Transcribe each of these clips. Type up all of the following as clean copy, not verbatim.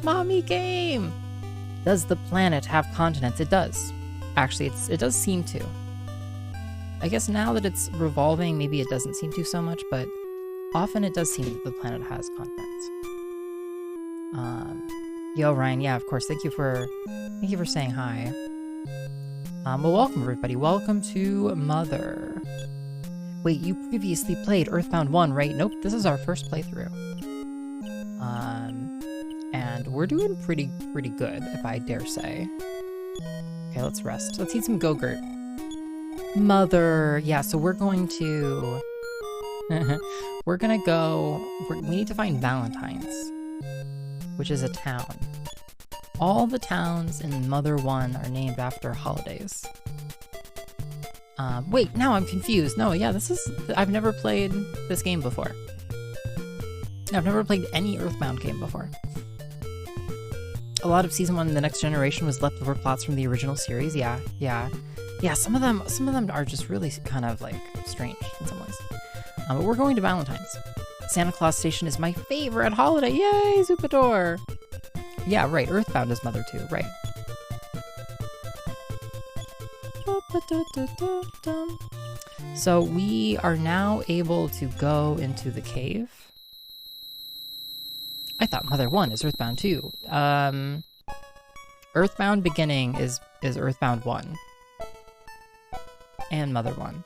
Mommy game! Does the planet have continents? It does. Actually, it does seem to. I guess now that it's revolving, maybe it doesn't seem to so much, but often it does seem that the planet has continents. Yo, Ryan, yeah, of course. Thank you for saying hi. Well, welcome, everybody. Welcome to Mother. Wait, you previously played EarthBound 1, right? Nope, this is our first playthrough. And we're doing pretty good, if I dare say. Okay, let's rest. Let's eat some Go-Gurt. Mother, yeah, so we're going to... we're gonna go... we need to find Valentines, which is a town. All the towns in Mother 1 are named after holidays. Wait, now I'm confused. No, yeah, I've never played this game before. I've never played any EarthBound game before. A lot of Season 1 The Next Generation was leftover plots from the original series. Yeah, some of them are just really kind of, like, strange in some ways. But we're going to Valentine's. Santa Claus Station is my favorite holiday. Yay, Zupador! Yeah, right, EarthBound is Mother 2, right. So we are now able to go into the cave. I thought Mother 1 is EarthBound 2. EarthBound Beginning is EarthBound 1. And Mother 1.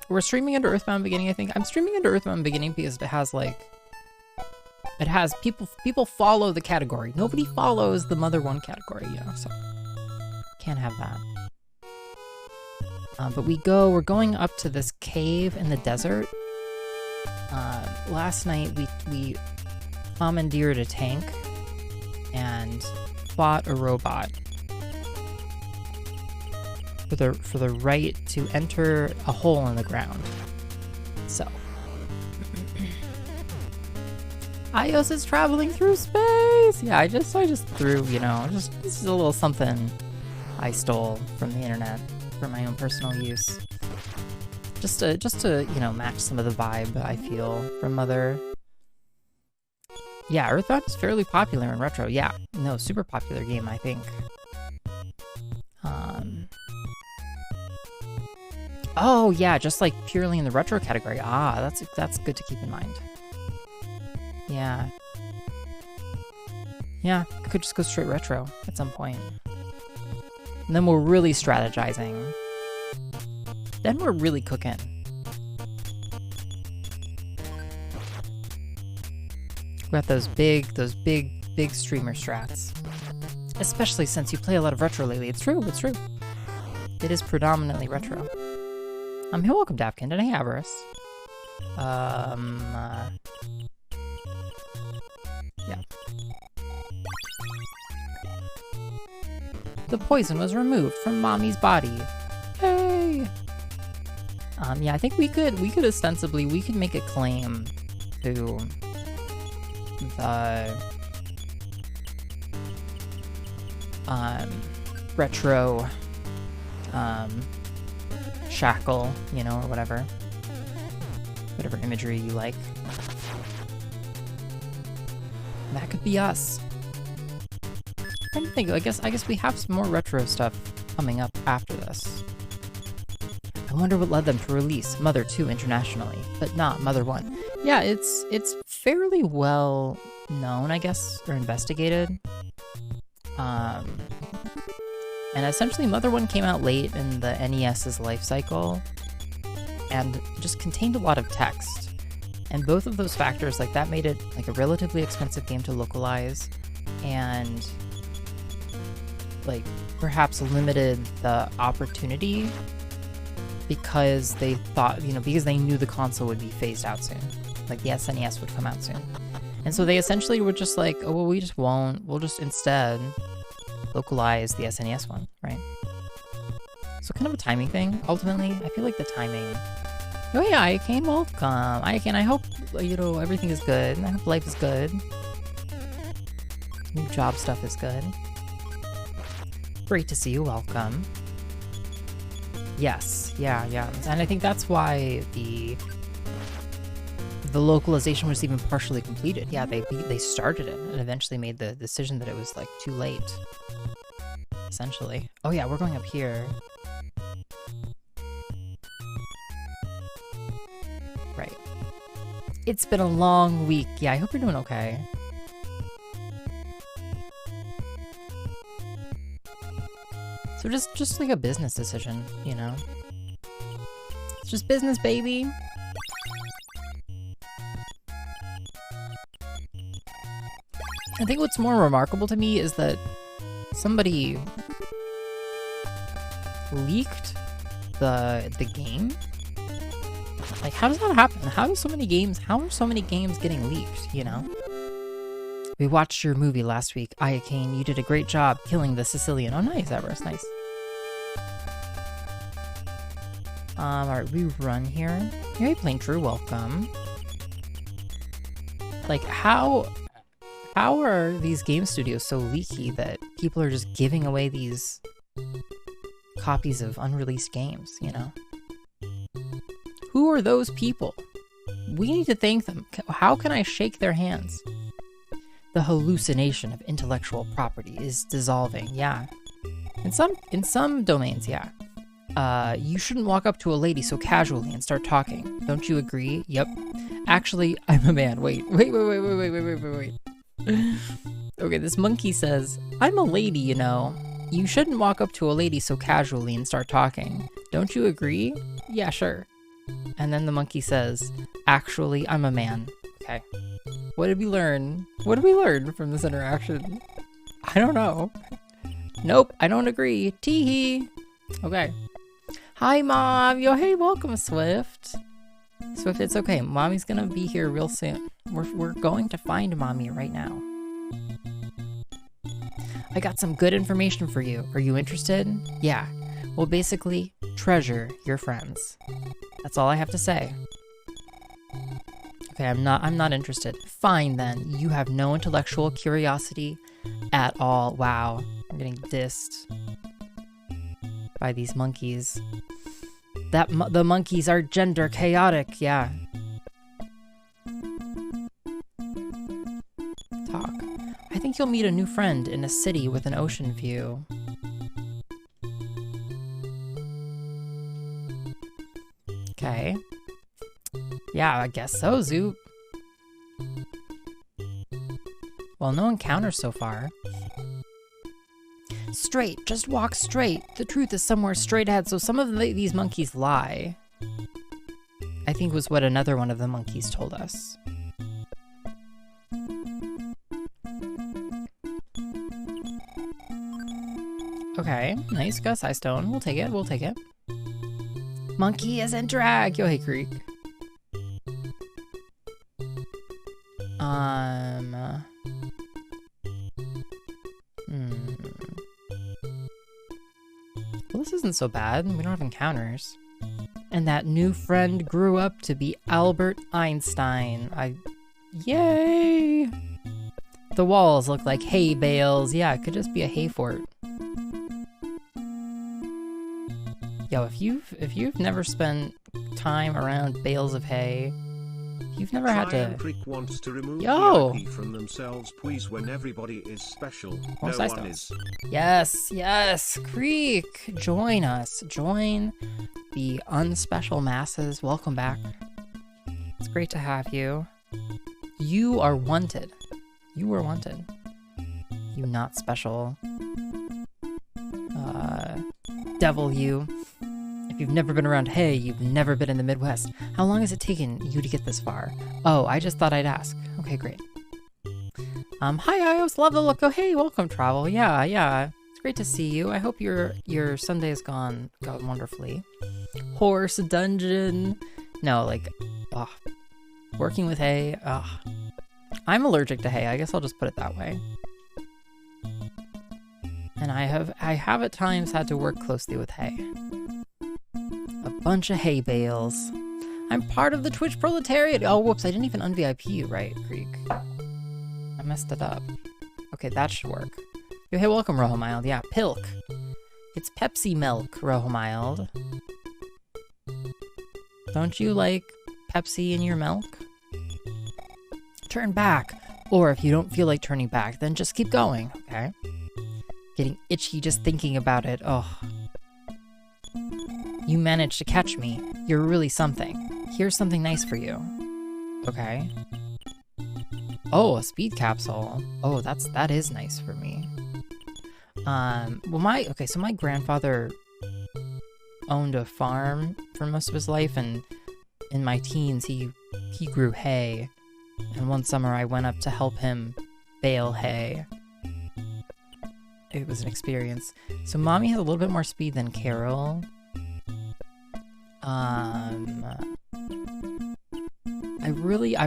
We're streaming under EarthBound Beginning, I think. I'm streaming under EarthBound Beginning because it has, like... It has... People follow the category. Nobody follows the Mother 1 category, you know, so... Can't have that. But we're going up to this cave in the desert. Last night we commandeered a tank and fought a robot for the right to enter a hole in the ground. So iios is traveling through space. Yeah, I just threw, you know, this is a little something I stole from the internet for my own personal use. Just to, you know, match some of the vibe I feel from Mother. Yeah, EarthBound is fairly popular in retro. Yeah, no, super popular game, I think. Oh yeah, just like purely in the retro category. Ah, that's good to keep in mind. Yeah. Yeah, could just go straight retro at some point. And then we're really strategizing. Then we're really cooking. We got those big streamer strats. Especially since you play a lot of retro lately. It's true. It is predominantly retro. Hey, welcome, Dapkin, and hey, Avarice. Yeah. The poison was removed from Mommy's body. Yay! Yeah, I think we could ostensibly, we could make a claim to the retro shackle, you know, or whatever imagery you like. That could be us. I'm trying to think, I guess we have some more retro stuff coming up after this. I wonder what led them to release Mother 2 internationally, but not Mother 1. Yeah, it's fairly well known, I guess, or investigated. And essentially Mother 1 came out late in the NES's life cycle and just contained a lot of text. And both of those factors, like, that made it like a relatively expensive game to localize and like perhaps limited the opportunity because they thought, you know, because they knew the console would be phased out soon. Like the SNES would come out soon. And so they essentially were just like, oh, well, we just won't. We'll just instead localize the SNES one, right? So kind of a timing thing, ultimately. I feel like the timing... Oh yeah, Iacane, welcome. Iacane, I hope, you know, everything is good. I hope life is good. New job stuff is good. Great to see you, welcome. Yes, yeah. And I think that's why the localization was even partially completed. Yeah, they started it and eventually made the decision that it was like too late. Essentially. Oh yeah, we're going up here. Right. It's been a long week. Yeah, I hope you're doing okay. So just like a business decision, you know? It's just business, baby. I think what's more remarkable to me is that somebody leaked the game. Like, how does that happen? How are so many games getting leaked, you know? We watched your movie last week, Ayakane. You did a great job killing the Sicilian. Oh, nice, Everest, nice. Alright, we run here. Hey, playing True, welcome. Like, how are these game studios so leaky that people are just giving away these copies of unreleased games, you know? Who are those people? We need to thank them. How can I shake their hands? The hallucination of intellectual property is dissolving, yeah. In some domains, yeah. You shouldn't walk up to a lady so casually and start talking. Don't you agree? Yep. Actually, I'm a man. Wait. Okay, this monkey says, I'm a lady, you know. You shouldn't walk up to a lady so casually and start talking. Don't you agree? Yeah, sure. And then the monkey says, actually, I'm a man. Okay. What did we learn? What did we learn from this interaction? I don't know. Nope, I don't agree. Tee-hee. Okay. Hi, Mom. Yo, hey, welcome, Swift. Swift, it's okay. Mommy's gonna be here real soon. We're going to find Mommy right now. I got some good information for you. Are you interested? Yeah. Well, basically, treasure your friends. That's all I have to say. Okay, I'm not interested. Fine then. You have no intellectual curiosity at all. Wow. I'm getting dissed by these monkeys. The monkeys are gender chaotic, yeah. Talk. I think you'll meet a new friend in a city with an ocean view. Okay. Yeah, I guess so, Zoop. Well, no encounters so far. Straight, just walk straight. The truth is somewhere straight ahead, so some of these monkeys lie. I think was what another one of the monkeys told us. Okay, nice, Gus Eye Stone. We'll take it, we'll take it. Monkey isn't drag. Yo, hey, Creek. Well, this isn't so bad. We don't have encounters. And that new friend grew up to be Albert Einstein. Yay! The walls look like hay bales. Yeah, it could just be a hay fort. Yo, if you've never spent time around bales of hay, you've never had to. Creek wants to remove Yo! the from themselves, please. When everybody is special, More no size one stones. is. Yes, Creek, join us. Join the unspecial masses. Welcome back. It's great to have you. You are wanted. You are wanted. You not special. Devil you. If you've never been around hay, you've never been in the Midwest. How long has it taken you to get this far? Oh, I just thought I'd ask. Okay, great. Hi, iios, love the look. Oh, hey, welcome, Travel. Yeah. It's great to see you. I hope your Sunday has gone wonderfully. Horse dungeon. No, like, working with hay. I'm allergic to hay. I guess I'll just put it that way. And I have at times had to work closely with hay. A bunch of hay bales. I'm part of the Twitch proletariat. Oh, whoops, I didn't even un-VIP you, right, Creek? I messed it up. Okay, that should work. Yo, hey, welcome, Rojo Mild. Yeah, Pilk. It's Pepsi milk, Rojo Mild. Don't you like Pepsi in your milk? turn back. Or if you don't feel like turning back, then just keep going, okay? Getting itchy just thinking about it. Oh. You managed to catch me. You're really something. Here's something nice for you. Okay. Oh, a speed capsule. Oh, that is nice for me. Well, so my grandfather owned a farm for most of his life, and in my teens, he grew hay. And one summer, I went up to help him bale hay. It was an experience. So Mommy has a little bit more speed than Carol. I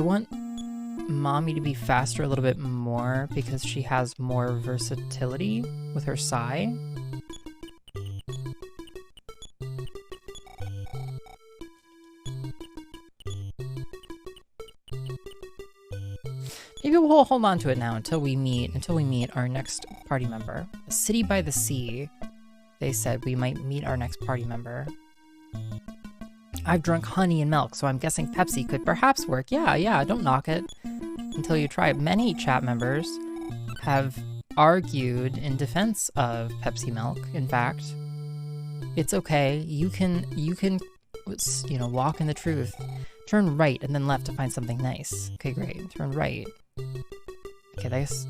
want Mommy to be faster a little bit more because she has more versatility with her sai. Maybe we'll hold on to it now until we meet our next party member. A city by the sea. They said we might meet our next party member. I've drunk honey and milk, so I'm guessing Pepsi could perhaps work. Yeah, don't knock it until you try it. Many chat members have argued in defense of Pepsi milk. In fact, it's okay. You can, walk in the truth. Turn right and then left to find something nice. Okay, great. Turn right. Okay, that's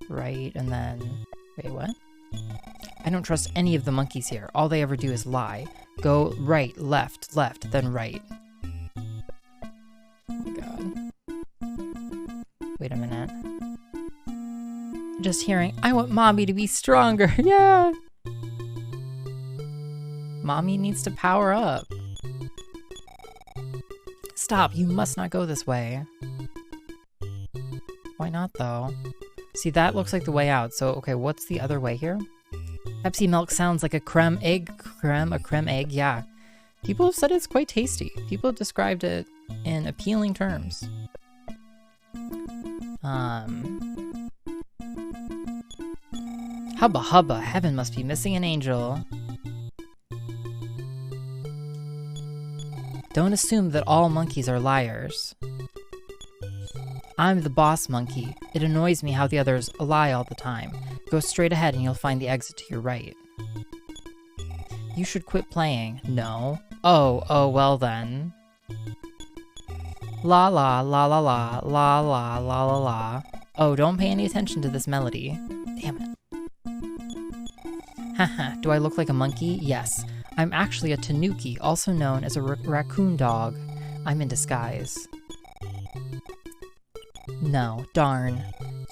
right, and then... Wait, what? I don't trust any of the monkeys here. All they ever do is lie. Go right, left, then right. Oh my god. Wait a minute. Just hearing, I want Mommy to be stronger. Yeah! Mommy needs to power up. Stop, you must not go this way. Why not, though? See, that looks like the way out. So, okay, what's the other way here? Pepsi milk sounds like a creme egg, yeah. People have said it's quite tasty. People have described it in appealing terms. Hubba hubba, heaven must be missing an angel. Don't assume that all monkeys are liars. I'm the boss monkey. It annoys me how the others lie all the time. Go straight ahead and you'll find the exit to your right. You should quit playing. No. Oh, well then. La la la la la la la la la la. Oh, don't pay any attention to this melody. Damn it. Haha, do I look like a monkey? Yes. I'm actually a tanuki, also known as a raccoon dog. I'm in disguise. No, darn.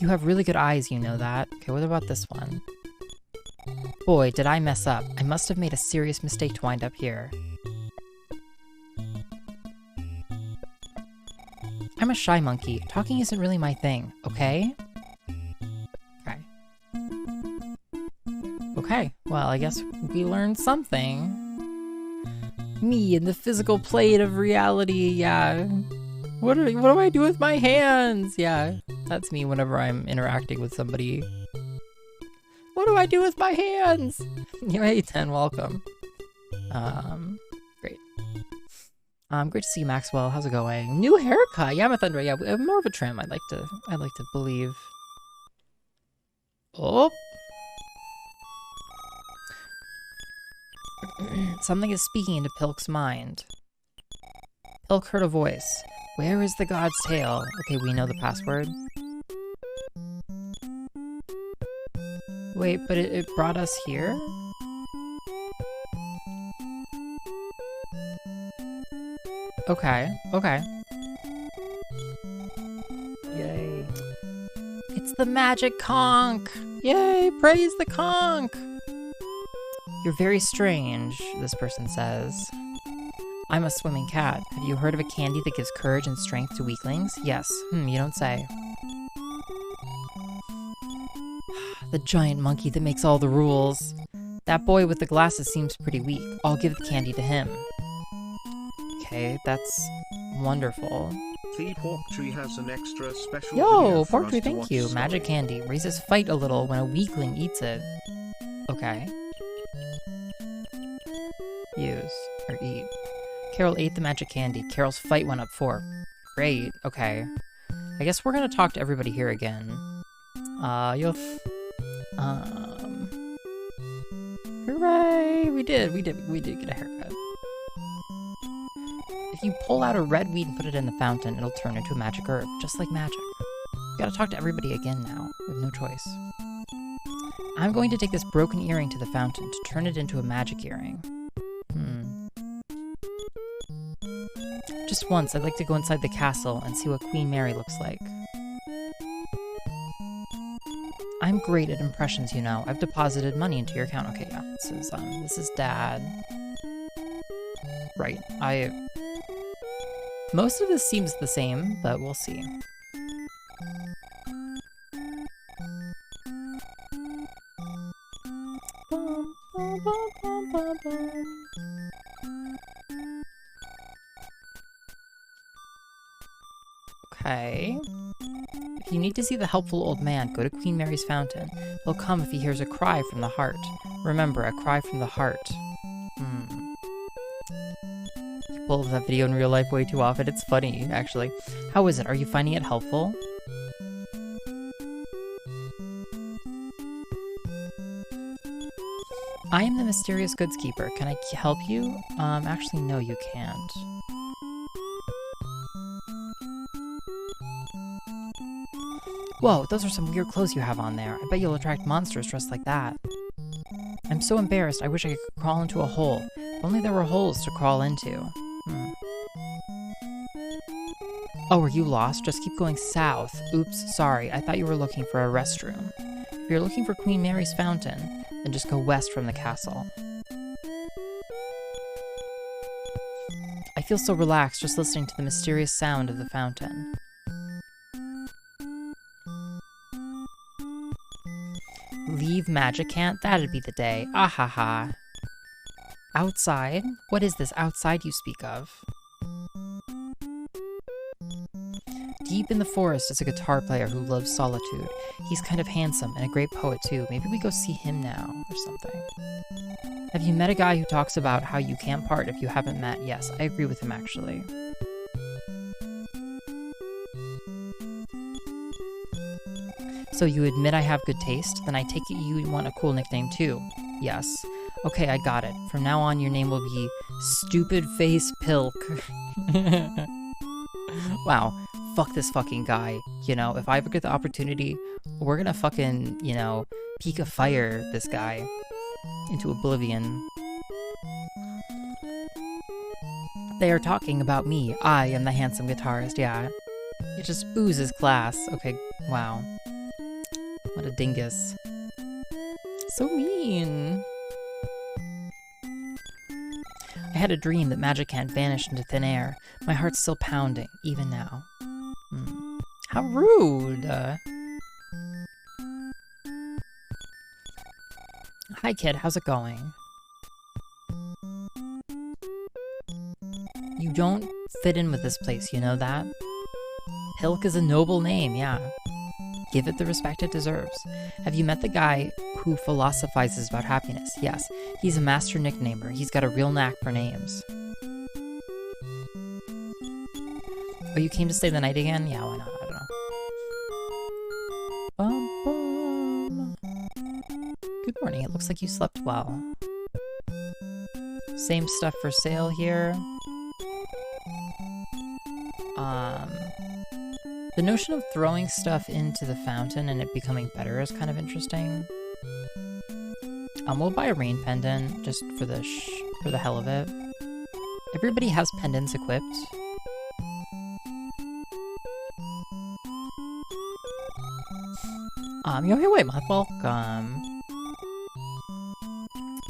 You have really good eyes, you know that. Okay, what about this one? Boy, did I mess up. I must have made a serious mistake to wind up here. I'm a shy monkey. Talking isn't really my thing, okay? Okay. Okay, well, I guess we learned something. Me in the physical plane of reality, yeah. What do I do with my hands? Yeah, that's me whenever I'm interacting with somebody. What do I do with my hands? Hey, 10, welcome. Great. Great to see you, Maxwell. How's it going? New haircut. Yeah, Thunder. Yeah, more of a trim. I'd like to believe. Oh. Something is speaking into Pilk's mind. Pilk heard a voice. Where is the god's tail? Okay, we know the password. Wait, but it brought us here? Okay, okay. Yay. It's the magic conch! Yay, praise the conch! You're very strange, this person says. I'm a swimming cat. Have you heard of a candy that gives courage and strength to weaklings? Yes. You don't say. The giant monkey that makes all the rules. That boy with the glasses seems pretty weak. I'll give the candy to him. Okay, that's wonderful. The pork tree has an extra special Yo, pork tree, thank you. Magic candy. Raises fight a little when a weakling eats it. Okay. Use. Or eat. Carol ate the magic candy. Carol's fight went up 4. Great. Okay. I guess we're gonna talk to everybody here again. Hooray! We did get a haircut. If you pull out a red weed and put it in the fountain, it'll turn into a magic herb, just like magic. Gotta talk to everybody again now. We have no choice. I'm going to take this broken earring to the fountain to turn it into a magic earring. Just once, I'd like to go inside the castle and see what Queen Mary looks like. I'm great at impressions, you know. I've deposited money into your account. Okay, yeah. This is Dad. Right. Most of this seems the same, but we'll see. Okay. If you need to see the helpful old man, go to Queen Mary's fountain. He'll come if he hears a cry from the heart. Remember, a cry from the heart. You pull that video in real life way too often. It's funny, actually. How is it? Are you finding it helpful? I am the mysterious goods keeper. Can I help you? Actually, no, you can't. Whoa, those are some weird clothes you have on there. I bet you'll attract monsters dressed like that. I'm so embarrassed, I wish I could crawl into a hole. If only there were holes to crawl into. Oh, are you lost? Just keep going south. Oops, sorry, I thought you were looking for a restroom. If you're looking for Queen Mary's fountain, then just go west from the castle. I feel so relaxed just listening to the mysterious sound of the fountain. Leave Magic Can't? That'd be the day. Ahaha. Outside? What is this outside you speak of? Deep in the forest is a guitar player who loves solitude. He's kind of handsome and a great poet too. Maybe we go see him now or something. Have you met a guy who talks about how you can't part if you haven't met? Yes, I agree with him actually. So you admit I have good taste? Then I take it you want a cool nickname too. Yes. Okay, I got it. From now on, your name will be Stupid Face Pilk. Wow. Fuck this fucking guy. You know, if I ever get the opportunity, we're gonna fucking, you know, peek a fire this guy into oblivion. They are talking about me. I am the handsome guitarist, yeah. It just oozes class. Okay, wow. What a dingus. So mean. I had a dream that Magic Can't vanished into thin air. My heart's still pounding, even now. How rude! Hi kid, how's it going? You don't fit in with this place, you know that? Pilk is a noble name, yeah. Give it the respect it deserves. Have you met the guy who philosophizes about happiness? Yes, he's a master nicknamer. He's got a real knack for names. Oh, you came to stay the night again? Yeah, why not? I don't know. Bum, bum. Good morning. It looks like you slept well. Same stuff for sale here. The notion of throwing stuff into the fountain and it becoming better is kind of interesting. We'll buy a rain pendant just for the hell of it. Everybody has pendants equipped. Yo, hey, wait, welcome.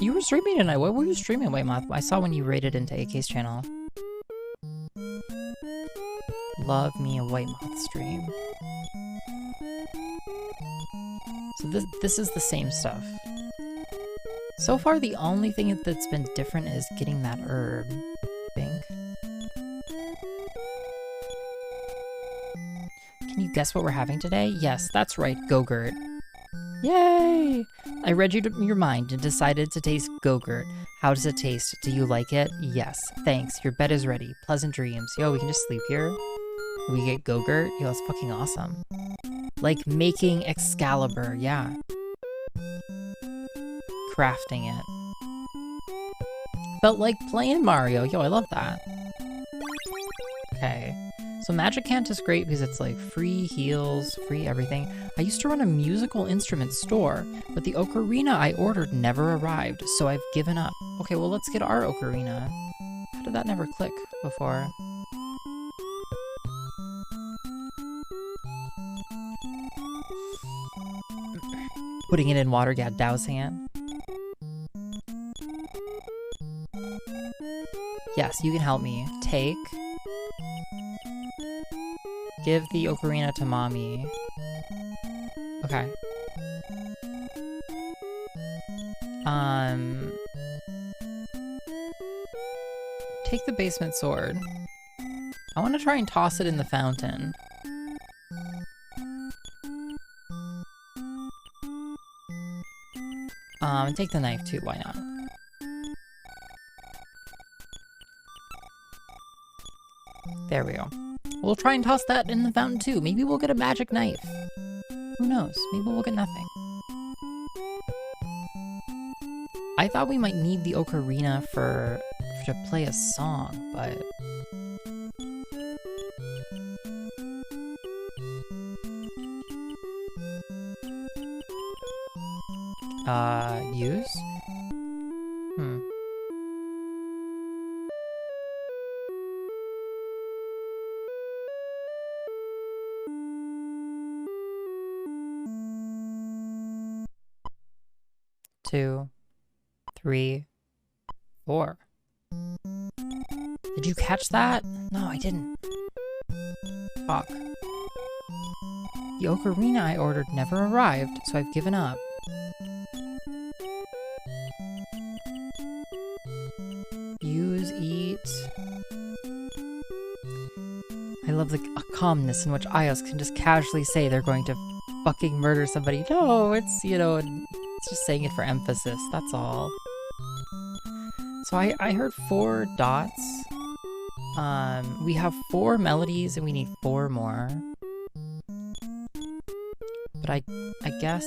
You were streaming tonight. What were you streaming, Waymoth? I saw when you raided into AK's channel. Love me a Waymoth stream. So this is the same stuff. So far, the only thing that's been different is getting that herb, I think. Can you guess what we're having today? Yes, that's right, Go-Gurt. Yay! I read your mind and decided to taste Go-Gurt. How does it taste? Do you like it? Yes. Thanks. Your bed is ready. Pleasant dreams. Yo, we can just sleep here. We get Go-Gurt? Yo, that's fucking awesome. Like making Excalibur, yeah. Crafting it. Felt like playing Mario. Yo, I love that. Okay. So Magicant is great because it's like free heals, free everything. I used to run a musical instrument store, but the ocarina I ordered never arrived, so I've given up. Okay, well, let's get our ocarina. How did that never click before? Putting it in water, yeah, dousing it. Yes, you can help me. Take. Give the ocarina to mommy. Okay. Take the basement sword. I want to try and toss it in the fountain. Take the knife too, why not? There we go. We'll try and toss that in the fountain too. Maybe we'll get a magic knife. Who knows? Maybe we'll get nothing. I thought we might need the ocarina to play a song, but... use? Two, 3, 4. Did you catch that? No, I didn't. Fuck. The ocarina I ordered never arrived, so I've given up. Use, eat. I love the calmness in which iios can just casually say they're going to fucking murder somebody. No, it's, you know, it's just saying it for emphasis, that's all. So I heard 4 dots. We have 4 melodies and we need 4 more. But I guess...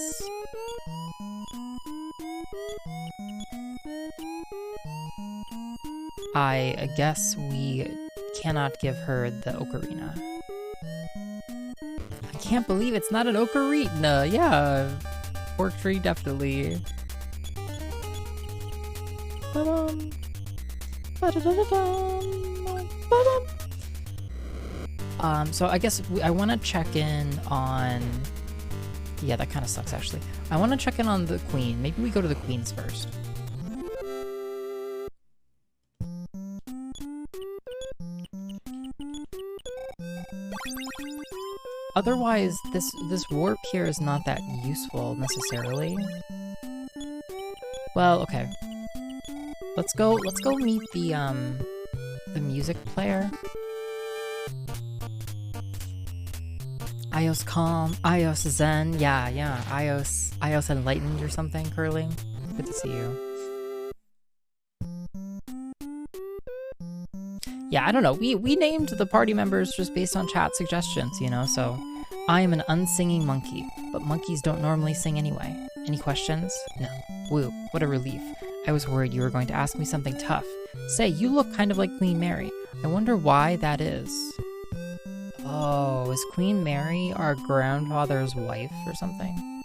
I guess we cannot give her the ocarina. I can't believe it's not an ocarina, yeah. Fork tree, definitely. Ba-dum. Ba-da-da-da-dum. Ba-dum. So I guess I want to check in on... Yeah, that kind of sucks, actually. I want to check in on the queen. Maybe we go to the queens first. Otherwise, this warp here is not that useful, necessarily. Well, okay. Let's go meet the music player. iios calm, iios zen, yeah, iios enlightened or something, Curling. Good to see you. Yeah, I don't know, we named the party members just based on chat suggestions, you know, so I am an unsinging monkey, but monkeys don't normally sing anyway. Any questions? No. Woo, what a relief. I was worried you were going to ask me something tough. Say, you look kind of like Queen Mary. I wonder why that is. Oh, is Queen Mary our grandfather's wife or something?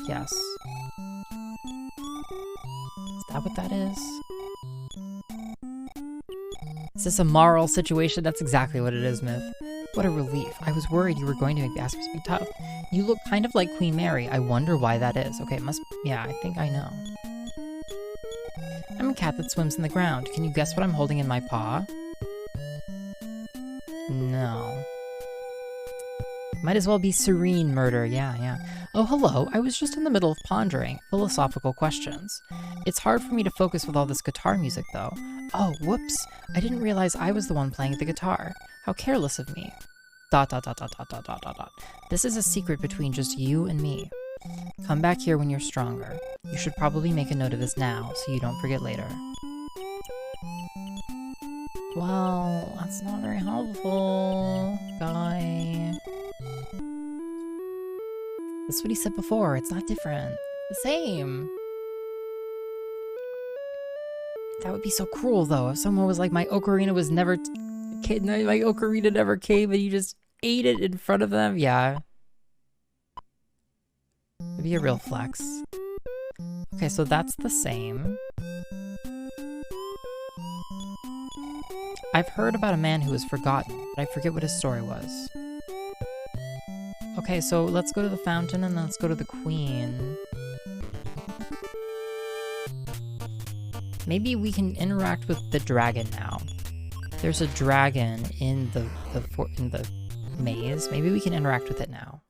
Yes. Is that what that is? Is this a moral situation? That's exactly what it is, Myth. What a relief. I was worried you were going to ask me something tough. You look kind of like Queen Mary. I wonder why that is. Okay, it must... Yeah, I think I know. I'm a cat that swims in the ground. Can you guess what I'm holding in my paw? No. Might as well be serene murder. Yeah. Oh, hello. I was just in the middle of pondering philosophical questions. It's hard for me to focus with all this guitar music, though. Oh, whoops. I didn't realize I was the one playing the guitar. How careless of me. ... This is a secret between just you and me. Come back here when you're stronger. You should probably make a note of this now, so you don't forget later. Well, that's not very helpful, guy. That's what he said before. It's not different. The same. That would be so cruel, though, if someone was like, my ocarina was never... my ocarina never came, and you just ate it in front of them? Yeah. It'd be a real flex. Okay, so that's the same. I've heard about a man who was forgotten, but I forget what his story was. Okay, so let's go to the fountain and then let's go to the queen. Maybe we can interact with the dragon now. There's a dragon in the maze. Maybe we can interact with it now.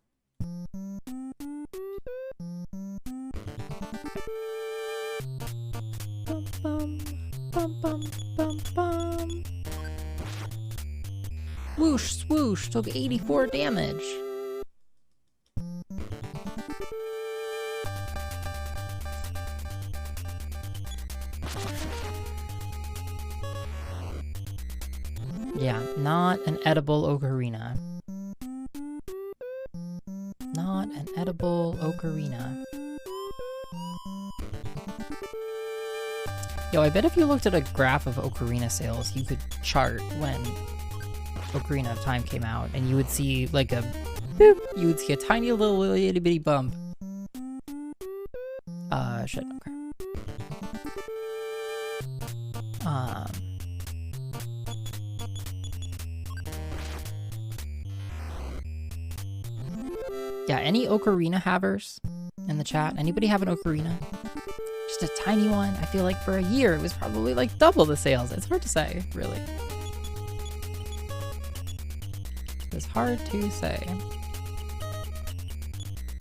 Bum, bum, bum, bum, bum. Whoosh, swoosh, took 84 damage. Yeah, not an edible ocarina. Not an edible ocarina. Yo, I bet if you looked at a graph of ocarina sales, you could chart when Ocarina of Time came out, and you would see like a boop, you would see a tiny little itty bitty bump. Shit, okay. Yeah, any ocarina havers in the chat? Anybody have an ocarina? Just a tiny one. I feel like for a year it was probably like double the sales. It's hard to say, really. It's hard to say.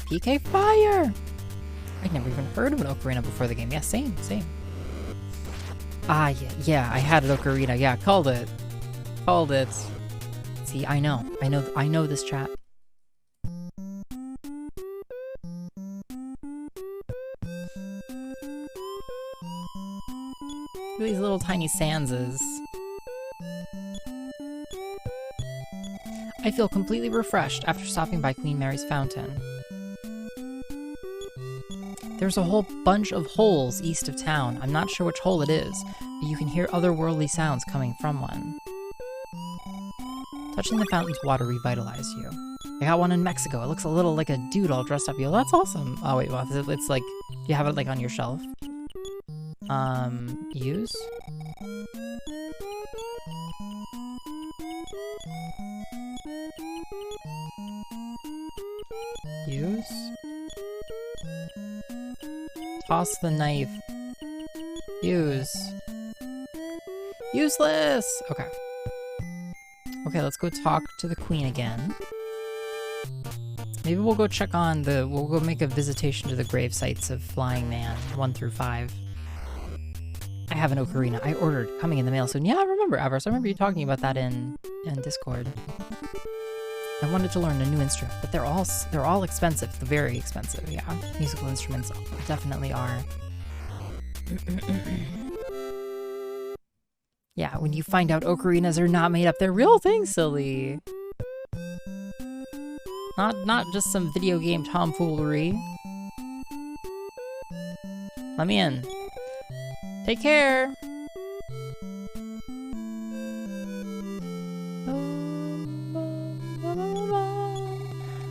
PK Fire! I'd never even heard of an ocarina before the game. Yeah, same. Ah, yeah, I had an ocarina. Yeah, called it. See, I know this chat. These little tiny Sanses. I feel completely refreshed after stopping by Queen Mary's fountain. There's a whole bunch of holes east of town. I'm not sure which hole it is, but you can hear otherworldly sounds coming from one. Touching the fountain's water revitalized you. I got one in Mexico. It looks a little like a dude all dressed up. Yo, that's awesome. Oh wait, well, it's like, you have it like on your shelf. Use? Use? Toss the knife. Use. Useless! Okay. Okay, let's go talk to the queen again. Maybe we'll go check on we'll go make a visitation to the grave sites of Flying Man 1 through 5. I have an ocarina. I ordered, coming in the mail soon. Yeah, I remember, Avars. I remember you talking about that in Discord. I wanted to learn a new instrument, but they're all expensive. They're very expensive, yeah. Musical instruments definitely are. Yeah, when you find out ocarinas are not made up, they're real things, silly. Not just some video game tomfoolery. Let me in. Take care!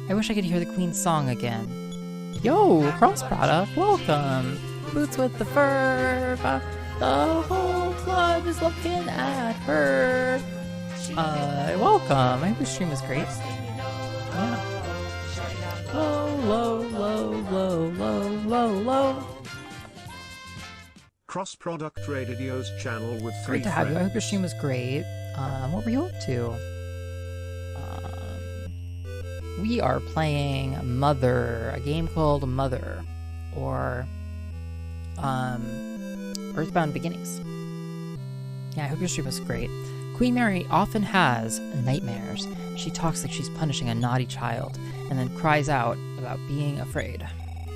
I wish I could hear the Queen's song again. Yo, Cross Product, welcome! Boots with the fur, the whole club is looking at her. Welcome. I hope your stream was great. Yeah. Low. Cross Product Radio's channel with 3 Great to have you. I hope your stream was great. What were you up to? We are playing Mother, a game called Mother, or EarthBound Beginnings. Yeah, I hope your stream was great. Queen Mary often has nightmares. She talks like she's punishing a naughty child, and then cries out about being afraid.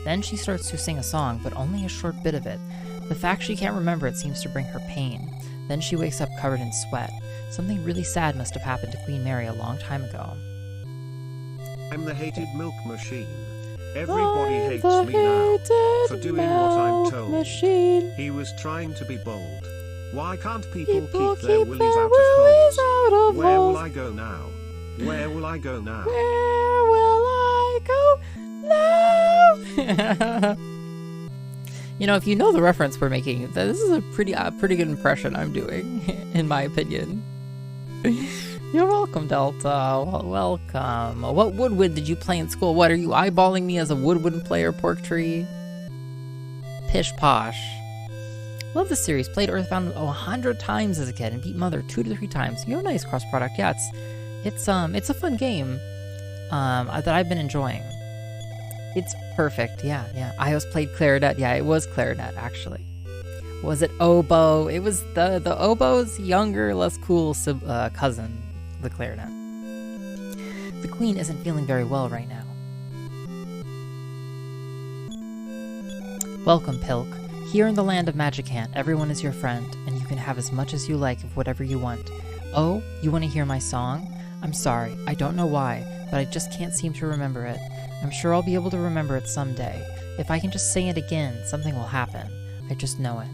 Then she starts to sing a song, but only a short bit of it. The fact she can't remember it seems to bring her pain. Then she wakes up covered in sweat. Something really sad must have happened to Queen Mary a long time ago. I'm the hated milk machine. Everybody hates me now for doing what I'm told. Machine. He was trying to be bold. Why can't people keep their willies out of holes? Where will I go now? Where will I go now? Where will I go now? You know, if you know the reference we're making, this is a pretty good impression I'm doing, in my opinion. You're welcome, Delta. Welcome. What woodwind did you play in school? What, are you eyeballing me as a woodwind player, Pork Tree? Pish posh. Love this series. Played EarthBound 100 times as a kid and beat Mother 2 to 3 times. You're a nice cross product. Yeah, it's a fun game that I've been enjoying. It's perfect. Yeah. iios played clarinet. Yeah, it was clarinet actually. Was it oboe? It was the oboe's younger, less cool cousin, the clarinet. The queen isn't feeling very well right now. Welcome, Pilk. Here in the land of Magicant, everyone is your friend, and you can have as much as you like of whatever you want. Oh, you want to hear my song? I'm sorry, I don't know why, but I just can't seem to remember it. I'm sure I'll be able to remember it someday. If I can just sing it again, something will happen. I just know it.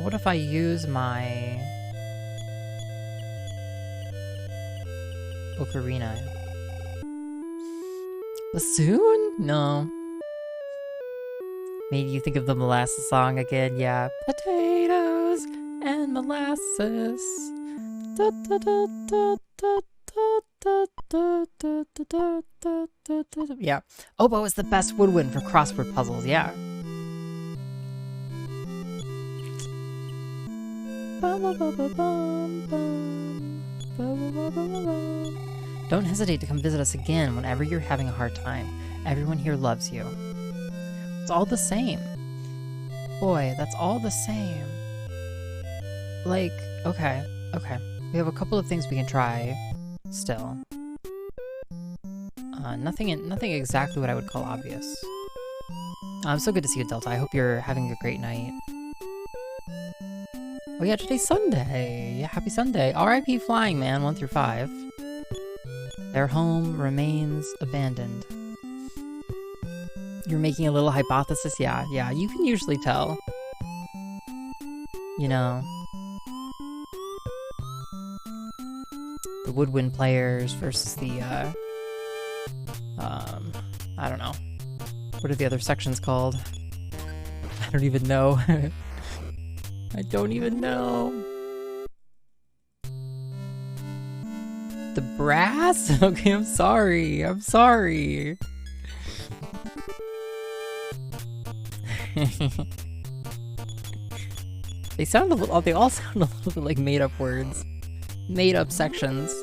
What if I use my ocarina? Bassoon? No. Made you think of the molasses song again, yeah. Potatoes and molasses. Da, da, da, da, da, da, da, da, da, da, da, da. Yeah. Oboe is the best woodwind for crossword puzzles, yeah. Don't hesitate to come visit us again whenever you're having a hard time. Everyone here loves you. It's all the same. Boy, that's all the same. Like, okay. We have a couple of things we can try still. Nothing exactly what I would call obvious. I'm so good to see you, Delta. I hope you're having a great night. Oh yeah, today's Sunday. Yeah, happy Sunday. R.I.P. Flying Man 1 through 5. Their home remains abandoned. You're making a little hypothesis? Yeah, you can usually tell. You know. The woodwind players versus the, I don't know. What are the other sections called? I don't even know. I don't even know. The brass? Okay, I'm sorry. They all sound a little bit like made-up words. Made-up sections.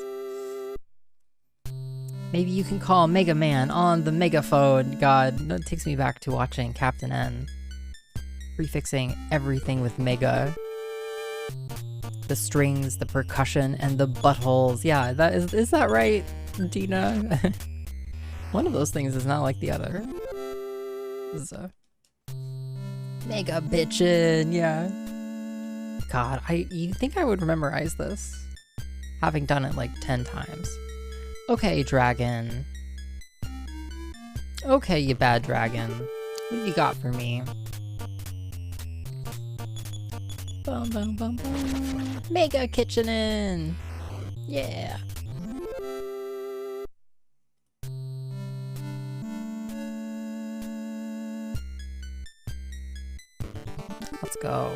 Maybe you can call Mega Man on the megaphone. God, that takes me back to watching Captain N. Prefixing everything with mega. The strings, the percussion, and the buttholes. Yeah, is that right, Dina? One of those things is not like the other. This is a mega bitchin', yeah. God, you think I would memorize this? Having done it like 10 times. Okay, dragon. Okay, you bad dragon. What have you got for me? Bum, bum, bum, bum. Mega kitchenin'! Yeah! Let's go.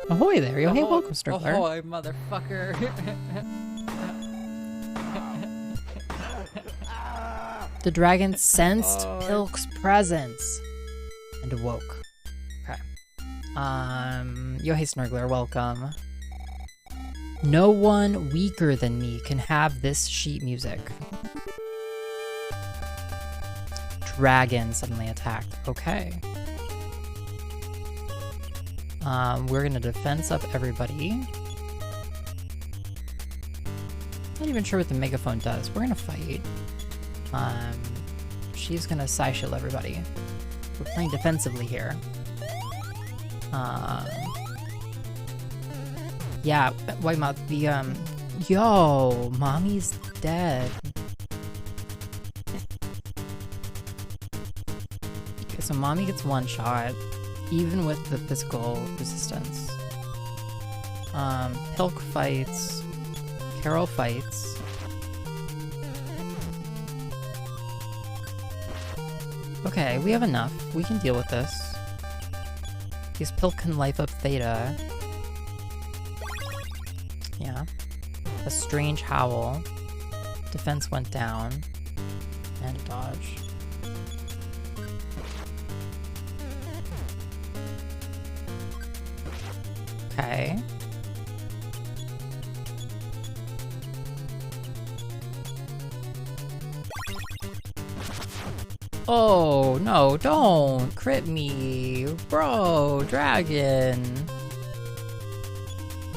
Ahoy there, yo. Hey, welcome, Strickler. Ahoy, motherfucker. The dragon sensed Pilk's presence and awoke. Okay. Yo, hey, Snurgler, welcome. No one weaker than me can have this sheet music. Dragon suddenly attacked. Okay. We're gonna defense up everybody. Not even sure what the megaphone does. We're gonna fight. She's gonna side-shield everybody. We're playing defensively here. Yeah, Whitemouth, yo, Mommy's dead. Okay, so Mommy gets one shot, even with the physical resistance. Pilk fights. Carol fights. Okay, we have enough. We can deal with this. Because Pilk can life up Theta. Yeah. A strange howl. Defense went down. And a dodge. Okay. Oh, no, don't crit me. Bro, dragon.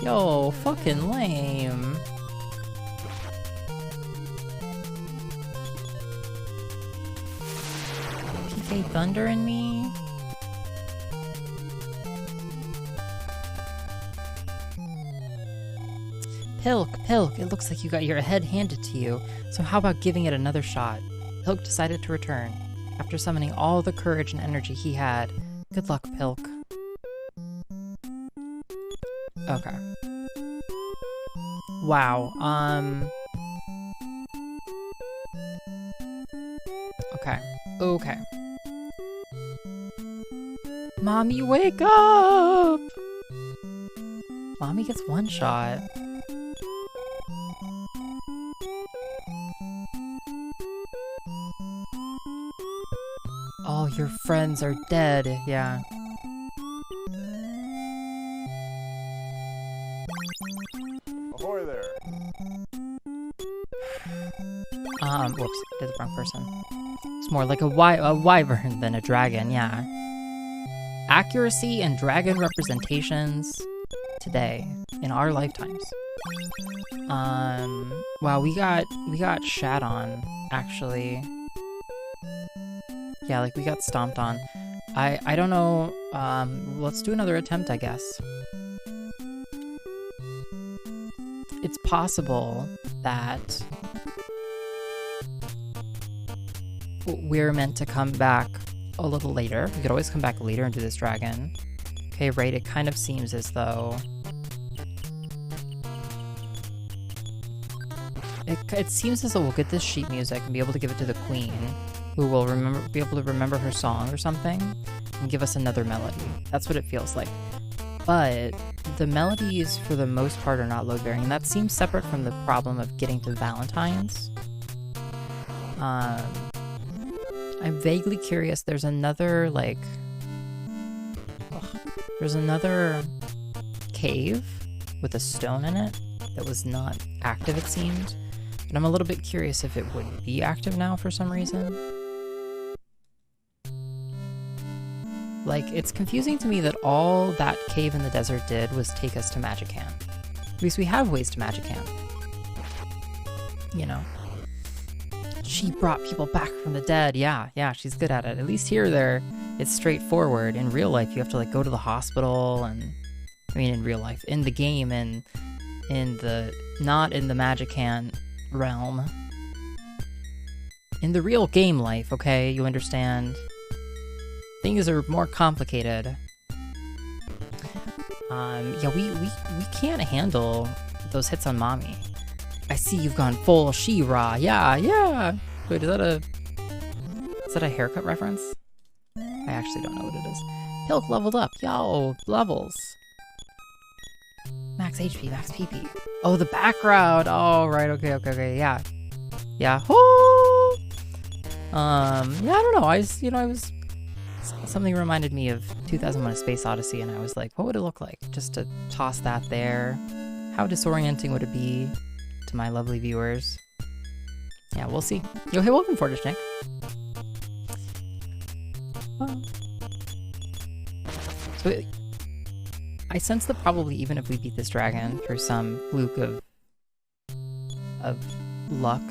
Yo, fucking lame. PK Thunder in me? Pilk, it looks like you got your head handed to you, so how about giving it another shot? Pilk decided to return. After summoning all the courage and energy he had. Good luck, Pilk. Okay. Wow, Okay. Mommy, wake up! Mommy gets one shot. All your friends are dead, yeah. Ahoy there. Whoops, did the wrong person. It's more like a wyvern than a dragon, yeah. Accuracy and dragon representations today, in our lifetimes. Wow, we got shat on, actually. Yeah, like, we got stomped on. I don't know, let's do another attempt, I guess. It's possible that we're meant to come back a little later. We could always come back later and do this dragon. Okay, right, it kind of seems as though... It seems as though we'll get this sheet music and be able to give it to the queen, who will be able to remember her song or something, and give us another melody. That's what it feels like. But the melodies, for the most part, are not load-bearing, and that seems separate from the problem of getting to Valentines. I'm vaguely curious. There's another, like... there's another cave with a stone in it that was not active, it seemed. But I'm a little bit curious if it would be active now for some reason. Like, it's confusing to me that all that cave in the desert did was take us to Magic Hand. At least we have ways to Magic Hand. You know. She brought people back from the dead. Yeah, she's good at it. At least here, it's straightforward. In real life, you have to, like, go to the hospital and... I mean, in real life. In the game and in the... Not in the Magic Hand realm. In the real game life, okay? You understand? Things are more complicated. Yeah, we can't handle those hits on Mommy. I see you've gone full She-Ra. Yeah. Wait, is that a haircut reference? I actually don't know what it is. Pilk leveled up. Yo, levels. Max HP, max PP. Oh, the background. Oh, right. Okay. Yeah. Yeah. Oh. Yeah, I don't know. I was... Something reminded me of 2001: A Space Odyssey, and I was like, what would it look like? Just to toss that there. How disorienting would it be to my lovely viewers? Yeah, we'll see. Yo, hey, welcome, Fortish Nick. Oh. So, I sense that probably even if we beat this dragon through some fluke of of luck,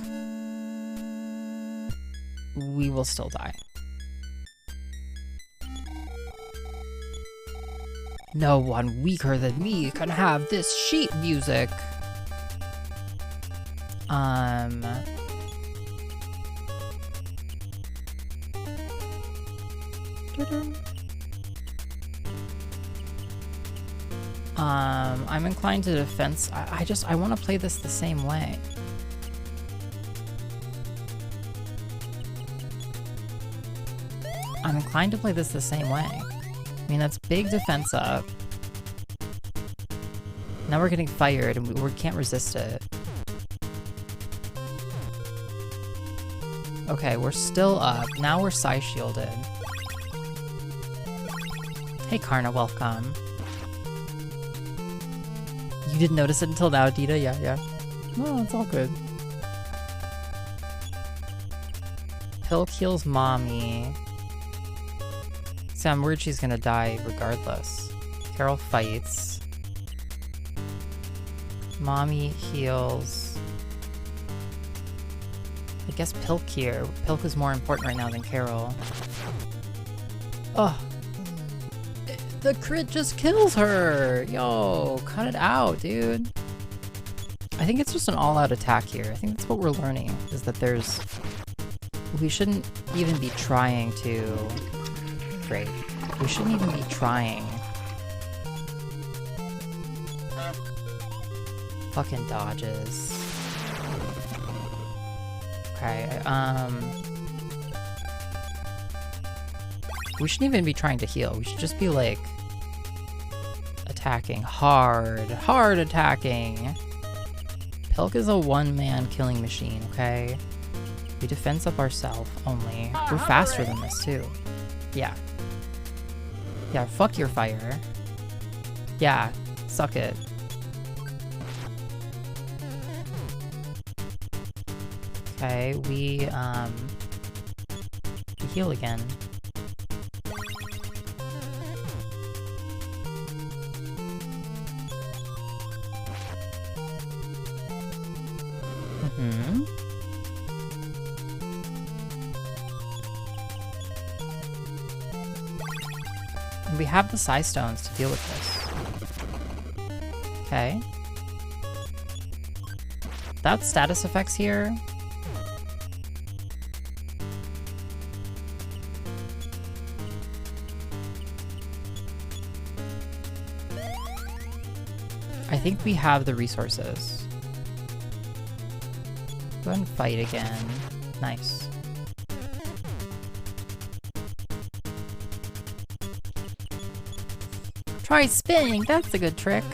we will still die. No one weaker than me can have this sheet music. I'm inclined to defense. I want to play this the same way. I'm inclined to play this the same way. I mean, that's big defense up. Now we're getting fired and we can't resist it. Okay, we're still up. Now we're side shielded. Hey Karna, welcome. You didn't notice it until now, Dita? Yeah. No, it's all good. Pill kills mommy. See, I'm worried she's gonna die regardless. Carol fights. Mommy heals. I guess Pilk here. Pilk is more important right now than Carol. Oh. The crit just kills her! Yo, cut it out, dude. I think it's just an all-out attack here. I think that's what we're learning, is that there's... We shouldn't even be trying to... Great. We shouldn't even be trying. Fucking dodges. Okay, we shouldn't even be trying to heal. We should just be, like, attacking hard attacking. Pilk is a one-man killing machine, okay? We defense up ourselves only. We're faster than this, too. Yeah. Yeah, fuck your fire. Yeah, suck it. Okay, we heal again. And we have the Psy Stones to deal with this. Okay. That's status effects here. I think we have the resources. Go ahead and fight again. Nice. Try spinning, that's a good trick.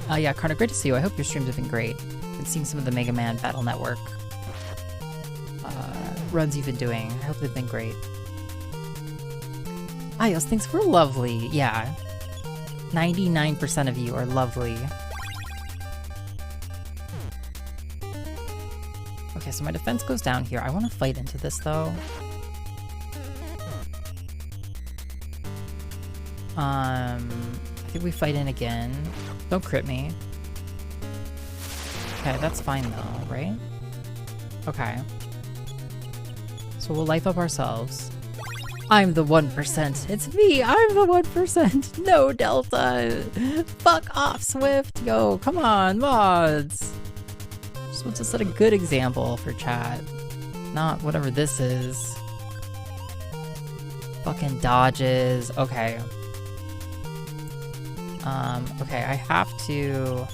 Yeah, Karna, great to see you. I hope your streams have been great. Been seeing some of the Mega Man Battle Network runs you've been doing. I hope they've been great. iios, thanks for lovely. Yeah. 99% of you are lovely. Okay, so my defense goes down here. I want to fight into this, though. I think we fight in again. Don't crit me. Okay, that's fine, though, right? Okay. So we'll life up ourselves. I'm the 1%. It's me! I'm the 1%! No, Delta! Fuck off, Swift! Yo, come on, mods! Just want to set a good example for chat. Not whatever this is. Fucking dodges. Okay. Okay, I have to...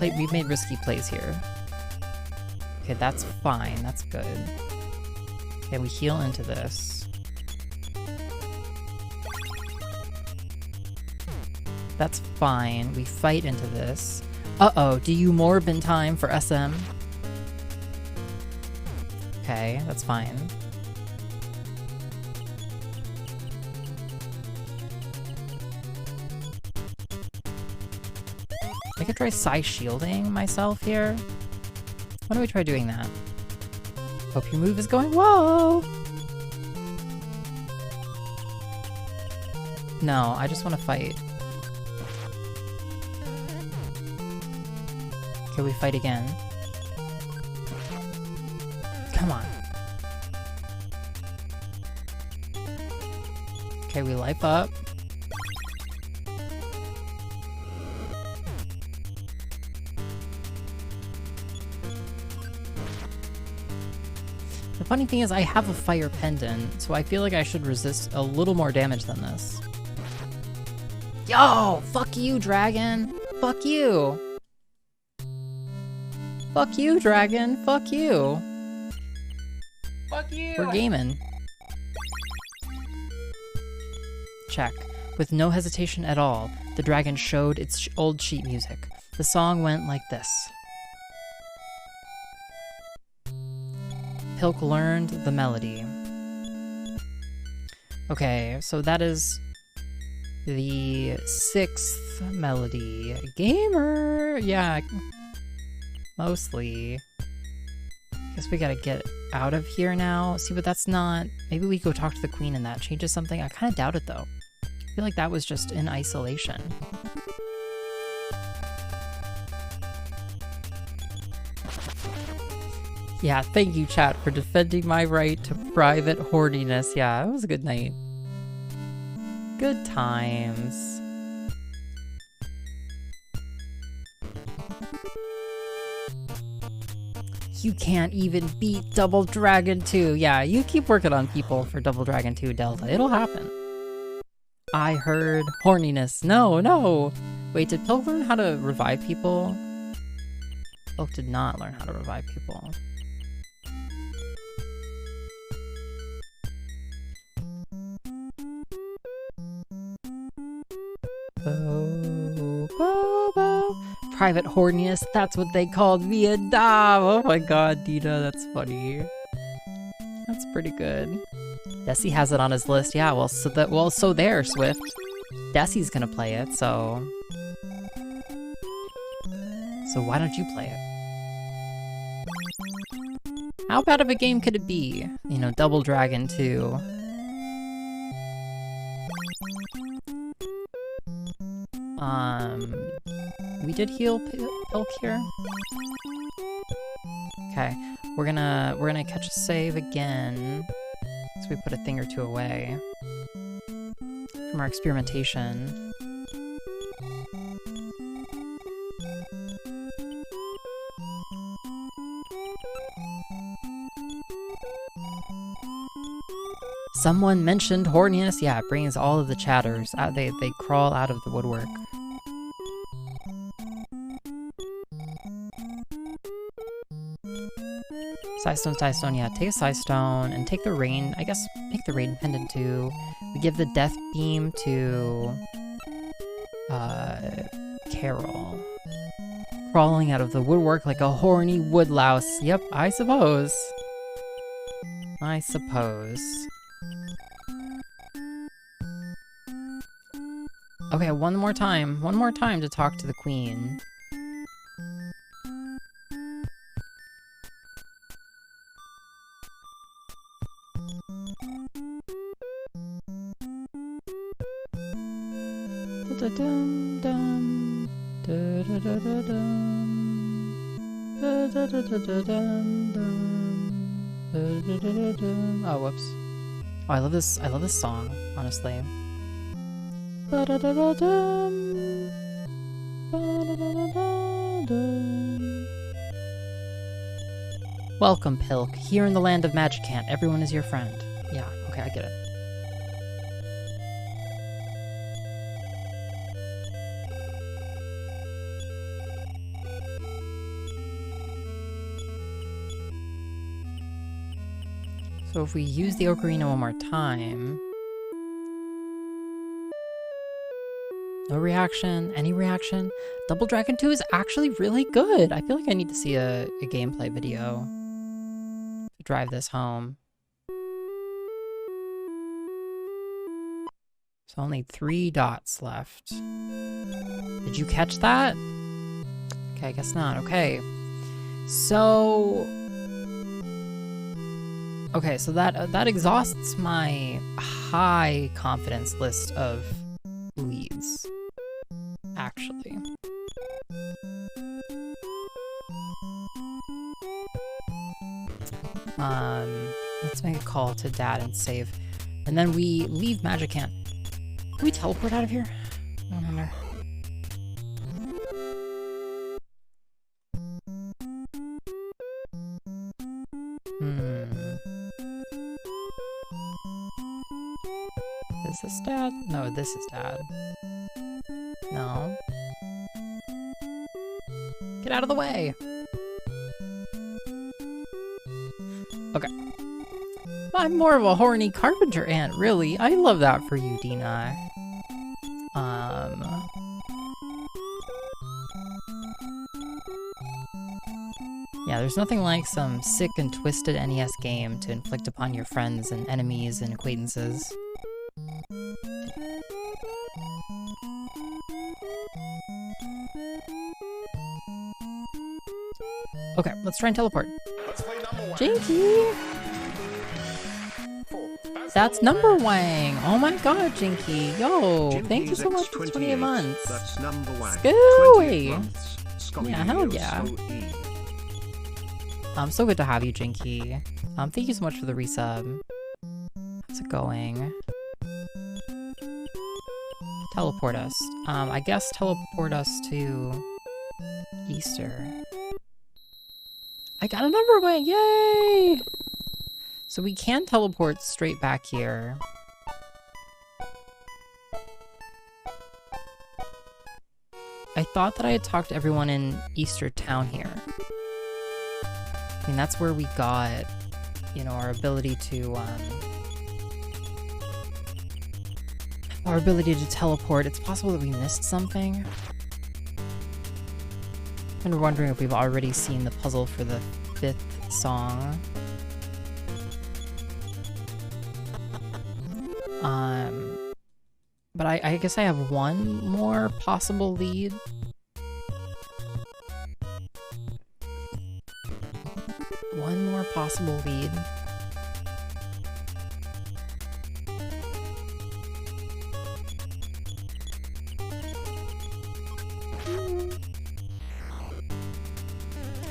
We've made risky plays here. Okay, that's fine. That's good. Okay, we heal into this. That's fine. We fight into this. Uh-oh, do you morb in time for SM? Okay, that's fine. I could try Psy shielding myself here. Why don't we try doing that? Hope your move is going well! No, I just want to fight. Okay, we fight again. Come on. Okay, we life up. The funny thing is I have a fire pendant, so I feel like I should resist a little more damage than this. Yo! Fuck you, dragon! Fuck you! Fuck you, dragon! Fuck you! Fuck you! We're gaming. Check. With no hesitation at all, the dragon showed its old sheet music. The song went like this. Pilk learned the melody. Okay, so that is the 6th melody. Gamer! Yeah, mostly. Guess we gotta get out of here now. See, but that's not... Maybe we go talk to the queen and that changes something. I kind of doubt it, though. I feel like that was just in isolation. Yeah, thank you, chat, for defending my right to private horniness. Yeah, it was a good night. Good times. You can't even beat Double Dragon 2. Yeah, you keep working on people for Double Dragon 2 Delta. It'll happen. I heard horniness. No, no. Wait, did Pilk learn how to revive people? Pilk did not learn how to revive people. Bo, bo, bo. Private horniness, that's what they called me and Dom. Oh my god, Dina, that's funny. That's pretty good. Desi has it on his list. Yeah, well, so there, Swift. Desi's gonna play it, so why don't you play it? How bad of a game could it be? You know, Double Dragon 2. We did heal Pilk here. Okay, we're gonna catch a save again. So we put a thing or two away from our experimentation. Someone mentioned horniness. Yeah, it brings all of the chatters out. They crawl out of the woodwork. Side stone, yeah, take a side stone and take the rain, I guess, take the rain pendant too. We give the death beam to, Carol. Crawling out of the woodwork like a horny woodlouse. Yep, I suppose. I suppose. Okay, one more time to talk to the queen. Oh, whoops. Oh, I love this song, honestly. Welcome, Pilk. Here in the land of Magicant, everyone is your friend. Yeah, okay, I get it. So if we use the ocarina one more time... No reaction, any reaction? Double Dragon 2 is actually really good! I feel like I need to see a gameplay video to drive this home. So only 3 dots left. Did you catch that? Okay, I guess not. Okay. So... Okay, so that exhausts my high confidence list of leads, actually. Let's make a call to Dad and save. And then we leave Magicant. Can we teleport out of here? I wonder. Is this Dad? No, this is Dad. No. Get out of the way! Okay. I'm more of a horny carpenter ant, really. I love that for you, Dina. Yeah, there's nothing like some sick and twisted NES game to inflict upon your friends and enemies and acquaintances. Okay, let's try and teleport. Jinky! That's number Wang! Oh my god, Jinky! Yo! Thank you so much for 28 months! That's number Wang. Scooey! Yeah, hell yeah. So good to have you, Jinky. Thank you so much for the resub. How's it going? Teleport us. I guess teleport us to Easter. I got a number Wang! Yay! So we can teleport straight back here. I thought that I had talked to everyone in Easter Town here. I mean, that's where we got, you know, our ability to teleport. It's possible that we missed something. I'm wondering if we've already seen the puzzle for the 5th song. But I guess I have one more possible lead. One more possible lead.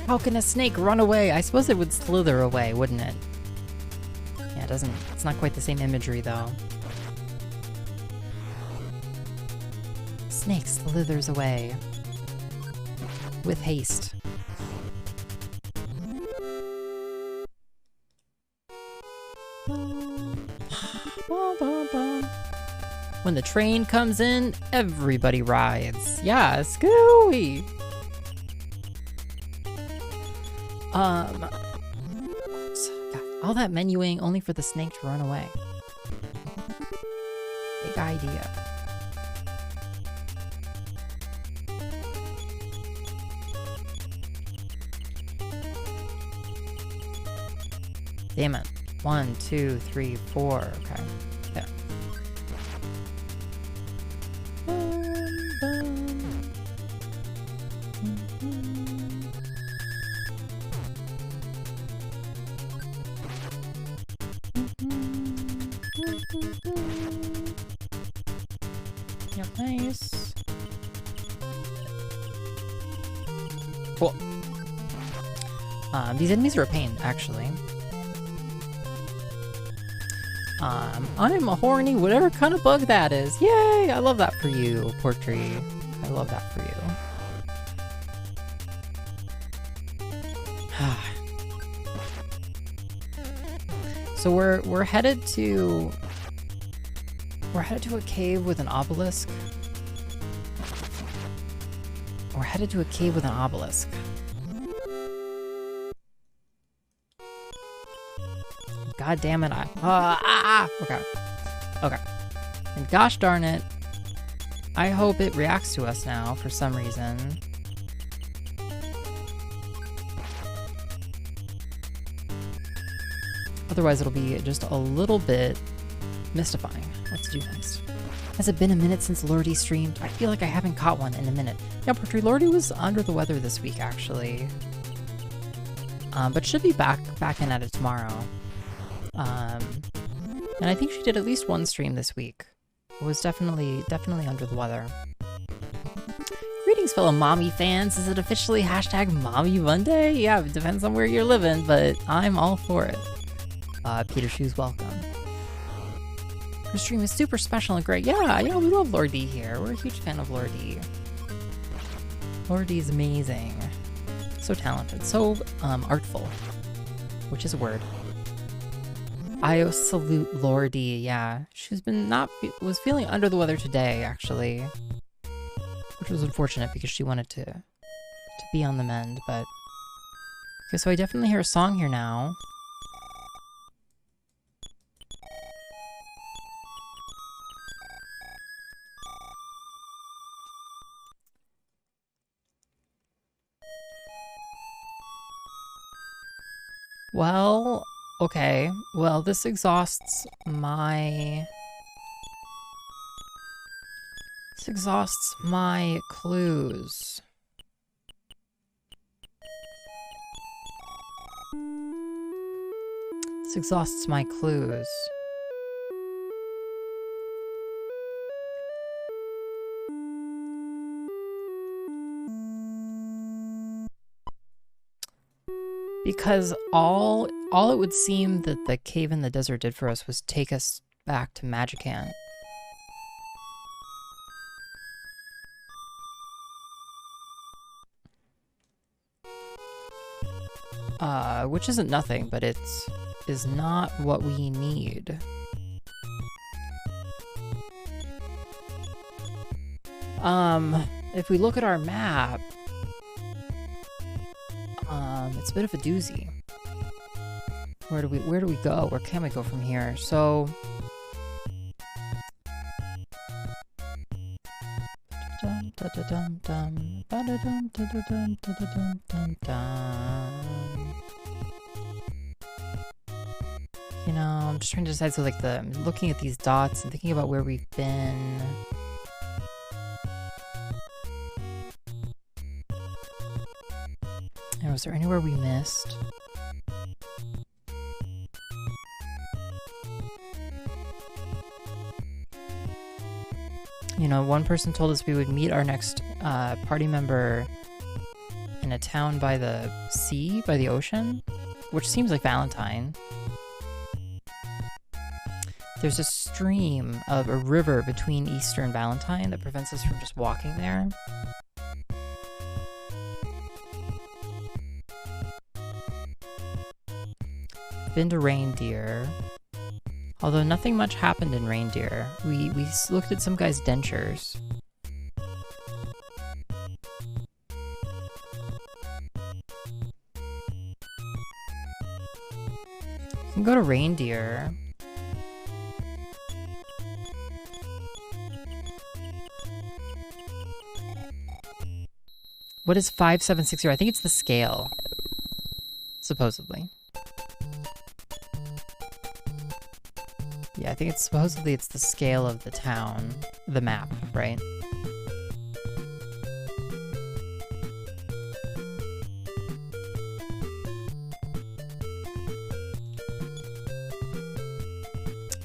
How can a snake run away? I suppose it would slither away, wouldn't it? Yeah, it's not quite the same imagery though. Snake slithers away. With haste. When the train comes in, everybody rides. Yeah, Scooey! God, all that menuing only for the snake to run away. Big idea. Damn it. 1, 2, 3, 4. Okay. There. Yeah, nice. Cool. These enemies are a pain, actually. I'm a horny, whatever kind of bug that is. Yay! I love that for you, Portree. I love that for you. So we're headed to a cave with an obelisk. We're headed to a cave with an obelisk. God damn it, okay. Okay. And gosh darn it, I hope it reacts to us now for some reason. Otherwise it'll be just a little bit mystifying. Let's do next. Has it been a minute since Lordy streamed? I feel like I haven't caught one in a minute. Yeah, Portree, Lordy was under the weather this week, actually. But should be back in at it tomorrow. And I think she did at least one stream this week. It was definitely under the weather. Greetings, fellow mommy fans. Is it officially hashtag Mommy Monday? Yeah, it depends on where you're living, but I'm all for it. Peter Shoes, welcome. Her stream is super special and great. Yeah, we love Lord D here. We're a huge fan of Lord D. Lord D is amazing. So talented, so artful, which is a word. iios salute Lord D. Yeah, she's been was feeling under the weather today, actually. Which was unfortunate because she wanted to be on the mend, but... Okay, so I definitely hear a song here now. Well, okay. Well, this exhausts my... This exhausts my clues. This exhausts my clues. Because all it would seem that the cave in the desert did for us was take us back to Magican. Which isn't nothing, but it is not what we need. If we look at our map, it's a bit of a doozy. Where do we go? Where can we go from here? So... You know, I'm just trying to decide, so like I'm looking at these dots and thinking about where we've been. And was there anywhere we missed? You know, one person told us we would meet our next party member in a town by the sea, by the ocean, which seems like Valentine. There's a stream of a river between Easter and Valentine that prevents us from just walking there. Been to Reindeer. Although nothing much happened in Reindeer. We looked at some guy's dentures. We can go to Reindeer. What is 5760? I think it's the scale. Supposedly. Yeah, I think it's supposedly it's the scale of the town, the map, right?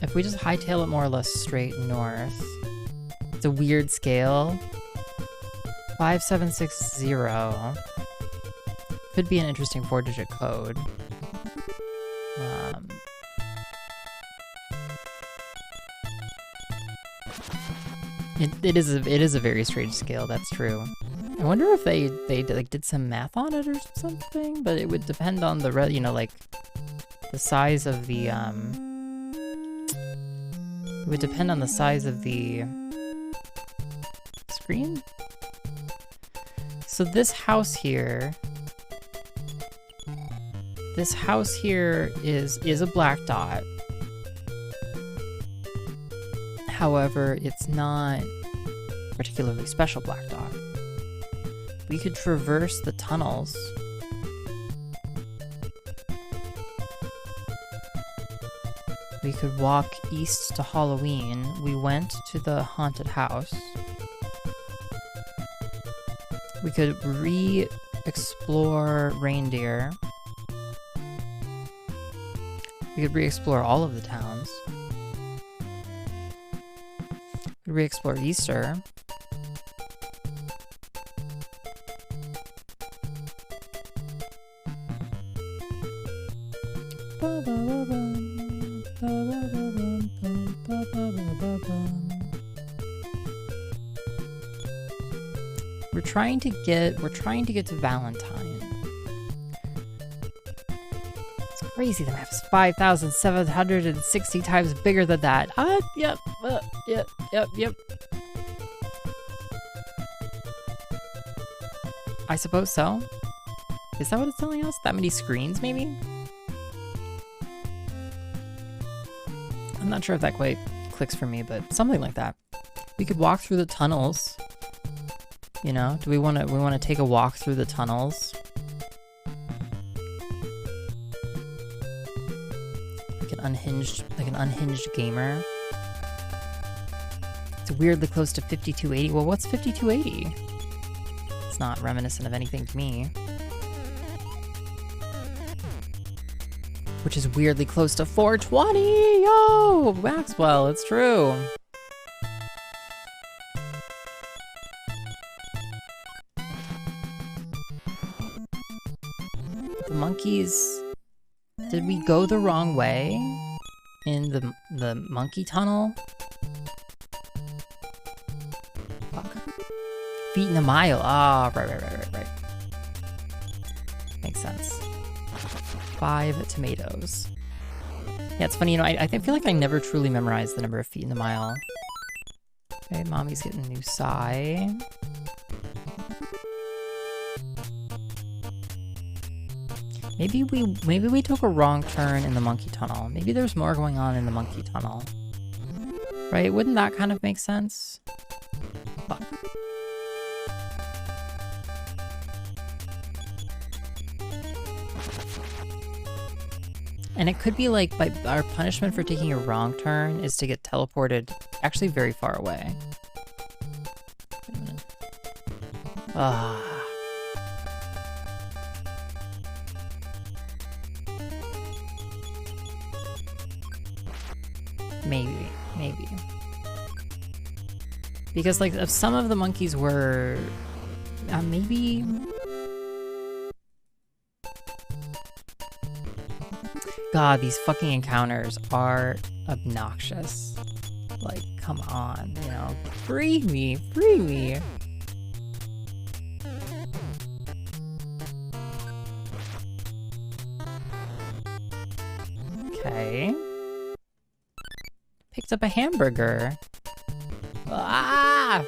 If we just hightail it more or less straight north, it's a weird scale. 5760 could be an interesting 4-digit code. It is a very strange scale. That's true. I wonder if they like did some math on it or something. But it would depend on the like the size of the It would depend on the size of the screen. So this house here is a black dot. However, it's not a particularly special black dot. We could traverse the tunnels. We could walk east to Halloween. We went to the haunted house. We could re-explore Reindeer. We could re-explore all of the towns. We could re-explore Easter. We're trying to get to Valentine. It's crazy. The map's 5,760 times bigger than that. Yep. I suppose so. Is that what it's telling us? That many screens, maybe? I'm not sure if that quite clicks for me, but something like that. We could walk through the tunnels. You know, do we want to take a walk through the tunnels? Like an unhinged gamer. It's weirdly close to 5280. Well, what's 5280? It's not reminiscent of anything to me. Which is weirdly close to 420! Yo! Maxwell, it's true. The monkeys... Did we go the wrong way? In the monkey tunnel? Fuck. Feet in a mile. Ah, right. Makes sense. 5 tomatoes. Yeah, it's funny, you know, I feel like I never truly memorized the number of feet in the mile. Okay, mommy's getting a new sigh. Maybe we took a wrong turn in the monkey tunnel. Maybe there's more going on in the monkey tunnel. Right? Wouldn't that kind of make sense? Fuck. And it could be like, our punishment for taking a wrong turn is to get teleported actually very far away. Wait a minute. Maybe. Because like, if some of the monkeys were, maybe... God, these fucking encounters are obnoxious. Like, come on, you know, free me. Okay. Picked up a hamburger. Ah!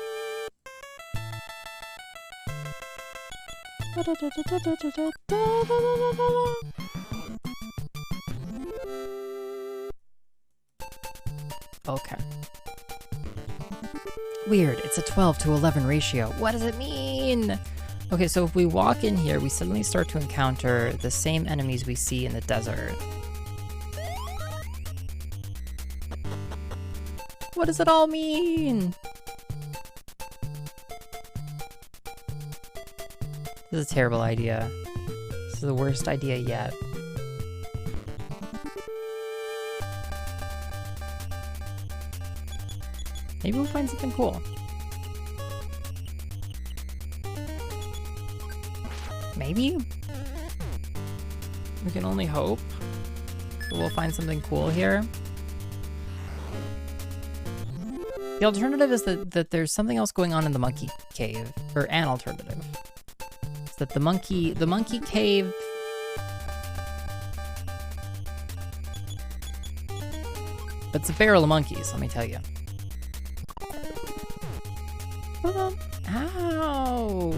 Okay. Weird, it's a 12 to 11 ratio. What does it mean? Okay, so if we walk in here, we suddenly start to encounter the same enemies we see in the desert. What does it all mean? This is a terrible idea. This is the worst idea yet. Maybe we'll find something cool. Maybe? We can only hope that we'll find something cool here. The alternative is that there's something else going on in the monkey cave, or an alternative. It's that the monkey cave... It's a barrel of monkeys, let me tell you. Ow!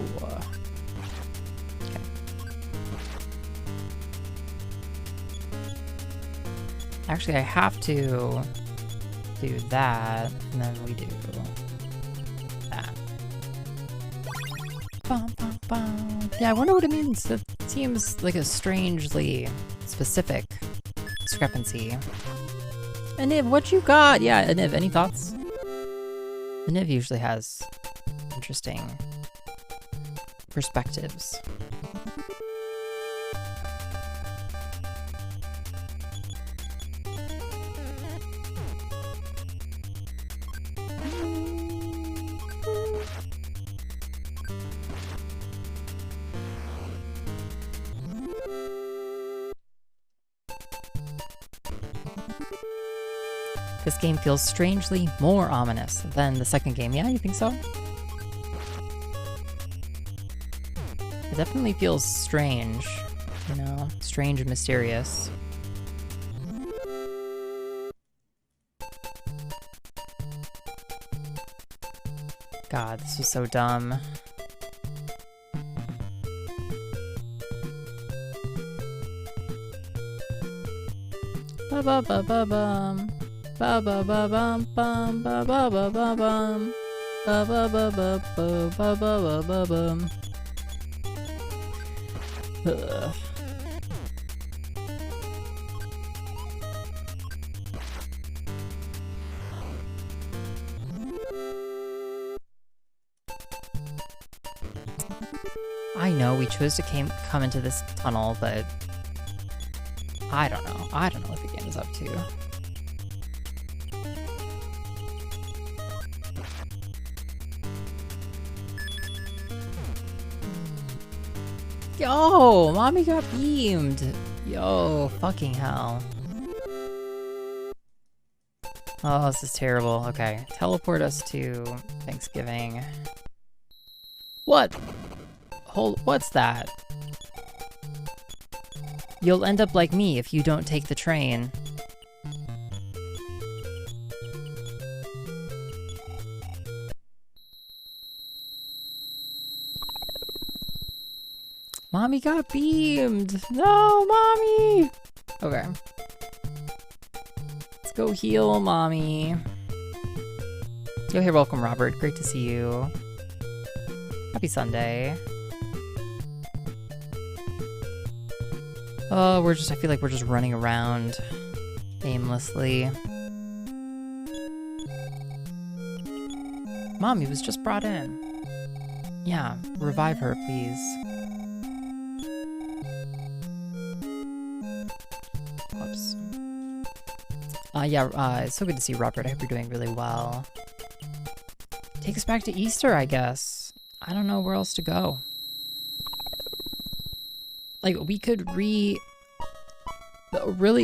Okay. Actually, I have to do that, and then we do that. Bum, bum, bum. Yeah, I wonder what it means. That seems like a strangely specific discrepancy. Aniv, what you got? Yeah, Aniv, any thoughts? Aniv usually has interesting perspectives. This game feels strangely more ominous than the second game. Yeah, you think so? It definitely feels strange, you know? Strange and mysterious. God, this was so dumb. Ba ba ba ba bum. Ba ba ba bum bum ba ba ba ba bum. Ba ba ba ba ba ba ba ba bum. Ugh. I know we chose to come into this tunnel, but I don't know. I don't know what the game is up to. Yo, mommy got beamed. Yo, fucking hell. Oh, this is terrible. Okay, teleport us to Thanksgiving. What? What's that? You'll end up like me if you don't take the train. Mommy got beamed! No, mommy! Okay. Let's go heal mommy. Yo, hey, welcome, Robert. Great to see you. Happy Sunday. Oh, I feel like we're just running around aimlessly. Mommy was just brought in. Yeah, revive her, please. Whoops. It's so good to see you, Robert. I hope you're doing really well. Take us back to Easter, I guess. I don't know where else to go. Like, we could really,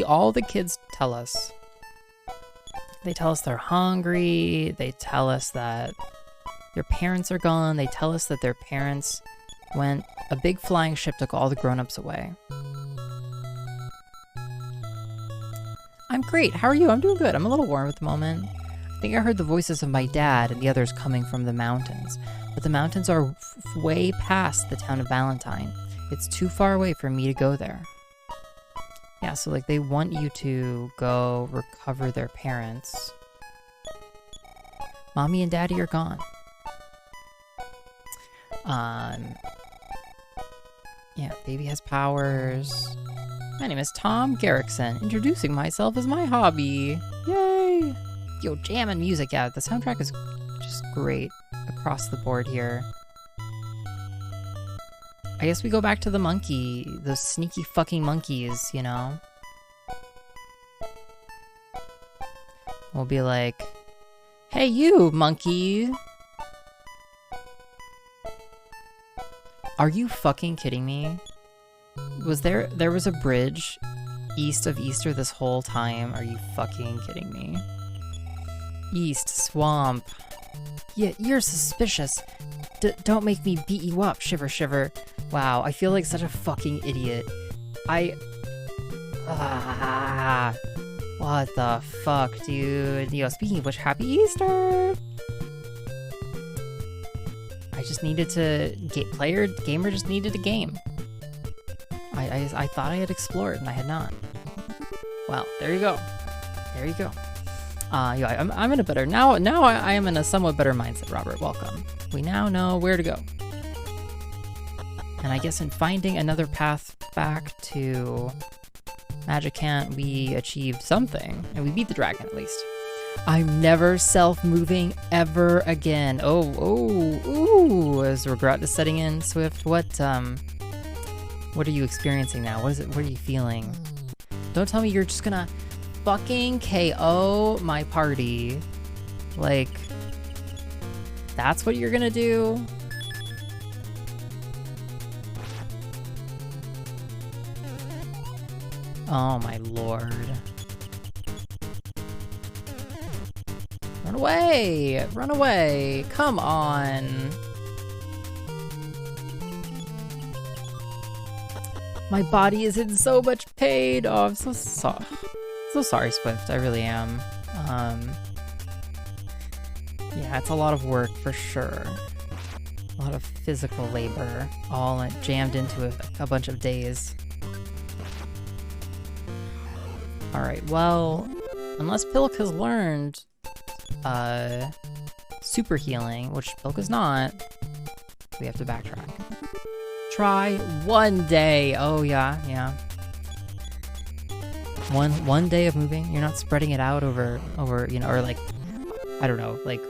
all the kids tell us. They tell us they're hungry. They tell us that their parents are gone. They tell us that their parents a big flying ship took all the grown-ups away. I'm great. How are you? I'm doing good. I'm a little warm at the moment. I think I heard the voices of my dad and the others coming from the mountains. But the mountains are way past the town of Valentine. It's too far away for me to go there. Yeah, so like they want you to go recover their parents. Mommy and Daddy are gone. Yeah, baby has powers. My name is Tom Garrickson, introducing myself as my hobby. Yay! Yo, jamming music. Yeah, the soundtrack is just great across the board here. I guess we go back to those sneaky fucking monkeys, you know? We'll be like, hey you, monkey! Are you fucking kidding me? There was a bridge east of Easter this whole time? Are you fucking kidding me? East, swamp. Yeah, you're suspicious. Don't make me beat you up, shiver shiver. Wow, I feel like such a fucking idiot. What the fuck, dude? Yo, speaking of which, happy Easter! I just needed to gamer just needed a game. I thought I had explored and I had not. Well, there you go. There you go. Yeah, I'm in a better now I am in a somewhat better mindset, Robert. Welcome. We now know where to go. And I guess in finding another path back to Magicant, we achieved something. And we beat the dragon, at least. I'm never self-moving ever again. Ooh, as regret is setting in, Swift. What are you experiencing now? What are you feeling? Don't tell me you're just gonna fucking KO my party. Like, that's what you're gonna do? Oh my lord. Run away! Run away! Come on! My body is in so much pain. Oh, I'm so sorry, Swift. I really am. Yeah, it's a lot of work for sure. A lot of physical labor, all jammed into a bunch of days. Alright, well, unless Pilk has learned super healing, which Pilk is not, we have to backtrack. Try one day. Oh yeah. One day of moving. You're not spreading it out over you know, or like, I don't know, like,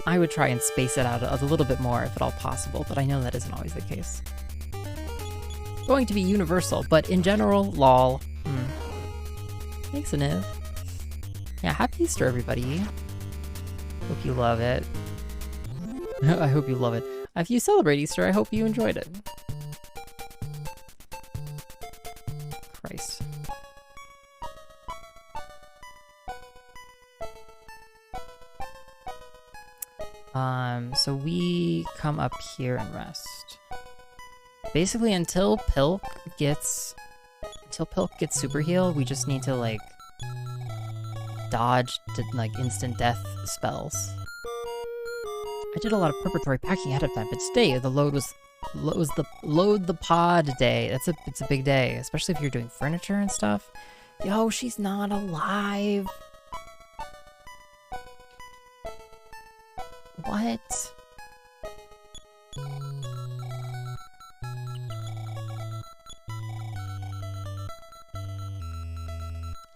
I would try and space it out a little bit more if at all possible, but I know that isn't always the case. Going to be universal, but in general, lol. Thanks, Aniv. Yeah, happy Easter, everybody. Hope you love it. I hope you love it. If you celebrate Easter, I hope you enjoyed it. Christ. So we come up here and rest. Basically, until Pilk gets super heal, we just need to like dodge to like instant death spells. I did a lot of preparatory packing ahead of time, but today the load was the load the pod day. It's a big day, especially if you're doing furniture and stuff. Yo, she's not alive. What?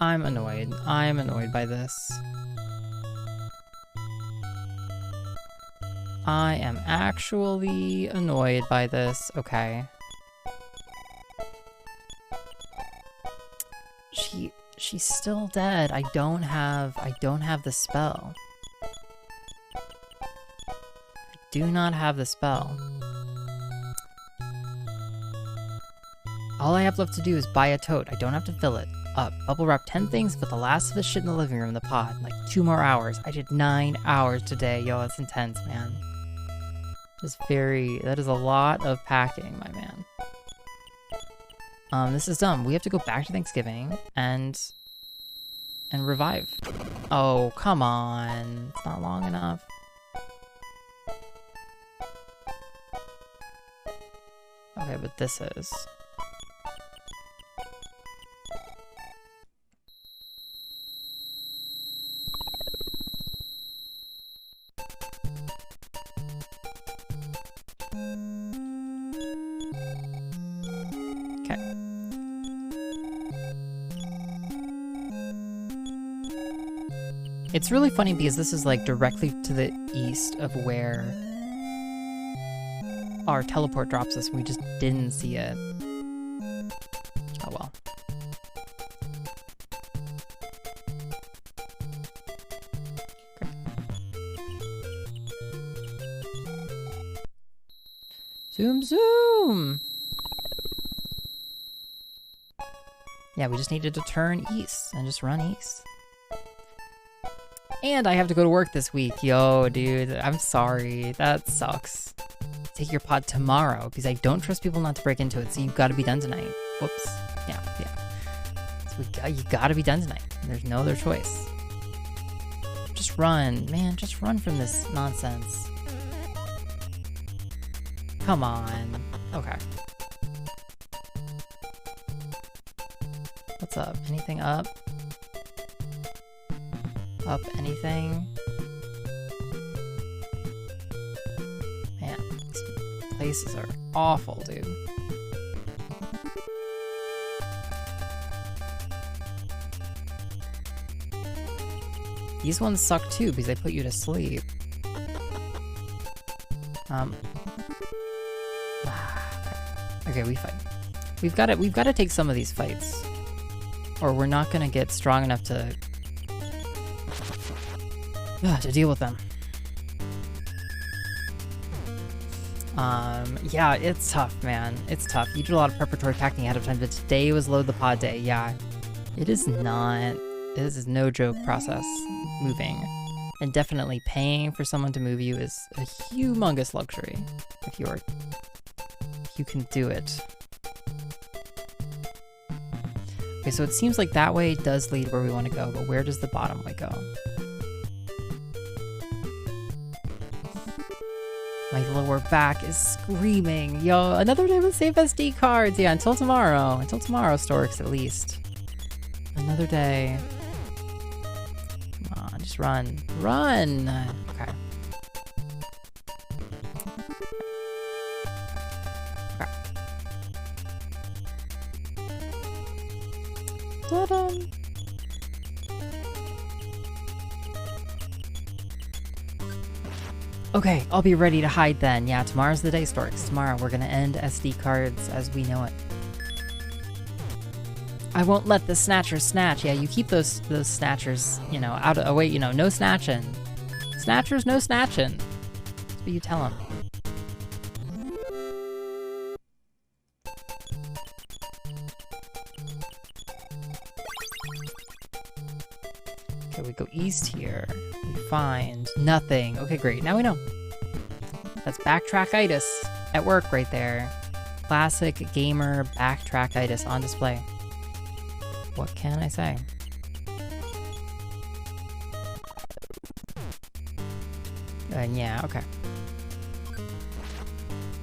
I'm annoyed. I'm annoyed by this. I am actually annoyed by this. Okay. She's still dead. I don't have the spell. I do not have the spell. All I have left to do is buy a tote. I don't have to fill it up. Bubble wrap 10 things, but the last of the shit in the living room in the pod. Like 2 more hours. I did 9 hours today. Yo, that's intense, man. That is a lot of packing, my man. This is dumb. We have to go back to Thanksgiving and revive. Oh, come on. It's not long enough. Okay, but this is. It's really funny because this is like directly to the east of where our teleport drops us and we just didn't see it. Oh well. Okay. Zoom zoom! Yeah, we just needed to turn east and just run east. And I have to go to work this week. Yo, dude, I'm sorry. That sucks. Take your pod tomorrow because I don't trust people not to break into it, so you've got to be done tonight. Whoops. Yeah. So you got to be done tonight. There's no other choice. Just run, man. Just run from this nonsense. Come on. Okay. What's up? Anything up? Up anything? Man, these places are awful, dude. These ones suck too because they put you to sleep. Okay, we fight. We've got to take some of these fights, or we're not gonna get strong enough to deal with them. Yeah, it's tough, man. It's tough. You did a lot of preparatory packing ahead of time, but today was load the pod day. Yeah, it is not. This is no joke process. Moving, and definitely paying for someone to move you is a humongous luxury if you're You can do it. Okay, so it seems like that way does lead where we want to go, but where does the bottom way go? My lower back is screaming. Yo, another day with safe SD cards. Yeah, until tomorrow. Until tomorrow, Storks, at least. Another day. Come on, just run. Run! Okay. Ta-da! Okay, I'll be ready to hide then. Yeah, tomorrow's the day, Storks. Tomorrow we're gonna end SD cards as we know it. I won't let the snatchers snatch. Yeah, you keep those snatchers, you know, out of... Oh, wait, you know, no snatching. Snatchers, no snatching. That's what you tell them. Okay, we go east here. We find nothing. Okay, great. Now we know. That's backtrackitis at work right there. Classic gamer backtrackitis on display. What can I say? Yeah, okay.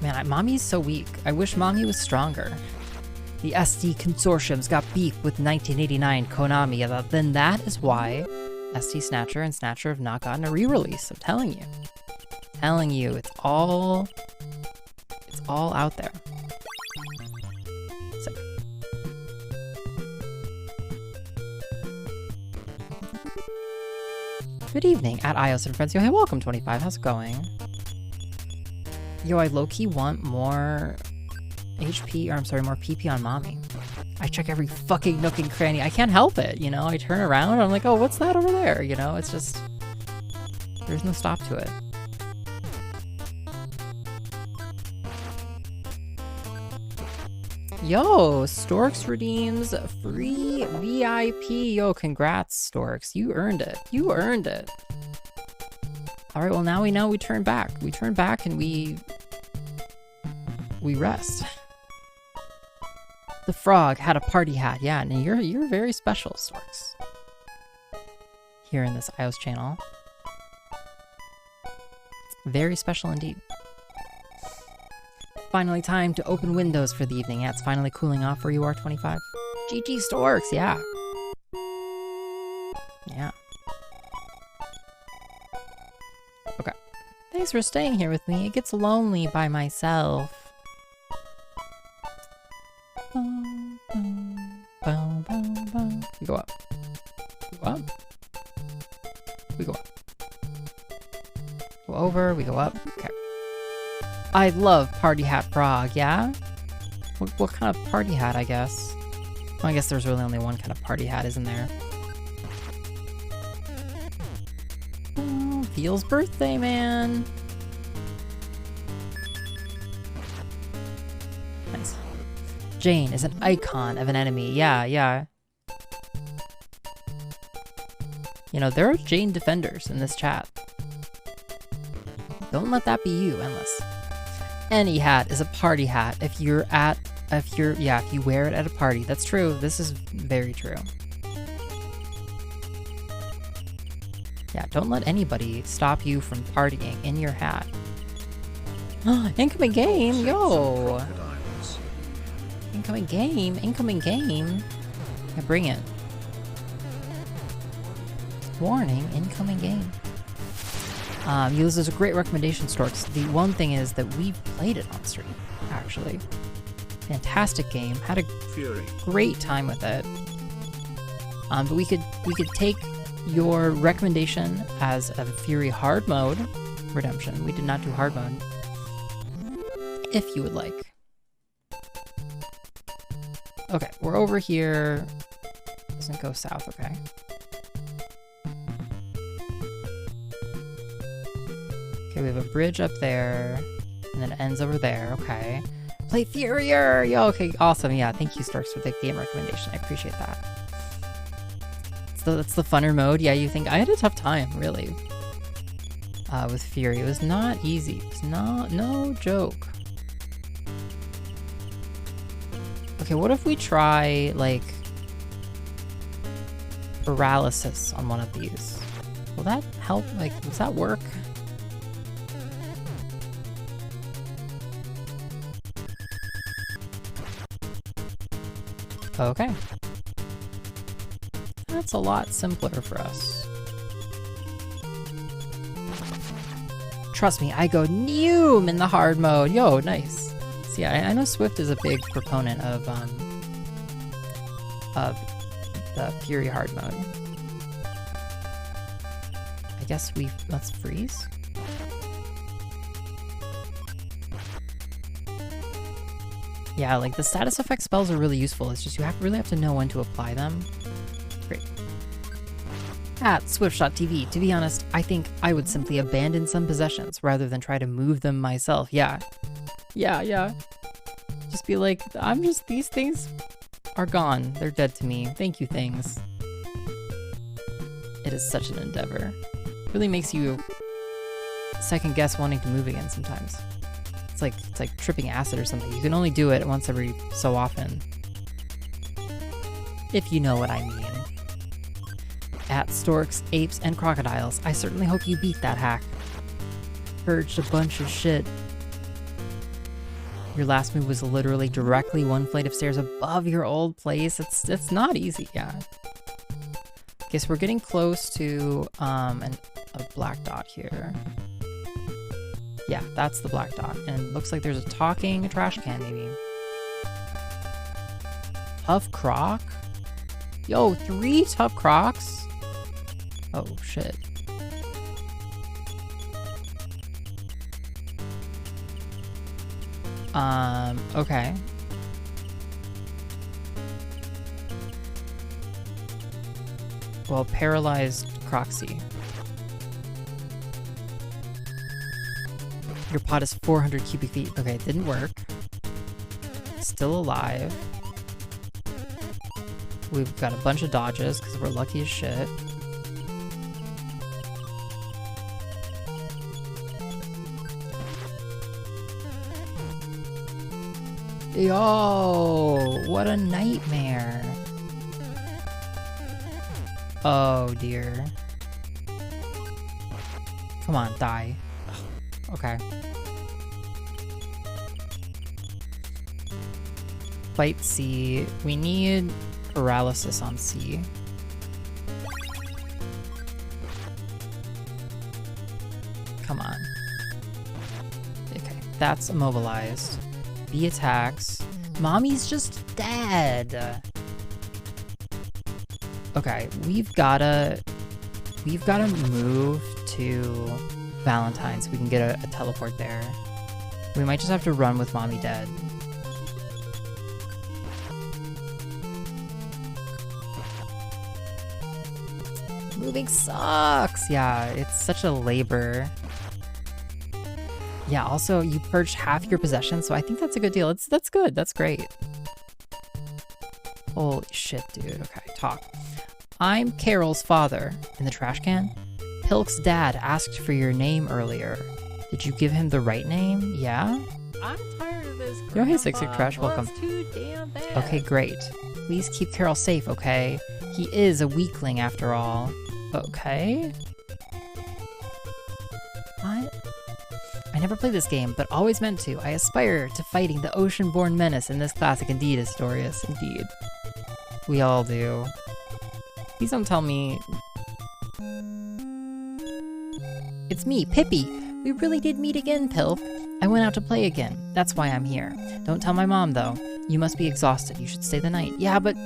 Man, Mommy's so weak. I wish Mommy was stronger. The SD consortiums got beef with 1989 Konami, and then that is why SD Snatcher and Snatcher have not gotten a re-release. I'm telling you. Telling you, it's all out there. So. Good evening at iios and friends. Yo, hey, welcome 25. How's it going? Yo, I low-key want more HP, or I'm sorry, more PP on Mommy. I check every fucking nook and cranny. I can't help it, you know? I turn around and I'm like, oh, what's that over there? You know, it's just... There's no stop to it. Yo, Storks redeems free VIP. Yo, congrats, Storks. You earned it. You earned it. Alright, well now we know we turn back. We turn back and we rest. The frog had a party hat. Yeah, and you're very special, Storks. Here in this iOS channel. Very special indeed. Finally time to open windows for the evening. Yeah, it's finally cooling off where you are, 25. GG Storks, yeah. Yeah. Okay. Thanks for staying here with me. It gets lonely by myself. We go up. We go up. We go up. Go over, we go up. Okay. I love Party Hat Frog, yeah? What kind of party hat, I guess? Well, I guess there's really only one kind of party hat, isn't there? Oh, Veal's birthday, man! Nice. Jane is an icon of an enemy. Yeah, yeah. You know, there are Jane defenders in this chat. Don't let that be you, Endless. Any hat is a party hat if you wear it at a party. That's true. This is very true. Yeah, don't let anybody stop you from partying in your hat. Incoming game, yo! Incoming game, incoming game. Yeah, bring it. Warning, incoming game. This is a great recommendation, Storks. The one thing is that we've played it on stream, actually. Fantastic game. Had a great time with it. But we could take your recommendation as a Fury hard mode redemption. We did not do hard mode. If you would like. Okay, we're over here. Doesn't go south, okay. Okay, we have a bridge up there, and then it ends over there, okay. Play Furier! Yo, okay, awesome, yeah, thank you, Starks, for the game recommendation, I appreciate that. So that's the funner mode, yeah, you think, I had a tough time, really, with Fury. It was not easy, it's no joke. Okay, what if we try, like, paralysis on one of these? Will that help? Like, does that work? Okay. That's a lot simpler for us. Trust me, I go Noom in the hard mode. Yo, nice. So yeah, I know Swift is a big proponent of the Fury hard mode. I guess let's freeze. Yeah, like the status effect spells are really useful. It's just you really have to know when to apply them. Great. At SwiftShotTV, to be honest, I think I would simply abandon some possessions rather than try to move them myself. Yeah. Yeah. Just be like, these things are gone. They're dead to me. Thank you, things. It is such an endeavor. It really makes you second guess wanting to move again sometimes. It's like tripping acid or something. You can only do it once every so often. If you know what I mean. At Storks, Apes, and Crocodiles, I certainly hope you beat that hack. Purged a bunch of shit. Your last move was literally directly one flight of stairs above your old place. It's not easy, yeah. Okay, so we're getting close to a black dot here. Yeah, that's the black dot. And it looks like there's a talking trash can, maybe. Tough croc? Yo, 3 tough crocs? Oh, shit. Okay. Well, paralyzed Croxy. Your pot is 400 cubic feet. Okay, it didn't work. Still alive. We've got a bunch of dodges because we're lucky as shit. Yo, what a nightmare. Oh dear. Come on, die. Okay. Fight C. We need paralysis on C. Come on. Okay, that's immobilized. B attacks. Mommy's just dead. Okay, we've gotta move to Valentines so we can get a teleport there. We might just have to run with Mommy dead. Moving sucks! Yeah, it's such a labor. Yeah, also, you purged half your possessions, so I think that's a good deal. That's good, that's great. Holy shit, dude. Okay, talk. I'm Carol's father. In the trash can? Pilk's dad asked for your name earlier. Did you give him the right name? Yeah? I'm tired of this. Yo, hey, Sick Trash, welcome. Too damn bad. Okay, great. Please keep Carol safe, okay? He is a weakling after all. Okay? What? I never played this game, but always meant to. I aspire to fighting the ocean-born menace in this classic indeed, Astorius. Indeed. We all do. Please don't tell me... It's me, Pippi! We really did meet again, Pilk. I went out to play again. That's why I'm here. Don't tell my mom, though. You must be exhausted. You should stay the night. Yeah, but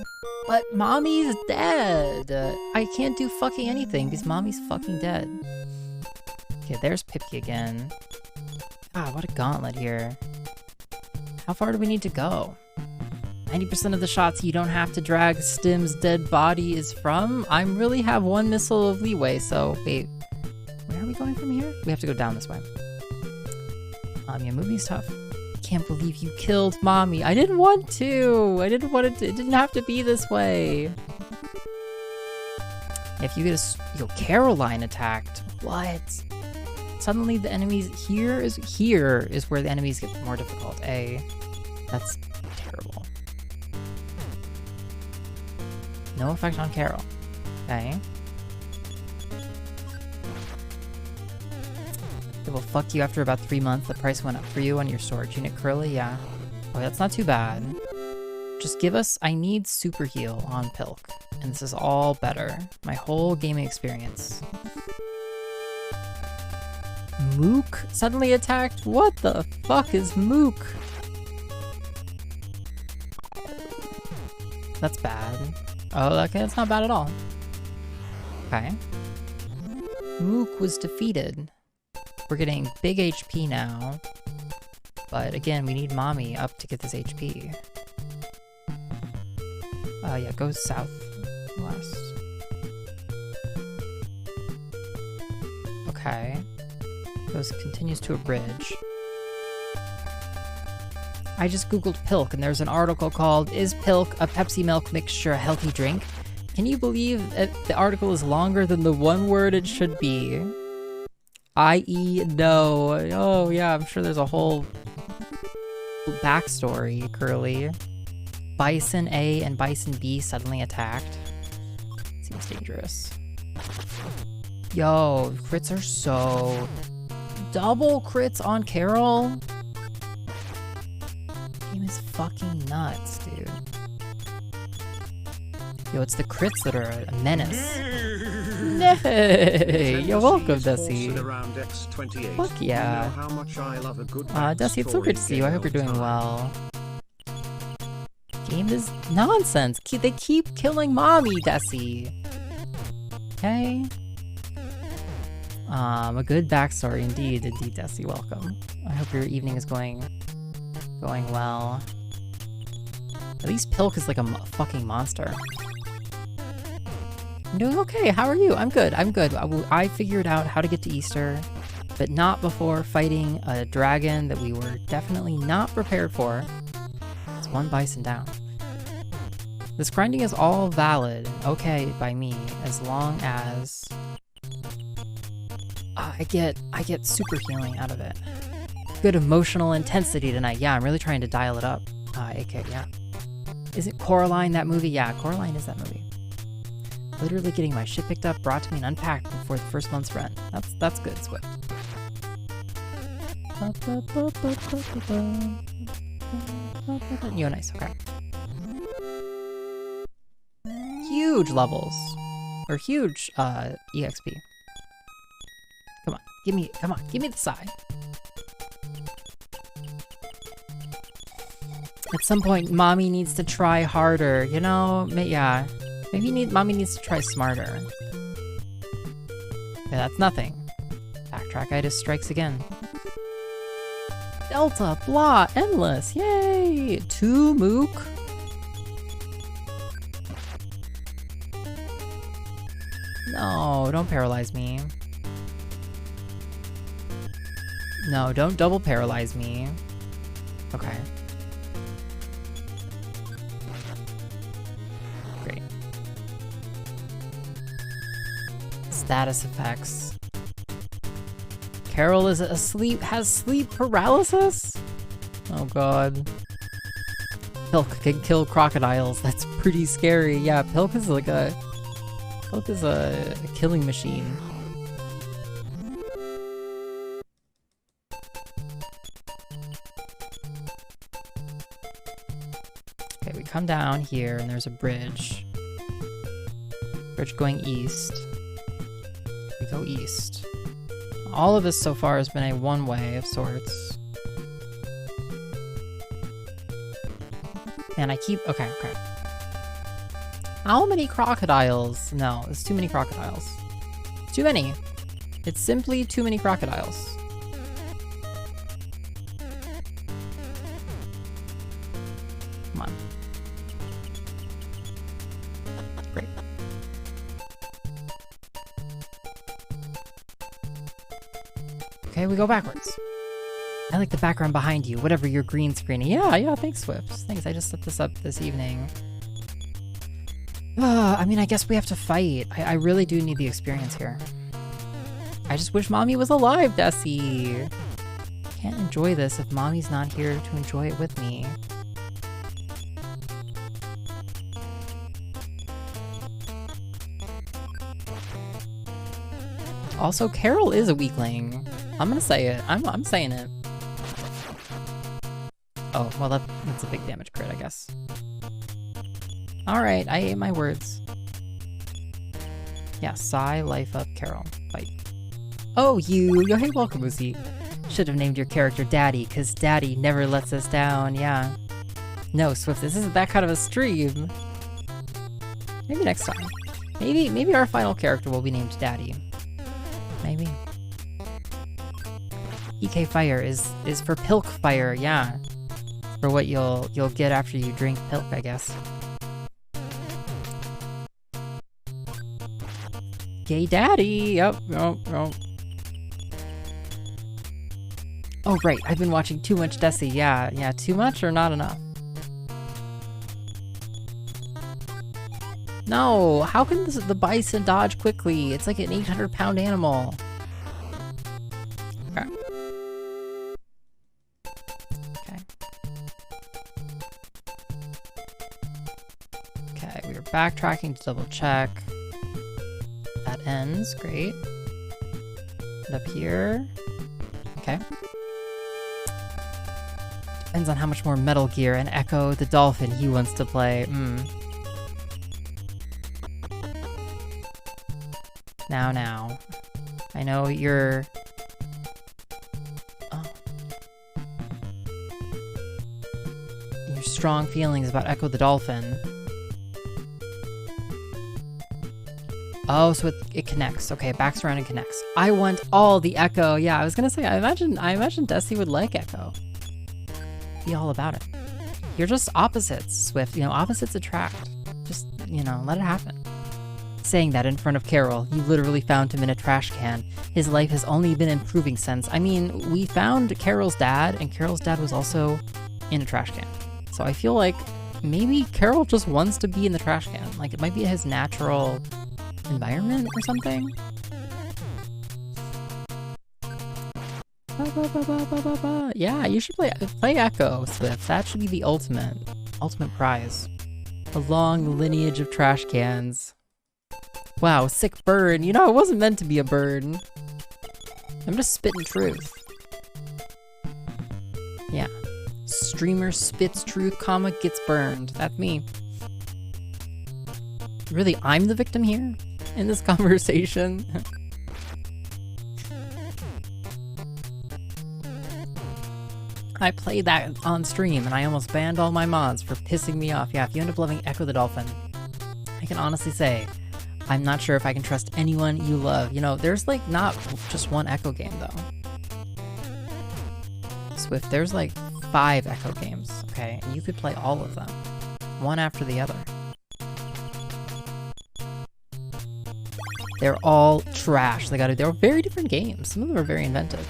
Mommy's dead! I can't do fucking anything because Mommy's fucking dead. Okay, there's Pippi again. Ah, what a gauntlet here. How far do we need to go? 90% of the shots you don't have to drag Stim's dead body is from? I really have 1 missile of leeway, so wait. Where are we going from here? We have to go down this way. Yeah, moving's tough. Can't believe you killed Mommy. I didn't want to. I didn't want it to, it didn't have to be this way. If you get yo, Caroline attacked. What? Suddenly the enemies here is where the enemies get more difficult. That's terrible. No effect on Carol. Okay. It will fuck you after about 3 months. The price went up for you on your storage unit, Curly. Yeah. Oh, that's not too bad. Just give us... I need super heal on Pilk. And this is all better. My whole gaming experience. Mook suddenly attacked? What the fuck is Mook? That's bad. Oh, okay, that's not bad at all. Okay. Mook was defeated. We're getting big HP now. But again, we need Mommy up to get this HP. Yeah, go southwest. Okay. Continues to a bridge. I just googled Pilk and there's an article called "Is Pilk a Pepsi milk mixture a healthy drink?" Can you believe the article is longer than the one word it should be? I.e. no. Oh yeah, I'm sure there's a whole backstory, Curly. Bison A and Bison B suddenly attacked. Seems dangerous. Yo, crits are so... Double crits on Carol? Game is fucking nuts, dude. Yo, it's the crits that are a menace. Nay! You're welcome, Desi. Fuck yeah. Desi, it's so good to see you. I hope you're doing well. Game is nonsense. They keep killing Mommy, Desi. Okay. A good backstory indeed, Desi. Welcome. I hope your evening is going well. At least Pilk is like a fucking monster. I'm doing okay. How are you? I'm good. I'm good. I figured out how to get to Easter, but not before fighting a dragon that we were definitely not prepared for. It's one bison down. This grinding is all valid, okay by me, as long as I get super healing out of it. Good emotional intensity tonight. Yeah, I'm really trying to dial it up. AK, yeah. Is it Coraline, that movie? Yeah, Coraline is that movie. Literally getting my shit picked up, brought to me, and unpacked before the first month's rent. That's good, Swift. Yo, nice, okay. Huge levels. Or huge, EXP. Come on, give me the side. At some point, Mommy needs to try harder, you know? Yeah. Mommy needs to try smarter. Yeah, that's nothing. Backtrackitis strikes again. Delta, blah, endless, yay! 2 Mook. No, don't paralyze me. No, don't double paralyze me. Okay. Great. Status effects. Carol is asleep, has sleep paralysis? Oh god. Pilk can kill crocodiles, that's pretty scary. Yeah, Pilk is a killing machine. Okay, we come down here and there's a bridge. Bridge going east. We go east. All of this so far has been a one-way of sorts. And I keep... Okay. How many crocodiles? No, it's too many crocodiles. Too many. It's simply too many crocodiles. Come on. Great. Okay, we go backwards. I like the background behind you, whatever you're green screening. Yeah, thanks, Swift. Thanks, I just set this up this evening. I mean, I guess we have to fight. I really do need the experience here. I just wish Mommy was alive, Desi. Can't enjoy this if Mommy's not here to enjoy it with me. Also, Carol is a weakling. I'm gonna say it. I'm saying it. Oh, well that's a big damage crit, I guess. Alright, I ate my words. Yeah, Psy, life up, Carol. Fight. Oh, yo, hey, welcome, Uzi. Should have named your character Daddy, cause Daddy never lets us down, yeah. No, Swift, this isn't that kind of a stream. Maybe next time. Maybe our final character will be named Daddy. Maybe. EK Fire is for Pilk Fire, yeah. For what you'll get after you drink Pilk, I guess. Gay Daddy! Yep. Oh, right, I've been watching too much Desi, yeah, too much or not enough? No, how can the bison dodge quickly? It's like an 800-pound animal. Okay. Okay, we were backtracking to double check. That ends, great. And up here. Okay. Depends on how much more Metal Gear and Echo the Dolphin he wants to play. Now. I know you're... Oh. Your strong feelings about Echo the Dolphin. Oh, so it connects. Okay, backs around and connects. I want all the Echo. Yeah, I was gonna say, I imagine Desi would like Echo. Be all about it. You're just opposites, Swift. You know, opposites attract. Just, you know, let it happen. Saying that in front of Carol, you literally found him in a trash can. His life has only been improving since. I mean, we found Carol's dad, and Carol's dad was also in a trash can. So I feel like maybe Carol just wants to be in the trash can. Like, it might be his natural environment or something. Yeah, you should play Echo, Swift. That should be the ultimate prize. A long lineage of trash cans. Wow, sick burn. You know, it wasn't meant to be a burn. I'm just spitting truth. Yeah. Streamer spits truth, comma, gets burned. That's me. Really, I'm the victim here in this conversation? I played that on stream and I almost banned all my mods for pissing me off. Yeah, if you end up loving Echo the Dolphin, I can honestly say, I'm not sure if I can trust anyone you love. You know, there's like not just one Echo game though. Swift, there's like 5 Echo games, okay? And you could play all of them, one after the other. They're all trash. They're very different games. Some of them are very inventive.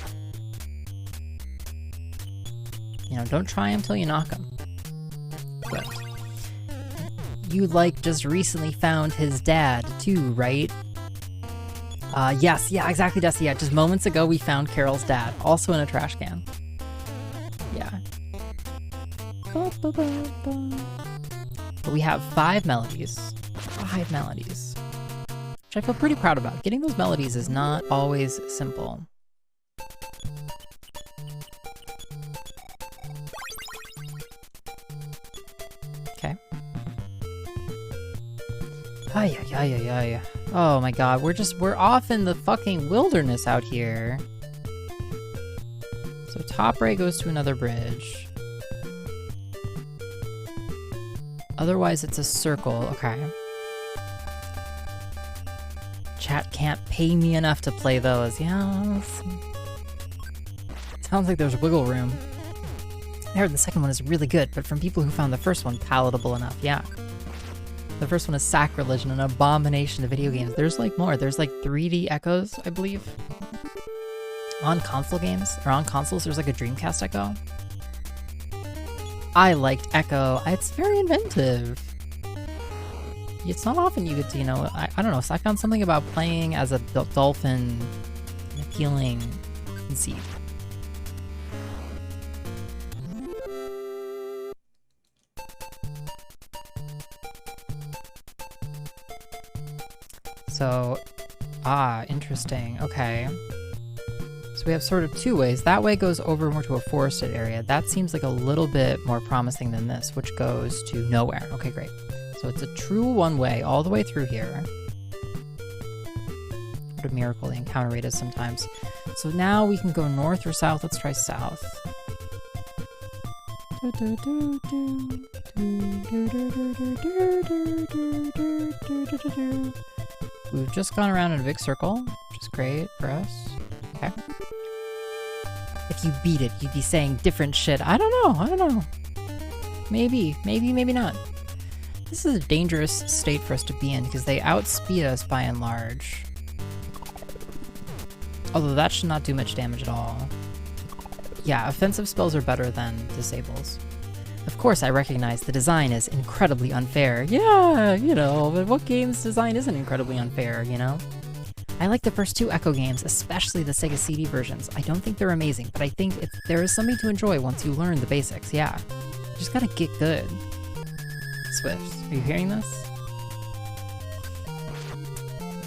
You know, don't try them till you knock them. But you like just recently found his dad too, right? Yes, yeah, exactly, Dusty. Yeah, just moments ago we found Carol's dad, also in a trash can. Yeah. But we have 5 melodies. 5 melodies. Which I feel pretty proud about. Getting those melodies is not always simple. Okay. Ay. Oh my god, we're off in the fucking wilderness out here. So top right goes to another bridge. Otherwise it's a circle, okay. Chat can't pay me enough to play those. Yeah. Sounds like there's wiggle room. I heard the second one is really good, but from people who found the first one palatable enough, yeah. The first one is sacrilege and an abomination to video games. There's like more. There's like 3D Echoes, I believe. On console games, or on consoles, there's like a Dreamcast Echo. I liked Echo. It's very inventive. It's not often you get to, you know, I don't know, so I found something about playing as a dolphin an appealing conceit. So, Ah, interesting. Okay. So we have sort of two ways. That way goes over more to a forested area. That seems like a little bit more promising than this, which goes to nowhere. Okay, great. So it's a true one way all the way through here. What a miracle the encounter rate is sometimes. So now we can go north or south. Let's try south. We've just gone around in a big circle, which is great for us. Okay. If you beat it, you'd be saying different shit. I don't know. Maybe not. This is a dangerous state for us to be in because they outspeed us by and large. Although that should not do much damage at all. Yeah, offensive spells are better than disables. Of course, I recognize the design is incredibly unfair. Yeah, you know, but what game's design isn't incredibly unfair, you know? I like the first two Echo games, especially the Sega CD versions. I don't think they're amazing, but I think there is something to enjoy once you learn the basics, yeah. You just gotta get good. Swift, are you hearing this?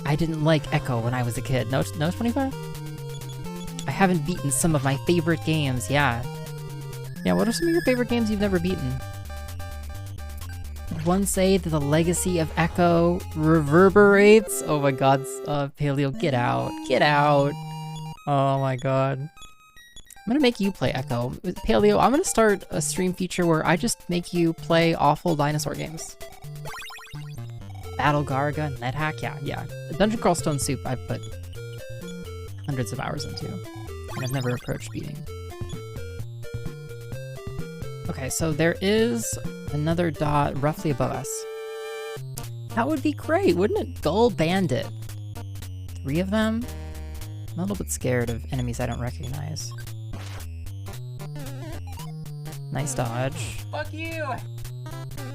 I didn't like Echo when I was a kid. No 25? I haven't beaten some of my favorite games, yeah. Yeah, what are some of your favorite games you've never beaten? Would one say that the legacy of Echo reverberates? Oh my god, Paleo, get out. Get out. Oh my god. I'm gonna make you play Echo. Paleo, I'm gonna start a stream feature where I just make you play awful dinosaur games. Battle Garga, NetHack, yeah. Dungeon Crawl Stone Soup I've put hundreds of hours into, and I've never approached beating. Okay, so there is another dot roughly above us. That would be great, wouldn't it? Gull Bandit. 3 of them? I'm a little bit scared of enemies I don't recognize. Nice dodge. Fuck you!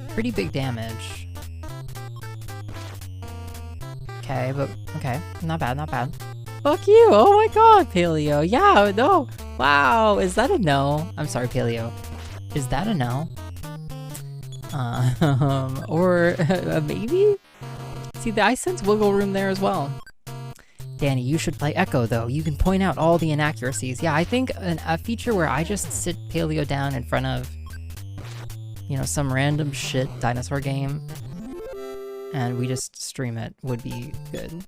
Pretty big damage. Okay, not bad. Fuck you! Oh my god, Paleo! Yeah, no! Wow, is that a no? I'm sorry, Paleo. Is that a no? Or maybe? See, I sense wiggle room there as well. Danny, you should play Echo, though. You can point out all the inaccuracies. Yeah, I think a feature where I just sit Paleo down in front of, you know, some random shit dinosaur game, and we just stream it would be good.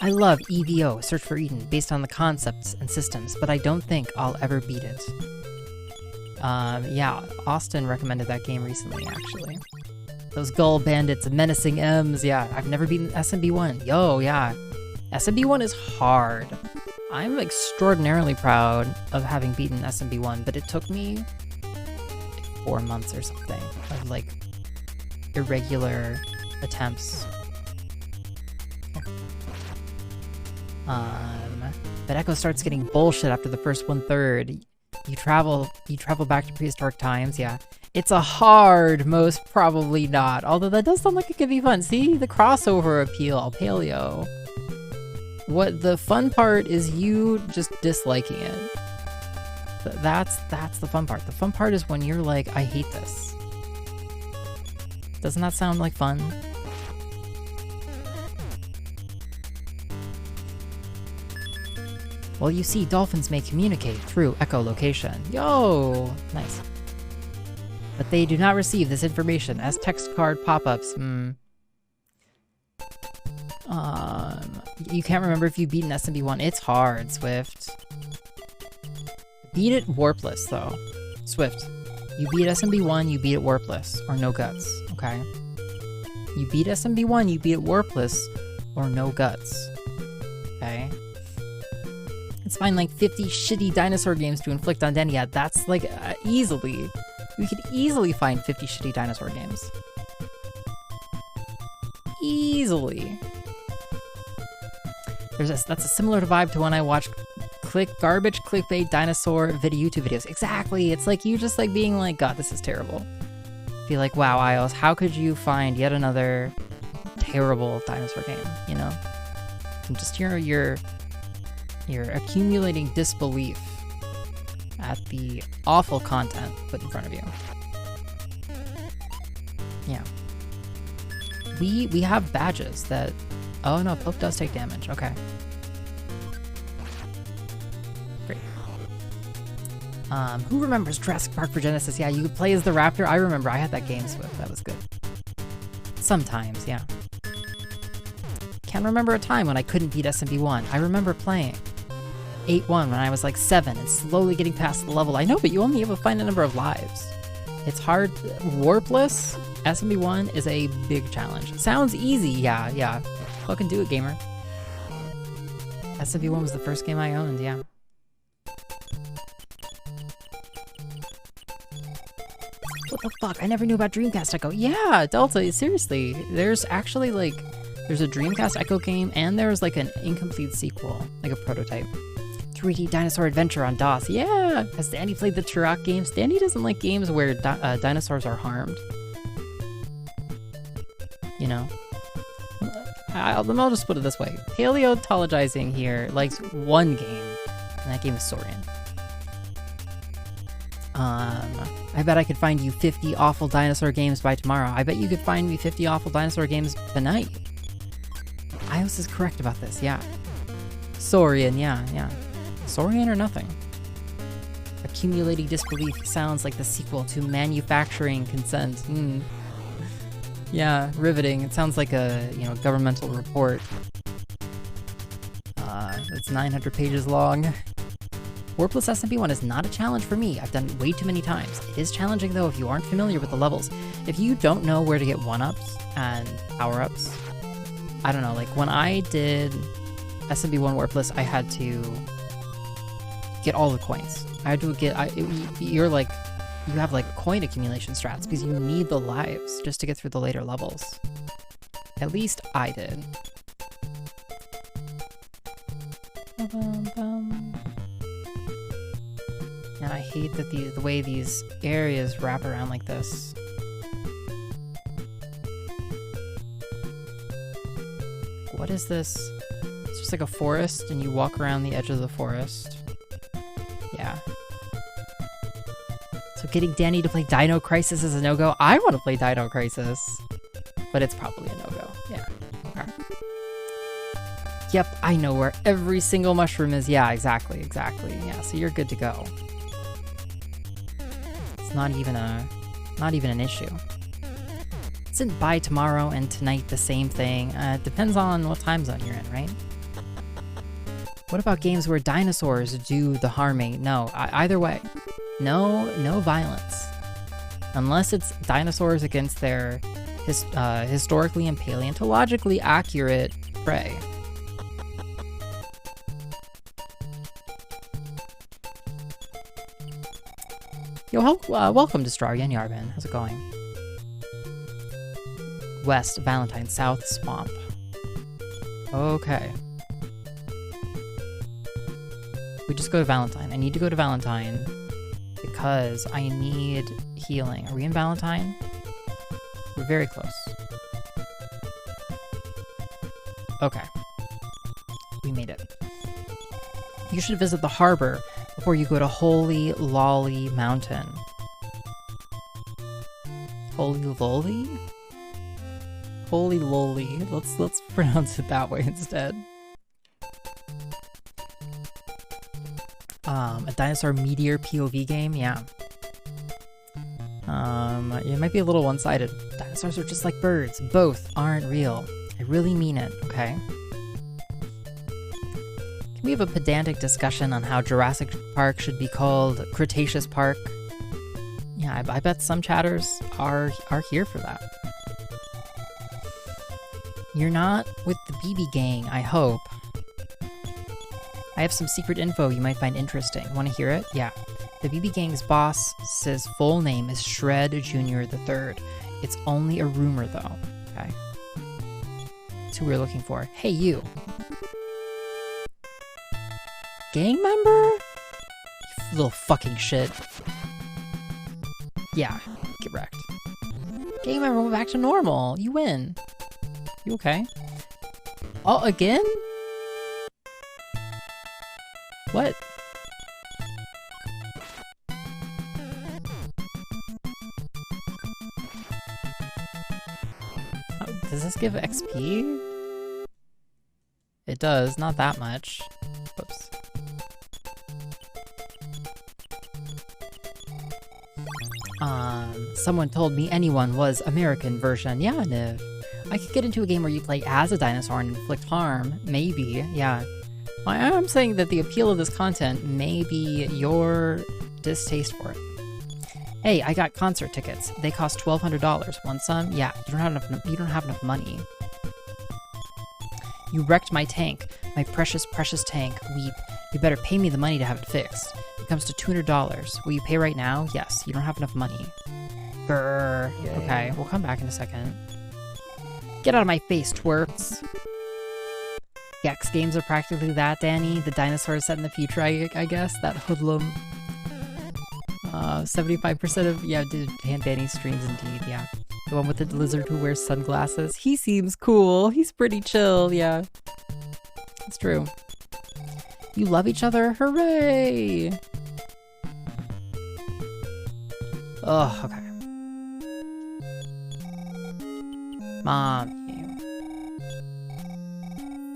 I love EVO, Search for Eden, based on the concepts and systems, but I don't think I'll ever beat it. Yeah, Austin recommended that game recently, actually. Those Gull Bandits, menacing M's, yeah. I've never beaten SMB1. Yo, yeah. SMB1 is hard. I'm extraordinarily proud of having beaten SMB1, but it took me 4 months or something of, like, irregular attempts. But Echo starts getting bullshit after the first 1/3. You travel back to prehistoric times, yeah. It's a hard, most probably not. Although that does sound like it could be fun. See, the crossover appeal, Paleo. What the fun part is you just disliking it. That's the fun part. The fun part is when you're like, I hate this. Doesn't that sound like fun? Well, you see, dolphins may communicate through echolocation. Yo! Nice. But they do not receive this information as text card pop-ups. You can't remember if you've beaten SMB1. It's hard, Swift. Beat it warpless, though. Swift. You beat SMB1, you beat it warpless, or no guts, okay? You beat SMB1, you beat it warpless, or no guts, okay? Let's find like 50 shitty dinosaur games to inflict on Danny. Yeah, that's like easily. We could easily find 50 shitty dinosaur games. Easily. That's a similar vibe to when I watch garbage clickbait dinosaur YouTube videos. Exactly. It's like you just like being like, God, this is terrible. Be like, wow, iios, how could you find yet another terrible dinosaur game? You know, and just you're accumulating disbelief at the awful content put in front of you. Yeah. We have badges that... Oh no, Poke does take damage. Okay. Great. Who remembers Jurassic Park for Genesis? Yeah, you could play as the raptor. I remember. I had that game Swift. That was good. Sometimes, yeah. Can't remember a time when I couldn't beat SMB1. I remember playing 8-1 when I was like 7 and slowly getting past the level. I know, but you only have a finite number of lives. It's hard. Warpless SMB1 is a big challenge. Sounds easy. Yeah. Fucking do it, gamer. SMB1 was the first game I owned, yeah. What the fuck? I never knew about Dreamcast Echo. Yeah, Delta, seriously. There's actually like, there's a Dreamcast Echo game and there's like an incomplete sequel, like a prototype. 3D Dinosaur Adventure on DOS. Yeah! Has Danny played the Turok games? Danny doesn't like games where dinosaurs are harmed. You know? I'll just put it this way. Paleontologizing here likes one game, and that game is Saurian. I bet I could find you 50 awful dinosaur games by tomorrow. I bet you could find me 50 awful dinosaur games tonight. iios is correct about this, yeah. Saurian, yeah. Saurian or nothing. Accumulating disbelief sounds like the sequel to Manufacturing Consent. Yeah, riveting. It sounds like a, governmental report. It's 900 pages long. Warpless SMP1 is not a challenge for me. I've done it way too many times. It is challenging though if you aren't familiar with the levels. If you don't know where to get 1-ups and power-ups, I don't know, like when I did SMP1 Warpless, I had to get all the coins. I had to get, you have like coin accumulation strats because you need the lives just to get through the later levels. At least I did. And I hate that the way these areas wrap around like this. What is this? It's just like a forest and you walk around the edge of the forest. Yeah. So getting Danny to play Dino Crisis is a no-go. I want to play Dino Crisis, but it's probably a no-go. Yeah. Okay. Yep, I know where every single mushroom is. Yeah, exactly. Yeah, so you're good to go. It's not even an issue. Isn't by tomorrow and tonight the same thing? It depends on what time zone you're in, right? What about games where dinosaurs do the harming? No, either way. No violence. Unless it's dinosaurs against their historically and paleontologically accurate prey. Yo, welcome to Strarian Yarbin. How's it going? West, Valentines, South, Swamp. Okay. We just go to Valentine. I need to go to Valentine because I need healing. Are we in Valentine? We're very close. Okay. We made it. You should visit the harbor before you go to Holy Lolly Mountain. Holy Lolly? Holy Lolly. Let's pronounce it that way instead. A dinosaur meteor POV game, yeah. It might be a little one-sided. Dinosaurs are just like birds. Both aren't real. I really mean it, okay? Can we have a pedantic discussion on how Jurassic Park should be called Cretaceous Park? Yeah, I bet some chatters are here for that. You're not with the BB gang, I hope. I have some secret info you might find interesting. Want to hear it? Yeah. The BB Gang's boss's full name is Shred Jr. III. It's only a rumor, though. Okay. That's who we're looking for. Hey, you. Gang member? You little fucking shit. Yeah. Get wrecked. Gang member went back to normal. You win. You okay? Oh, again? What? Oh, does this this give XP? It does, not that much. Whoops. Someone told me anyone was American version. Yeah, Niv. I could get into a game where you play as a dinosaur and inflict harm. Maybe, yeah. I am saying that the appeal of this content may be your distaste for it. Hey, I got concert tickets. They cost $1,200. Want some? Yeah, you don't have enough money. You wrecked my tank. My precious, precious tank. Weep. You better pay me the money to have it fixed. It comes to $200. Will you pay right now? Yes, you don't have enough money. Grrr. Okay, we'll come back in a second. Get out of my face, twerps. Gex games are practically that, Danny. The dinosaur is set in the future, I guess. That hoodlum. 75% of, yeah, Danny streams indeed, yeah. The one with the lizard who wears sunglasses. He seems cool. He's pretty chill, yeah. It's true. You love each other? Hooray! Oh, okay. Mom,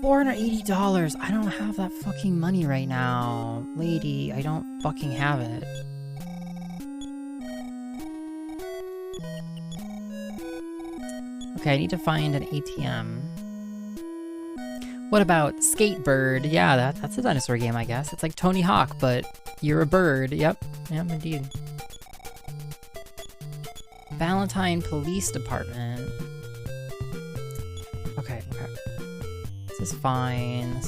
$480. I don't have that fucking money right now. Lady, I don't fucking have it. Okay, I need to find an ATM. What about Skatebird? Yeah, that's a dinosaur game, I guess. It's like Tony Hawk, but you're a bird. Yep, indeed. Valentine Police Department. Okay. This is fine.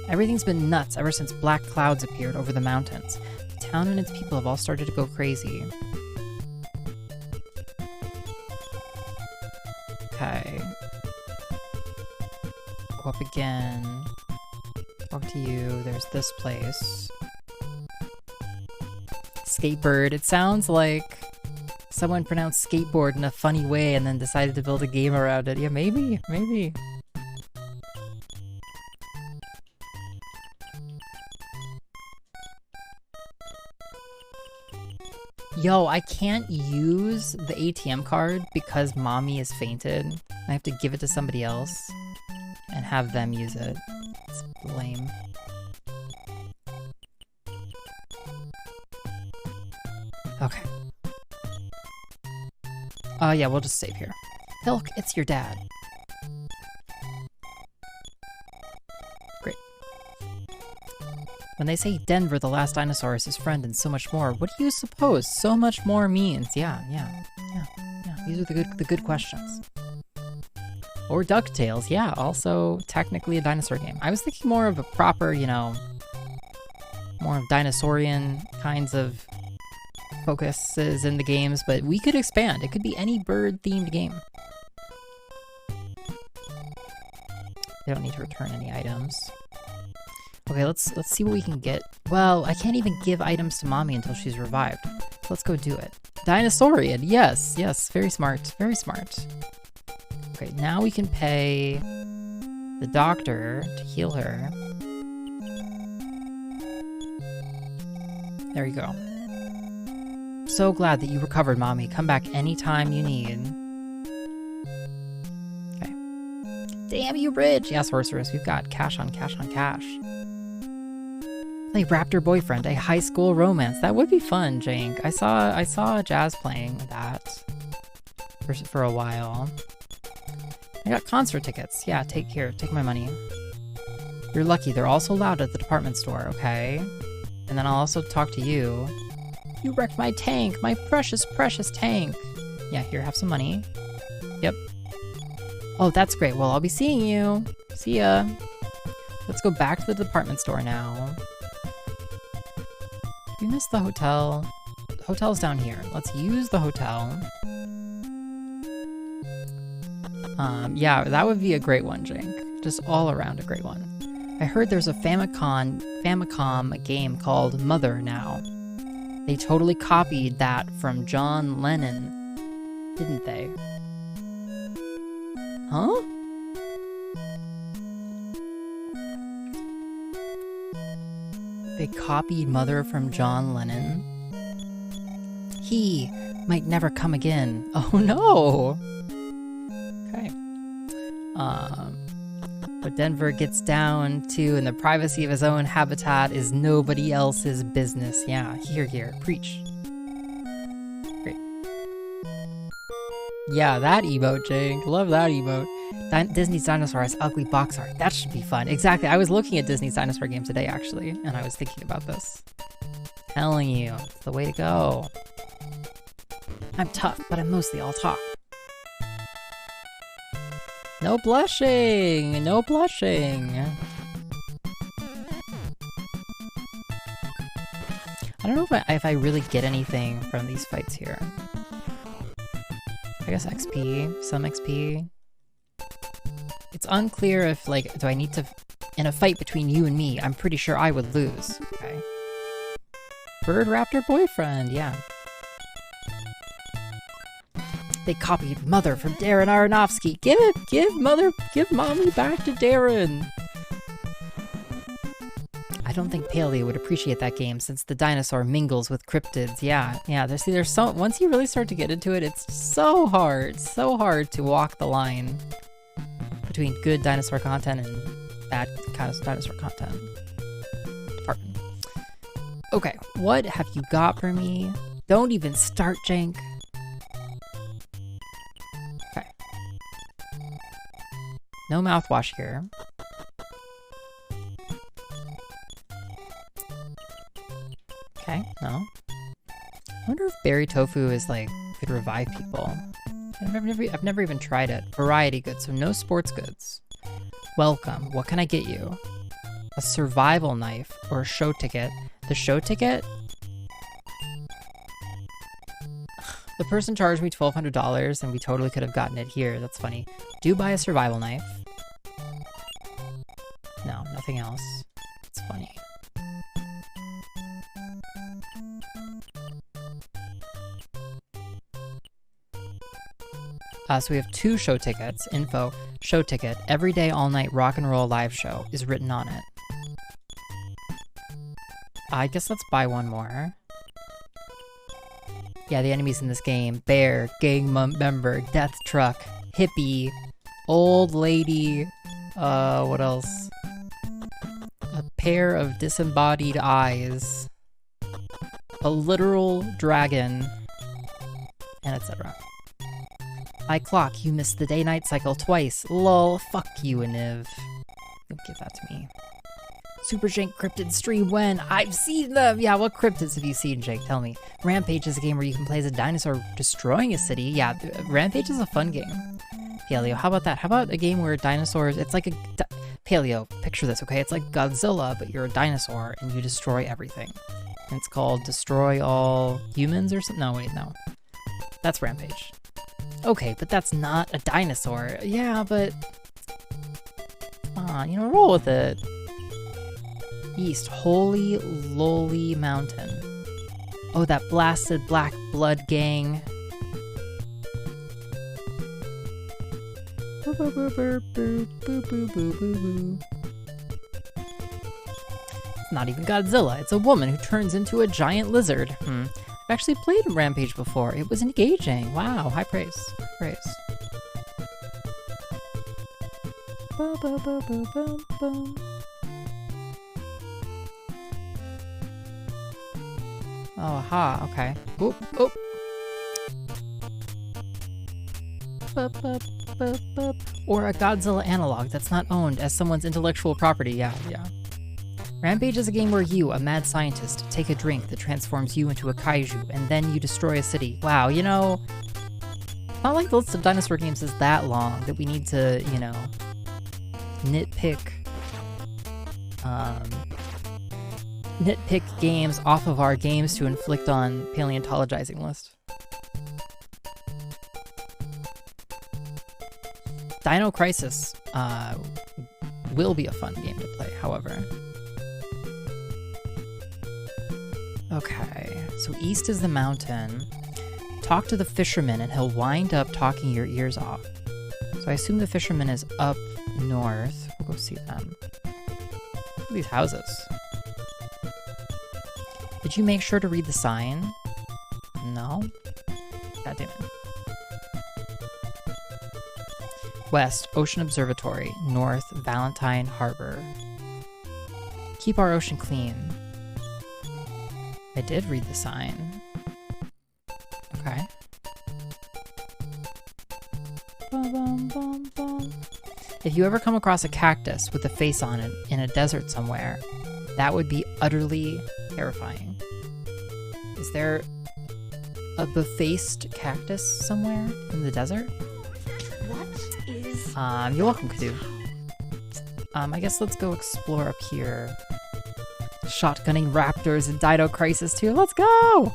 Everything's been nuts ever since black clouds appeared over the mountains. The town and its people have all started to go crazy. Okay. Go up again. Talk to you. There's this place. Skatebird. It sounds like someone pronounced skateboard in a funny way and then decided to build a game around it. Yeah, maybe. Yo, I can't use the ATM card because mommy is fainted. I have to give it to somebody else and have them use it. It's lame. Okay. Yeah, we'll just save here. Hilk, it's your dad. Great. When they say Denver, the last dinosaur, is his friend, and so much more, what do you suppose so much more means? Yeah. These are the good questions. Or DuckTales, yeah, also technically a dinosaur game. I was thinking more of a proper, more of dinosaurian kinds of focuses in the games, but we could expand. It could be any bird-themed game. They don't need to return any items. Okay, let's see what we can get. Well, I can't even give items to mommy until she's revived. So let's go do it. Dinosaurian, yes, very smart, very smart. Okay, now we can pay the doctor to heal her. There you go. So glad that you recovered, mommy. Come back anytime you need. Okay. Damn you, Bridge! Yeah, sorceress, we've got cash on cash on cash. Play Raptor Boyfriend, a high school romance. That would be fun, Jank. I saw Jazz playing that for a while. I got concert tickets. Yeah, take my money. You're lucky, they're all so loud at the department store, okay? And then I'll also talk to you. You wrecked my tank, my precious, precious tank. Yeah, here, have some money. Yep. Oh, that's great. Well, I'll be seeing you. See ya. Let's go back to the department store now. We missed the hotel. The hotel's down here. Let's use the hotel. Yeah, that would be a great one, Jink. Just all around a great one. I heard there's a Famicom game called Mother now. They totally copied that from John Lennon, didn't they? Huh? They copied Mother from John Lennon? He might never come again. Oh no! Okay. What Denver gets down to in the privacy of his own habitat is nobody else's business. Yeah, here, preach. Great. Yeah, that emote, Jake. Love that emote. Disney's Dinosaur has ugly box art. That should be fun. Exactly. I was looking at Disney's Dinosaur game today, actually, and I was thinking about this. Telling you, it's the way to go. I'm tough, but I'm mostly all talk. No blushing! No blushing! I don't know if I really get anything from these fights here. I guess XP, some XP. It's unclear if, like, do I need to... In a fight between you and me, I'm pretty sure I would lose. Okay. Bird Raptor boyfriend, yeah. They copied Mother from Darren Aronofsky. Give Mommy back to Darren. I don't think Paleo would appreciate that game since the dinosaur mingles with cryptids. Yeah. There's so, once you really start to get into it, it's so hard to walk the line between good dinosaur content and bad kind of dinosaur content. Department. Okay, what have you got for me? Don't even start, Jank. Okay. No mouthwash here. Okay, no. I wonder if berry tofu is like could revive people. I've never even tried it. Variety goods, so no sports goods. Welcome. What can I get you? A survival knife or a show ticket. The show ticket? The person charged me $1,200 and we totally could have gotten it here. That's funny. Do buy a survival knife. No, nothing else. It's funny. So we have 2 show tickets. Info, show ticket, every day, all night, rock and roll live show is written on it. I guess let's buy one more. Yeah, the enemies in this game. Bear, gang member, death truck, hippie, old lady, what else? A pair of disembodied eyes, a literal dragon, and etc. I clock, you missed the day-night cycle twice. Lol, fuck you, Aniv. You'll give that to me. Super Jank cryptid stream when? I've seen them! Yeah, what cryptids have you seen, Jake? Tell me. Rampage is a game where you can play as a dinosaur destroying a city. Yeah, Rampage is a fun game. Paleo, how about that? How about a game where dinosaurs... It's like a... Paleo, picture this, okay? It's like Godzilla, but you're a dinosaur and you destroy everything. And it's called Destroy All Humans or something? No, wait, no. That's Rampage. Okay, but that's not a dinosaur. Yeah, but... Come on, you know, roll with it. East, Holy Lowly Mountain. Oh, that blasted black blood gang. It's not even Godzilla, it's a woman who turns into a giant lizard. I've actually played Rampage before. It was engaging. Wow, high praise. High praise. Oh, aha, okay. Oop, oop. Or a Godzilla analog that's not owned as someone's intellectual property. Yeah. Rampage is a game where you, a mad scientist, take a drink that transforms you into a kaiju, and then you destroy a city. Wow, you know, not like the list of dinosaur games is that long that we need to, you know, nitpick games off of our games to inflict on paleontologizing list. Dino Crisis will be a fun game to play, however. Okay, so east is the mountain. Talk to the fisherman and he'll wind up talking your ears off. So I assume the fisherman is up north. We'll go see them. Look at these houses. Did you make sure to read the sign? No? God damn it. West, Ocean Observatory. North, Valentine Harbor. Keep our ocean clean. I did read the sign. Okay. Bum, bum, bum, bum. If you ever come across a cactus with a face on it in a desert somewhere, that would be utterly terrifying. Is there a befaced cactus somewhere in the desert? What is... You're welcome, Kazoo. I guess let's go explore up here. Shotgunning raptors in Dino Crisis 2, let's go!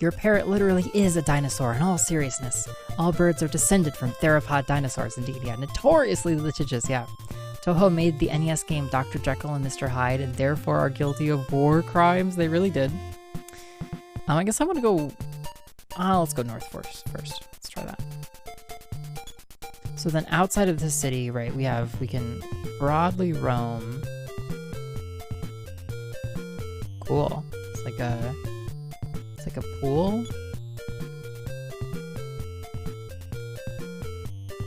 Your parrot literally is a dinosaur, in all seriousness. All birds are descended from theropod dinosaurs, indeed, yeah. Notoriously litigious, yeah. Toho made the NES game Dr. Jekyll and Mr. Hyde, and therefore are guilty of war crimes. They really did. I guess I want to go... let's go north first. Let's try that. So then outside of the city, right, we can broadly roam. Cool. It's like a pool.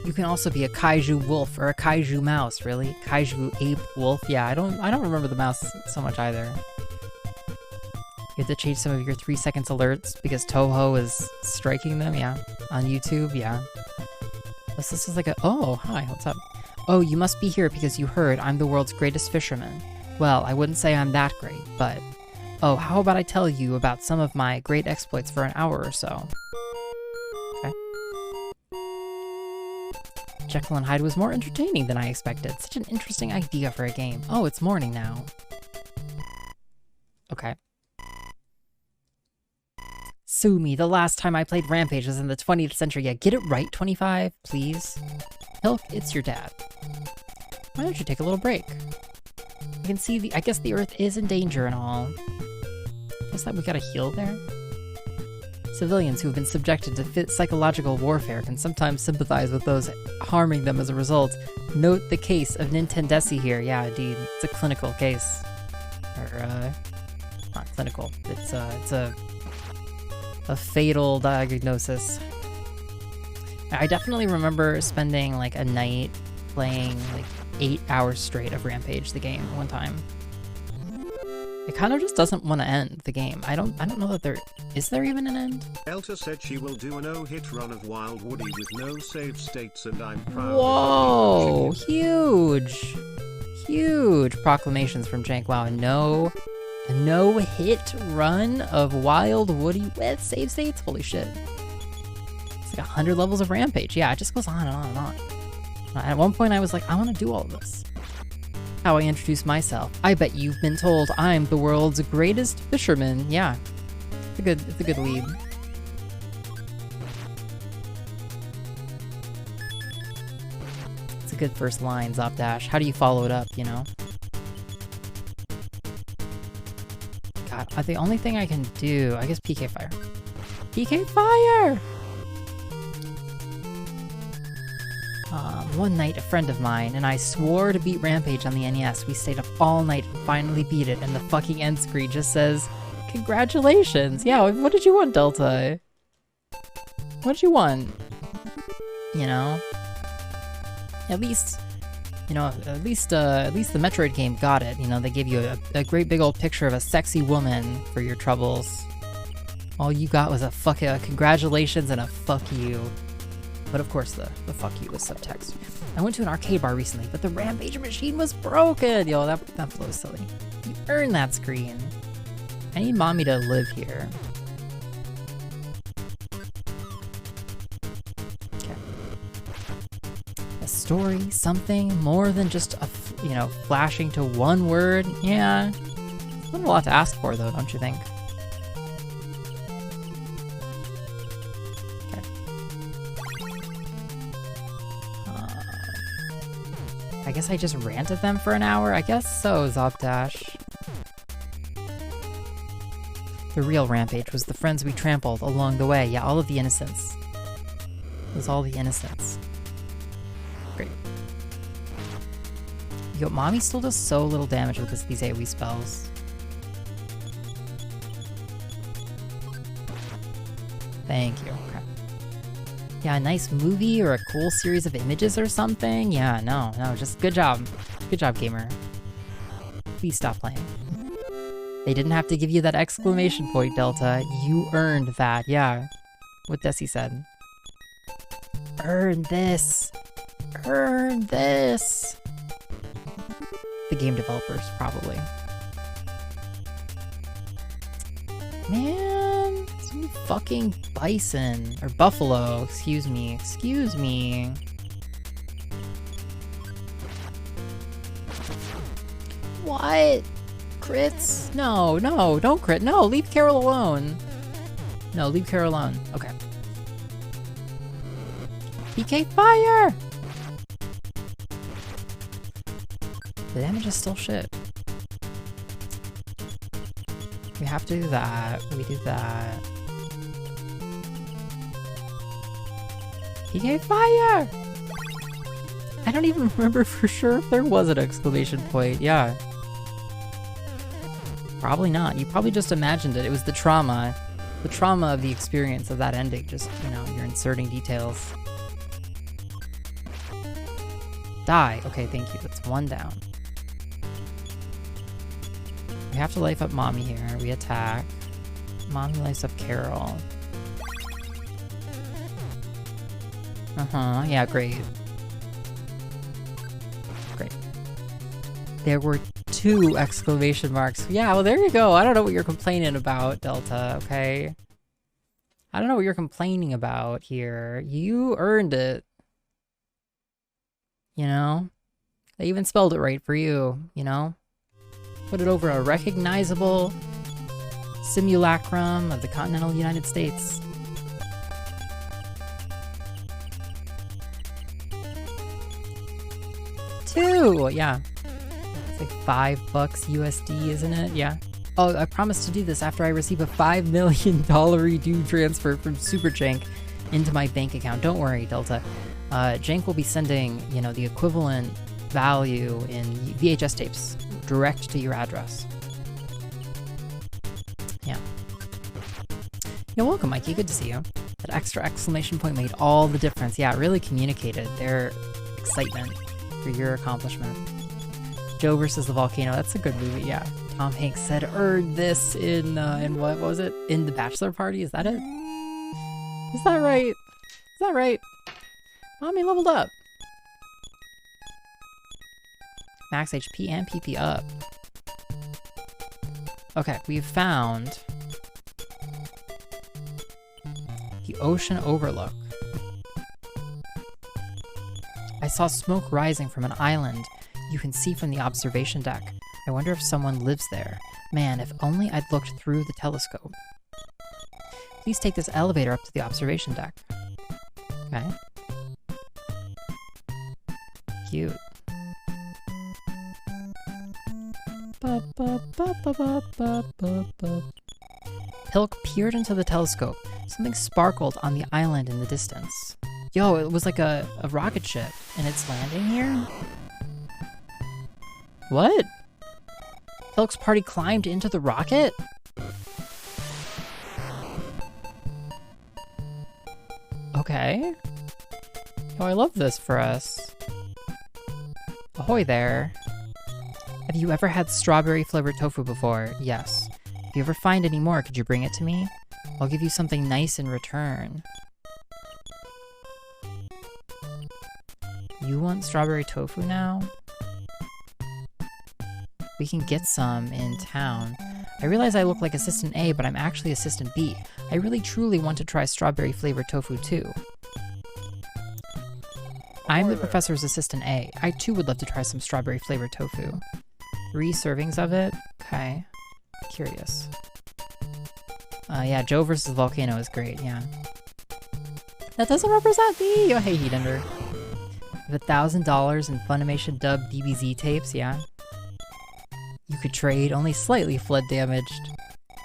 You can also be a kaiju wolf or a kaiju mouse, really? Kaiju ape wolf? Yeah, I don't remember the mouse so much either. You have to change some of your 3 seconds alerts because Toho is striking them, yeah. On YouTube, yeah. This is like a... Oh, hi, what's up? Oh, you must be here because you heard I'm the world's greatest fisherman. Well, I wouldn't say I'm that great, but... Oh, how about I tell you about some of my great exploits for an hour or so? Okay. Jekyll and Hyde was more entertaining than I expected. Such an interesting idea for a game. Oh, it's morning now. Okay. Sue me, the last time I played Rampage was in the 20th century. Yeah, get it right, 25, please. Hilk, it's your dad. Why don't you take a little break? I can see I guess the Earth is in danger and all. Guess that we gotta heal there? Civilians who have been subjected to psychological warfare can sometimes sympathize with those harming them as a result. Note the case of Nintendesi here. Yeah, indeed, it's a clinical case. Or, not clinical. It's a fatal diagnosis. I definitely remember spending like a night playing like 8 hours straight of Rampage, the game, one time. It kind of just doesn't want to end, the game. I don't know that is there even an end? Elta said she will do a no-hit run of Wild Woody with no save states, and I'm proud. Whoa, huge! Huge proclamations from Jank. Wow, a no-hit run of Wild Woody with save states? Holy shit. It's like 100 levels of Rampage. Yeah, it just goes on and on and on. At one point I was like, I want to do all of this. How I introduce myself. I bet you've been told I'm the world's greatest fisherman. Yeah, it's a good lead. It's a good first line, Zopdash. How do you follow it up, you know? God, the only thing I can do, I guess PK Fire. PK Fire! One night, a friend of mine and I swore to beat Rampage on the NES. We stayed up all night and finally beat it, and the fucking end screen just says, congratulations! Yeah, what did you want, Delta? What did you want? You know? At least the Metroid game got it. You know, they gave you a great big old picture of a sexy woman for your troubles. All you got was a congratulations and a fuck you. But of course, the fuck you was subtext. I went to an arcade bar recently, but the Rampage machine was broken! Yo, that flow's silly. You earned that screen. I need mommy to live here. Okay. A story, something more than just flashing to one word. Yeah, it's not a lot to ask for, though, don't you think? I guess I just ranted them for an hour? I guess so, Zopdash. The real Rampage was the friends we trampled along the way. Yeah, all of the innocents. It was all the innocents. Great. Yo, mommy still does so little damage with these AoE spells. Thank you. Okay. Yeah, a nice movie or a cool series of images or something. Yeah, no, just good job. Good job, gamer. Please stop playing. They didn't have to give you that exclamation point, Delta. You earned that, yeah. What Desi said. Earn this. Earn this. The game developers, probably. Man, so many fucking bison. Or buffalo, excuse me. Excuse me. What? Crits? No, don't crit. No, leave Carol alone. No, leave Carol alone. Okay. PK fire! The damage is still shit. We have to do that. We do that. PK fire! I don't even remember for sure if there was an exclamation point. Yeah. Probably not. You probably just imagined it. It was the trauma. The trauma of the experience of that ending. Just, you know, you're inserting details. Die. Okay, thank you. That's one down. We have to life up Mommy here. We attack. Mommy lives up Carol. Yeah, great. Great. There were 2 exclamation marks. Yeah, well, there you go. I don't know what you're complaining about, Delta, okay? I don't know what you're complaining about here. You earned it. You know? They even spelled it right for you, you know? Put it over a recognizable simulacrum of the continental United States. $2! Yeah. It's like $5 USD, isn't it? Yeah. Oh, I promised to do this after I receive a $5 million due transfer from Super Jank into my bank account. Don't worry, Delta. Jank will be sending, you know, the equivalent value in VHS tapes direct to your address. Yeah. You're welcome, Mikey. Good to see you. That extra exclamation point made all the difference. Yeah, it really communicated their excitement for your accomplishment. Joe versus the volcano. That's a good movie. Yeah. Tom Hanks said, "Earned this in what was it? In The Bachelor Party." Is that it? Is that right? Is that right? Mommy leveled up. Max HP and PP up. Okay, we've found the ocean overlook. I saw smoke rising from an island you can see from the observation deck. I wonder if someone lives there. Man, if only I'd looked through the telescope. Please take this elevator up to the observation deck. Okay. Cute. Pilk peered into the telescope. Something sparkled on the island in the distance. Yo, it was like a rocket ship, and it's landing here? What? Pilk's party climbed into the rocket? Okay. Oh, I love this for us. Ahoy there. Have you ever had strawberry-flavored tofu before? Yes. If you ever find any more, could you bring it to me? I'll give you something nice in return. You want strawberry tofu now? We can get some in town. I realize I look like Assistant A, but I'm actually Assistant B. I really truly want to try strawberry-flavored tofu too. I'm the professor's Assistant A. I too would love to try some strawberry-flavored tofu. 3 servings of it? Okay. Curious. Yeah, Joe versus Volcano is great, yeah. That doesn't represent me! Oh, hey, Heatender. With $1,000 in Funimation dub DBZ tapes, yeah. You could trade, only slightly flood damaged.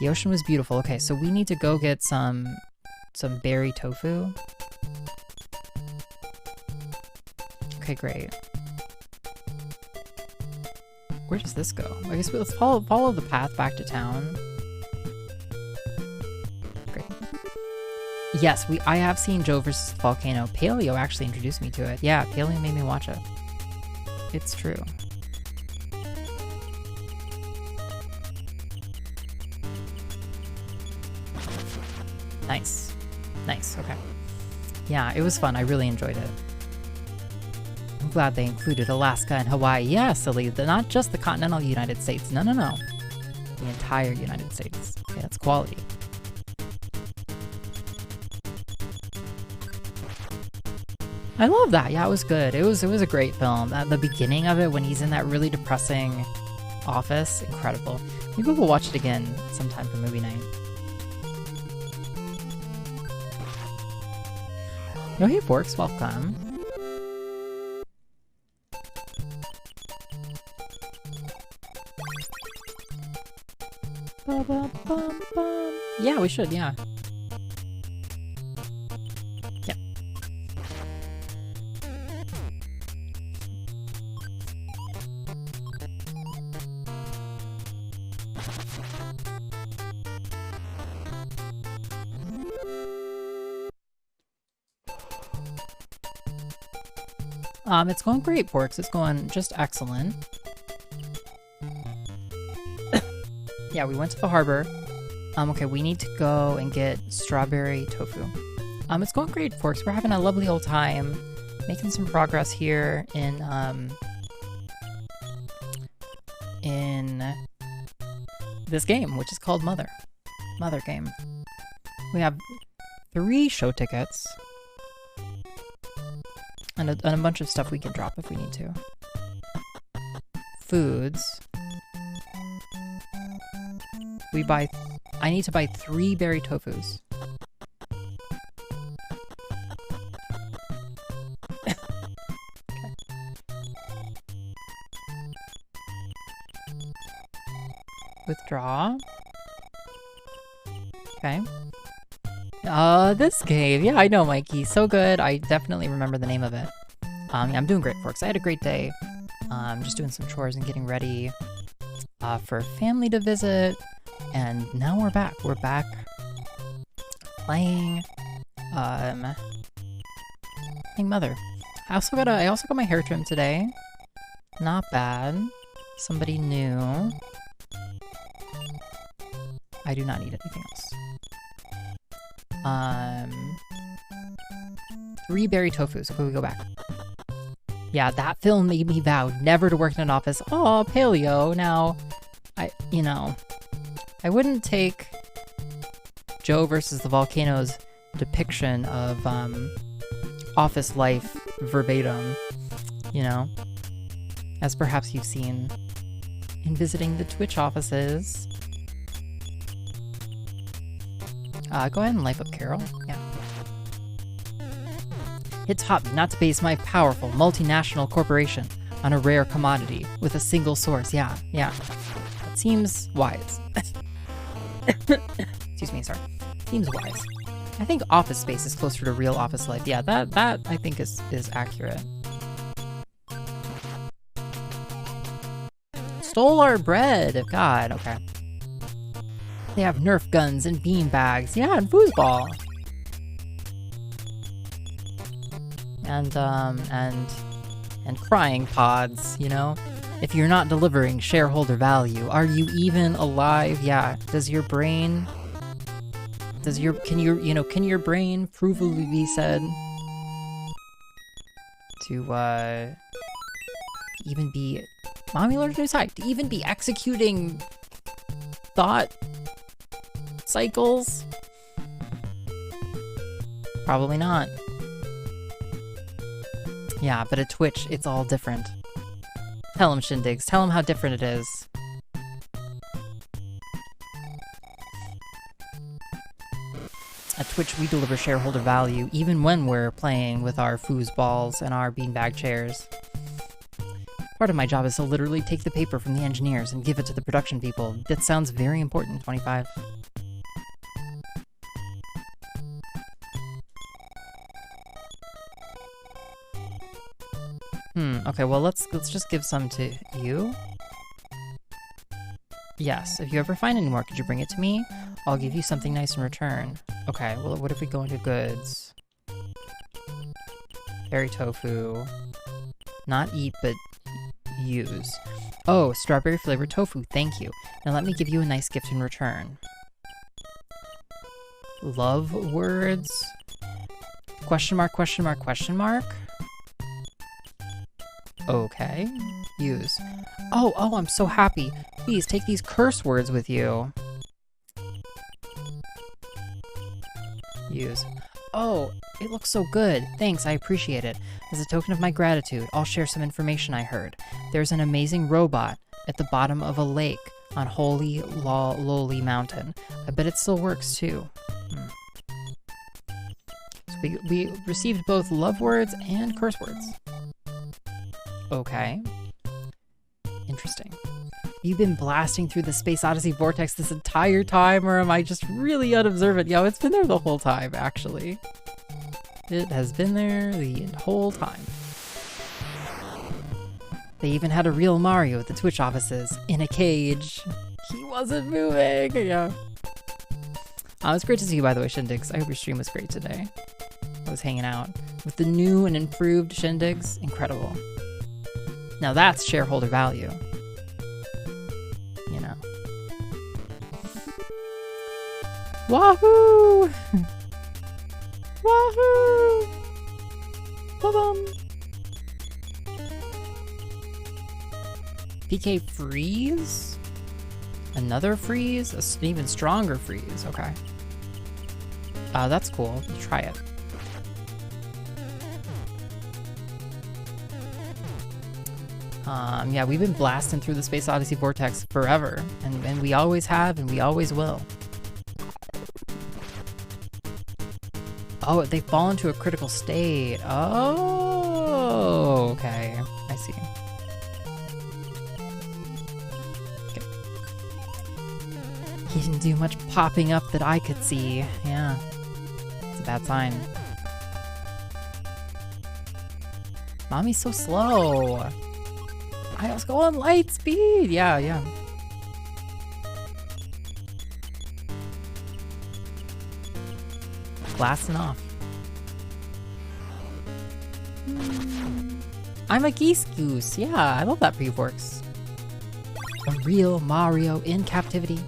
The ocean was beautiful. Okay, so we need to go get some berry tofu. Okay, great. Where does this go? I guess let's follow the path back to town. Great. Yes, I have seen Joe versus the Volcano. Paleo actually introduced me to it. Yeah, Paleo made me watch it. It's true. Nice. Nice, okay. Yeah, it was fun. I really enjoyed it. I'm glad they included Alaska and Hawaii. Yeah, silly. Not just the continental United States. No, no, no. The entire United States. Okay, that's quality. I love that. Yeah, it was good. It was a great film. At the beginning of it, when he's in that really depressing office, incredible. Maybe we'll watch it again sometime for movie night. No, hey, Forks, welcome. Yeah, we should, yeah. Yeah. It's going great, Porks. It's going just excellent. Yeah, we went to the harbor. Okay, we need to go and get strawberry tofu. It's going great, Forks. We're having a lovely old time, making some progress here in this game, which is called Mother game. We have 3 show tickets and a bunch of stuff we can drop if we need to. Foods. I need to buy 3 berry tofus. Okay. Withdraw. Okay. This game. Yeah, I know, Mikey. So good. I definitely remember the name of it. Yeah, I'm doing great, Forks. I had a great day. Just doing some chores and getting ready for family to visit. And now we're back. We're back playing Mother. I also got my hair trimmed today. Not bad. Somebody new. I do not need anything else. 3 berry tofus. Okay, we go back. Yeah, that film made me vow never to work in an office. Oh, Paleo. Now, I wouldn't take Joe versus the Volcano's depiction of office life verbatim, as perhaps you've seen in visiting the Twitch offices. Go ahead and life up Carol. Yeah. It taught me not to base my powerful multinational corporation on a rare commodity with a single source. Yeah. That seems wise. Excuse me, sorry. Seems wise. I think Office Space is closer to real office life. Yeah, that I think is accurate. Stole our bread. God, okay. They have Nerf guns and bean bags. Yeah, and foosball. And crying pods, If you're not delivering shareholder value, are you even alive? Yeah. Can your brain provably be said to even be Mommy learned to decide to even be executing thought cycles? Probably not. Yeah, but at Twitch, it's all different. Tell him, Shindigs. Tell him how different it is. At Twitch, we deliver shareholder value, even when we're playing with our foosballs and our beanbag chairs. Part of my job is to literally take the paper from the engineers and give it to the production people. That sounds very important, 25. Okay, well, let's just give some to you. Yes, if you ever find any more, could you bring it to me? I'll give you something nice in return. Okay, well, what if we go into goods? Berry tofu. Not eat, but use. Oh, strawberry flavored tofu, thank you. Now let me give you a nice gift in return. Love words? Question mark, question mark, question mark? Okay. Use. Oh, I'm so happy. Please take these curse words with you. Use. Oh, it looks so good. Thanks, I appreciate it. As a token of my gratitude, I'll share some information I heard. There's an amazing robot at the bottom of a lake on Holy Lowly Mountain. I bet it still works too. So we received both love words and curse words. Okay. Interesting. You've been blasting through the Space Odyssey vortex this entire time, or am I just really unobservant? Yo, it's been there the whole time, actually. It has been there the whole time. They even had a real Mario at the Twitch offices, in a cage. He wasn't moving, yeah. It's great to see you, by the way, Shindigs. I hope your stream was great today. I was hanging out with the new and improved Shindigs. Incredible. Now that's shareholder value. You know. Wahoo! Wahoo! Ba-bum! PK freeze? Another freeze? An even stronger freeze, okay. That's cool. Let's try it. Yeah, we've been blasting through the Space Odyssey vortex forever, and we always have, and we always will. Oh, they fall into a critical state. Oh, okay. I see. Okay. He didn't do much popping up that I could see. Yeah. It's a bad sign. Mommy's so slow. I was going light speed. Yeah. Blasting off. I'm a geese goose. Yeah, I love that pre-works. A real Mario in captivity.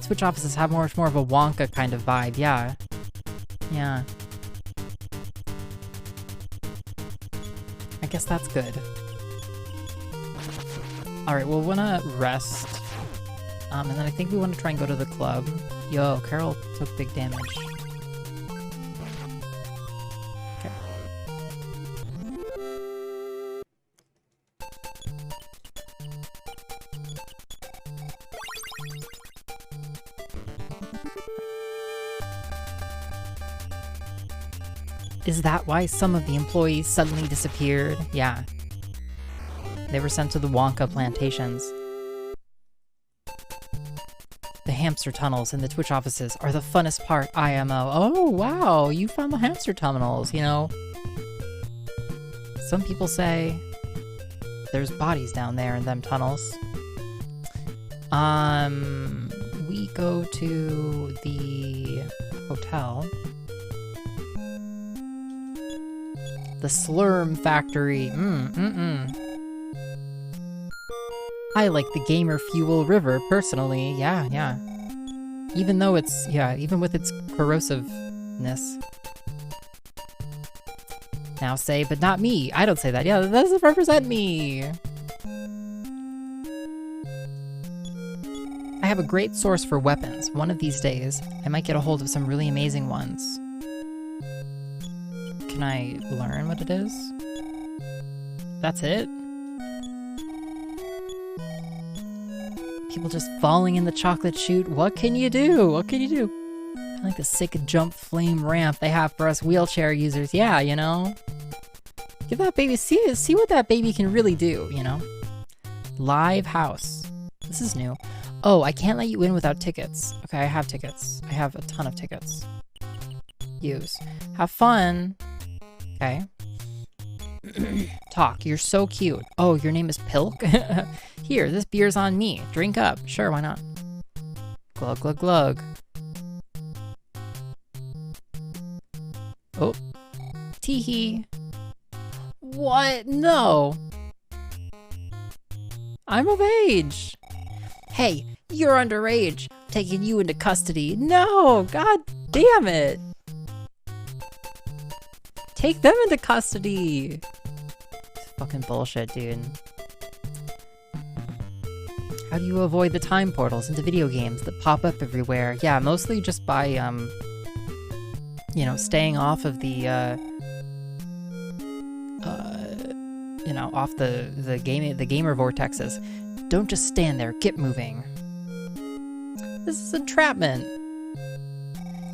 Switch offices have much more of a Wonka kind of vibe. Yeah. I guess that's good. Alright, we'll wanna rest. And then I think we want to try and go to the club. Yo, Carol took big damage. Okay. Is that why some of the employees suddenly disappeared? Yeah. They were sent to the Wonka plantations. The hamster tunnels in the Twitch offices are the funnest part, IMO. Oh, wow, you found the hamster tunnels, you know. Some people say there's bodies down there in them tunnels. We go to the hotel. The Slurm Factory. I like the Gamer Fuel River, personally. Yeah. Even though it's, even with its corrosiveness. Now say, but not me. I don't say that. Yeah, that doesn't represent me. I have a great source for weapons. One of these days, I might get a hold of some really amazing ones. Can I learn what it is? That's it? People just falling in the chocolate chute. What can you do? What can you do? I like the sick jump flame ramp they have for us wheelchair users. Yeah, you know? Give that baby, see what that baby can really do, you know? Live house. This is new. Oh, I can't let you in without tickets. Okay, I have tickets. I have a ton of tickets. Use. Have fun. Okay. Talk. You're so cute. Oh, your name is Pilk? Here, this beer's on me. Drink up. Sure, why not? Glug, glug, glug. Oh. Teehee. What? No. I'm of age. Hey, you're underage. Taking you into custody. No, god damn it. Take them into custody. Fucking bullshit, dude. How do you avoid the time portals into video games that pop up everywhere? Yeah, mostly just by, you know, staying off of the, you know, off the gamer vortexes. Don't just stand there, get moving. This is entrapment.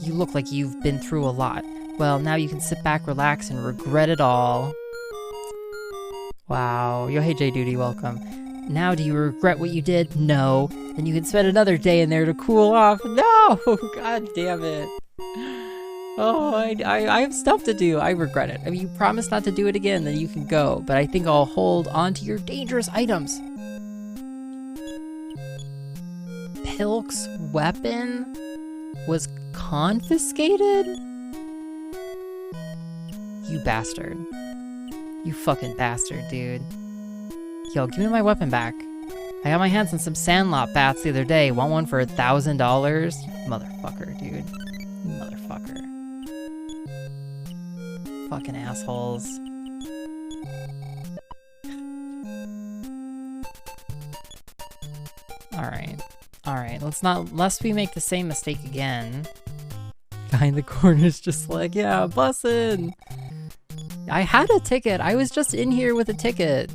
You look like you've been through a lot. Well, now you can sit back, relax, and regret it all. Wow. Yo, hey, J Duty, welcome. Now, do you regret what you did? No. Then you can spend another day in there to cool off. No! God damn it. Oh, I have stuff to do. I regret it. I mean, you promised not to do it again, then you can go. But I think I'll hold on to your dangerous items. Pilk's weapon was confiscated? You bastard. You fucking bastard, dude. Yo, give me my weapon back. I got my hands on some Sandlot bats the other day. Want one for $1,000? Motherfucker, dude. You motherfucker. Fucking assholes. Alright, lest we make the same mistake again. Guy in the corner's just like, yeah, bussin'. I had a ticket. I was just in here with a ticket.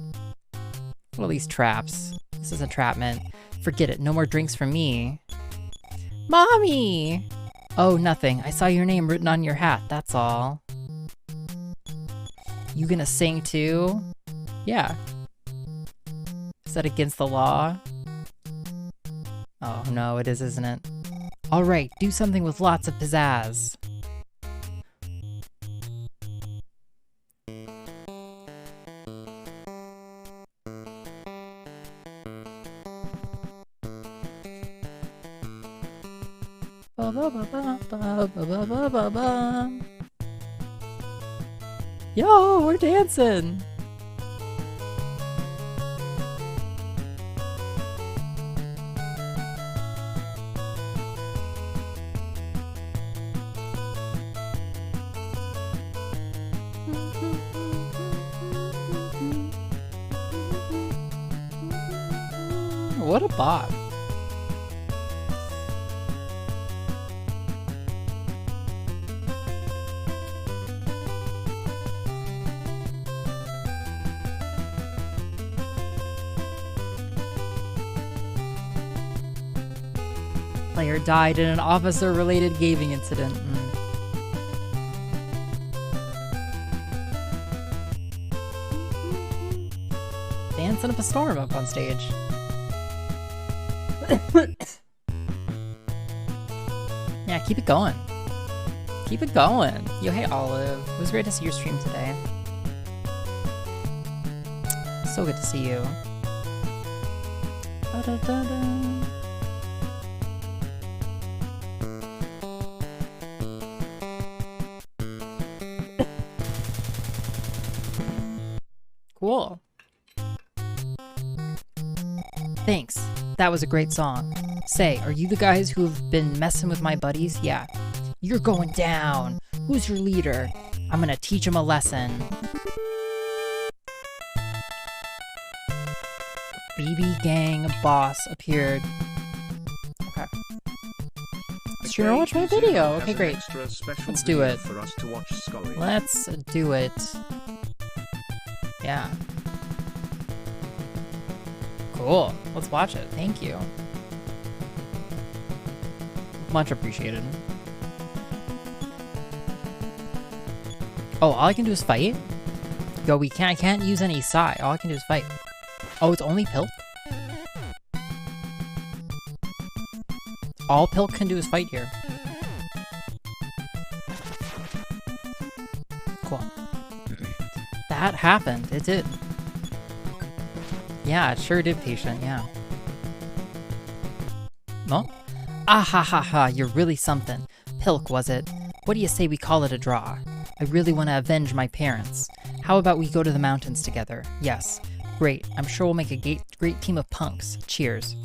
What are these traps? This is entrapment. Forget it. No more drinks for me. Mommy! Oh, nothing. I saw your name written on your hat. That's all. You gonna sing too? Yeah. Is that against the law? Oh no, it is, isn't it? Alright, do something with lots of pizzazz. Ba ba ba ba ba ba ba ba ba. Yo, we're dancing! What a bop. Player died in an officer-related gaming incident. Dancing up a storm up on stage. Yeah, keep it going. Keep it going. Yo, hey Olive. It was great to see your stream today. So good to see you. Ba-da-da-da. Cool. Thanks. That was a great song. Say, are you the guys who have been messing with my buddies? Yeah. You're going down. Who's your leader? I'm gonna teach him a lesson. BB Gang boss appeared. Okay. So you're gonna watch my video. Okay, great. Let's do it. Let's do it. Yeah. Cool. Let's watch it. Thank you. Much appreciated. Oh, all I can do is fight? Yo, I can't use any Psy. All I can do is fight. Oh, it's only Pilk? All Pilk can do is fight here. Cool. That happened. It did. Yeah, it sure did, Patient. Yeah. No? Ah ha ha ha, you're really something. Pilk, was it? What do you say we call it a draw? I really want to avenge my parents. How about we go to the mountains together? Yes. Great. I'm sure we'll make a great team of punks. Cheers.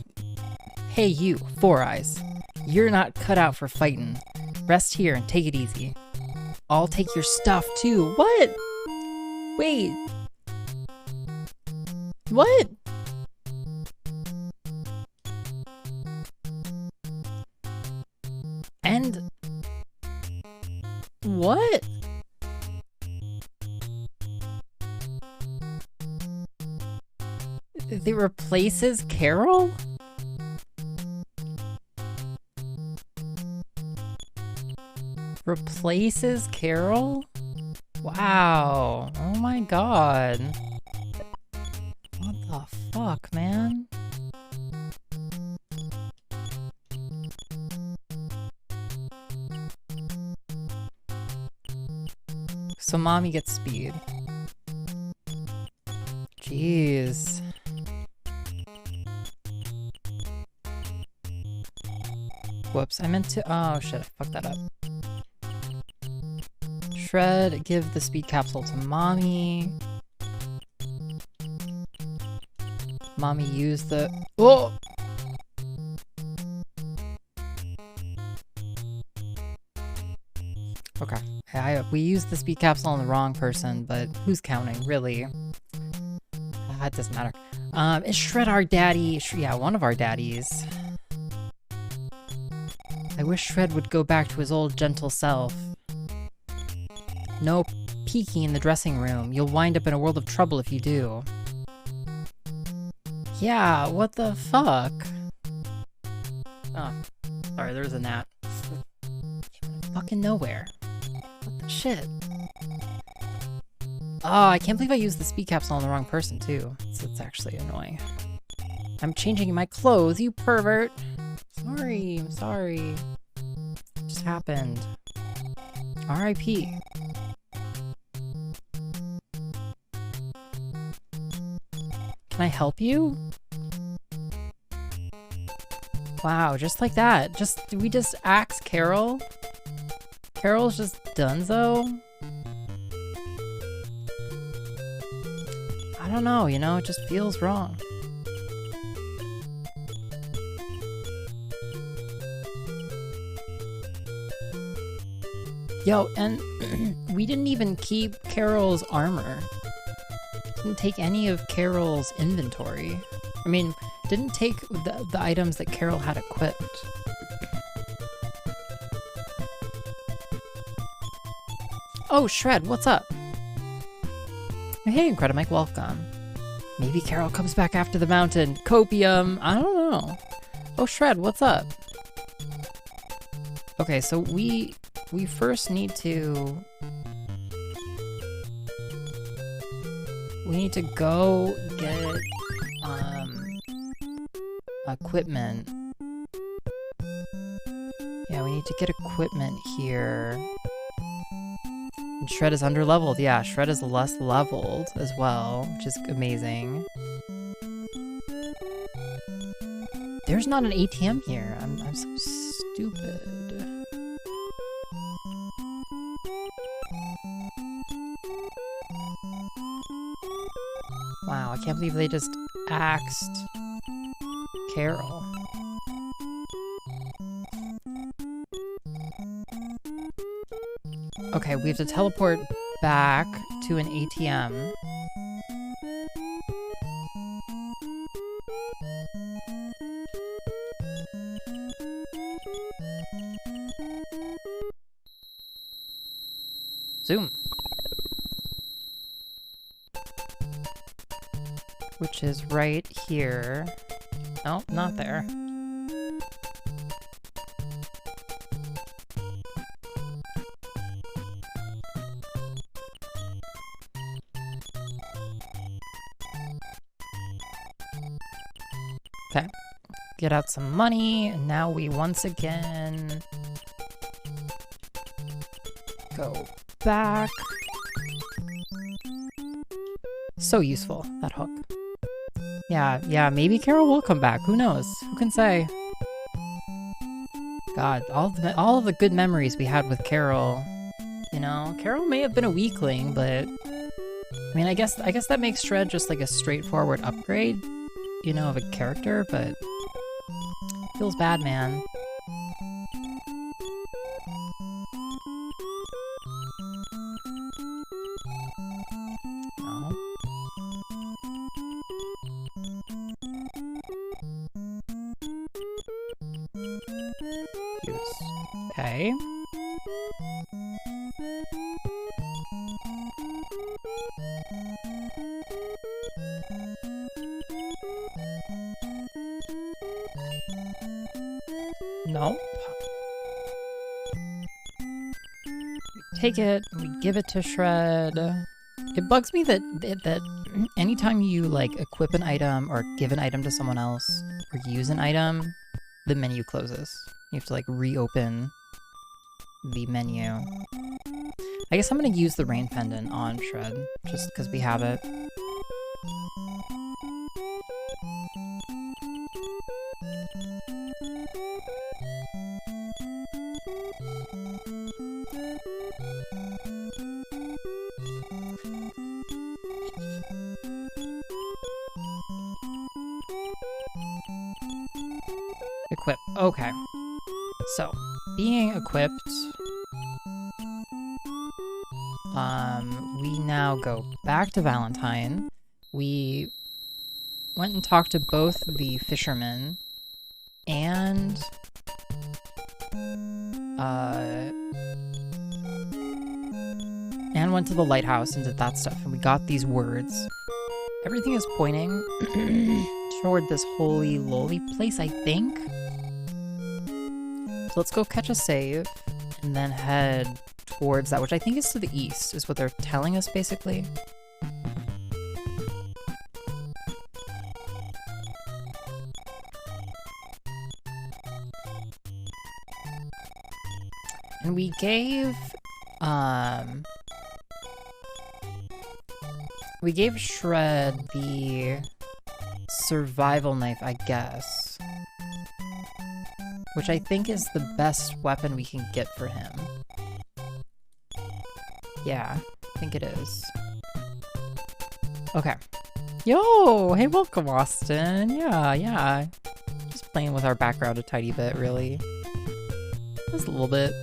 Hey you, Four Eyes. You're not cut out for fighting. Rest here and take it easy. I'll take your stuff too. What? Wait. What? And what? They replaces Carol? Replaces Carol? Wow. Oh my god. What the fuck, man? So mommy gets speed. Jeez. Whoops, I meant to— oh shit, I fucked that up. Shred, give the speed capsule to mommy. Mommy use the— oh! Okay, we used the speed capsule on the wrong person, but who's counting, really? It doesn't matter. Is Shred our daddy? Yeah, one of our daddies. I wish Shred would go back to his old gentle self. No peeking in the dressing room. You'll wind up in a world of trouble if you do. Yeah, what the fuck? Oh, sorry, there's a gnat. Fucking nowhere. What the shit? Oh, I can't believe I used the speed capsule on the wrong person, too. It's actually annoying. I'm changing my clothes, you pervert! Sorry, I'm sorry. It just happened. R.I.P. Can I help you? Wow, just like that. Did we just axe Carol? Carol's just donezo? I don't know, you know, it just feels wrong. Yo, and we didn't even keep Carol's armor. Didn't take any of Carol's inventory. I mean, didn't take the items that Carol had equipped. Oh, Shred, what's up? Hey, Incredimike, welcome. Maybe Carol comes back after the mountain. Copium, I don't know. Oh, Shred, what's up? Okay, so we first need to... we need to go get, equipment. Yeah, we need to get equipment here. And Shred is underleveled. Yeah, Shred is less leveled as well, which is amazing. There's not an ATM here. I'm so stupid. Wow, I can't believe they just axed Carol. Okay, we have to teleport back to an ATM. Zoom. Which is right here. Oh, not there. Okay. Get out some money, and now we once again go back. So useful, that hook. Yeah, maybe Carol will come back. Who knows? Who can say? God, all of the good memories we had with Carol. You know, Carol may have been a weakling, but I mean, I guess that makes Shred just like a straightforward upgrade, you know, of a character, but feels bad, man. No. Use. Okay. No. We take it, we give it to Shred. It bugs me that anytime you like equip an item or give an item to someone else or use an item, the menu closes. You have to like reopen the menu. I guess I'm gonna use the rain pendant on Shred just because we have it. Equip. Okay. So, being equipped, we now go back to Valentine. We went and talked to both the fishermen and went to the lighthouse and did that stuff, and we got these words. Everything is pointing toward this holy lowly place, I think. So let's go catch a save and then head towards that, which I think is to the east, is what they're telling us, basically. And we gave Shred the survival knife, I guess. Which I think is the best weapon we can get for him. Yeah, I think it is. Okay. Yo! Hey, welcome, Austin. Yeah. Just playing with our background a tiny bit, really. Just a little bit.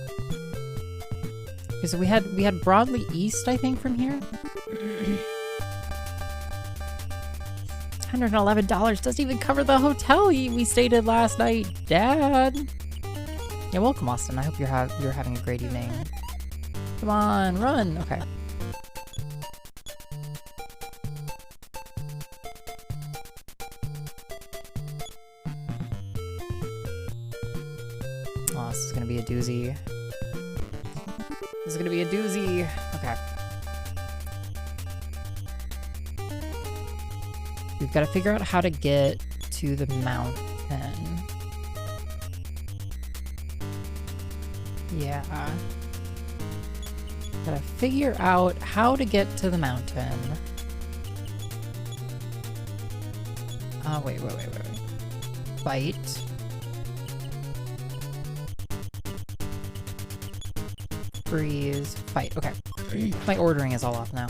Okay, so we had Broadly East, I think, from here. $111 doesn't even cover the hotel we stayed at last night, Dad. Yeah, welcome, Austin. I hope you're having a great evening. Come on, run. Okay. Oh, this is gonna be a doozy. This is gonna be a doozy. Okay. We've got to figure out how to get to the mountain. Yeah. Gotta figure out how to get to the mountain. Wait. Fight. Freeze. Fight. Okay. My ordering is all off now.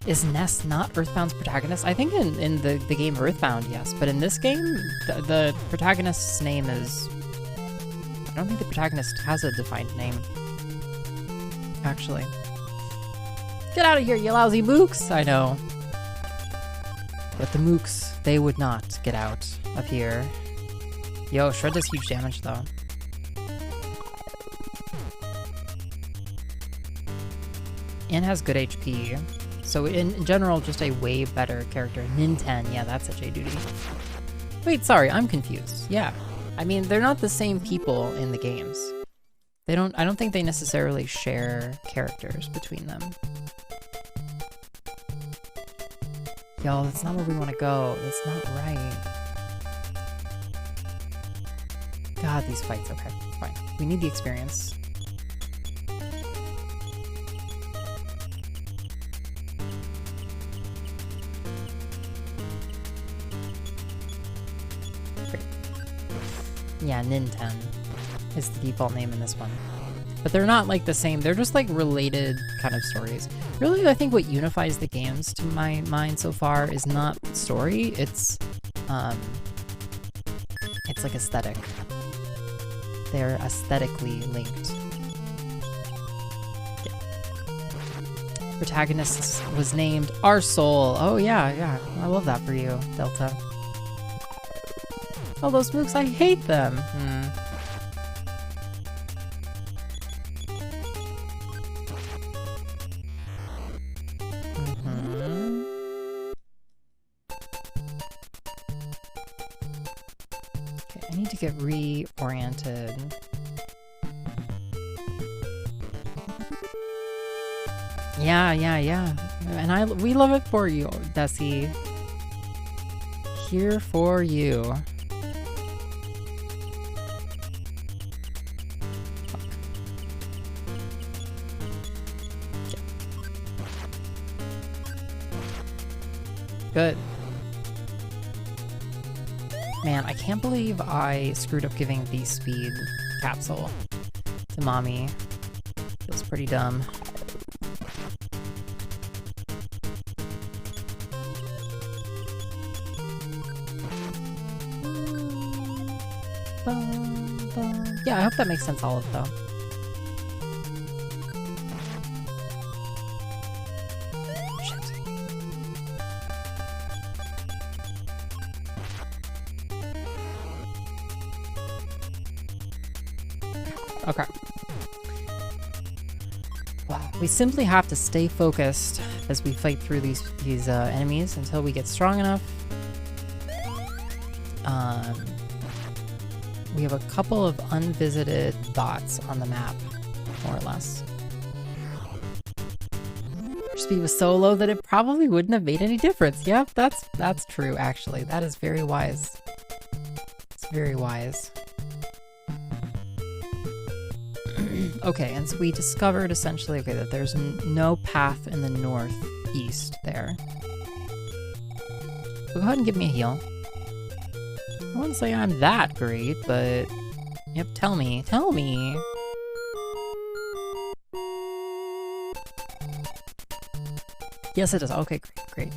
Is Ness not Earthbound's protagonist? I think in the game Earthbound, yes. But in this game, the protagonist's name is... I don't think the protagonist has a defined name. Actually. Get out of here, you lousy mooks! I know. But the mooks, they would not get out of here. Yo, Shred does huge damage, though. And has good HP. So in general, just a way better character. Ninten, yeah, that's a J-Duty. Wait, sorry, I'm confused. Yeah. I mean, they're not the same people in the games. I don't think they necessarily share characters between them. Yo, that's not where we want to go. That's not right. God, these fights. Okay, fine. We need the experience. Yeah, Ninten. is the default name in this one. But they're not like the same. They're just like related kind of stories. Really, I think what unifies the games to my mind so far is not story. It's like aesthetic. They're aesthetically linked. Yeah. Protagonist was named Our Soul. Oh yeah. I love that for you, Delta. Oh, those mooks, I hate them. Okay, I need to get reoriented. Yeah. And we love it for you, Desi. Here for you. Good. Man, I can't believe I screwed up giving the speed capsule to Mommy. Feels pretty dumb. Yeah, I hope that makes sense, Olive, though. Okay. Wow. We simply have to stay focused as we fight through these enemies until we get strong enough. We have a couple of unvisited dots on the map, more or less. Our speed was so low that it probably wouldn't have made any difference. Yep, that's true, actually. That is very wise. It's very wise. Okay, and so we discovered essentially, okay, that there's no path in the northeast there. So go ahead and give me a heal. I wouldn't say I'm that great, but... Yep, tell me. Yes, it does. Okay, great.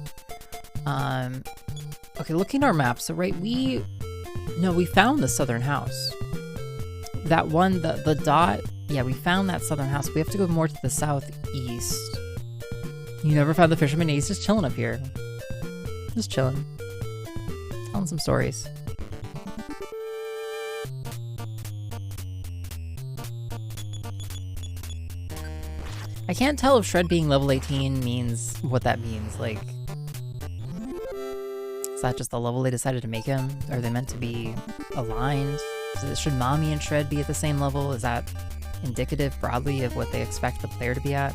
Okay, looking at our map, so right, we found the southern house. That one, the dot, yeah, we found that southern house. We have to go more to the southeast. You never found the fisherman? He's just chilling up here. Just chilling. Telling some stories. I can't tell if Shred being level 18 means what that means. Like, is that just the level they decided to make him? Are they meant to be aligned? Should Mommy and Shred be at the same level? Is that indicative broadly of what they expect the player to be at?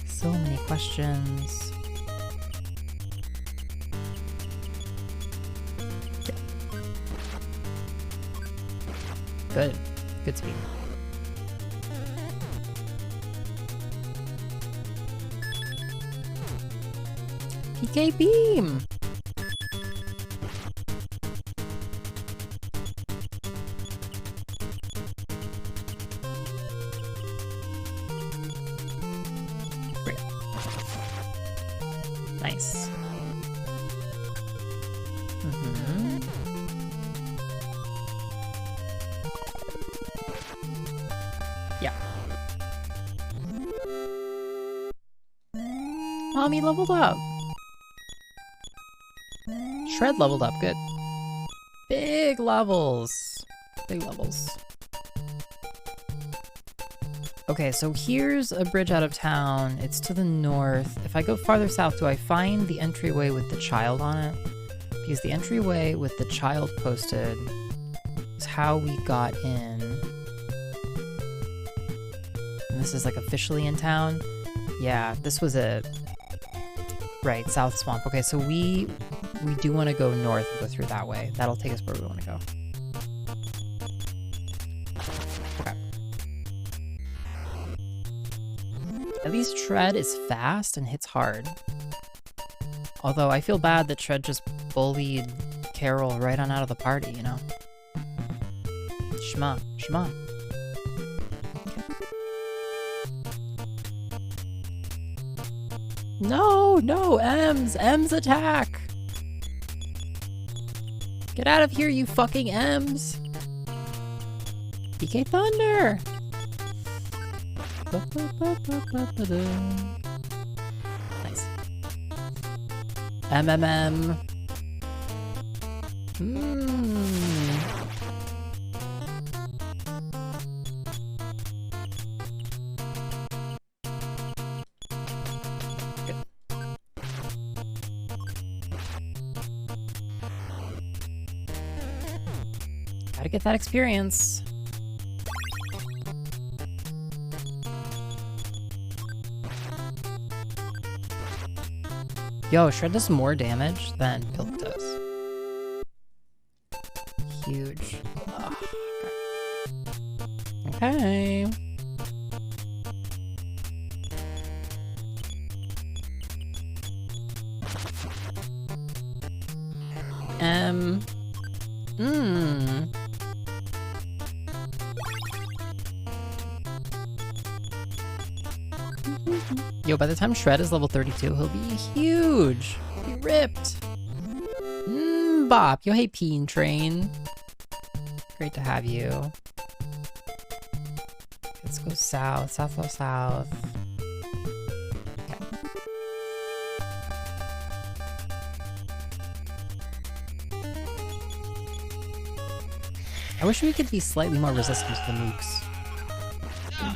So many questions. Yeah. Good. Good speed. PK Beam! Great. Nice. Yeah. Mommy leveled up. Shred leveled up, good. Big levels. Big levels. Okay, so here's a bridge out of town. It's to the north. If I go farther south, do I find the entryway with the child on it? Because the entryway with the child posted is how we got in. And this is like officially in town. Yeah, this was it. Right, South Swamp. Okay, so we do want to go north and go through that way. That'll take us where we want to go. Okay. At least Shred is fast and hits hard. Although I feel bad that Shred just bullied Carol right on out of the party, you know? Shma. Shma. No, no, M's! M's attack! Get out of here, you fucking M's! PK Thunder! Nice. MMM. Gotta get that experience. Yo, Shred does more damage than Pilk does. Huge. Ugh. Okay. Yo, by the time Shred is level 32, he'll be huge. He'll be ripped. Bop. Yo, hey, Peen Train. Great to have you. Let's go south. South, south, south. Okay. I wish we could be slightly more resistant to the mooks. No,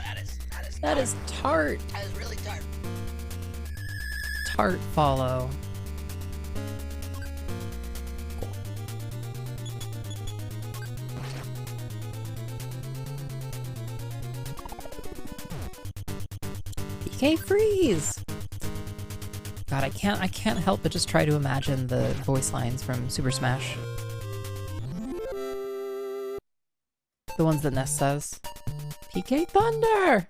That is tart. that is really tart. Tart follow. PK Freeze! God, I can't help but just try to imagine the voice lines from Super Smash. The ones that Ness says. PK Thunder!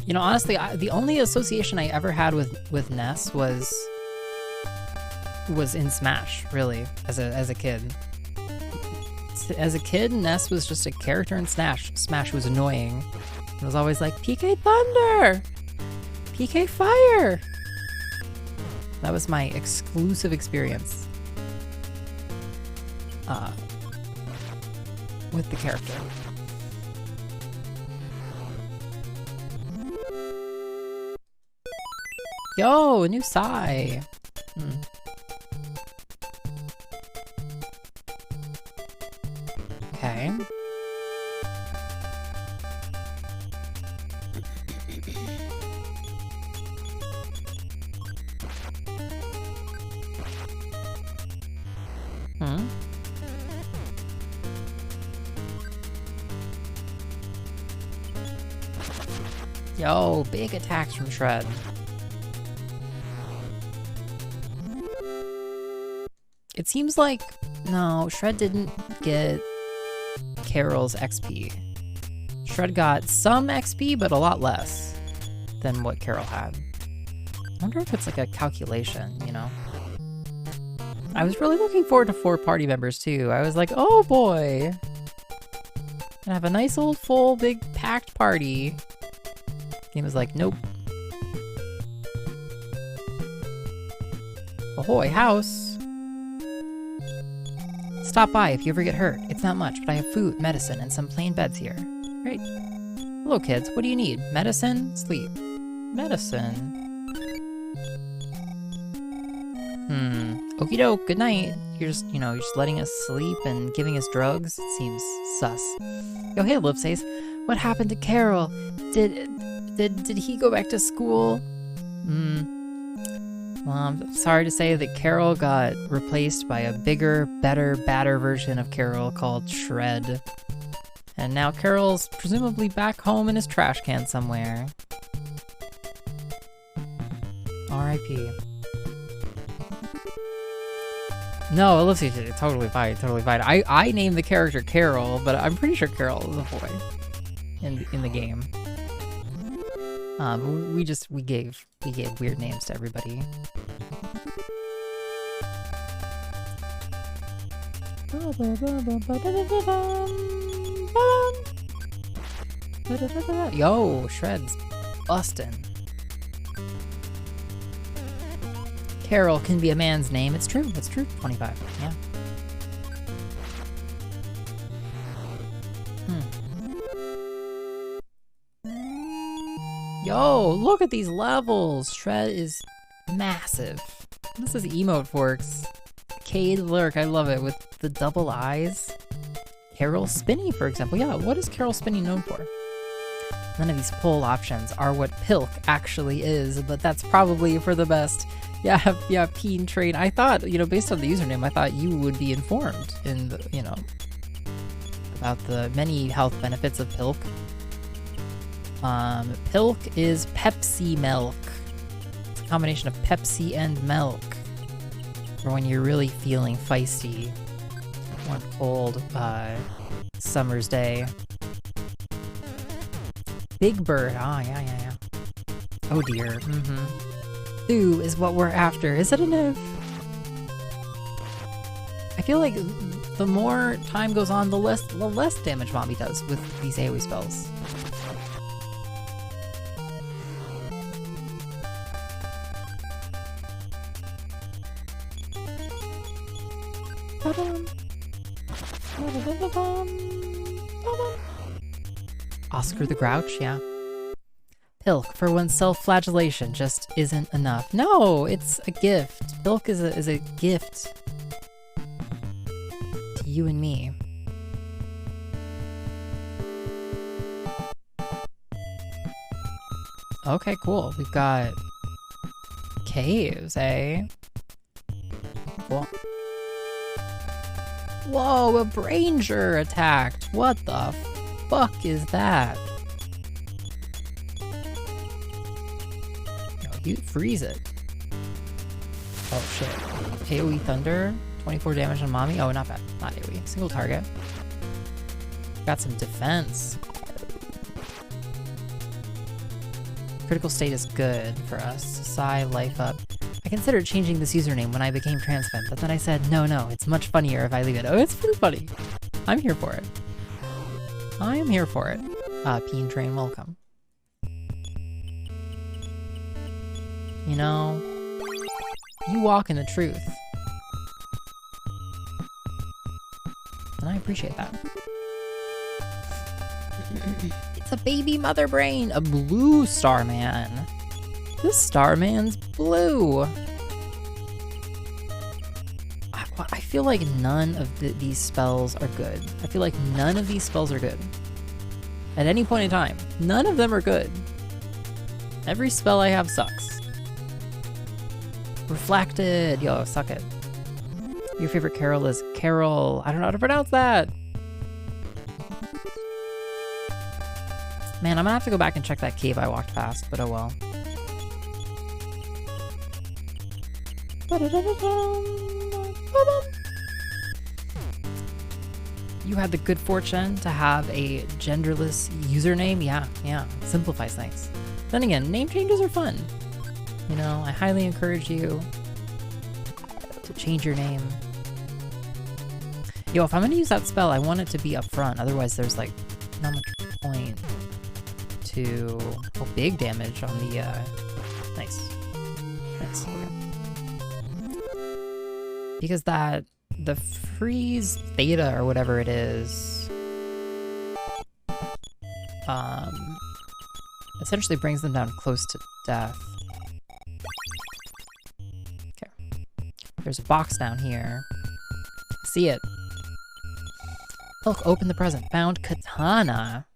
You know, honestly, the only association I ever had with Ness was in Smash, really, as a kid. As a kid, Ness was just a character in Smash. Smash was annoying. It was always like, PK Thunder! PK Fire! That was my exclusive experience with the character. Yo, a new Psy. Okay. Yo, big attacks from Shred. It seems like, no, Shred didn't get Carol's XP. Shred got some XP, but a lot less than what Carol had. I wonder if it's like a calculation, you know? I was really looking forward to 4 party members too. I was like, oh boy! Gonna have a nice old full big packed party. Game was like, nope. Ahoy, house! Stop by if you ever get hurt. It's not much, but I have food, medicine, and some plain beds here. Great. Hello, kids. What do you need? Medicine? Sleep. Medicine. Okie doke. Good night. You're just letting us sleep and giving us drugs? It seems sus. Yo, hey, Lipsace. What happened to Carol? Did he go back to school? Well, I'm sorry to say that Carol got replaced by a bigger, better, badder version of Carol called Shred. And now Carol's presumably back home in his trash can somewhere. R.I.P. No, Ellipsis, totally fine, totally fine. I named the character Carol, but I'm pretty sure Carol is a boy in the game. We gave weird names to everybody. Yo, Shred's bustin'. Carol can be a man's name. It's true. It's true. 25. Yeah. Yo, look at these levels. Shred is massive. This is emote forks. Cade Lurk, I love it, with the double eyes. Carol Spinney, for example. Yeah, what is Carol Spinney known for? None of these poll options are what Pilk actually is, but that's probably for the best. Yeah, Peen Train. I thought, based on the username, I thought you would be informed in the, about the many health benefits of Pilk. Pilk is Pepsi milk. It's a combination of Pepsi and milk. For when you're really feeling feisty. One cold summer's day. Big Bird. Ah, yeah. Oh dear. Two is what we're after. Is it a Niv? I feel like the more time goes on, the less damage Mommy does with these AoE spells. Oscar the Grouch, yeah. Pilk, for when self-flagellation just isn't enough. No, it's a gift. Pilk is a gift to you and me. Okay, cool. We've got caves, eh? Cool. Whoa, a Branger attacked! What the fuck is that? Yo, you freeze it. Oh shit. AoE Thunder, 24 damage on Mommy. Oh, not bad. Not AoE. Single target. Got some defense. Critical state is good for us. Sigh, life up. I considered changing this username when I became transfem, but then I said, no, it's much funnier if I leave it. Oh, it's pretty funny. I'm here for it. I am here for it. Peen Train, welcome. You walk in the truth. And I appreciate that. It's a baby mother brain, a blue Starman. This Starman's blue. I feel like none of these spells are good. I feel like none of these spells are good. At any point in time, none of them are good. Every spell I have sucks. Reflected. Yo, suck it. Your favorite Carol is Carol. I don't know how to pronounce that. Man, I'm gonna have to go back and check that cave I walked past, but oh well. You had the good fortune to have a genderless username. Yeah, simplifies things. Then again, name changes are fun. I highly encourage you to change your name. Yo, if I'm gonna use that spell, I want it to be up front. Otherwise, there's like not much point to big damage on the nice. Okay. Because the freeze theta or whatever it is essentially brings them down close to death. Okay. There's a box down here. See it. Look, open the present. Found katana.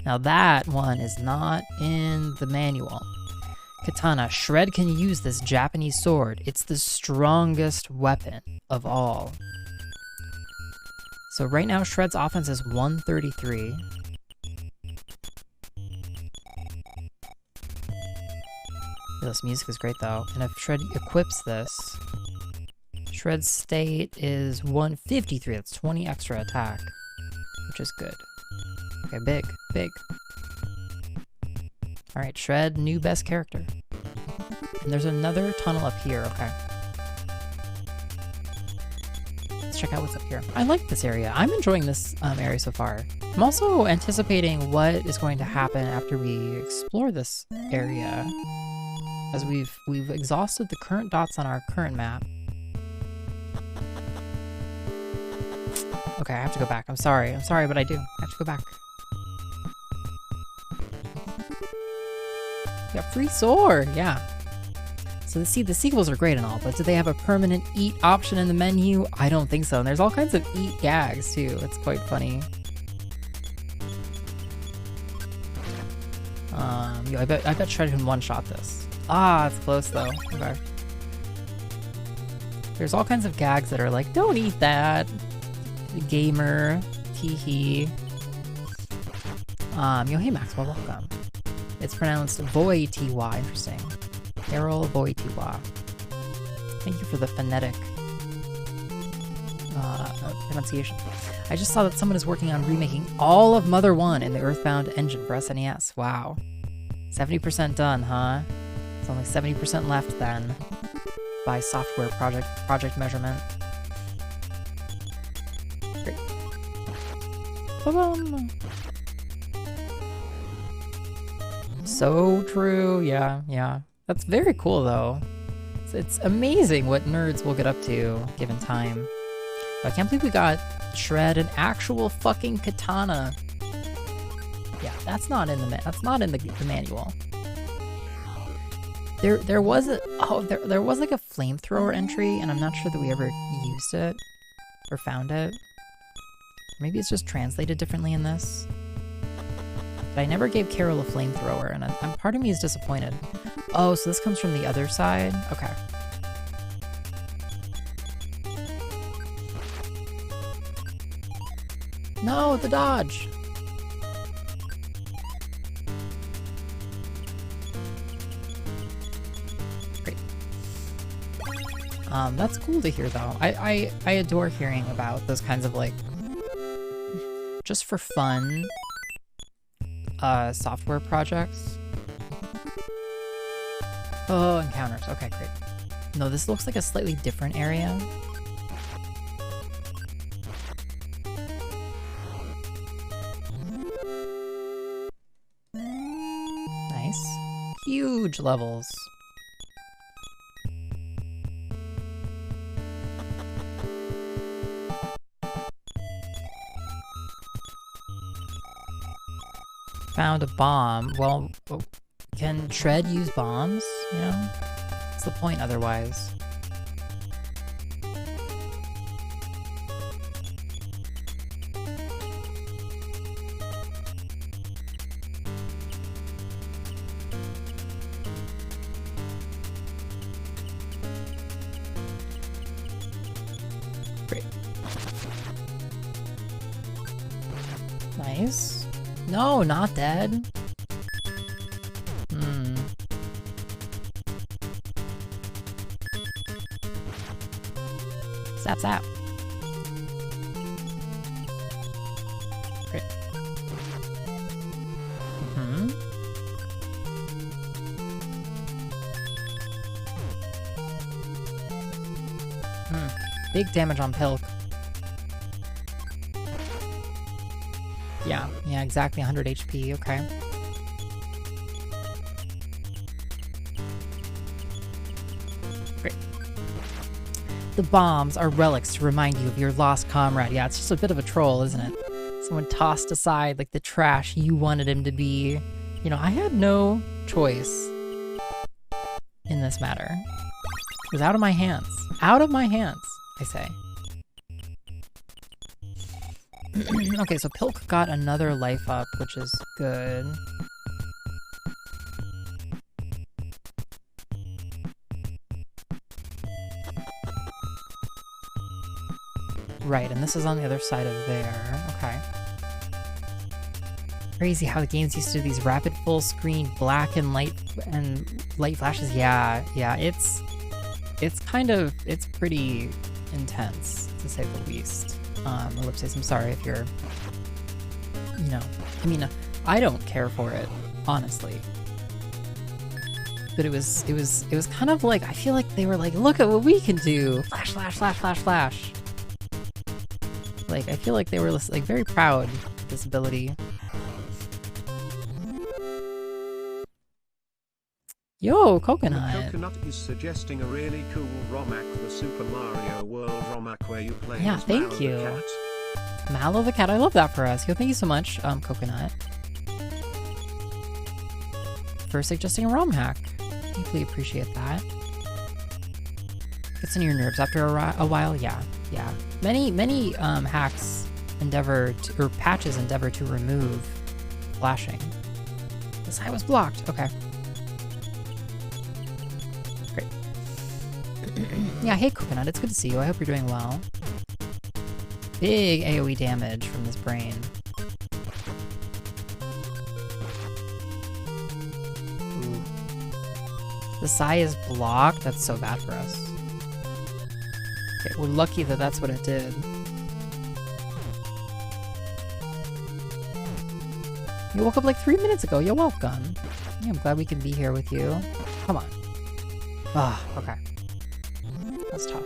Now that one is not in the manual. Katana. Shred can use this Japanese sword. It's the strongest weapon of all. So right now Shred's offense is 133. This music is great though. And if Shred equips this, Shred's state is 153. That's 20 extra attack, which is good. Okay, big. All right, Shred, new best character. And there's another tunnel up here, okay. check out what's up here. I like this area. I'm enjoying this area so far. I'm also anticipating what is going to happen after we explore this area, as we've exhausted the current dots on our current map. Okay, I have to go back. I'm sorry, but I do. I have to go back. Yeah, free sword, yeah. So see, the sequels are great and all, but do they have a permanent eat option in the menu? I don't think so. And there's all kinds of eat gags too. It's quite funny. Yo, I bet Shred can one-shot this. Ah, it's close though. Okay. There's all kinds of gags that are like, don't eat that. Gamer, tee-hee. Yo, hey Maxwell, welcome. It's pronounced Voy-T-Wa, interesting. Errol Voy-T-Wa. Thank you for the phonetic pronunciation. I just saw that someone is working on remaking all of Mother 1 in the EarthBound engine for SNES. Wow. 70% done, huh? It's only 70% left then, by software project measurement. Great. Ba-bum. So true, yeah. That's very cool though. It's amazing what nerds will get up to given time. But I can't believe we got Shred an actual fucking katana. Yeah, that's not in the manual. There was there was like a flamethrower entry, and I'm not sure that we ever used it or found it. Maybe it's just translated differently in this. But I never gave Carol a flamethrower, and part of me is disappointed. Oh, so this comes from the other side? Okay. No, the dodge! Great. That's cool to hear though. I adore hearing about those kinds of like, just for fun, software projects. Oh, encounters. Okay, great. No, this looks like a slightly different area. Nice. Huge levels. Found a bomb. Well, can Shred use bombs? You know? What's the point otherwise? Great. Nice. No, not dead. Zap zap. Great. Big damage on Pilk. Yeah, exactly 100 HP, okay. Great. The bombs are relics to remind you of your lost comrade. Yeah, it's just a bit of a troll, isn't it? Someone tossed aside like the trash you wanted him to be. You know, I had no choice in this matter. It was out of my hands. Out of my hands, I say. Okay, so Pilk got another life up, which is good. Right, and this is on the other side of there. Okay. Crazy how the games used to do these rapid full screen black and light flashes. Yeah, it's pretty intense, to say the least. Ellipsis, I'm sorry if you're, you know, I mean, I don't care for it, honestly. But it was kind of like, I feel like they were like, look at what we can do! Flash, flash, flash, flash, flash. Like, I feel like they were like very proud of this ability. Yo, Coconut! Coconut is suggesting a really cool ROMhack, the Super Mario World ROMhack, where you play Yeah, as thank Mallow the you. cat. Mallow the cat, I love that for us. Yo, thank you so much, Coconut, for suggesting a ROM hack. Deeply appreciate that. Gets on your nerves after a while, yeah. Many hacks endeavor to, or patches endeavor to remove flashing. This eye was blocked. Okay. Great. Yeah, hey Coconut, it's good to see you. I hope you're doing well. Big AoE damage from this brain. Ooh. The Psy is blocked? That's so bad for us. Okay, we're lucky that that's what it did. You woke up like 3 minutes ago. You're welcome. Yeah, I'm glad we can be here with you. Come on. Ah, okay. That's tough.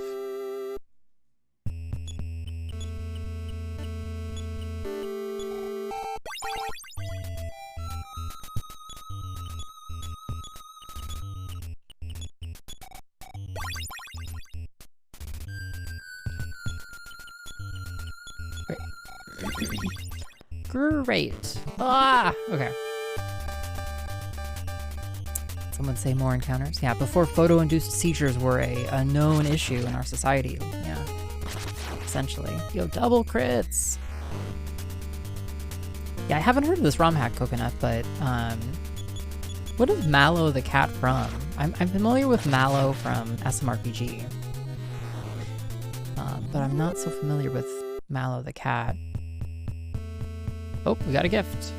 Great. Ah! Okay. Someone say more encounters? Yeah, before photo-induced seizures were a known issue in our society. Yeah. Essentially. Yo, double crits! Yeah, I haven't heard of this ROM hack, Coconut, but, what is Mallow the cat from? I'm familiar with Mallow from SMRPG. But I'm not so familiar with Mallow the cat. Oh, we got a gift.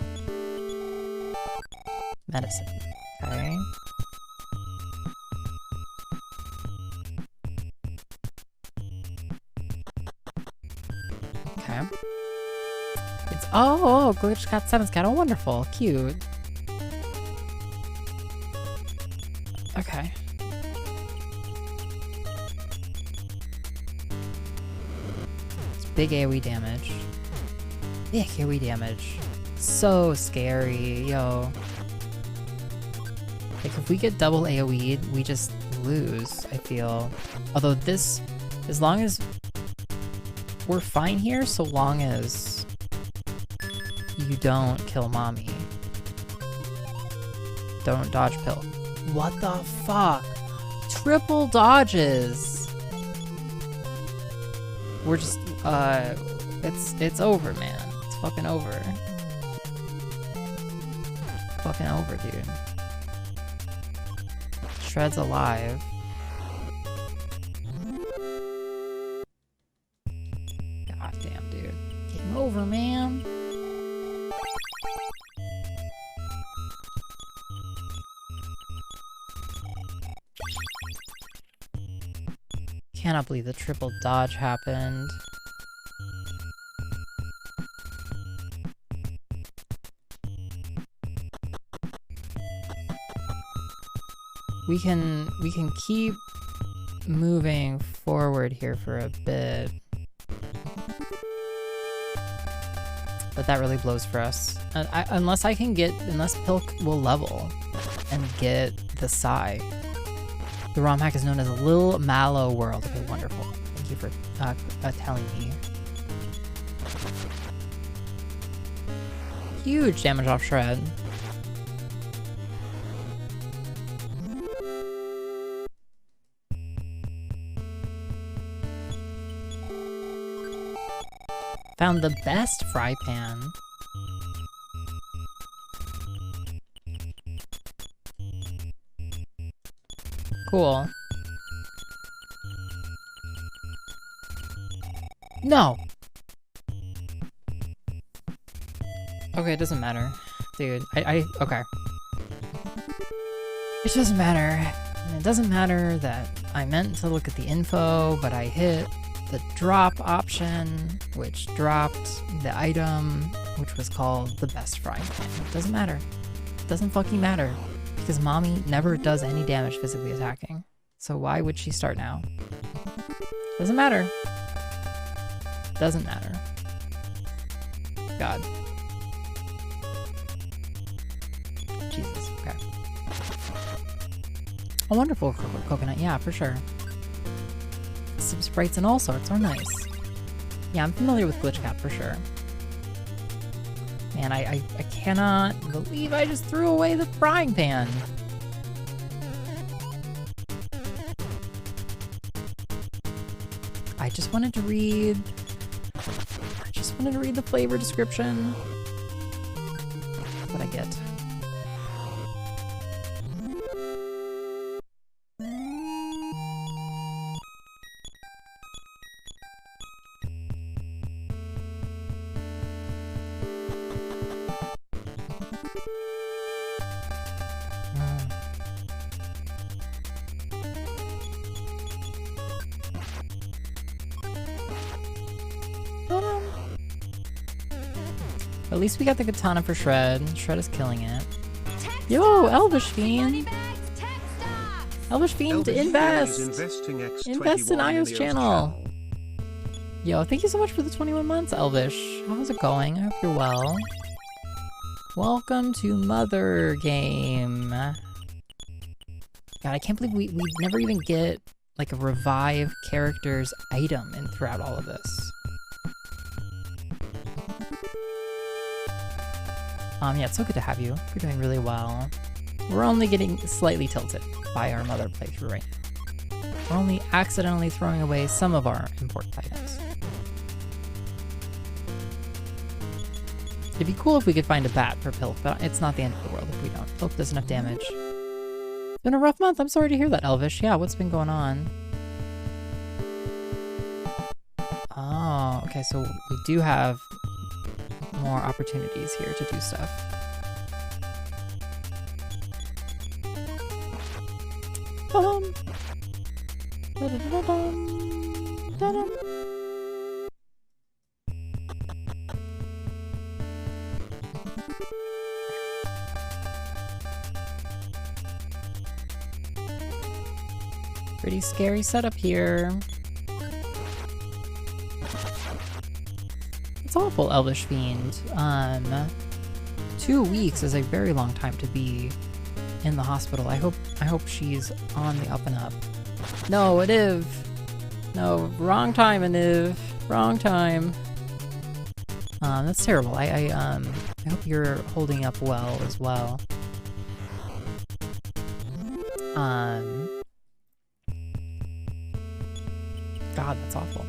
Medicine. Okay. Okay. It's Glitch Cat 7's cat. Oh, wonderful. Cute. Okay. It's big AoE damage. Big AoE damage. So scary, yo. Like, if we get double AoE'd, we just lose, I feel. Although this, as long as we're fine here, so long as you don't kill mommy. Don't dodge pill. What the fuck? Triple dodges! We're just, it's over, man. It's fucking over. Fucking over, dude. Shred's alive. God damn, dude. Game over, man. Cannot believe the triple dodge happened. We can keep moving forward here for a bit. But that really blows for us. Unless Pilk will level and get the Psy. The ROM hack is known as Lil Mallow World. Okay, wonderful. Thank you for telling me. Huge damage off Shred. Found the best fry pan. Cool. No! Okay, it doesn't matter. Dude, okay. It doesn't matter. It doesn't matter that I meant to look at the info, but I hit the drop option, which dropped the item, which was called the best frying pan. It doesn't matter. It doesn't fucking matter. Because mommy never does any damage physically attacking. So why would she start now? Doesn't matter. Doesn't matter. God. Jesus, okay. A wonderful coconut, yeah, for sure. Some sprites and all sorts are nice. Yeah, I'm familiar with Glitch Cap for sure. Man, I cannot believe I just threw away the frying pan. I just wanted to read the flavor description. That's what I get. At least we got the katana for Shred. Shred is killing it. Yo, Elvish Fiend! Elvish Fiend, invest! Invest in iios channel! Yo, thank you so much for the 21 months, Elvish. How's it going? I hope you're well. Welcome to Mother Game. God, I can't believe we never even get like a revive character's item in throughout all of this. Yeah, it's so good to have you. You're doing really well. We're only getting slightly tilted by our Mother playthrough right now. We're only accidentally throwing away some of our important items. It'd be cool if we could find a bat for Pilf, but it's not the end of the world if we don't. Pilf does enough damage. It's been a rough month. I'm sorry to hear that, Elvish. Yeah, what's been going on? Oh, okay, so we do have more opportunities here to do stuff. Ba-dum. Da-da-da-dum. Da-dum. Pretty scary setup here. It's awful, Elvish Fiend. 2 weeks is a very long time to be in the hospital. I hope she's on the up and up. No, Aniv! No, wrong time, Aniv. Wrong time. That's terrible. I hope you're holding up well as well. God, that's awful.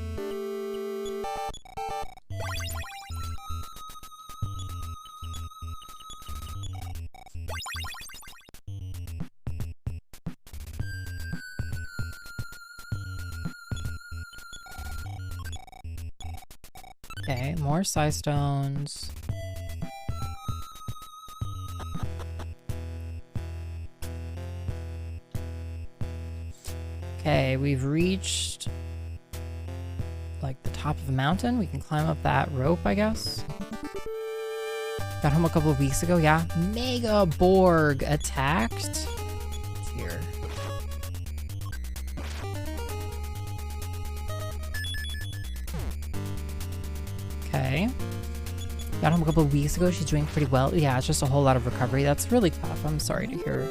Okay, more Psy Stones. Okay, we've reached like the top of the mountain. We can climb up that rope, I guess. Got home a couple of weeks ago, yeah. Mega Borg attacked. It's here. Okay. Got home a couple of weeks ago. She's doing pretty well. Yeah, it's just a whole lot of recovery. That's really tough. I'm sorry to hear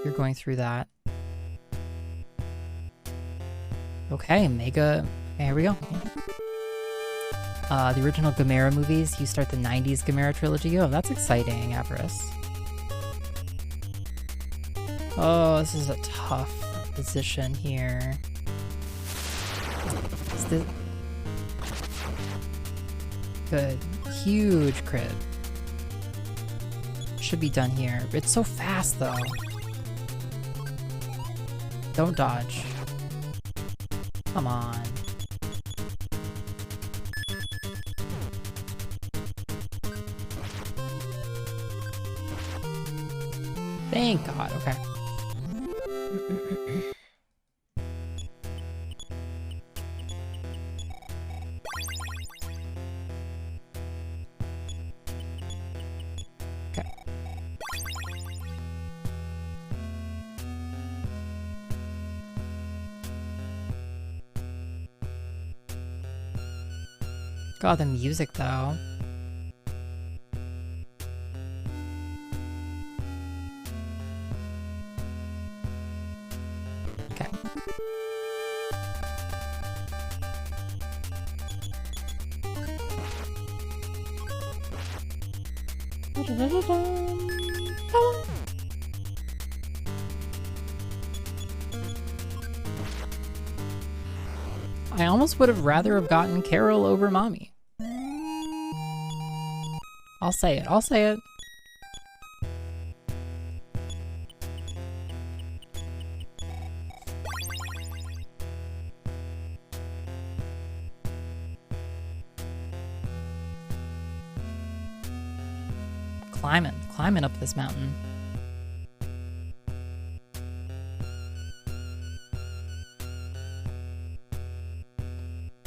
you're going through that. Okay, Mega. Here we go. Yeah. The original Gamera movies. You start the 90s Gamera trilogy. Oh, that's exciting, Avarice. Oh, this is a tough position here. Is this... Good. Huge crit. Should be done here. It's so fast, though. Don't dodge. Come on. Thank God. Okay. Okay. God, the music though. I almost would have rather have gotten Carol over Mommy. I'll say it. I'll say it. Climbing up this mountain.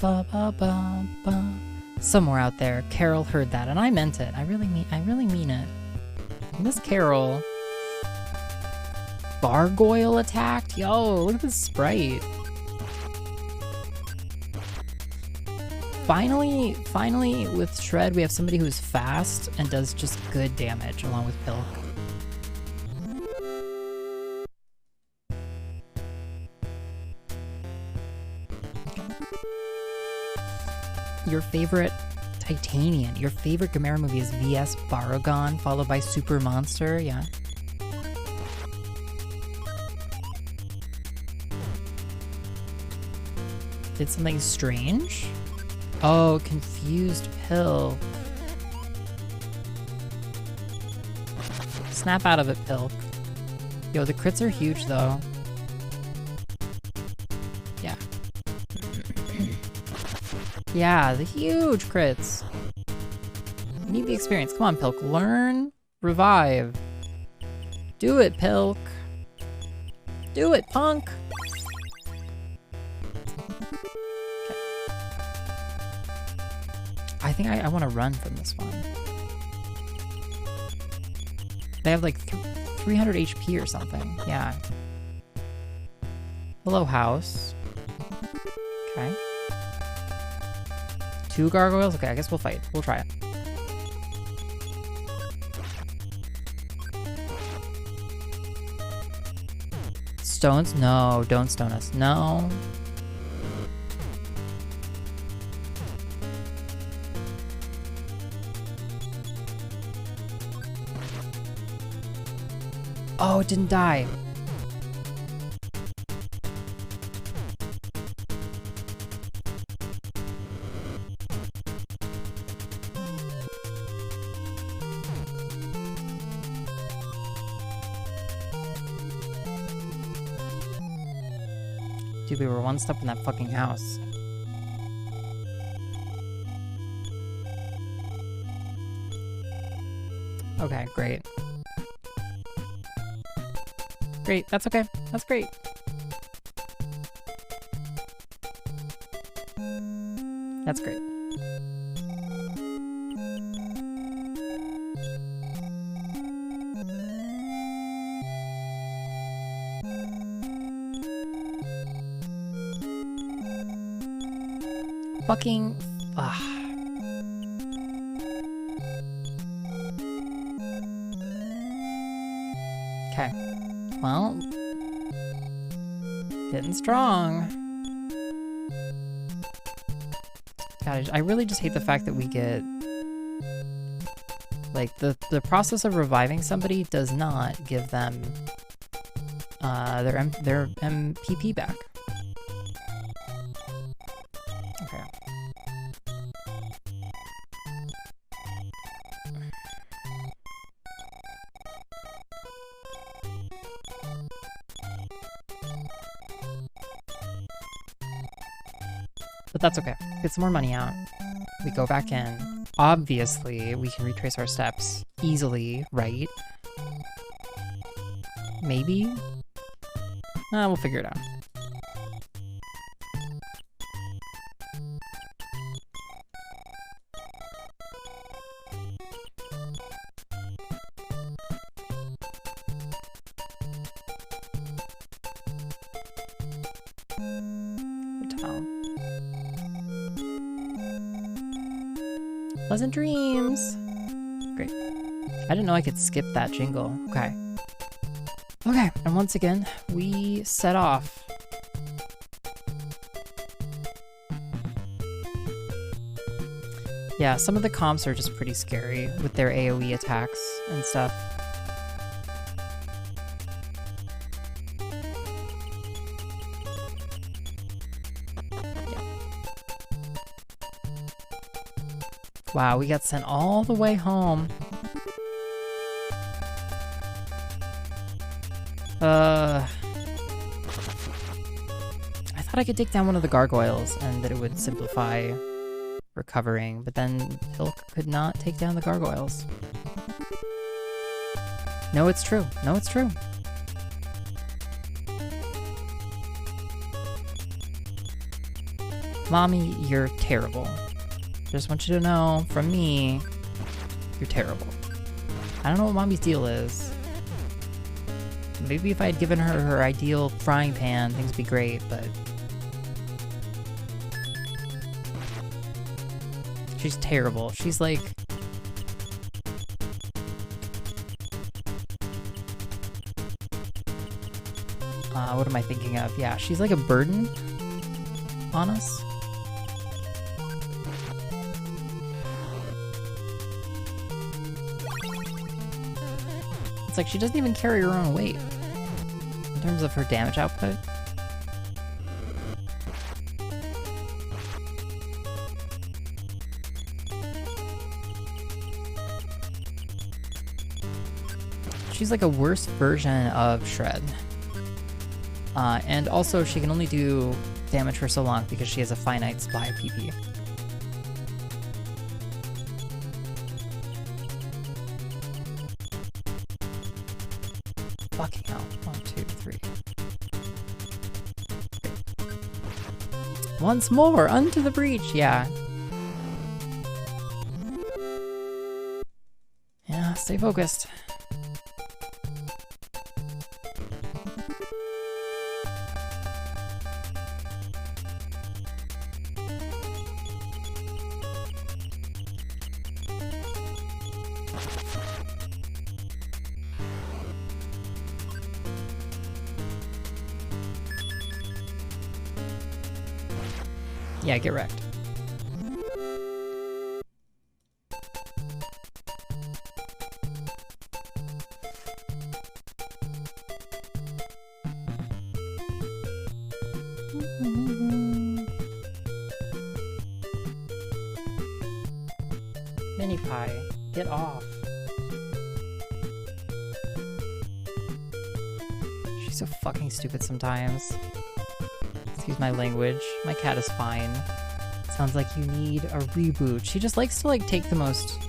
Ba ba ba ba. Somewhere out there, Carol heard that, and I meant it. I really mean it. Miss Carol. Gargoyle attacked? Yo, look at this sprite. Finally, with Shred, we have somebody who's fast and does just good damage, along with Pilk. Your favorite Titanian. Your favorite Gamera movie is VS Baragon, followed by Super Monster. Yeah. Did something strange? Oh, confused Pill. Snap out of it, Pilk. Yo, the crits are huge, though. Yeah. Yeah, the huge crits. You need the experience. Come on, Pilk. Learn, revive. Do it, Pilk. Do it, punk. I think I want to run from this one. They have like 300 HP or something. Yeah. Hello, house. Okay. 2 gargoyles? Okay, I guess we'll fight. We'll try it. Stones? No, don't stone us. No. Oh, it didn't die. Dude, we were one step in that fucking house. Okay, great. Great, that's okay. That's great. That's great. Fucking... Okay. Well... Getting strong. God, I really just hate the fact that we get... Like, the process of reviving somebody does not give them their MPP back. Okay. But that's okay. Get some more money out. We go back in. Obviously, we can retrace our steps easily, right? Maybe? We'll figure it out. Hotel. Pleasant dreams. Great. I didn't know I could skip that jingle. Okay. Okay, and once again, we set off Yeah, some of the comps are just pretty scary with their AoE attacks and stuff. Yeah. Wow, we got sent all the way home. I thought I could take down one of the gargoyles and that it would simplify recovering, but then Pilk could not take down the gargoyles. No, it's true. No, it's true. Mommy, you're terrible. Just want you to know, from me, you're terrible. I don't know what Mommy's deal is. Maybe if I had given her her ideal frying pan, things would be great, but... she's terrible. She's like... what am I thinking of? Yeah, she's like a burden on us. It's like she doesn't even carry her own weight in terms of her damage output. She's like a worse version of Shred. And also she can only do damage for so long because she has a finite supply of PP. Fucking hell. 1, 2, 3. Once more, unto the breach, yeah. Yeah, stay focused. Yeah, get wrecked. Mini Pie, get off. She's so fucking stupid sometimes. Excuse my language. My cat is fine. Sounds like you need a reboot. She just likes to like take the most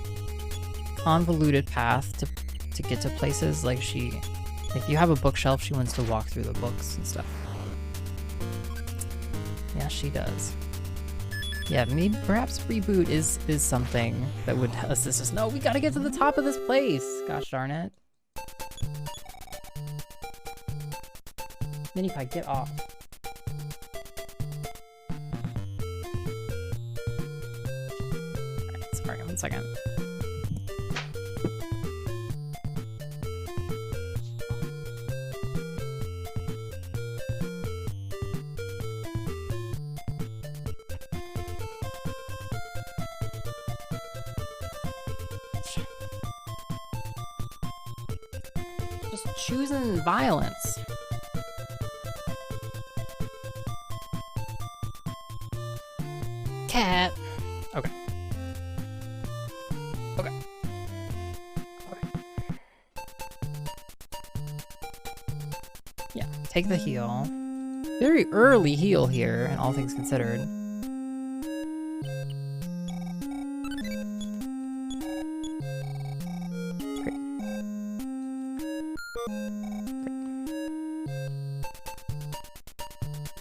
convoluted path to get to places. Like if you have a bookshelf, she wants to walk through the books and stuff. Yeah, she does. Yeah, maybe perhaps reboot is something that would assist us. No, we gotta get to the top of this place. Gosh darn it. Mini Pie, get off. Sorry, 1 second. Just choosing violence. Cat. Okay. Okay. Okay. Yeah, take the heal. Very early heal here, and all things considered. Great.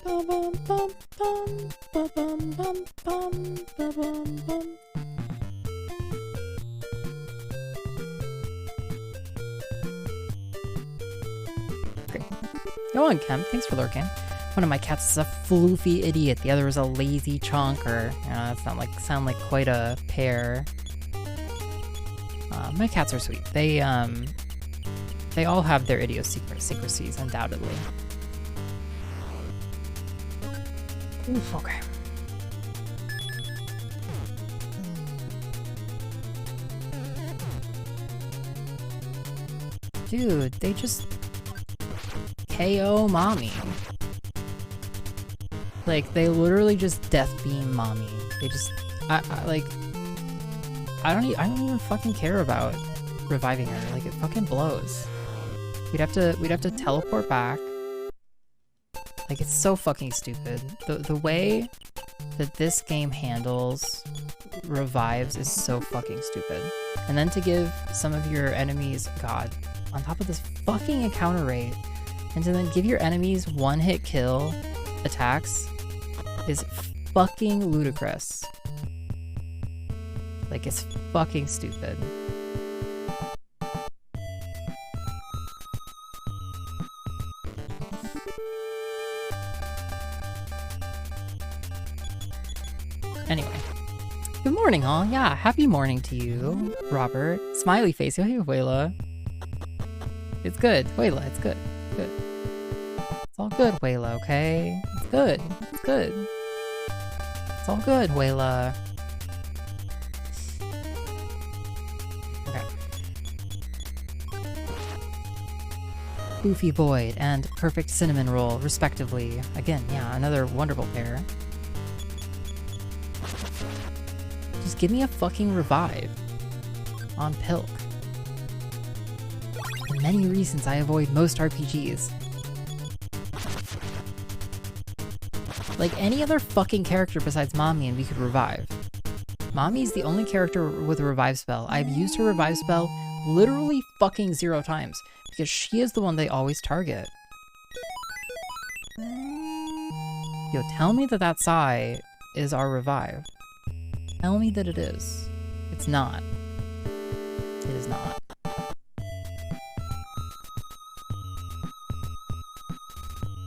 Bum, bum, bum, bum, bum, bum, bum, bum, bum, bum. Great. Go on, Kemp. Thanks for lurking. One of my cats is a floofy idiot. The other is a lazy chonker. That sound like quite a pair. My cats are sweet. They all have their idiosyncrasies, undoubtedly. Oof, okay. Dude, they just KO mommy. Like, they literally just death beam mommy. They just, I don't even fucking care about reviving her. Like, it fucking blows. We'd have to teleport back. Like, it's so fucking stupid. The way that this game handles revives is so fucking stupid. And then to give some of your enemies, God, on top of this fucking encounter rate, and to then give your enemies one-hit kill attacks is fucking ludicrous. Like, it's fucking stupid. Anyway. Good morning, all. Yeah, happy morning to you, Robert. Smiley face. Hey, Huela. It's good. Huela, it's good. Good. It's all good, Huela, okay? It's good. It's good. It's all good, Huela. Okay. Goofy Void and Perfect Cinnamon Roll, respectively. Again, yeah, another wonderful pair. Just give me a fucking revive on Pilk. For many reasons I avoid most RPGs. Like, any other fucking character besides Mommy and we could revive. Mommy's the only character with a revive spell. I've used her revive spell literally fucking 0 times because she is the one they always target. Yo, tell me that that Sai is our revive. Tell me that it is. It's not. It is not.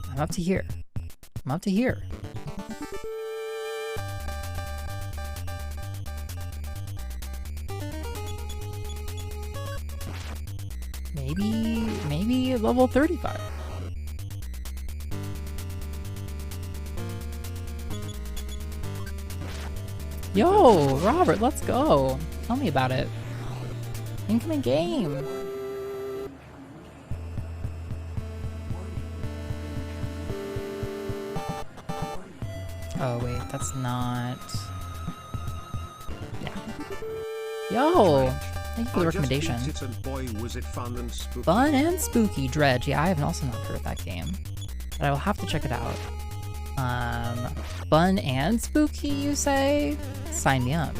I'm up to here. I'm up to here. Maybe level 35. Yo, Robert, let's go. Tell me about it. Incoming game. Oh, wait, that's not... Yeah. Yo! Thank you for the recommendation. It and boy, was it fun and spooky. Fun and spooky, Dredge. Yeah, I have also not heard of that game. But I will have to check it out. Fun and spooky, you say? Sign me up.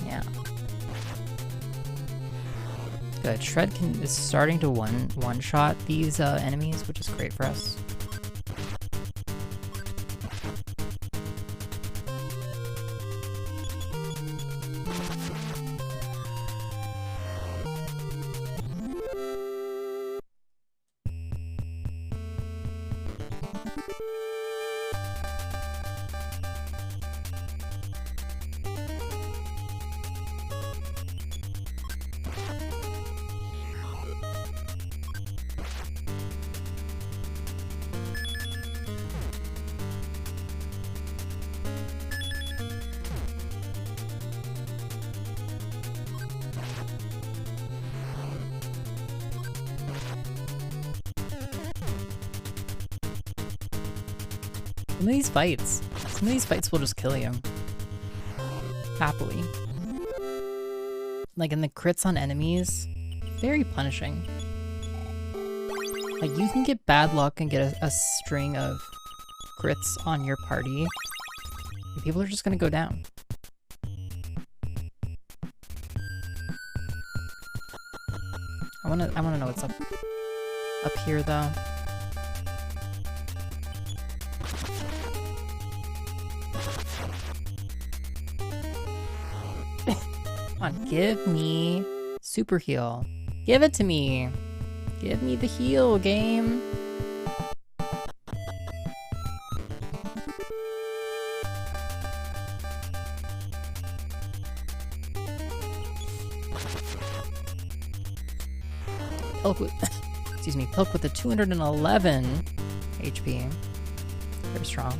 Yeah. Good. Shred is starting to one-shot these enemies, which is great for us. Some of these fights will just kill you. Happily. Like, in the crits on enemies, very punishing. Like, you can get bad luck and get a string of crits on your party, and people are just gonna go down. I wanna know what's up here, though. Come on, give me super heal. Give it to me. Give me the heal, game. Pilk with, excuse me, Pilk with the 211 HP. Very strong.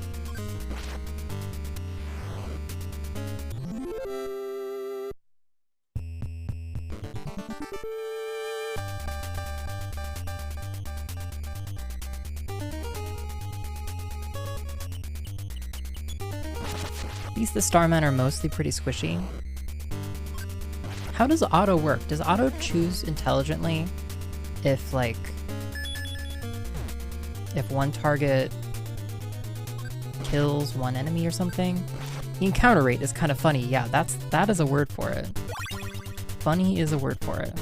At least the Starmen are mostly pretty squishy. How does auto work? Does auto choose intelligently if, like, if one target kills one enemy or something? The encounter rate is kind of funny. Yeah, that is a word for it. Funny is a word for it.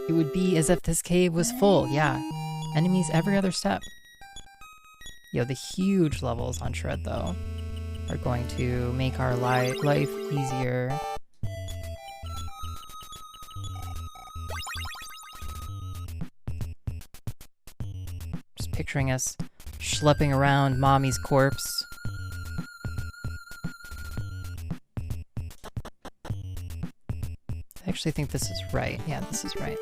It would be as if this cave was full, yeah. Enemies every other step. Yo, the huge levels on Shred, though, are going to make our life easier. Just picturing us schlepping around Mommy's corpse. I actually think this is right. Yeah, this is right.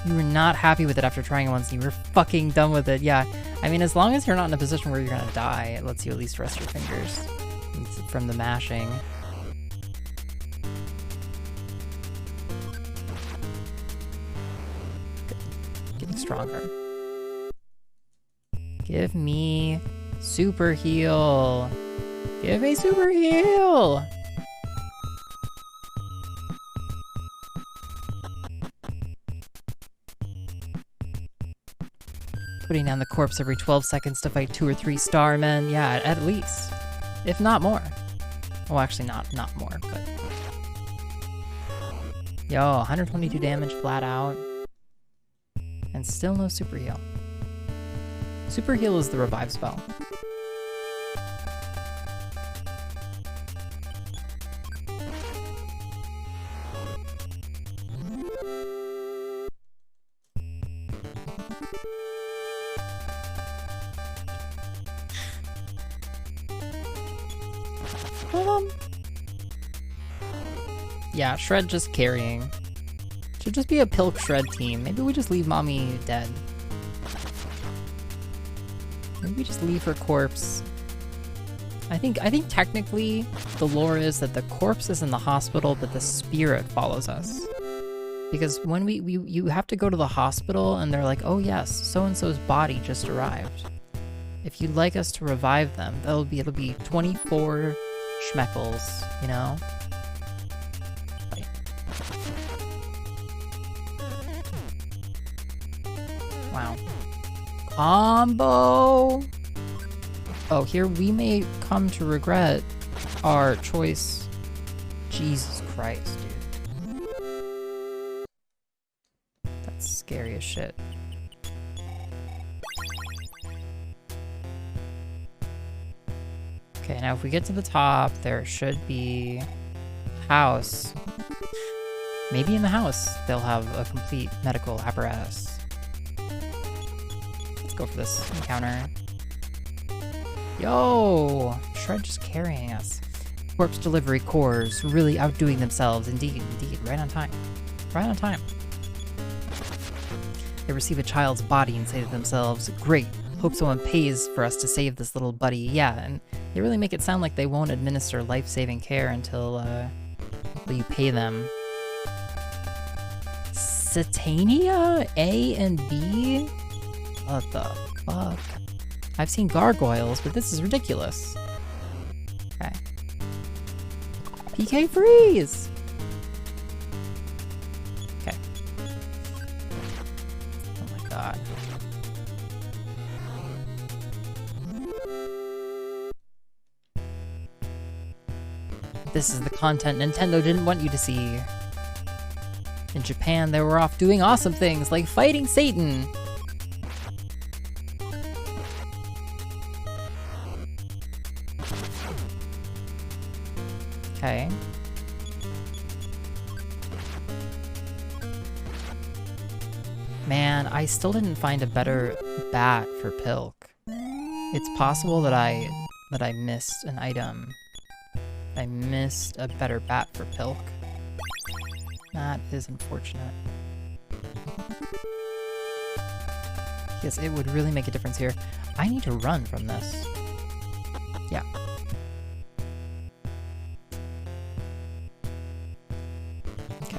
You were not happy with it after trying it once, and you were fucking done with it. Yeah, I mean, as long as you're not in a position where you're gonna die, it lets you at least rest your fingers from the mashing. Getting stronger. Give me super heal. Give me super heal. Putting down the corpse every 12 seconds to fight 2 or 3 Starmen. Yeah, at least. If not more. Well, actually not more, but... Yo, 122 damage flat out. And still no super heal. Super heal is the revive spell. Yeah, Shred just carrying. Should just be a Pilk Shred team. Maybe we just leave Mommy dead. Maybe we just leave her corpse. I think technically the lore is that the corpse is in the hospital, but the spirit follows us. Because when you have to go to the hospital and they're like, oh yes, so-and-so's body just arrived. If you'd like us to revive them, it'll be 24 schmeckles, you know? Wow. Combo! Oh, here we may come to regret our choice. Jesus Christ, dude. That's scary as shit. Okay, now if we get to the top, there should be a house. Maybe in the house they'll have a complete medical apparatus. Let's go for this encounter. Yo! Shred just carrying us. Corpse delivery cores really outdoing themselves. Indeed, indeed. Right on time. Right on time. They receive a child's body and say to themselves, great, hope someone pays for us to save this little buddy. Yeah, and they really make it sound like they won't administer life-saving care until you pay them. Satania? A and B? What the fuck? I've seen gargoyles, but this is ridiculous. Okay. PK freeze! Okay. Oh my god. This is the content Nintendo didn't want you to see. In Japan, they were off doing awesome things like fighting Satan. Okay. Man, I still didn't find a better bat for Pilk. It's possible that I missed an item. I missed a better bat for Pilk. That is unfortunate. Yes, it would really make a difference here. I need to run from this. Yeah. Okay.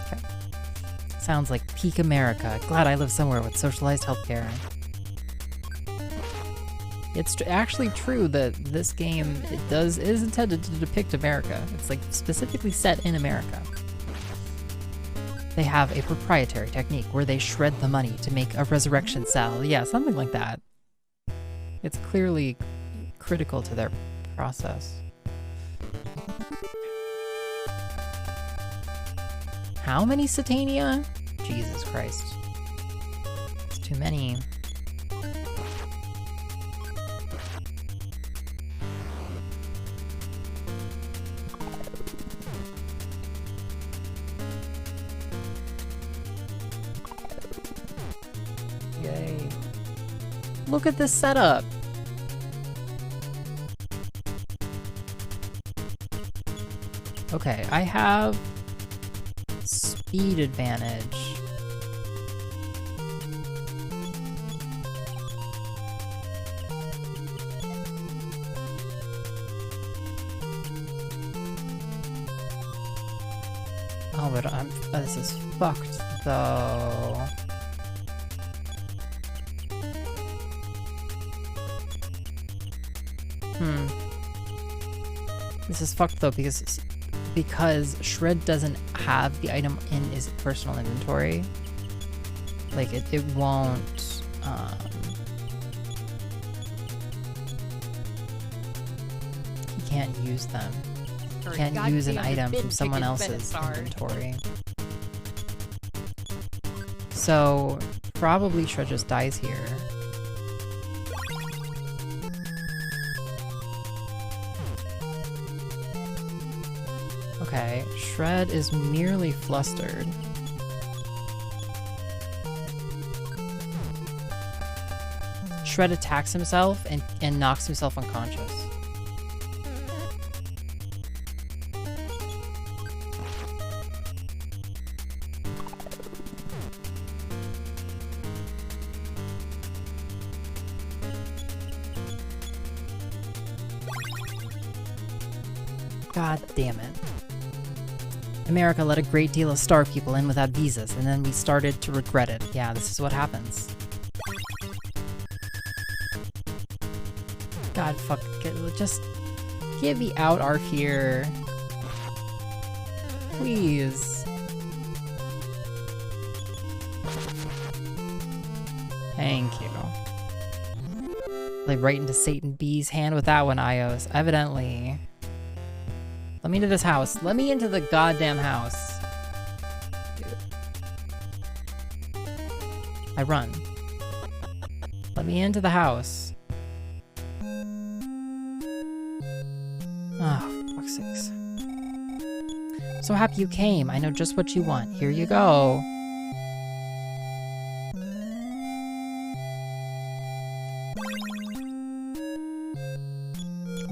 Okay. Sounds like peak America. Glad I live somewhere with socialized healthcare. It's actually true that this game is intended to depict America. It's like specifically set in America. They have a proprietary technique where they shred the money to make a resurrection cell. Yeah, something like that. It's clearly critical to their process. How many Satania? Jesus Christ. It's too many. Yay. Look at this setup. Okay, I have speed advantage. Oh, but this is fucked though. This is fucked though because Shred doesn't have the item in his personal inventory. Like it won't he can't use them. He can't use an item from someone else's inventory. So probably Shred just dies here. Okay, Shred is merely flustered. Shred attacks himself and knocks himself unconscious. God damn it. America let a great deal of star people in without visas, and then we started to regret it. Yeah, this is what happens. God, fuck. Just get me out, Arf, here. Please. Thank you. Like right into Satan B's hand with that one, iios. Evidently. Let me into this house. Let me into the goddamn house. Dude. I run. Let me into the house. Oh, fuck's sakes. So happy you came. I know just what you want. Here you go.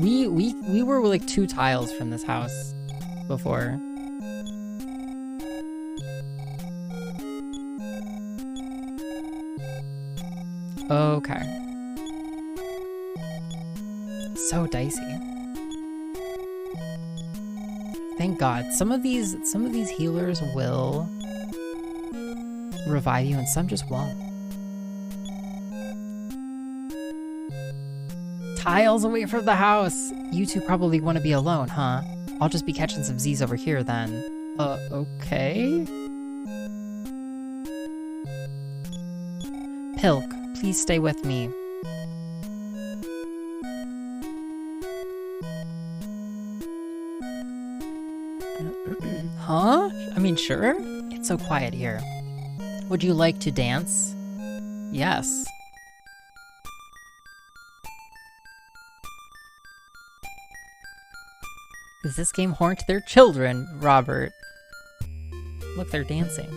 We were like 2 tiles from this house before. Okay. So dicey. Thank God. Some of these healers will revive you and some just won't. Tiles away from the house! You two probably want to be alone, huh? I'll just be catching some Z's over here then. Okay? Pilk, please stay with me. Huh? I mean, sure? It's so quiet here. Would you like to dance? Yes. Does this game haunt their children, Robert? Look, they're dancing.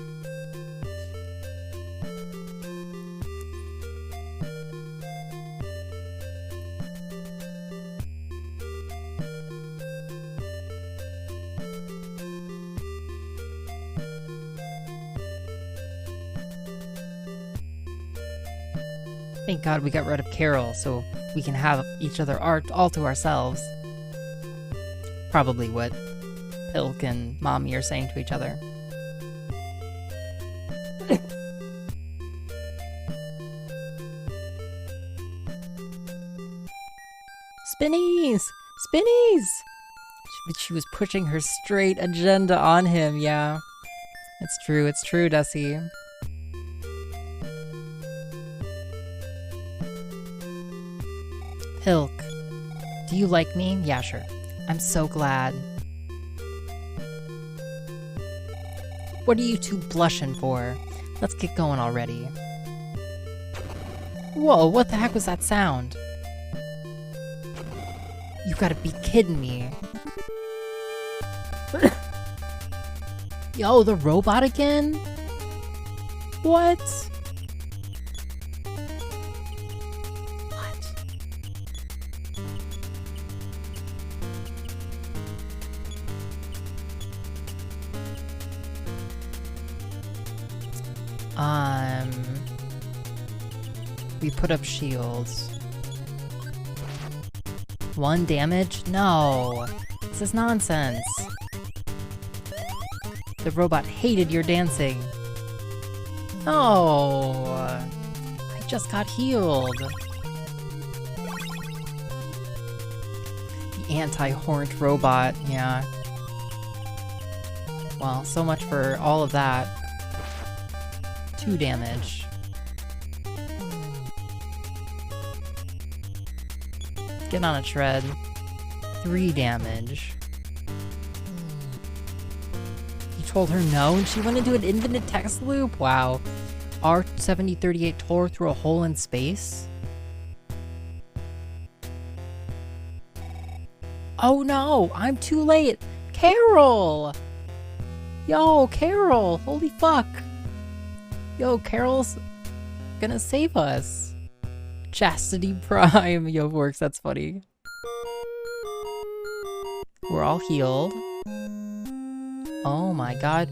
Thank God we got rid of Carol, so we can have each other all to ourselves. Probably what Pilk and Mommy are saying to each other. Spinnies! Spinnies! But she was pushing her straight agenda on him, yeah. It's true, Dusty. Pilk, do you like me? Yeah, sure. I'm so glad. What are you two blushing for? Let's get going already. Whoa, what the heck was that sound? You gotta be kidding me. Yo, the robot again? What? What? We put up shields. 1 damage? No! This is nonsense. The robot hated your dancing. No! I just got healed. The anti-horned robot, yeah. Well, so much for all of that. 2 damage. Get on a tread. 3 damage. You told her no and she went into an infinite text loop? Wow. R7038 tore through a hole in space? Oh no! I'm too late! Carol! Yo, Carol! Holy fuck! Yo, Carol's gonna save us. Chastity Prime. Yo, works, that's funny. We're all healed. Oh my god.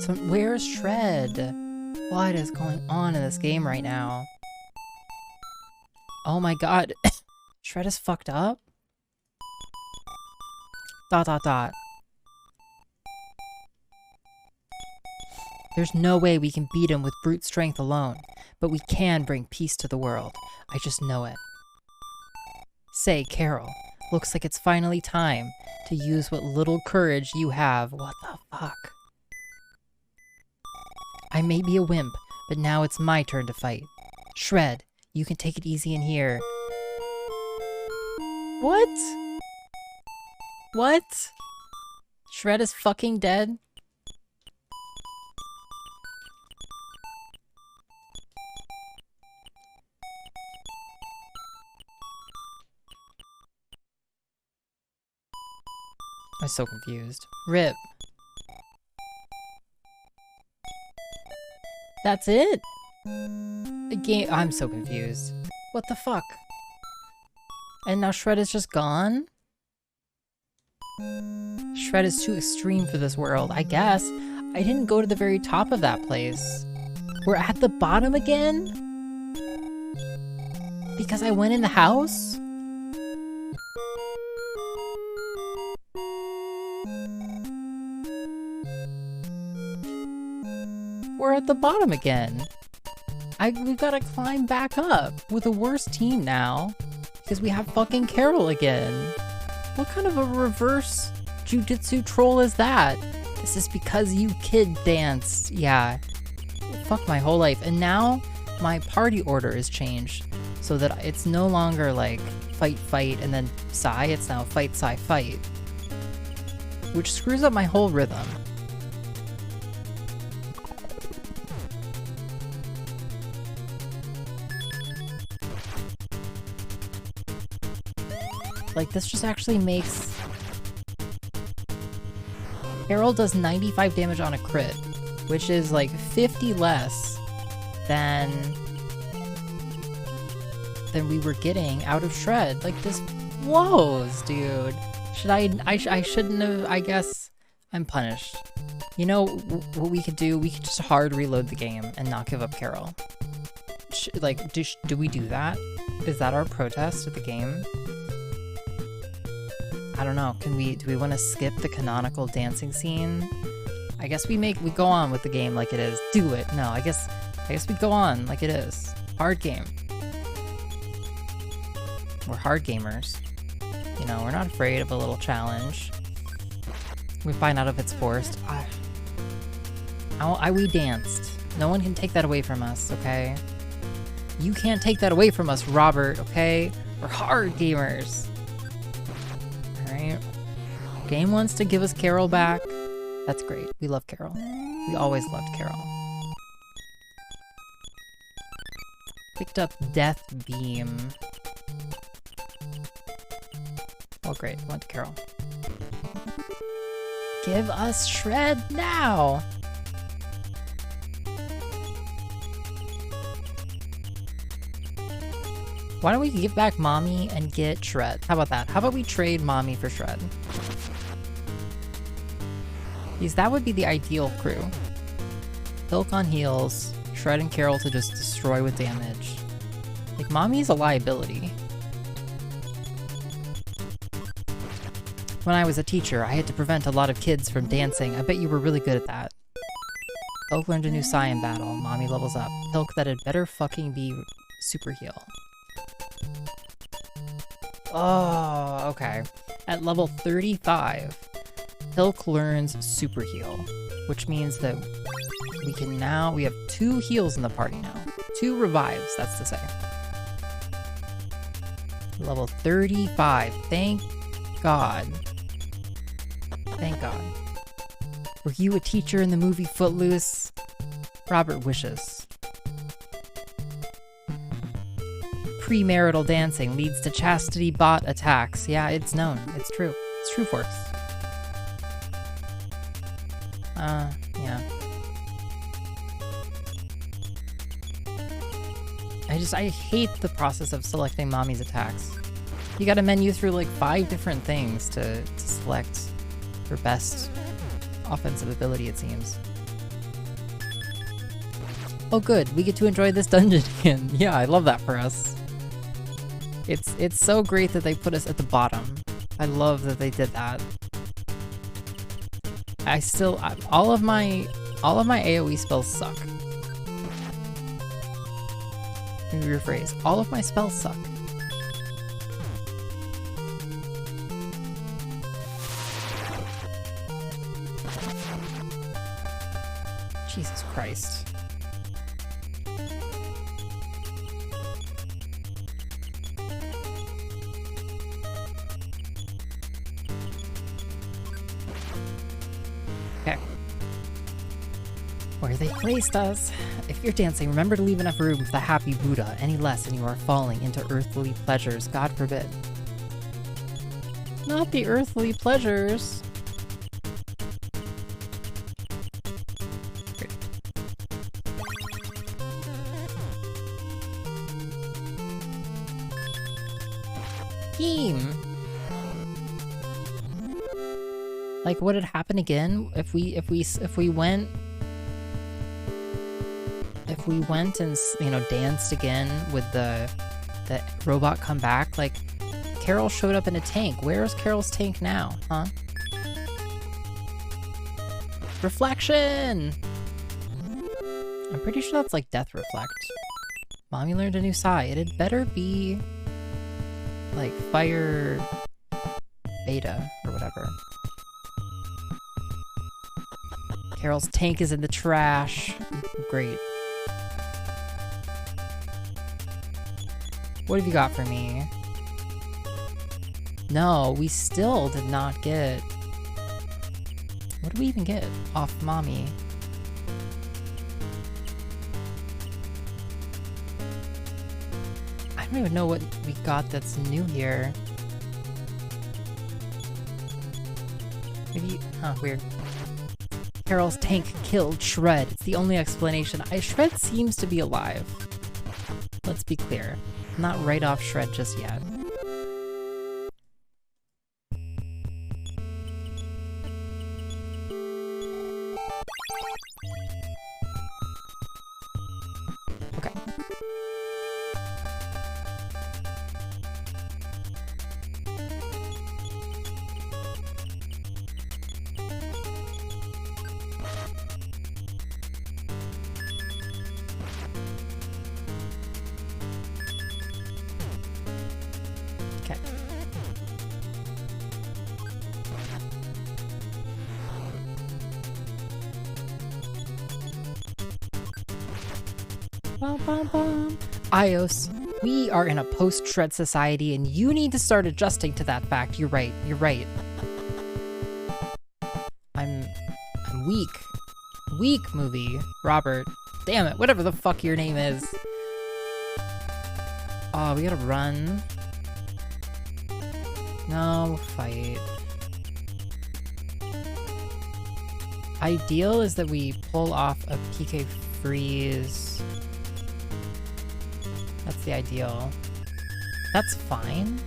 So where's Shred? What is going on in this game right now? Oh my god. Shred is fucked up? ... There's no way we can beat him with brute strength alone, but we can bring peace to the world. I just know it. Say, Carol, looks like it's finally time to use what little courage you have. What the fuck? I may be a wimp, but now it's my turn to fight. Shred, you can take it easy in here. What? What? Shred is fucking dead? I'm so confused. RIP. That's it? The game— I'm so confused. What the fuck? And now Shred is just gone? Shred is too extreme for this world, I guess. I didn't go to the very top of that place. We're at the bottom again? Because I went in the house? We're at the bottom again. We've gotta climb back up with a worse team now. Because we have fucking Carol again. What kind of a reverse jujitsu troll is that? This is because you kid danced. Yeah. Fuck my whole life. And now my party order is changed. So that it's no longer like fight, fight, and then Psy. It's now fight, Psy, fight. Which screws up my whole rhythm. Like, this just actually makes... Carol does 95 damage on a crit, which is like 50 less than we were getting out of Shred. Like, this blows, dude. I shouldn't have, I guess I'm punished. You know what we could do? We could just hard reload the game and not give up Carol. like, do we do that? Is that our protest at the game? I don't know. Do we want to skip the canonical dancing scene? I guess we go on with the game like it is. Do it. No, I guess we go on like it is. Hard game. We're hard gamers. You know, we're not afraid of a little challenge. We find out if it's forced. We danced. No one can take that away from us, okay? You can't take that away from us, Robert, okay? We're hard gamers. Alright. Game wants to give us Carol back. That's great. We love Carol. We always loved Carol. Picked up Death Beam. Oh great, went to Carol. Give us Shred now! Why don't we give back Mommy and get Shred? How about that? How about we trade Mommy for Shred? Because that would be the ideal crew. Hilk on heals, Shred and Carol to just destroy with damage. Like, Mommy's a liability. When I was a teacher, I had to prevent a lot of kids from dancing. I bet you were really good at that. Hilk learned a new Psy in battle. Mommy levels up. Hilk, that had better fucking be super heal. Oh, okay. At level 35, Hilk learns super heal, which means that we have 2 heals in the party now. 2 revives, that's to say. Level 35, thank God. Thank God. Were you a teacher in the movie Footloose? Robert wishes. Premarital dancing leads to chastity bot attacks. Yeah, it's known. It's true. It's true force. Yeah. I hate the process of selecting Mommy's attacks. You gotta menu through like 5 different things to select her best offensive ability, it seems. Oh good, we get to enjoy this dungeon again. Yeah, I love that for us. It's so great that they put us at the bottom. I love that they did that. All of my AoE spells suck. Let me rephrase. All of my spells suck. Jesus Christ. Okay. Where they placed us. If you're dancing, remember to leave enough room for the happy Buddha. Any less and you are falling into earthly pleasures. God forbid. Not the earthly pleasures. Great. Team. Like, would it happen again if we went and, you know, danced again with the robot come back? Like, Carol showed up in a tank. Where's Carol's tank now, huh? Reflection! I'm pretty sure that's like Death Reflect. Mommy learned a new Psy. It had better be like Fire Beta or whatever. Carol's tank is in the trash. Great. What have you got for me? No, we still did not get... What did we even get off Mommy? I don't even know what we got that's new here. Maybe... Huh, weird. Carol's tank killed Shred. It's the only explanation. Shred seems to be alive. Let's be clear. Not right off Shred just yet. Okay. Bum, bum, bum. iios, we are in a post-shred society, and you need to start adjusting to that fact. You're right. You're right. I'm weak. Weak, movie. Robert. Damn it. Whatever the fuck your name is. Oh, we gotta run. No, fight. Ideal is that we pull off a PK freeze. That's the ideal. That's fine.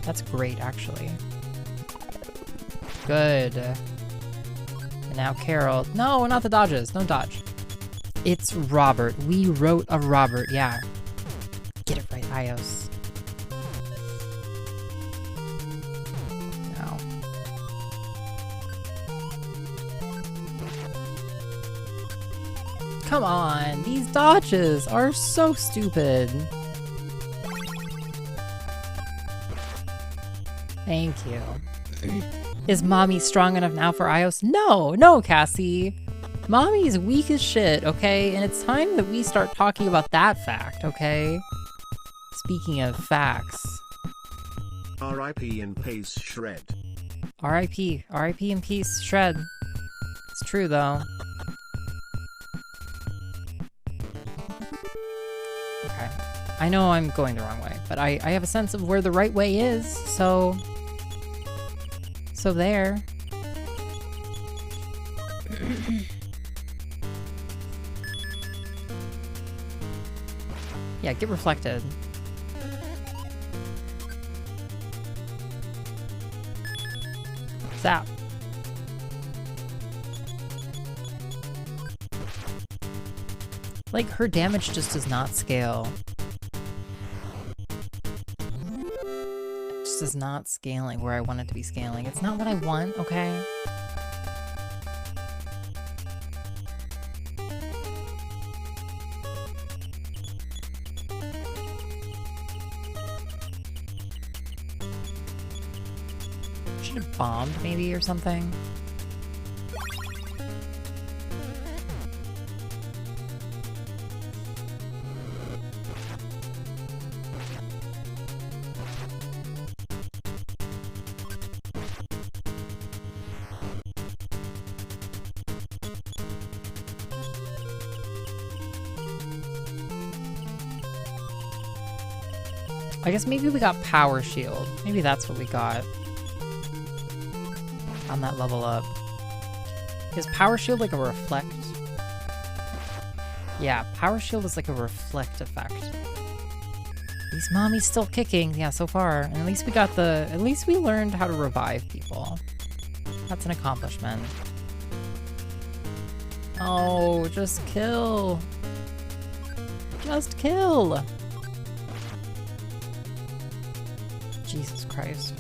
That's great, actually. Good. And now Carol. No, not the dodges. Don't dodge. It's Robert. We wrote a Robert. Yeah. Get it right, iios. No. Come on. These dodges are so stupid. Thank you. Is Mommy strong enough now for iios? No, no, Cassie. Mommy's weak as shit, okay? And it's time that we start talking about that fact, okay? Speaking of facts. R.I.P. in peace, Shred. R.I.P. R.I.P. in peace, Shred. It's true, though. Okay. I know I'm going the wrong way, but I have a sense of where the right way is, so... So there. Yeah, get reflected. Zap. Like, her damage just does not scale. It just is not scaling where I want it to be scaling. It's not what I want, okay? Should have bombed, maybe, or something. I guess maybe we got Power Shield. Maybe that's what we got on that level up. Is Power Shield like a reflect? Yeah, Power Shield is like a reflect effect. At least Mommy's still kicking, yeah, so far. And at least we got the... At least we learned how to revive people. That's an accomplishment. Oh, just kill. Just kill. Jesus Christ.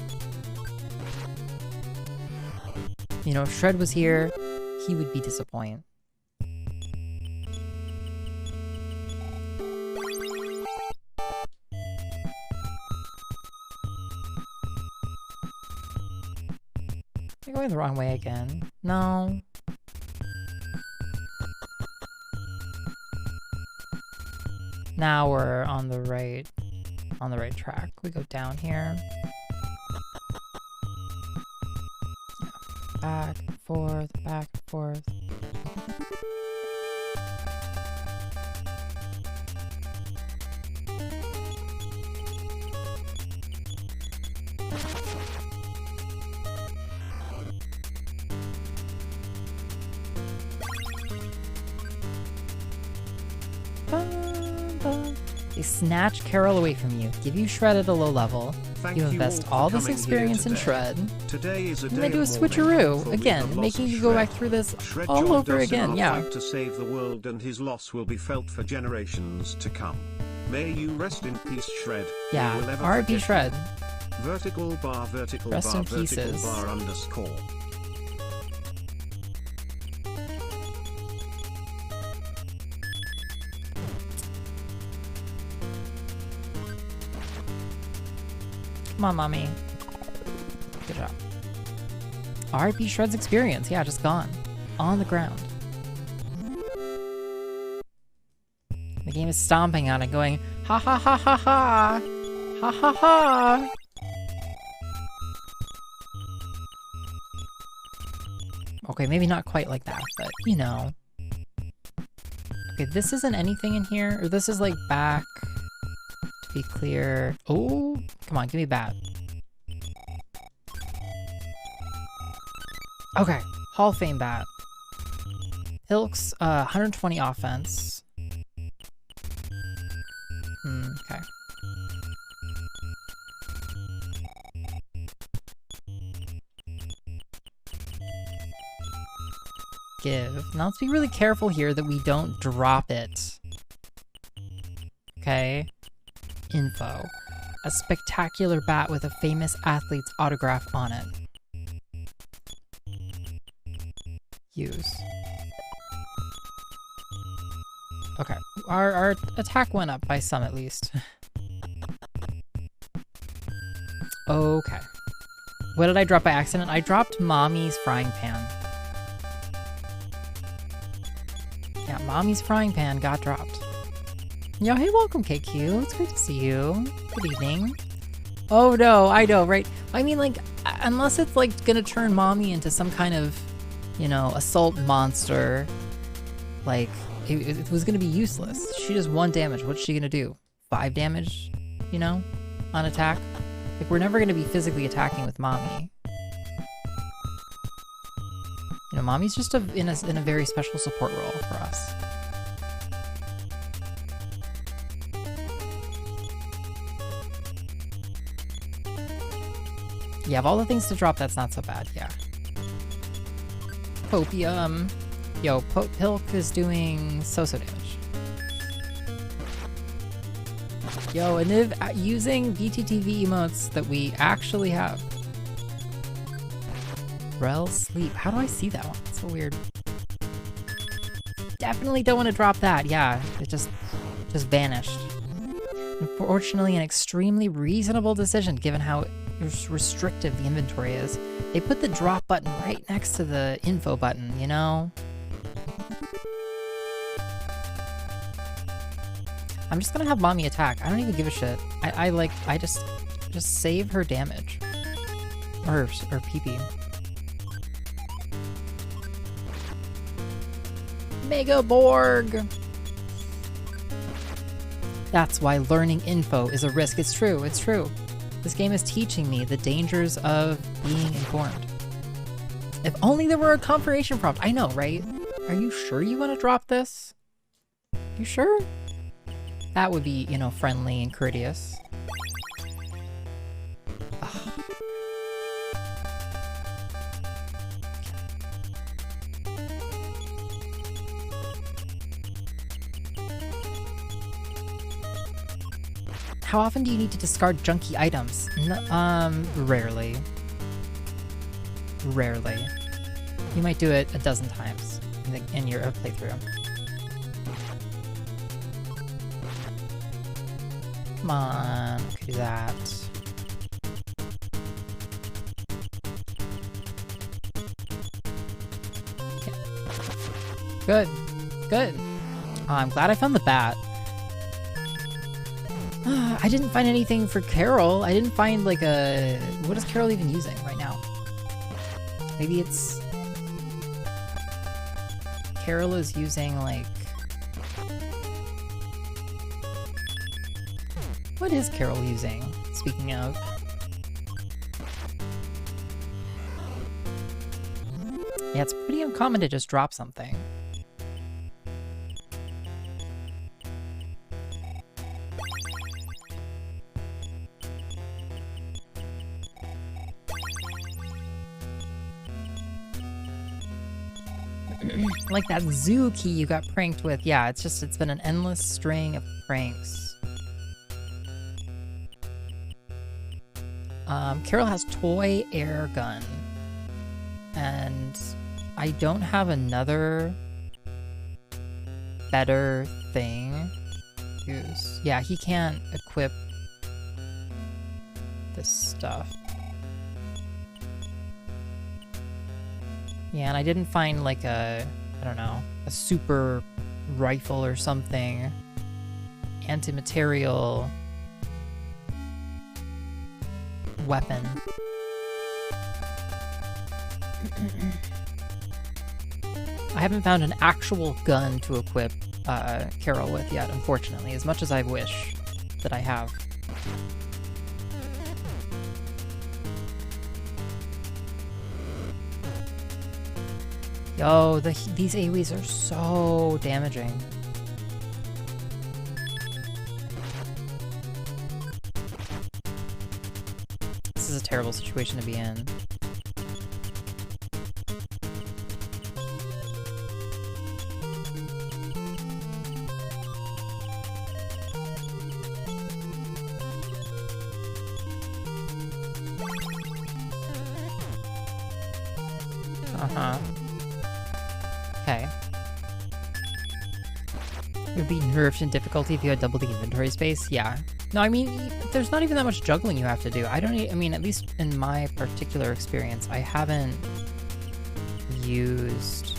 You know, if Shred was here, he would be disappointed. Am I going the wrong way again? No. Now we're on the right track. We go down here. Back and forth, back and forth. They snatch Carol away from you, give you Shred at a low level. You invest all this experience in Shred, Today is a and day they do a of mourning switcheroo for again, the loss making of you go Shred. back through this Shred all joined over us in again. our Yeah. fight to save the world, and his loss will be felt for generations to come. May you rest in peace, Shred. Yeah. We will ever R.I.P. forget Shred. you. Vertical bar, vertical Rest bar, in vertical pieces. bar underscore. Come on, Mommy. Good job. R.I.P. Shred's experience. Yeah, just gone. On the ground. game is stomping on it, going, ha ha ha ha ha! Ha ha ha! Okay, maybe not quite like that, but you know. Okay, this isn't anything in here, or this is like back, to be clear. Oh, come on, give me bat. Okay, Hall of Fame bat. Hilk's 120 offense. Okay. Give. Now let's be really careful here that we don't drop it. Okay. Info. A spectacular bat with a famous athlete's autograph on it. Use. Okay. Our attack went up by some at least. Okay. What did I drop by accident? I dropped Mommy's frying pan. Yeah, Mommy's frying pan got dropped. Yo, hey, welcome, KQ. It's great to see you. Good evening. Oh no, I know, right? I mean, like, unless it's like gonna turn Mommy into some kind of, you know, assault monster, like, it was gonna be useless. She does 1 damage. What's she gonna do? 5 damage, you know, on attack? Like, we're never gonna be physically attacking with Mommy. You know, Mommy's just in a very special support role for us. Yeah, of all the things to drop, that's not so bad, yeah. Popium. Yo, Pilk is doing so-so damage. Yo, and Niv using BTTV emotes that we actually have. Rel Sleep. How do I see that one? It's so weird. Definitely don't want to drop that. Yeah, it just vanished. Unfortunately, an extremely reasonable decision given how restrictive the inventory is. They put the drop button right next to the info button, you know? I'm just gonna have Mommy attack. I don't even give a shit. I just save her damage. Or PP. Mega Borg! That's why learning info is a risk. It's true, it's true. This game is teaching me the dangers of being informed. If only there were a confirmation prompt. I know, right? Are you sure you want to drop this? You sure? That would be, you know, friendly and courteous. Ugh. How often do you need to discard junky items? Rarely. Rarely. You might do it a dozen times in your playthrough. Come on, okay, do that. Okay. Good, good. Oh, I'm glad I found the bat. I didn't find anything for Carol. I didn't find like a... What is Carol even using right now? Maybe it's... Carol is using like... What is Carol using, speaking of? Yeah, it's pretty uncommon to just drop something. Like that zoo key you got pranked with. Yeah, it's been an endless string of pranks. Carol has toy air gun. And I don't have another better thing to use. Yeah, he can't equip this stuff. Yeah, and I didn't find like a, I don't know, a super rifle or something anti-material weapon. I haven't found an actual gun to equip Carol with yet, unfortunately, as much as I wish that I have. Yo, these AoEs are so damaging. This is a terrible situation to be in. Uh-huh. Okay. It would be nerfed in difficulty if you had double the inventory space. Yeah. No, I mean, there's not even that much juggling you have to do. I mean, at least in my particular experience, I haven't used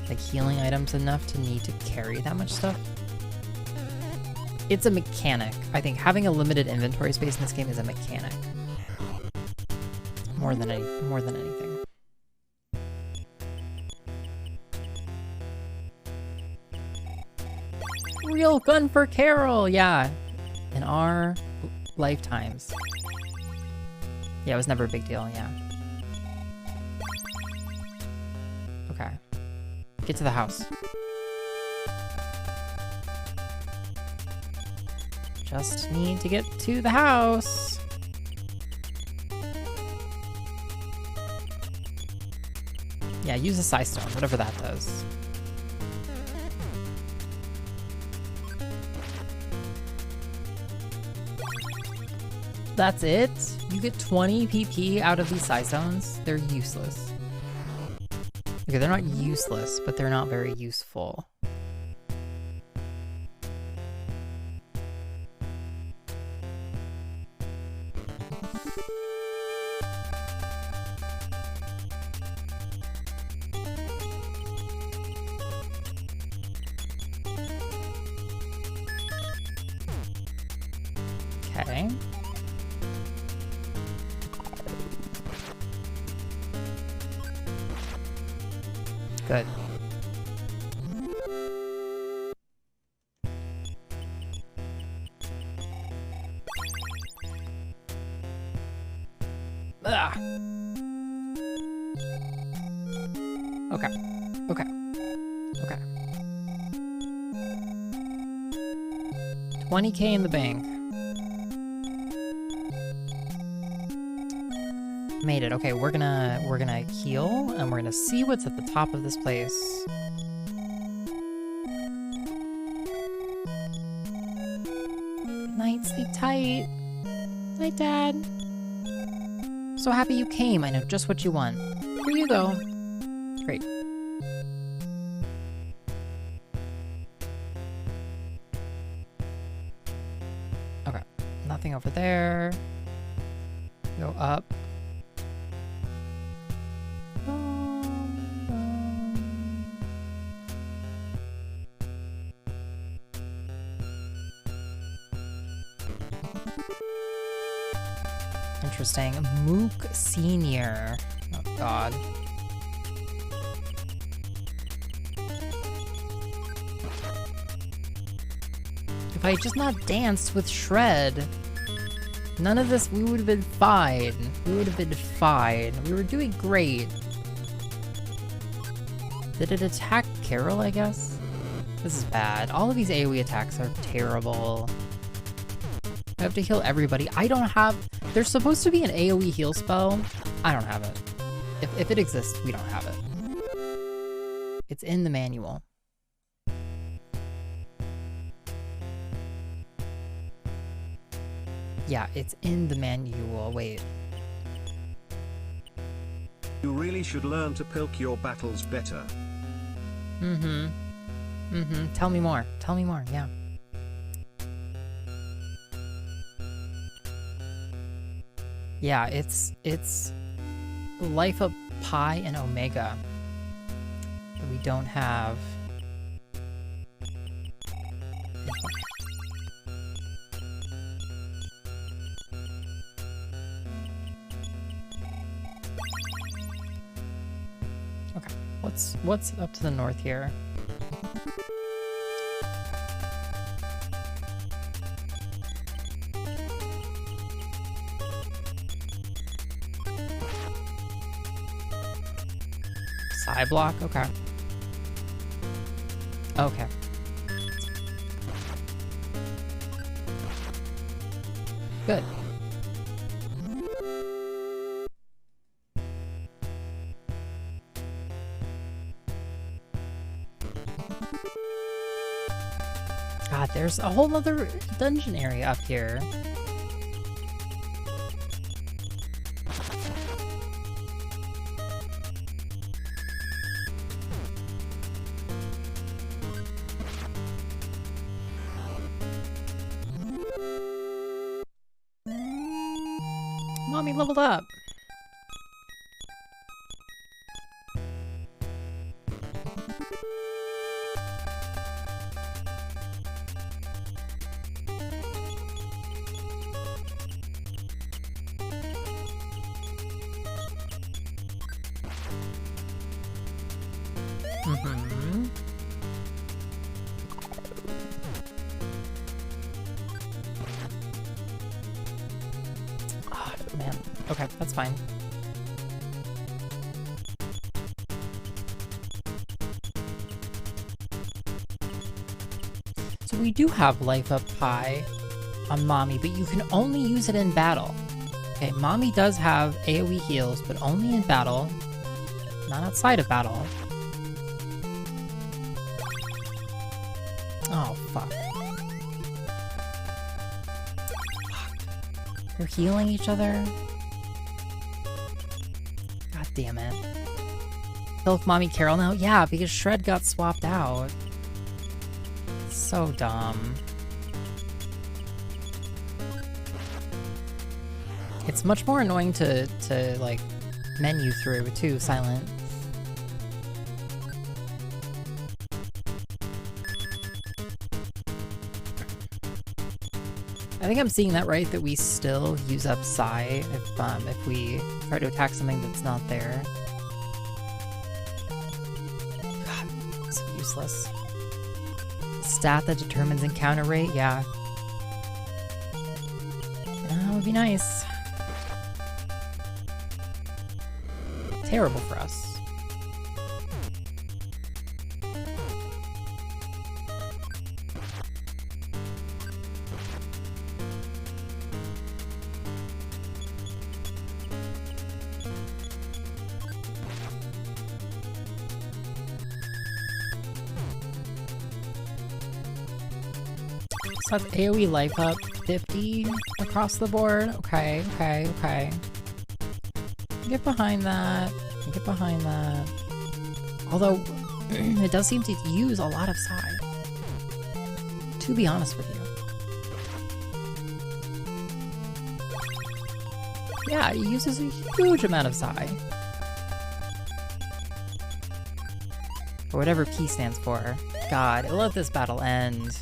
like healing items enough to need to carry that much stuff. It's a mechanic. I think having a limited inventory space in this game is a mechanic. More than anything. Real gun for Carol, yeah. In our lifetimes. Yeah, it was never a big deal, yeah. Okay. Get to the house. Just need to get to the house. Yeah, use a Psy Stone, whatever that does. That's it? You get 20 PP out of these Psy Stones? They're useless. Okay, they're not useless, but they're not very useful. Okay. Good. Ugh. Okay. Okay. Okay. 20K in the bank. Made it. Okay, we're gonna heal and we're gonna see what's at the top of this place. Good night, sleep tight. Night, Dad. So happy you came. I know just what you want. Here you go. Great. Okay, nothing over there. Go up. Interesting. Mook Senior. Oh god. If I had just not danced with Shred, none of this, we would have been fine. We would have been fine. We were doing great. Did it attack Carol, I guess? This is bad. All of these AoE attacks are terrible. I have to heal everybody. I don't have... There's supposed to be an AoE heal spell. I don't have it. If it exists, we don't have it. It's in the manual. Yeah, it's in the manual. Wait. You really should learn to pilk your battles better. Mm-hmm. Mm-hmm. Tell me more. Tell me more, yeah. Yeah, it's Life of Pi and Omega that we don't have. What's up to the north here? Side block? Okay. Okay. Good. God, there's a whole other dungeon area up here. Mommy leveled up. Mm-hmm. Oh, man. Okay, that's fine. So we do have life up high on Mommy, but you can only use it in battle. Okay, Mommy does have AoE heals, but only in battle, not outside of battle. Oh, fuck. They're healing each other? God damn it. Kill with Mommy Carol now? Yeah, because Shred got swapped out. So dumb. It's much more annoying to like, menu through, too, Silent. I think I'm seeing that right, that we still use up Psi if we try to attack something that's not there. God, so useless. Stat that determines encounter rate, yeah. That would be nice. Terrible for us. So that's AoE life up 50 across the board. Okay, okay, okay. Get behind that. Get behind that. Although, it does seem to use a lot of Psi. To be honest with you. Yeah, it uses a huge amount of Psi. Or whatever P stands for. God, let this battle end.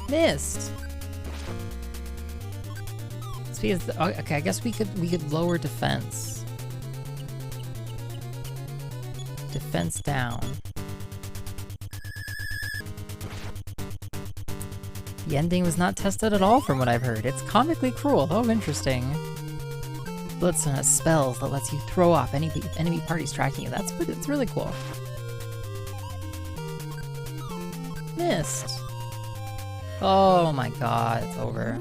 Missed. It's because okay, I guess we could lower defense. Defense down. The ending was not tested at all from what I've heard. It's comically cruel. Oh, interesting. Bloodstone has spells that lets you throw off any enemy parties tracking you. It's really cool. Missed. Oh my god, it's over.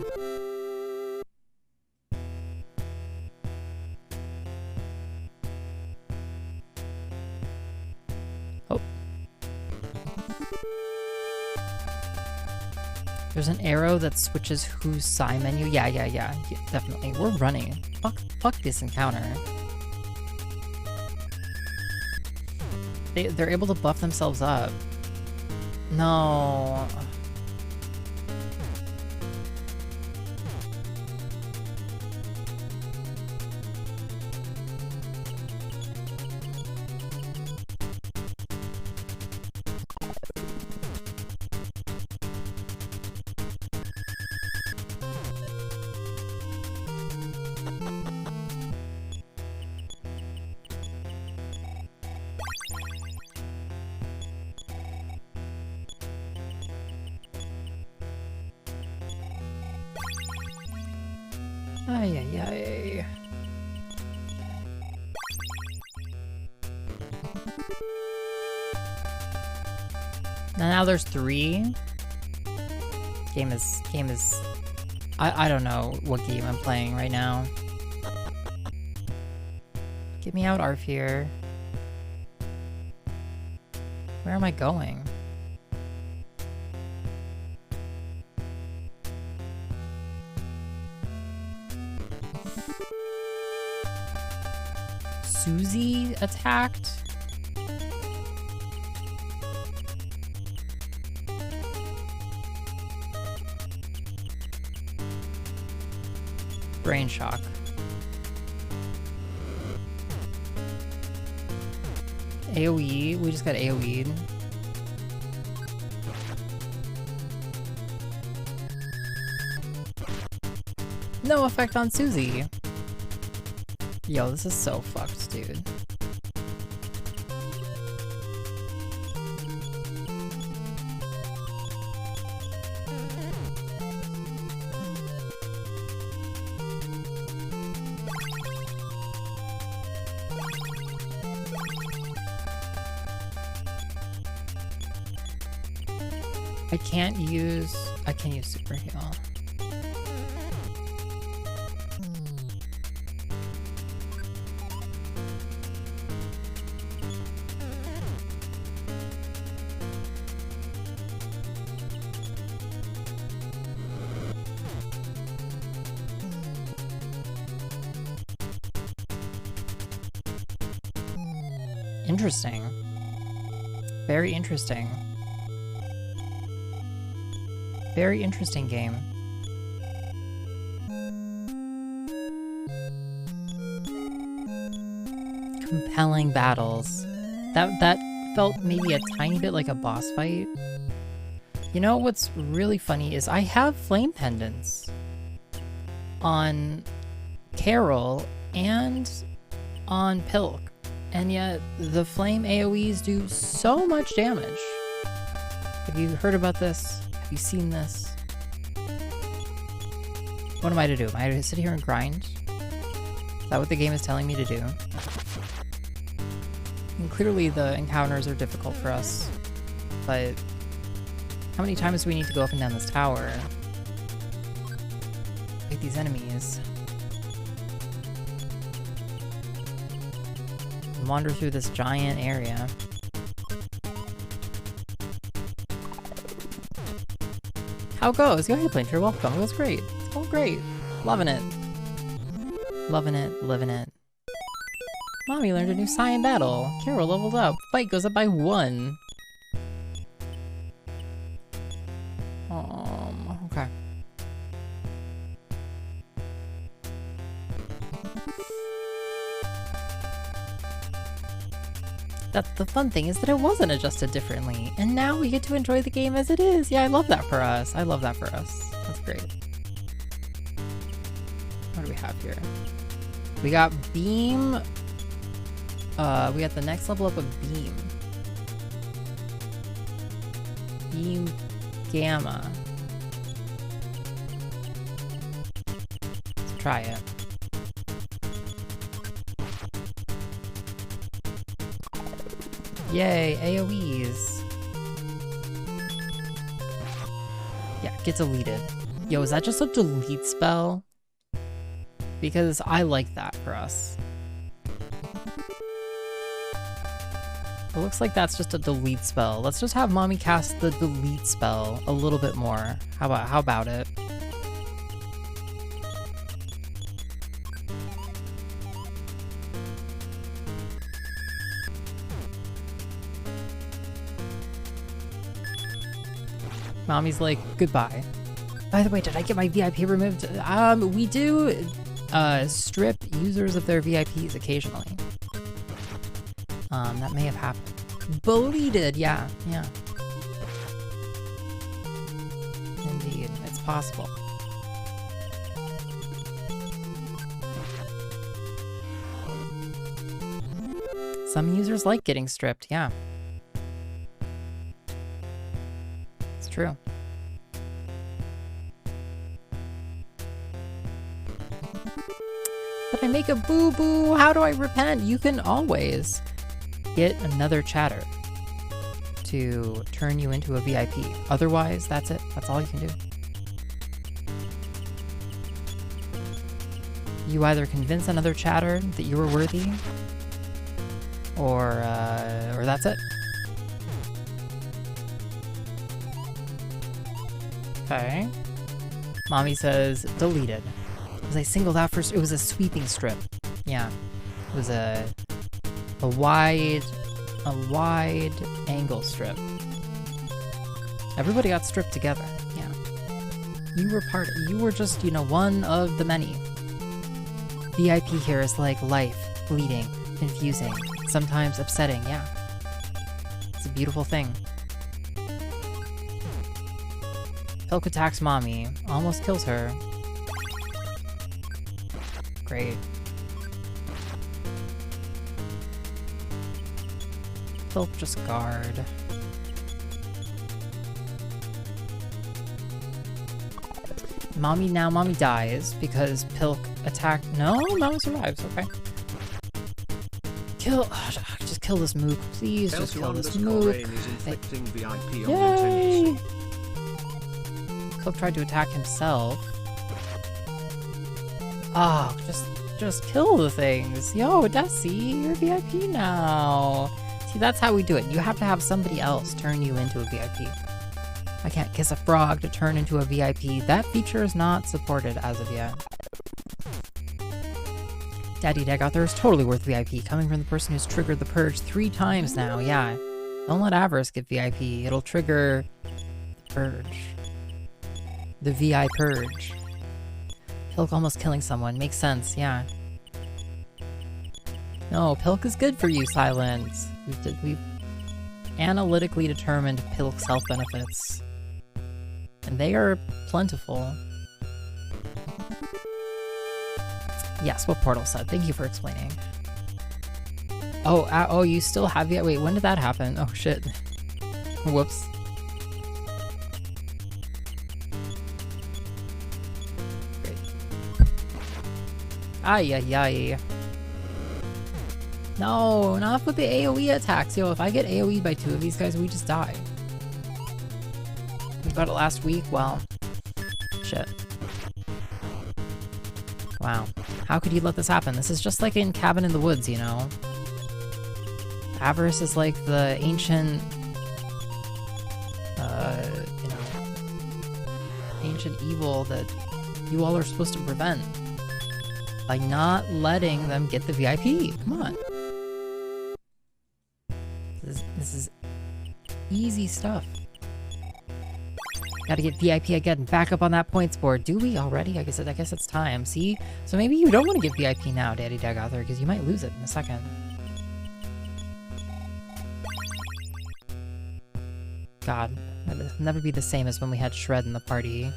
Oh. There's an arrow that switches whose Psi menu. Yeah, definitely. We're running. Fuck this encounter. They're able to buff themselves up. No. Ay, ay, ay. Now there's 3. Game is... I don't know what game I'm playing right now. Get me out, Arfear. Where am I going? Susie attacked? Brain shock. AoE, we just got AoE'd. No effect on Susie. Yo, this is so fucked, dude. I can use super heal. Interesting. Very interesting. Very interesting game. Compelling battles. That felt maybe a tiny bit like a boss fight. You know what's really funny is I have flame pendants on Carol and on Pilk, and yet the flame AoEs do so much damage. Have you heard about this? Have you seen this? What am I to do? Am I to sit here and grind? Is that what the game is telling me to do? And clearly the encounters are difficult for us, but how many times do we need to go up and down this tower? Fight these enemies. And wander through this giant area. How it goes? Go ahead, Planter. Welcome. It was great. It's all great. Loving it. Loving it. Living it. Mommy learned a new Saiyan battle. Carol leveled up. Fight goes up by 1. Okay. That's the fun thing, is that it wasn't adjusted differently, and now we get to enjoy the game as it is. Yeah, I love that for us. I love that for us. That's great. What do we have here? We got Beam. We got the next level up of Beam. Beam Gamma. Let's try it. Yay, AoEs. Yeah, gets deleted. Yo, is that just a delete spell? Because I like that for us. It looks like that's just a delete spell. Let's just have Mommy cast the delete spell a little bit more. How about it? Mommy's like, goodbye. By the way, did I get my VIP removed? We do strip users of their VIPs occasionally. That may have happened. Deleted, yeah. Indeed, it's possible. Some users like getting stripped, yeah. It's true. I make a boo-boo? How do I repent? You can always get another chatter to turn you into a VIP. Otherwise, that's it. That's all you can do. You either convince another chatter that you were worthy, or that's it. Okay. Mommy says deleted. Was I singled out first? It was a sweeping strip. Yeah. It was a wide angle strip. Everybody got stripped together. Yeah. You were just, one of the many. VIP here is like life, fleeting, confusing, sometimes upsetting, yeah. It's a beautiful thing. Pilk attacks Mommy, almost kills her. Great. Pilk just guard. Mommy dies because Pilk attacked. No, Mommy survives. Okay. Just kill this mook, please. Just kill this mook. Yay! Pilk tried to attack himself. Oh, just kill the things. Yo, Desi, you're VIP now. See, that's how we do it. You have to have somebody else turn you into a VIP. I can't kiss a frog to turn into a VIP. That feature is not supported as of yet. Daddy Dag out there is totally worth VIP, coming from the person who's triggered the purge 3 times now, yeah. Don't let Avarice get VIP. It'll trigger the purge. The VI purge. Pilk almost killing someone. Makes sense, yeah. No, Pilk is good for you, Silence. We've analytically determined Pilk's health benefits. And they are plentiful. Yes, what Portal said. Thank you for explaining. Oh, you still have it? Wait, when did that happen? Oh, shit. Whoops. Great. Ay. No, not with the AoE attacks. Yo, if I get AoE'd by 2 of these guys, we just die. We got it last week. Well, shit. Wow. How could you let this happen? This is just like in Cabin in the Woods, you know? Avarice is like the ancient, ancient evil that you all are supposed to prevent. By not letting them get the VIP. Come on. This is easy stuff. Gotta get VIP again, back up on that points board. Do we already? I guess it's time. See? So maybe you don't want to get VIP now, Daddy Dag out there, because you might lose it in a second. God, it'll never be the same as when we had Shred in the party.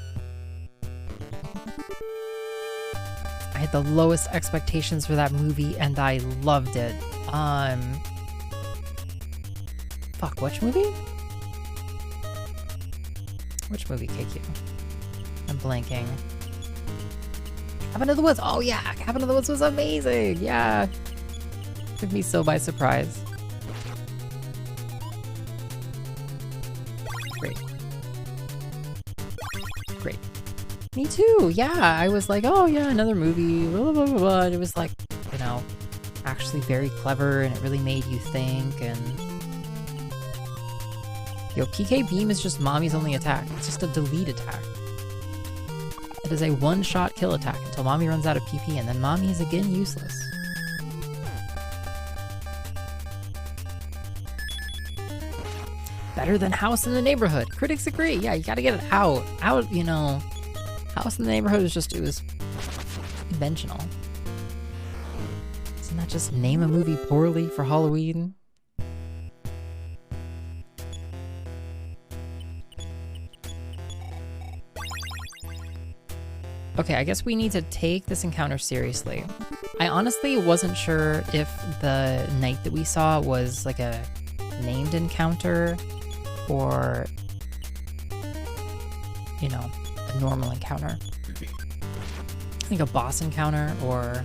I had the lowest expectations for that movie, and I loved it. Fuck, which movie? Which movie, KQ? I'm blanking. Cabin in the Woods! Oh yeah! Cabin in the Woods was amazing! Yeah! Took me so by surprise. Great. Great. Me too! Yeah! I was like, oh yeah, another movie, blah blah blah blah. And it was like, actually very clever, and it really made you think, and... Yo, PK Beam is just Mommy's only attack. It's just a delete attack. It is a one-shot kill attack until Mommy runs out of PP, and then Mommy is again useless. Better than House in the Neighborhood. Critics agree. Yeah, you gotta get it out. House in the Neighborhood is just, it was conventional. Isn't that just name a movie poorly for Halloween? Okay, I guess we need to take this encounter seriously. I honestly wasn't sure if the night that we saw was like a named encounter or, a normal encounter. I think a boss encounter or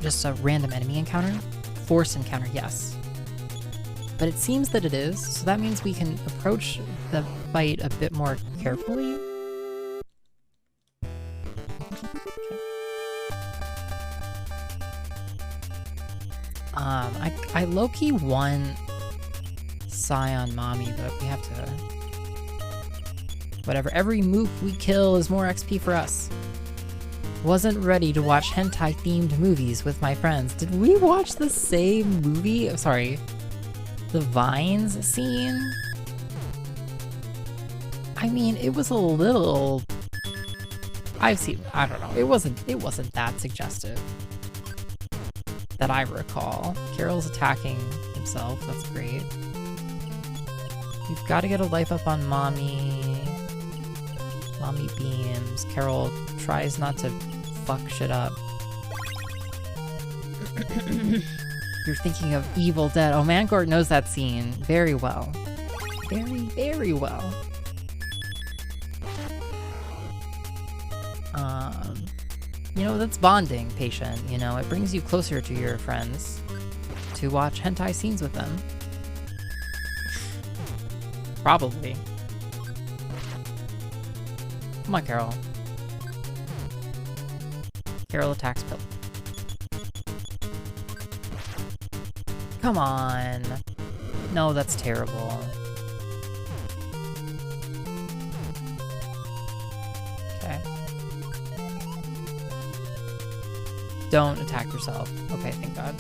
just a random enemy encounter? Force encounter, yes. But it seems that it is, so that means we can approach the fight a bit more carefully. I low-key want Scion Mommy, but we have to... Whatever, every move we kill is more XP for us. Wasn't ready to watch hentai-themed movies with my friends. Did we watch the same movie? Oh, sorry. The Vines scene? I mean, it was a little... I don't know. It wasn't that suggestive. That I recall. Carol's attacking himself. That's great. We've got to get a life up on Mommy. Mommy beams. Carol tries not to fuck shit up. You're thinking of Evil Dead. Oh, Mangort knows that scene very well. Very, very well. You know, that's bonding, Patient. You know, it brings you closer to your friends to watch hentai scenes with them. Probably. Come on, Carol. Carol attacks Pill. Come on. No, that's terrible. Okay. Don't attack yourself. Okay, thank God.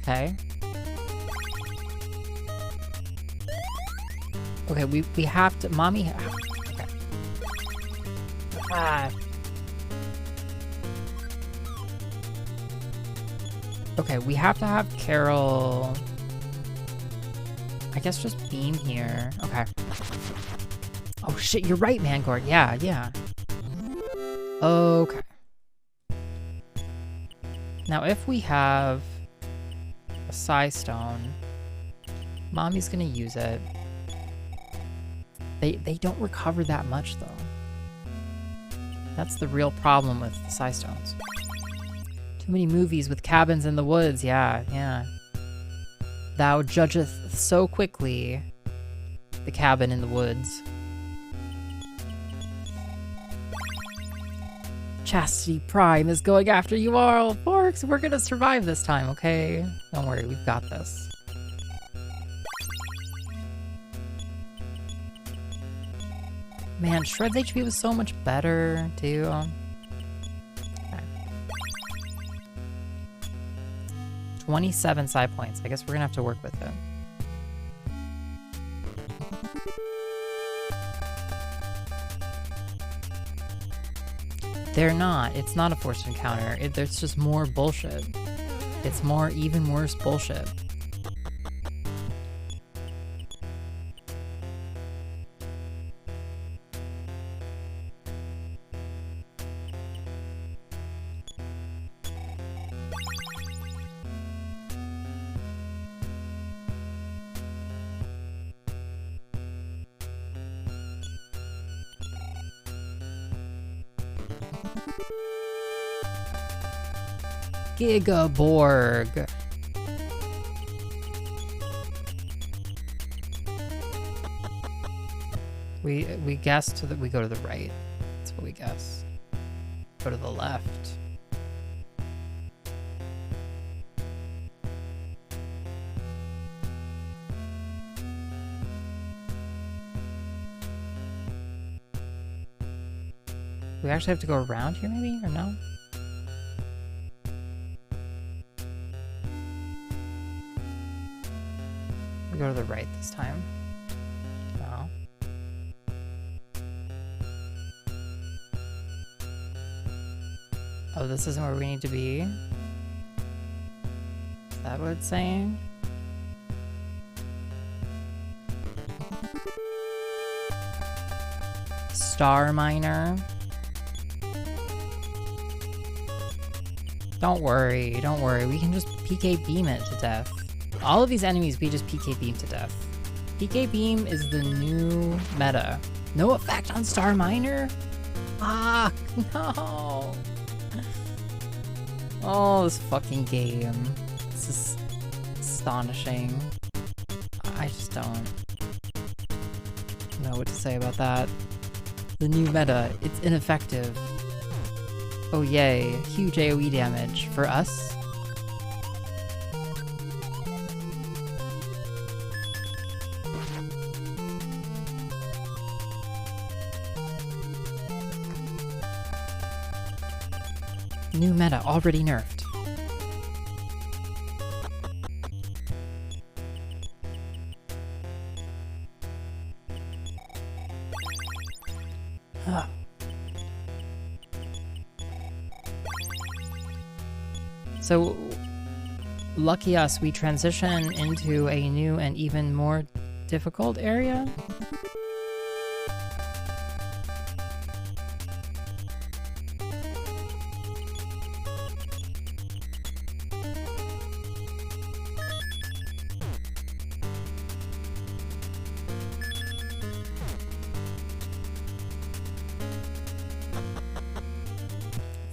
Okay. Okay, we have to... Mommy... Okay. Ah. Okay, we have to have Carol... I guess just beam here. Okay. Oh shit, you're right, Mangort. Yeah, yeah. Okay. Now if we have a Psy Stone, Mommy's gonna use it. They don't recover that much though. That's the real problem with the Psy Stones. Too many movies with cabins in the woods, yeah, yeah. Thou judgeth so quickly the cabin in the woods. Chastity Prime is going after you all, Forks. We're gonna survive this time, okay? Don't worry, we've got this. Man, Shred's HP was so much better, too. Okay. 27 side points. I guess we're gonna have to work with it. They're not. It's not a forced encounter. There's just more bullshit. It's more, even worse bullshit. Gigaborg. We guessed that we go to the right. That's what we guess. Go to the left. We actually have to go around here maybe, or no? We go to the right this time. No. Oh, this isn't where we need to be? Is that what it's saying? Star Miner. Don't worry, don't worry. We can just PK beam it to death. All of these enemies we just PK beam to death. PK beam is the new meta. No effect on Star Miner? Fuck, no. Oh, this fucking game. This is astonishing. I just don't know what to say about that. The new meta, it's ineffective. Oh yay, huge AoE damage for us. New meta already nerfed. Huh. So, lucky us, we transition into a new and even more difficult area.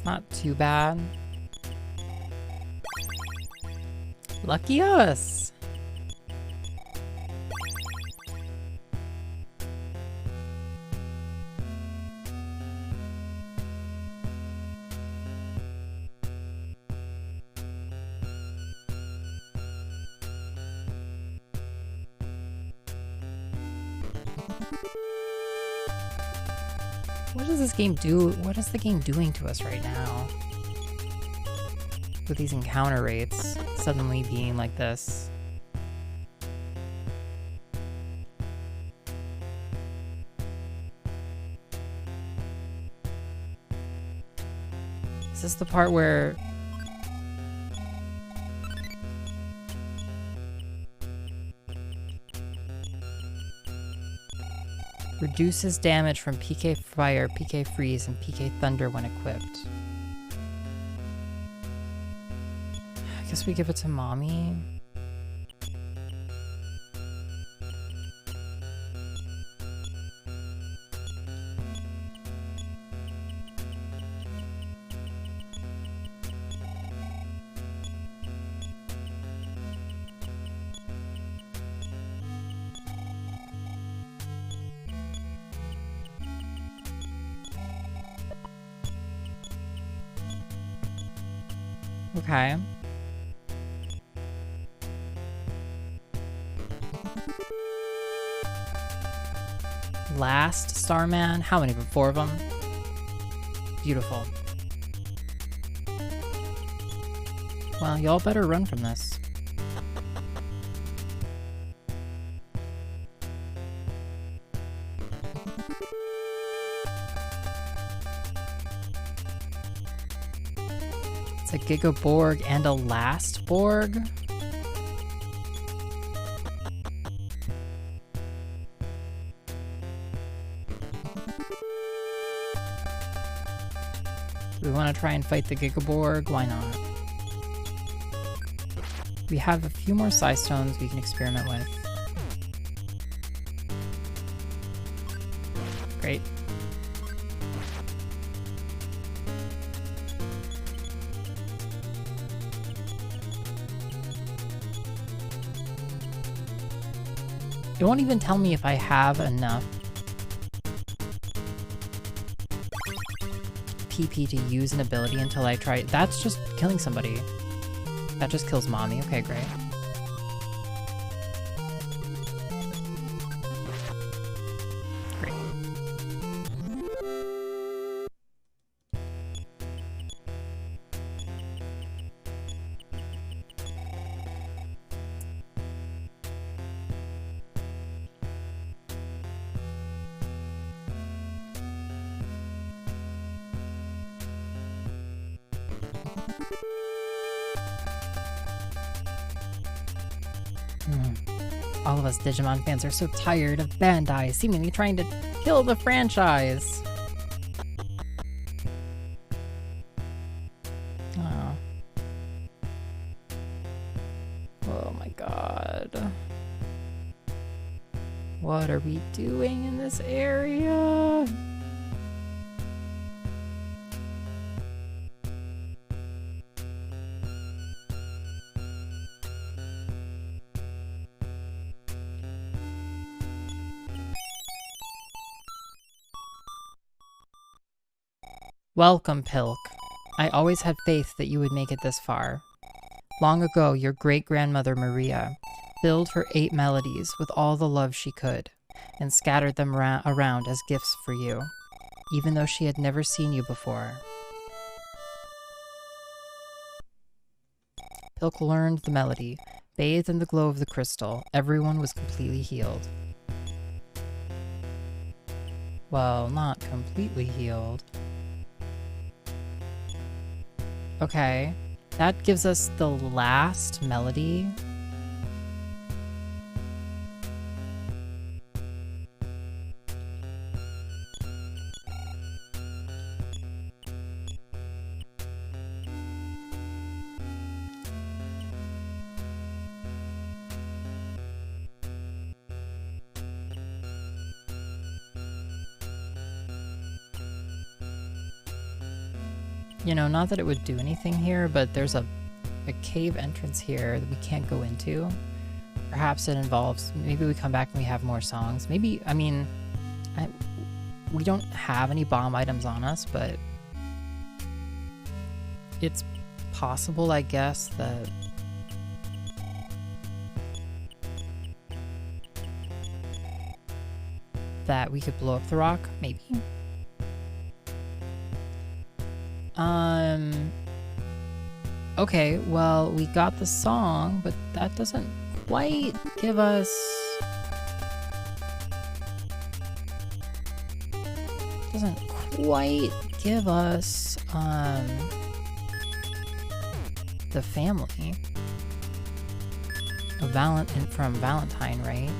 Not too bad. Lucky us! What does this game do? What is the game doing to us right now? With these encounter rates suddenly being like this. Is this the part where... reduces damage from PK Fire, PK Freeze, and PK Thunder when equipped. I guess we give it to Mommy. Okay. Last Starman? How many of them? 4 of them? Beautiful. Well, y'all better run from this. It's a Gigaborg and a Last Borg? Do we want to try and fight the Gigaborg? Why not? We have a few more Psy Stones we can experiment with. Great. It won't even tell me if I have enough PP to use an ability until I try. That's just killing somebody. That just kills Mommy. Okay, great. Great. All of us Digimon fans are so tired of Bandai seemingly trying to kill the franchise. Oh. What are we doing in this area? Welcome, Pilk. I always had faith that you would make it this far. Long ago, your great-grandmother Maria filled her 8 melodies with all the love she could and scattered them around as gifts for you, even though she had never seen you before. Pilk learned the melody. Bathed in the glow of the crystal, everyone was completely healed. Well, not completely healed. Okay, that gives us the last melody. You know, not that it would do anything here, but there's a cave entrance here that we can't go into. Perhaps it involves, maybe we come back and we have more songs. Maybe, I mean, we don't have any bomb items on us, but it's possible, I guess, that we could blow up the rock, maybe. Okay, well, we got the song, but that doesn't quite give us... doesn't quite give us, the family of from Valentine, right?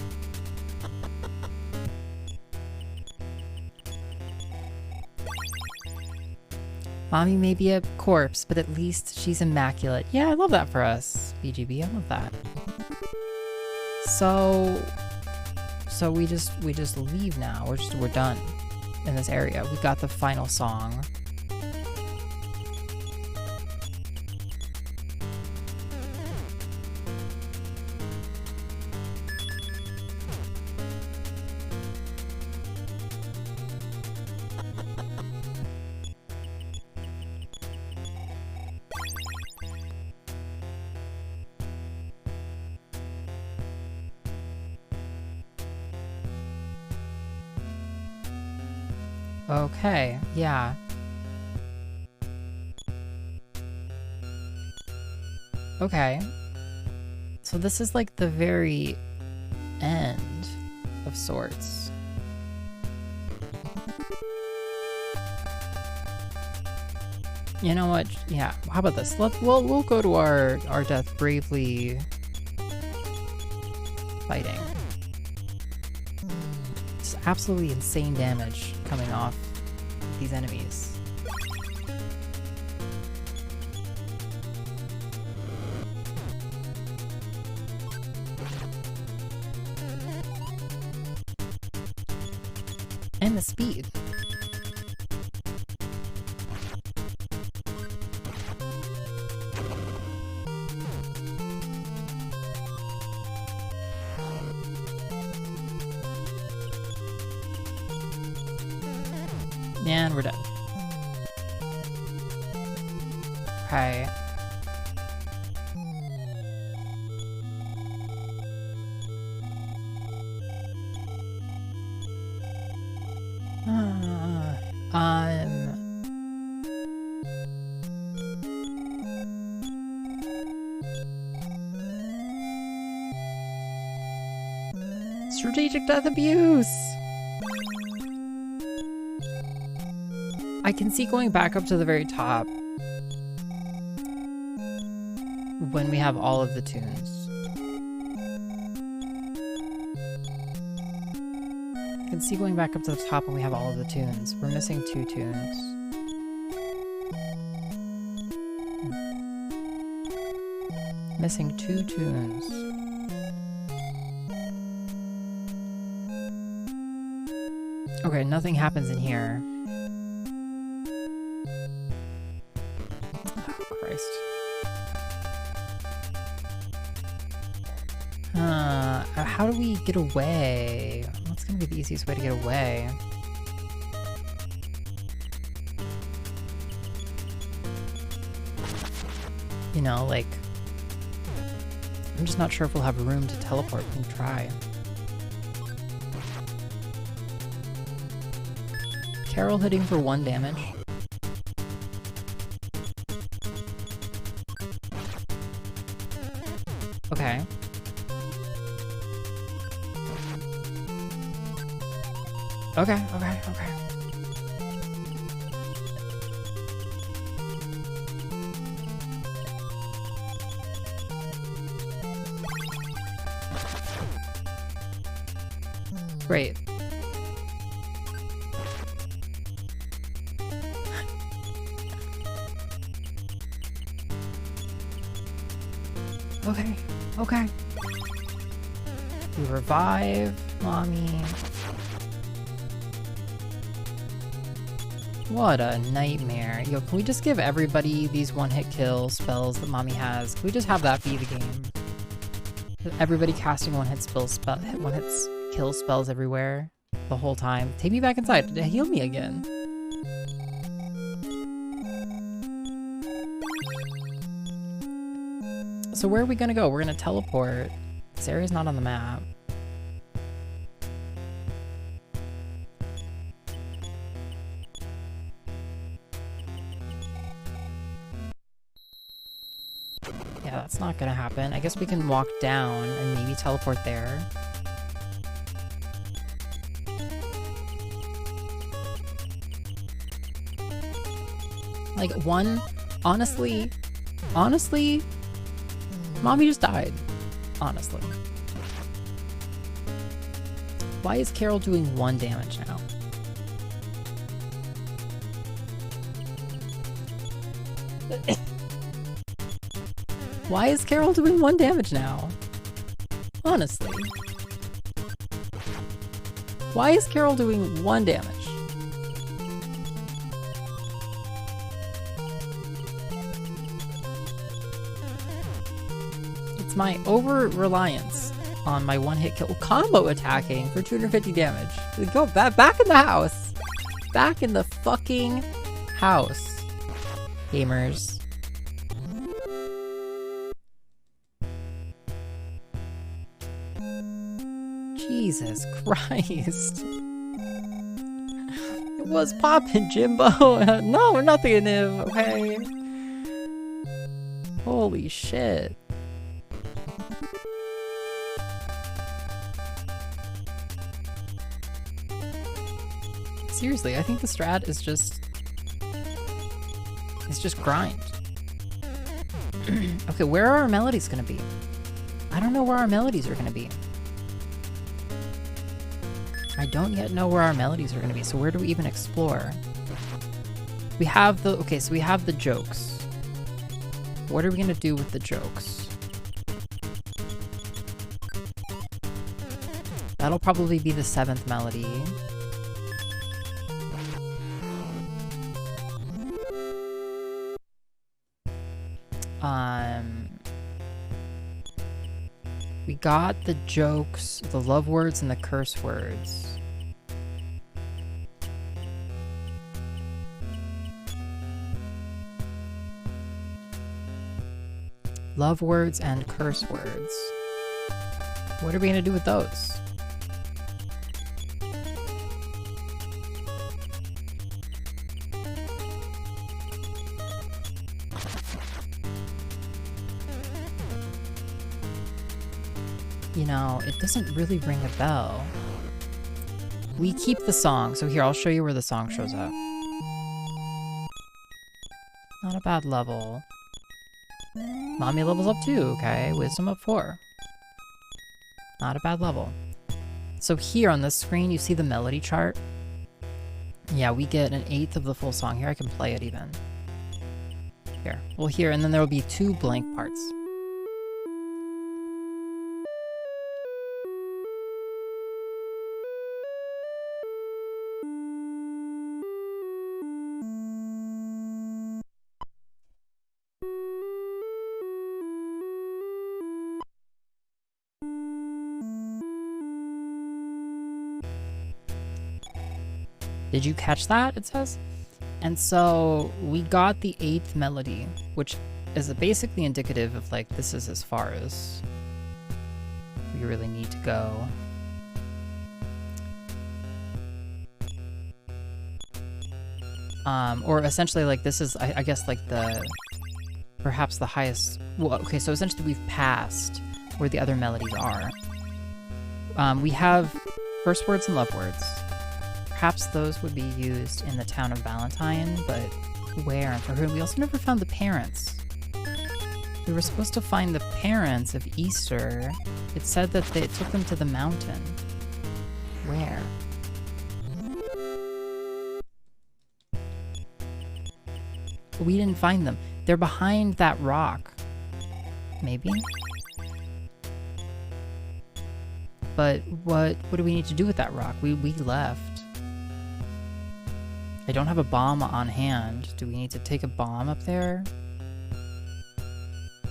Mommy may be a corpse, but at least she's immaculate. Yeah, I love that for us, BGB. I love that. So we just leave now. We're done in this area. We got the final song. Okay, yeah. Okay. So this is like the very end of sorts. You know what? Yeah, how about this? We'll go to our death bravely fighting. Just absolutely insane damage coming off these enemies. And the speed. And we're done. Okay. Strategic death abuse! I can see going back up to the very top when we have all of the tunes. I can see going back up to the top when we have all of the tunes. We're missing 2 tunes. Missing 2 tunes. Okay, nothing happens in here. Oh, Christ. How do we get away? What's gonna be the easiest way to get away? You know, like... I'm just not sure if we'll have room to teleport. We can try. Carol hitting for 1 damage. Okay. Okay. Great. Okay. We revive Mommy. What a nightmare. Yo, can we just give everybody these one-hit kill spells that Mommy has? Can we just have that be the game? Everybody casting one-hit kill spells everywhere the whole time. Take me back inside. Heal me again. So where are we gonna go? We're gonna teleport. This area's not on the map. Yeah, that's not gonna happen. I guess we can walk down and maybe teleport there. Like, honestly, Mommy just died. Honestly. Why is Carol doing 1 damage now? Why is Carol doing 1 damage now? Honestly. Why is Carol doing 1 damage? It's my over-reliance on my one-hit kill combo attacking for 250 damage. Go back in the house. Back in the fucking house. Gamers. Jesus Christ. It was poppin', Jimbo. No, nothing new, okay? Holy shit. Seriously, I think the strat is just... It's just grind. Okay, where are our melodies gonna be? I don't know where our melodies are gonna be. I don't yet know where our melodies are gonna be, so where do we even explore? We have the... Okay, so we have the jokes. What are we gonna do with the jokes? That'll probably be the 7th melody. We got the jokes, the love words, and the curse words. Love words and curse words. What are we gonna do with those? You know, it doesn't really ring a bell. We keep the song. So here, I'll show you where the song shows up. Not a bad level. Mommy levels up 2, okay? Wisdom up 4. Not a bad level. So here on this screen, you see the melody chart? Yeah, we get 1/8 of the full song. Here, I can play it even. Here. Well, here, and then there will be 2 blank parts. Did you catch that? It says. And so we got the 8th melody, which is basically indicative of like this is as far as we really need to go. Or essentially like this is, I guess like perhaps the highest, well, okay, so essentially we've passed where the other melodies are. We have first words and love words. Perhaps those would be used in the town of Valentine, but where and for whom? We also never found the parents. We were supposed to find the parents of Easter. It said that it took them to the mountain. Where? We didn't find them. They're behind that rock. Maybe? But what do we need to do with that rock? We left. I don't have a bomb on hand. Do we need to take a bomb up there?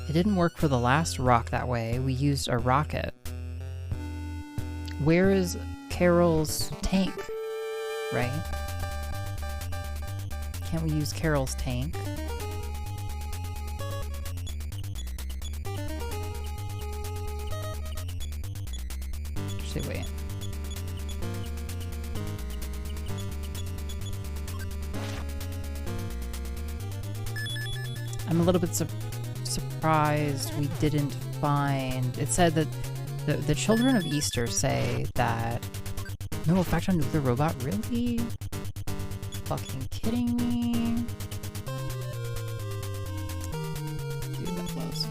It didn't work for the last rock that way. We used a rocket. Where is Carol's tank? Right? Can't we use Carol's tank? Actually, wait. I'm a little bit surprised we didn't find... It said that the children of Easter say that... No effect on nuclear robot? Really? Fucking kidding me? Dude, that blows.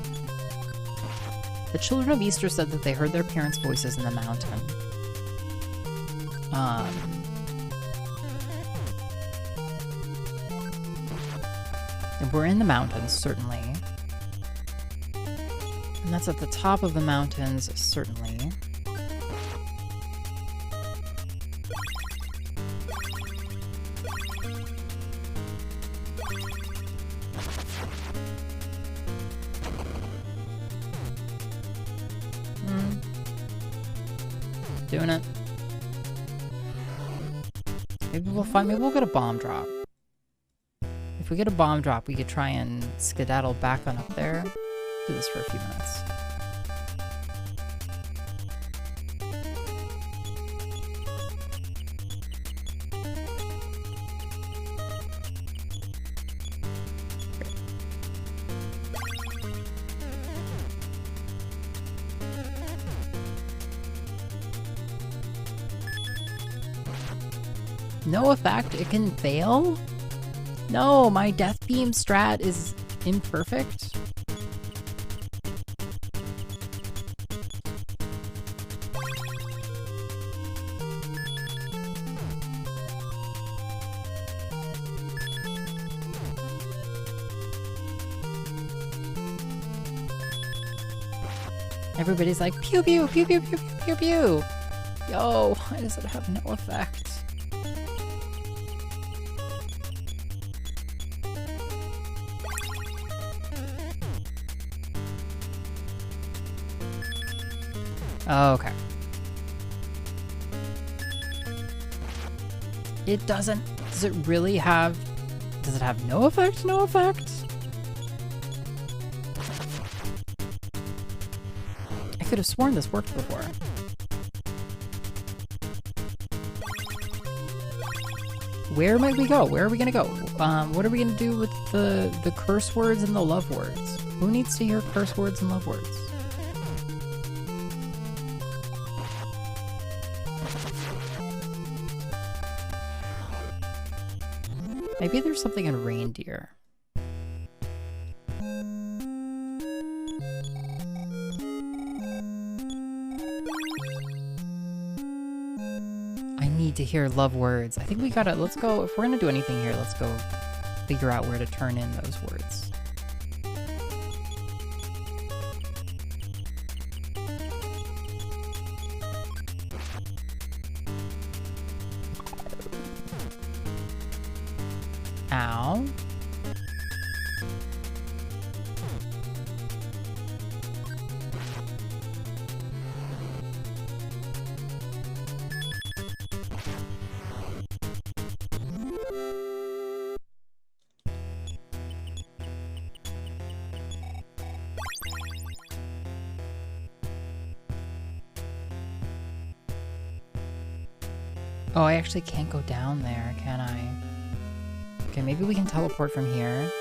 The children of Easter said that they heard their parents' voices in the mountain. And we're in the mountains, certainly. And that's at the top of the mountains, certainly. Doing it. Maybe we'll get a bomb drop. If we get a bomb drop, we could try and skedaddle back on up there. Do this for a few minutes. No effect? It can fail? No, my death beam strat is imperfect. Everybody's like, pew pew, pew pew pew pew pew pew. Yo, why does it have no effect? Okay. It doesn't... Does it really have... Does it have no effect? No effect? I could have sworn this worked before. Where might we go? Where are we gonna go? What are we gonna do with the curse words and the love words? Who needs to hear curse words and love words? Maybe there's something in reindeer. I need to hear love words. I think we gotta, let's go, if we're gonna do anything here, let's go figure out where to turn in those words. Ow. Oh, I actually can't go down there, can I? Okay, maybe we can teleport from here.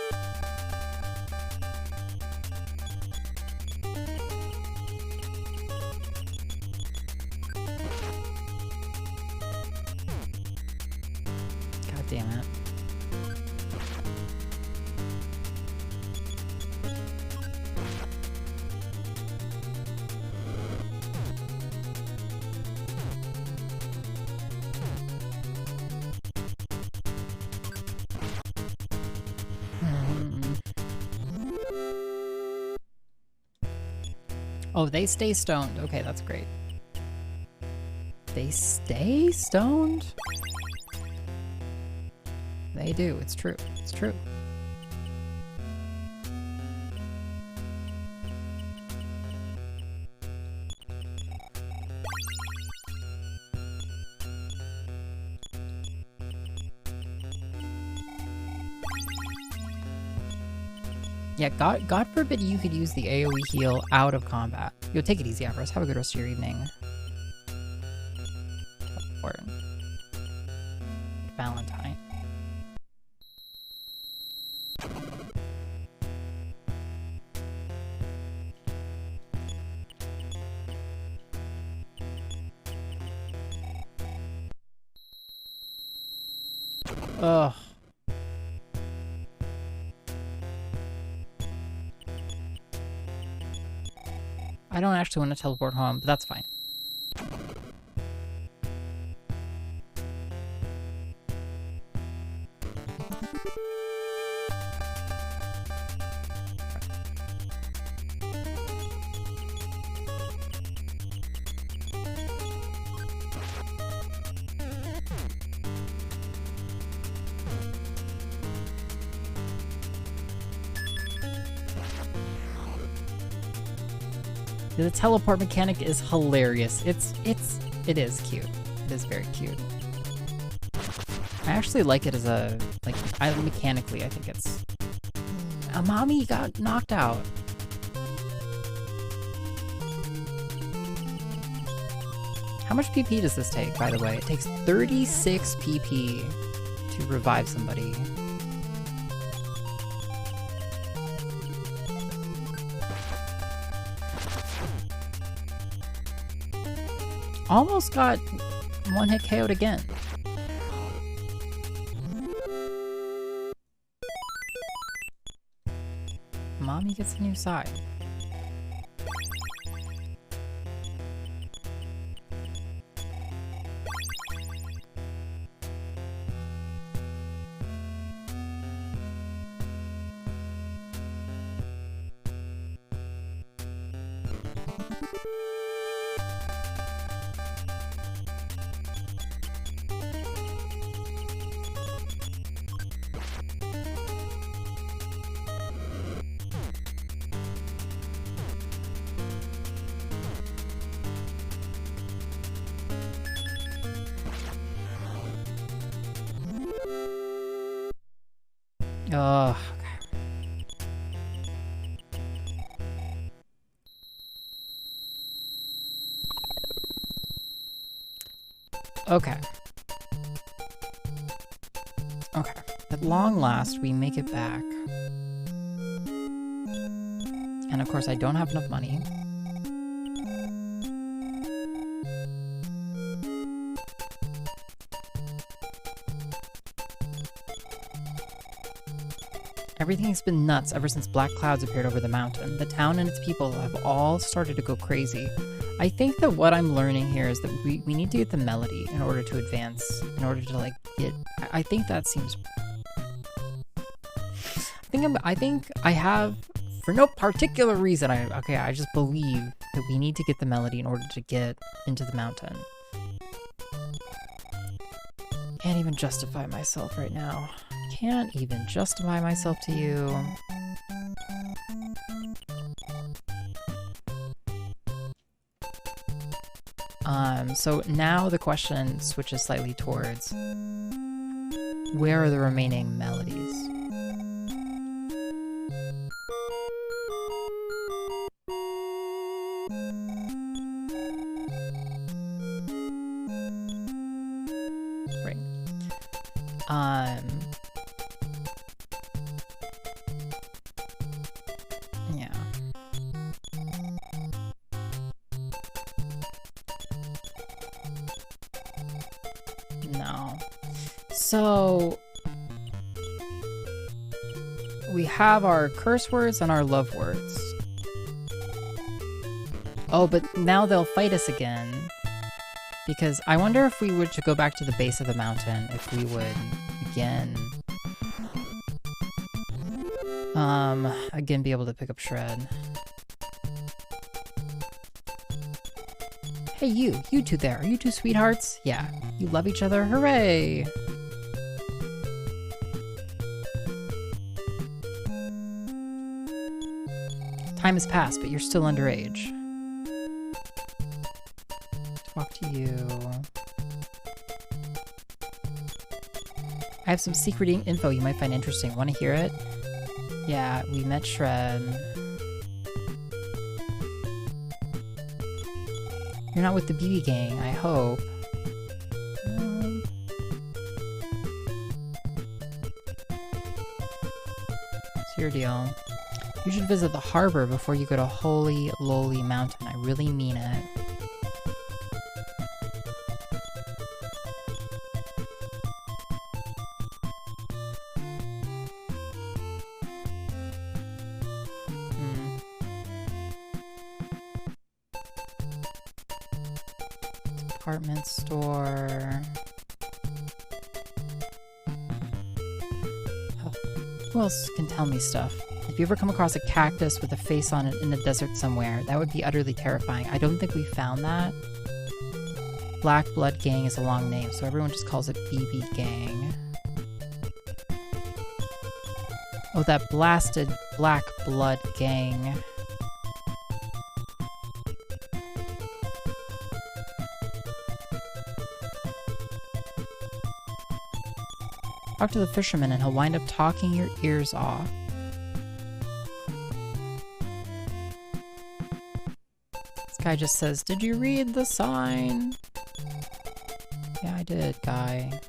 God damn it. Oh, they stay stoned. Okay, that's great. They stay stoned? They do. It's true. It's true. Yeah, God forbid you could use the AoE heal out of combat. Yo, take it easy, Avros. Have a good rest of your evening. Important. Valentine. Ugh. I don't actually want to teleport home, but that's fine. The teleport mechanic is hilarious. It is cute. It is very cute. I actually like it as a, like, mechanically, I think it's... Mommy got knocked out. How much PP does this take, by the way? It takes 36 PP to revive somebody. Almost got one-hit KO'd again. Mommy gets a new side. Ugh. Okay. Okay. At long last, we make it back. And of course, I don't have enough money. Everything's been nuts ever since black clouds appeared over the mountain. The town and its people have all started to go crazy. I think that what I'm learning here is that we need to get the melody in order to advance, in order to, like, get... I think that seems... I think I have, for no particular reason, I just believe that we need to get the melody in order to get into the mountain. Can't even justify myself right now. Can't even justify myself to you. So now the question switches slightly towards where are the remaining melodies? Yeah. No. So we have our curse words and our love words. Oh, but now they'll fight us again. Because I wonder if we were to go back to the base of the mountain, if we would again be able to pick up Shred. Hey you two there, are you two sweethearts? Yeah, you love each other, hooray! Time has passed, but you're still underage. Talk to you. I have some secret info you might find interesting. Want to hear it? Yeah, we met Shred. You're not with the BB gang, I hope. What's your deal? You should visit the harbor before you go to Holy Lowly Mountain. I really mean it. Department store. Oh, who else can tell me stuff? If you ever come across a cactus with a face on it in a desert somewhere, that would be utterly terrifying. I don't think we found that. Black Blood Gang is a long name, so everyone just calls it BB Gang. Oh, that blasted Black Blood Gang. Talk to the fisherman and he'll wind up talking your ears off. This guy just says, "Did you read the sign?" Yeah, I did, guy.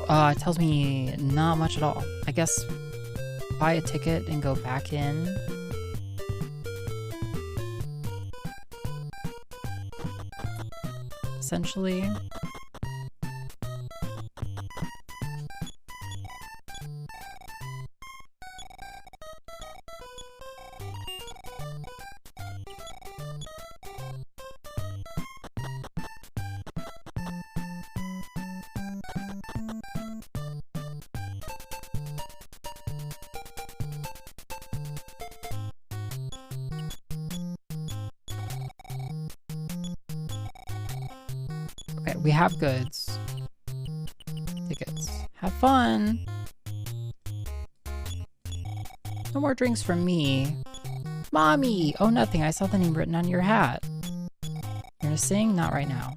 It tells me not much at all. I guess buy a ticket and go back in. Essentially. Okay, we have goods. Tickets. Have fun! No more drinks from me. Mommy! Oh, nothing. I saw the name written on your hat. You're gonna sing? Not right now.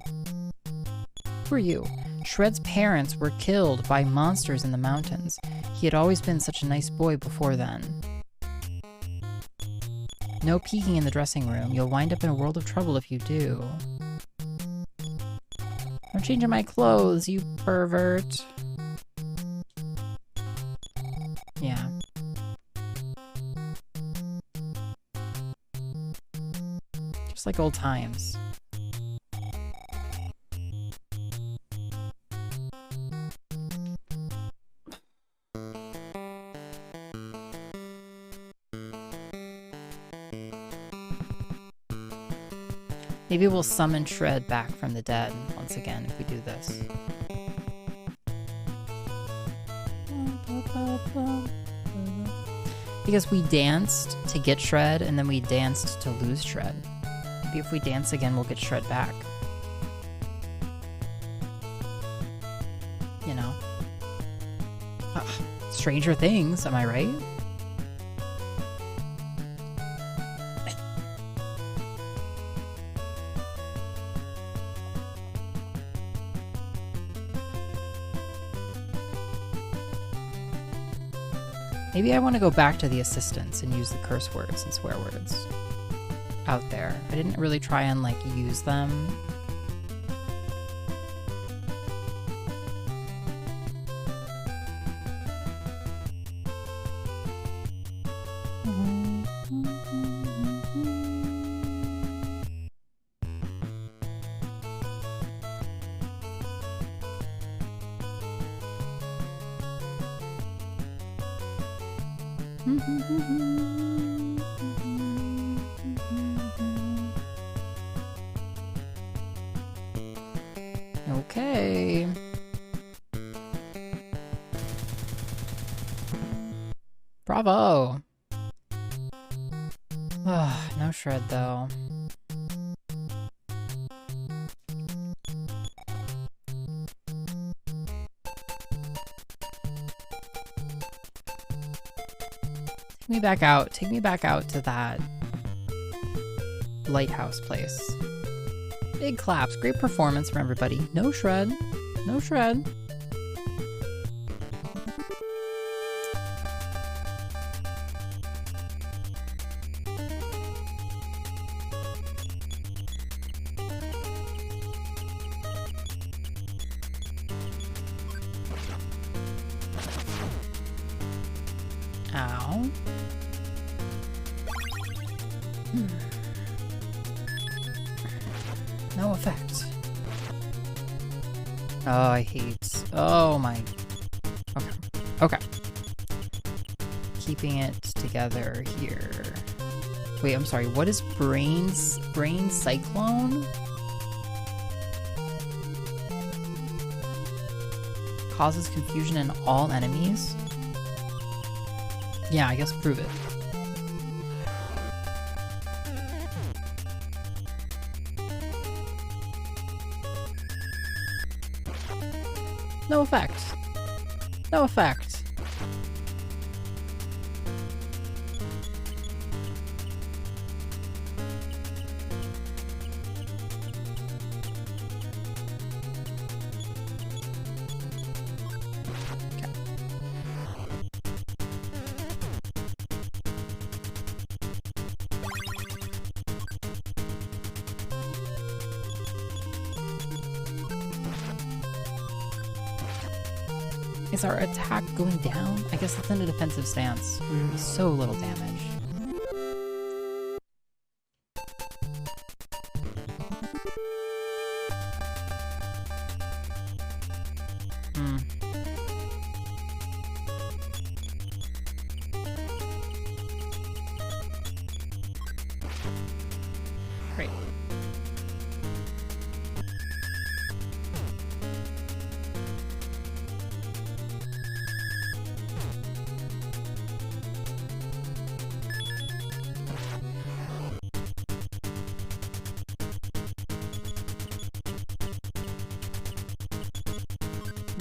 Who are you? Shred's parents were killed by monsters in the mountains. He had always been such a nice boy before then. No peeking in the dressing room. You'll wind up in a world of trouble if you do. I'm changing my clothes, you pervert. Yeah. Just like old times. Maybe we'll summon Shred back from the dead once again if we do this. Because we danced to get Shred and then we danced to lose Shred. Maybe if we dance again, we'll get Shred back. You know. Stranger Things, am I right? Maybe I want to go back to the assistants and use the curse words and swear words. out there. I didn't really try and like use them. Okay. Bravo. Ugh, no shred though. Take me back out to that lighthouse place. Big claps, great performance from everybody. No shred, no shred. Ow. No effect. Oh, I hate. Oh my. Okay. Okay. Keeping it together here. Wait, I'm sorry. What is brain cyclone? Causes confusion in all enemies? Yeah, I guess prove it. No effect. No effect. Okay. Is our attack going down? I guess it's in a defensive stance. So little damage. Great.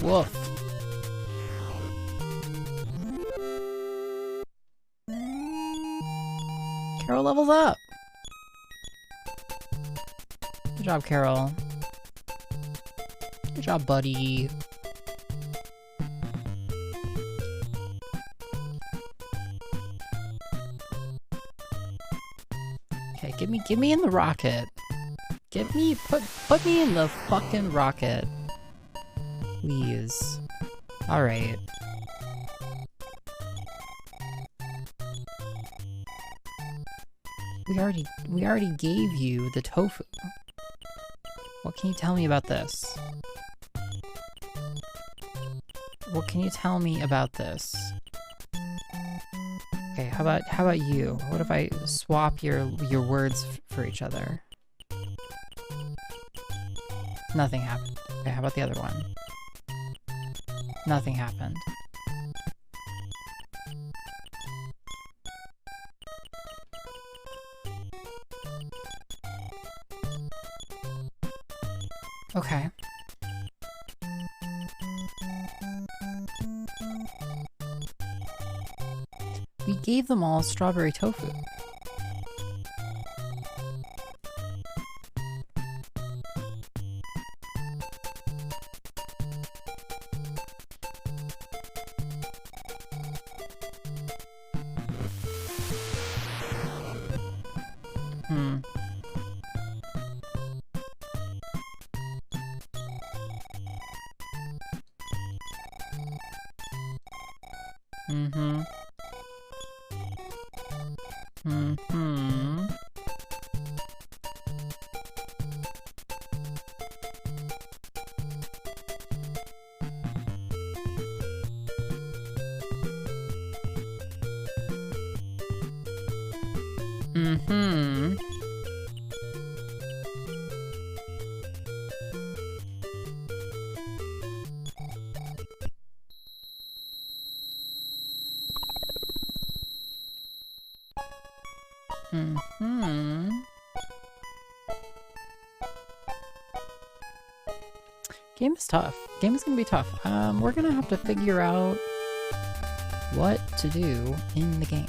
Woof. Carol levels up. Good job, Carol. Good job, buddy. Okay, get me in the rocket. Put me in the fucking rocket. Please. Alright. We already gave you the tofu. What can you tell me about this? What can you tell me about this? Okay, how about you? What if I swap your words for each other? Nothing happened. Okay, how about the other one? Nothing happened. Okay. We gave them all strawberry tofu. Hmm. Mm-hmm. Mm-hmm. Mm-hmm. Mm-hmm. Game is tough. Game is gonna be tough. We're gonna have to figure out what to do in the game.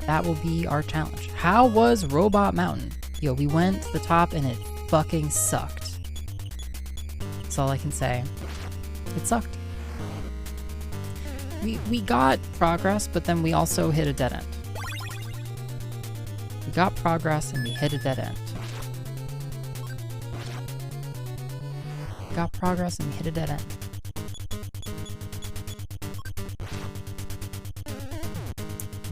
That will be our challenge. How was Robot Mountain? Yo, we went to the top and it fucking sucked. That's all I can say. It sucked. We got progress, but then we also hit a dead end. We got progress and we hit a dead end. We got progress and we hit a dead end.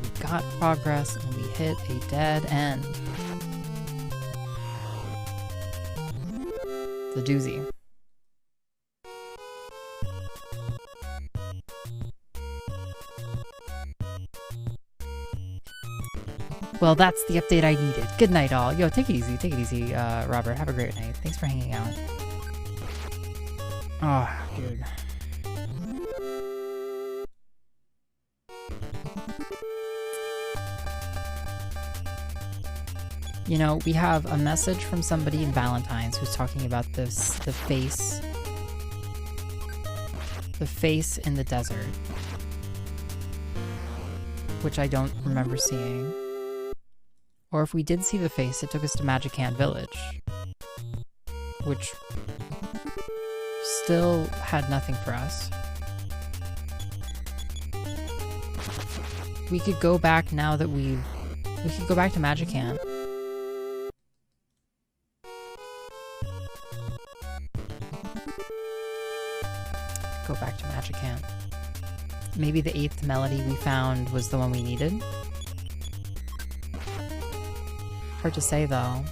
We got progress and we hit a dead end. The doozy. Well, that's the update I needed. Good night, all. Yo, take it easy, Robert. Have a great night. Thanks for hanging out. Oh, dude. You know, we have a message from somebody in Valentines who's talking about this, the face in the desert, which I don't remember seeing. Or if we did see the face, it took us to Magicant Village, which still had nothing for us. We could go back now that we could go back to Magicant. Go back to Magicant. Maybe the 8th melody we found was the one we needed. Hard to say, though.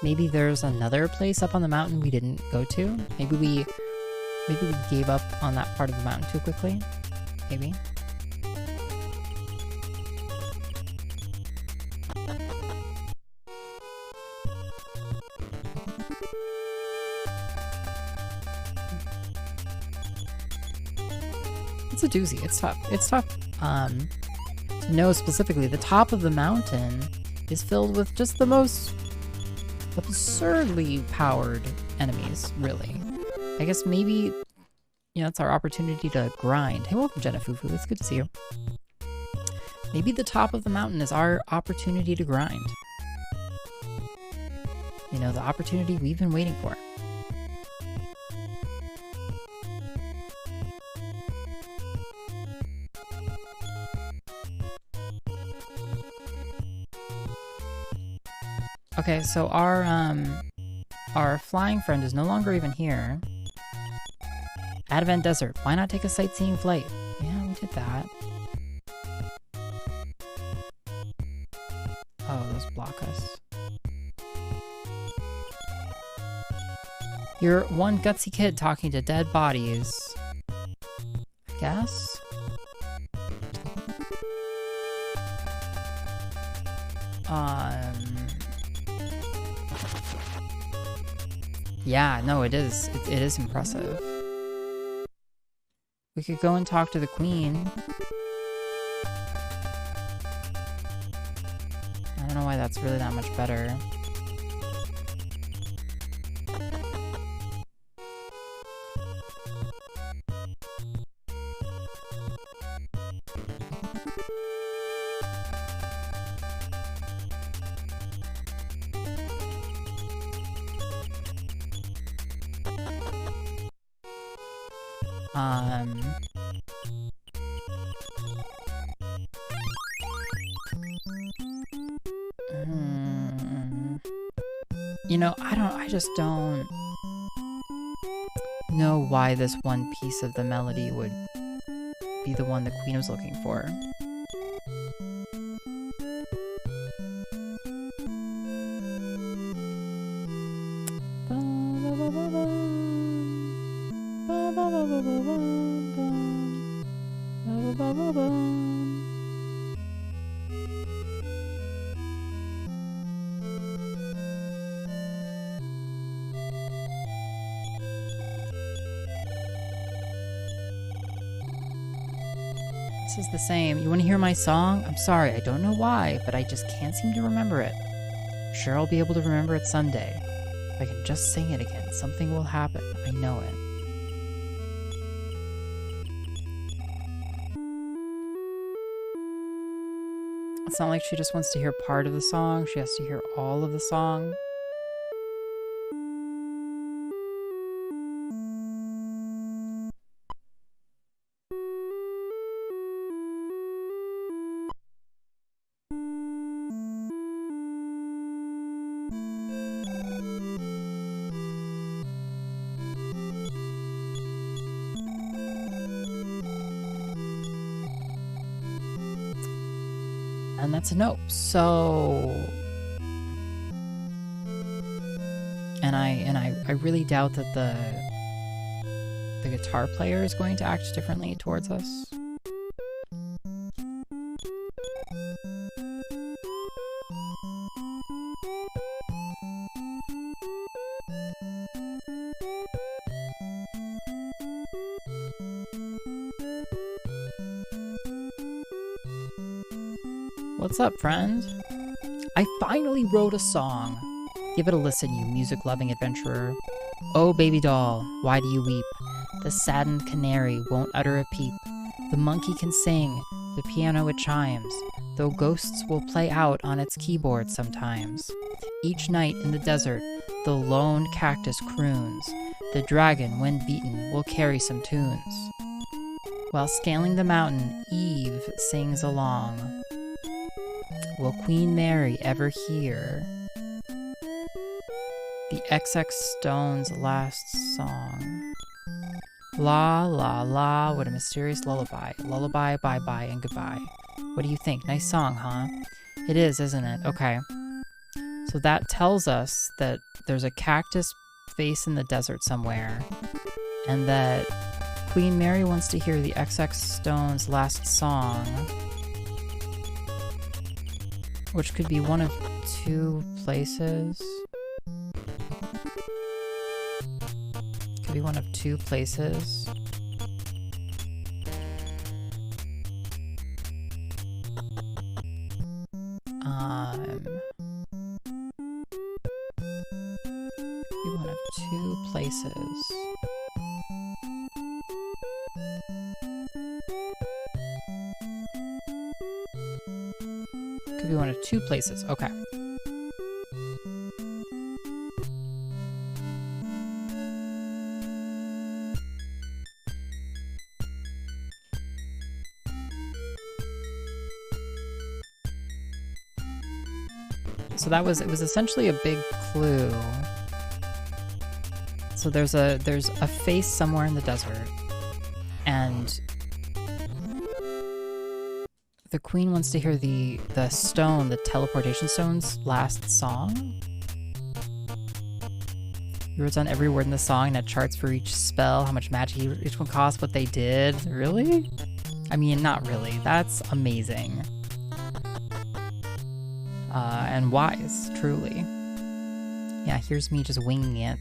Maybe there's another place up on the mountain we didn't go to. Maybe we gave up on that part of the mountain too quickly. Maybe. It's a doozy. It's tough. It's tough to know specifically. The top of the mountain is filled with just the most absurdly powered enemies, really. I guess maybe, you know, it's our opportunity to grind. Hey, welcome, Jenna Fufu. It's good to see you. Maybe the top of the mountain is our opportunity to grind. You know, the opportunity we've been waiting for. Okay, so our flying friend is no longer even here. Advent Desert. Why not take a sightseeing flight? Yeah, we did that. Oh, those block us. You're one gutsy kid talking to dead bodies. I guess? Yeah, no, it is. It is impressive. We could go and talk to the queen. I don't know why that's really that much better. Um... You know, I just don't know why this one piece of the melody would be the one the Queen was looking for. This is the same. You want to hear my song? I'm sorry, I don't know why, but I just can't seem to remember it. Sure, I'll be able to remember it someday. If I can just sing it again, something will happen. I know it. It's not like she just wants to hear part of the song. She has to hear all of the song. And that's a note. So, and I really doubt that the guitar player is going to act differently towards us. What's up, friend? I finally wrote a song. Give it a listen, you music-loving adventurer. Oh, baby doll, why do you weep? The saddened canary won't utter a peep. The monkey can sing, the piano it chimes, though ghosts will play out on its keyboard sometimes. Each night in the desert, the lone cactus croons. The dragon, when beaten, will carry some tunes. While scaling the mountain, Eve sings along. Will Queen Mary ever hear the XX Stone's last song? La la la, what a mysterious lullaby. Lullaby, bye-bye, and goodbye. What do you think? Nice song, huh? It is, isn't it? Okay. So that tells us that there's a cactus face in the desert somewhere, and that Queen Mary wants to hear the XX Stone's last song, which could be one of two places. Could be one of two places. Be one of two places. Could be one of two places. Okay. So that was, it was essentially a big clue. So there's a face somewhere in the desert, and the queen wants to hear the stone, the teleportation stone's last song. He wrote down every word in the song and had charts for each spell, how much magic each one cost, what they did. Really? I mean, not really. That's amazing. And wise, truly. Yeah, here's me just winging it.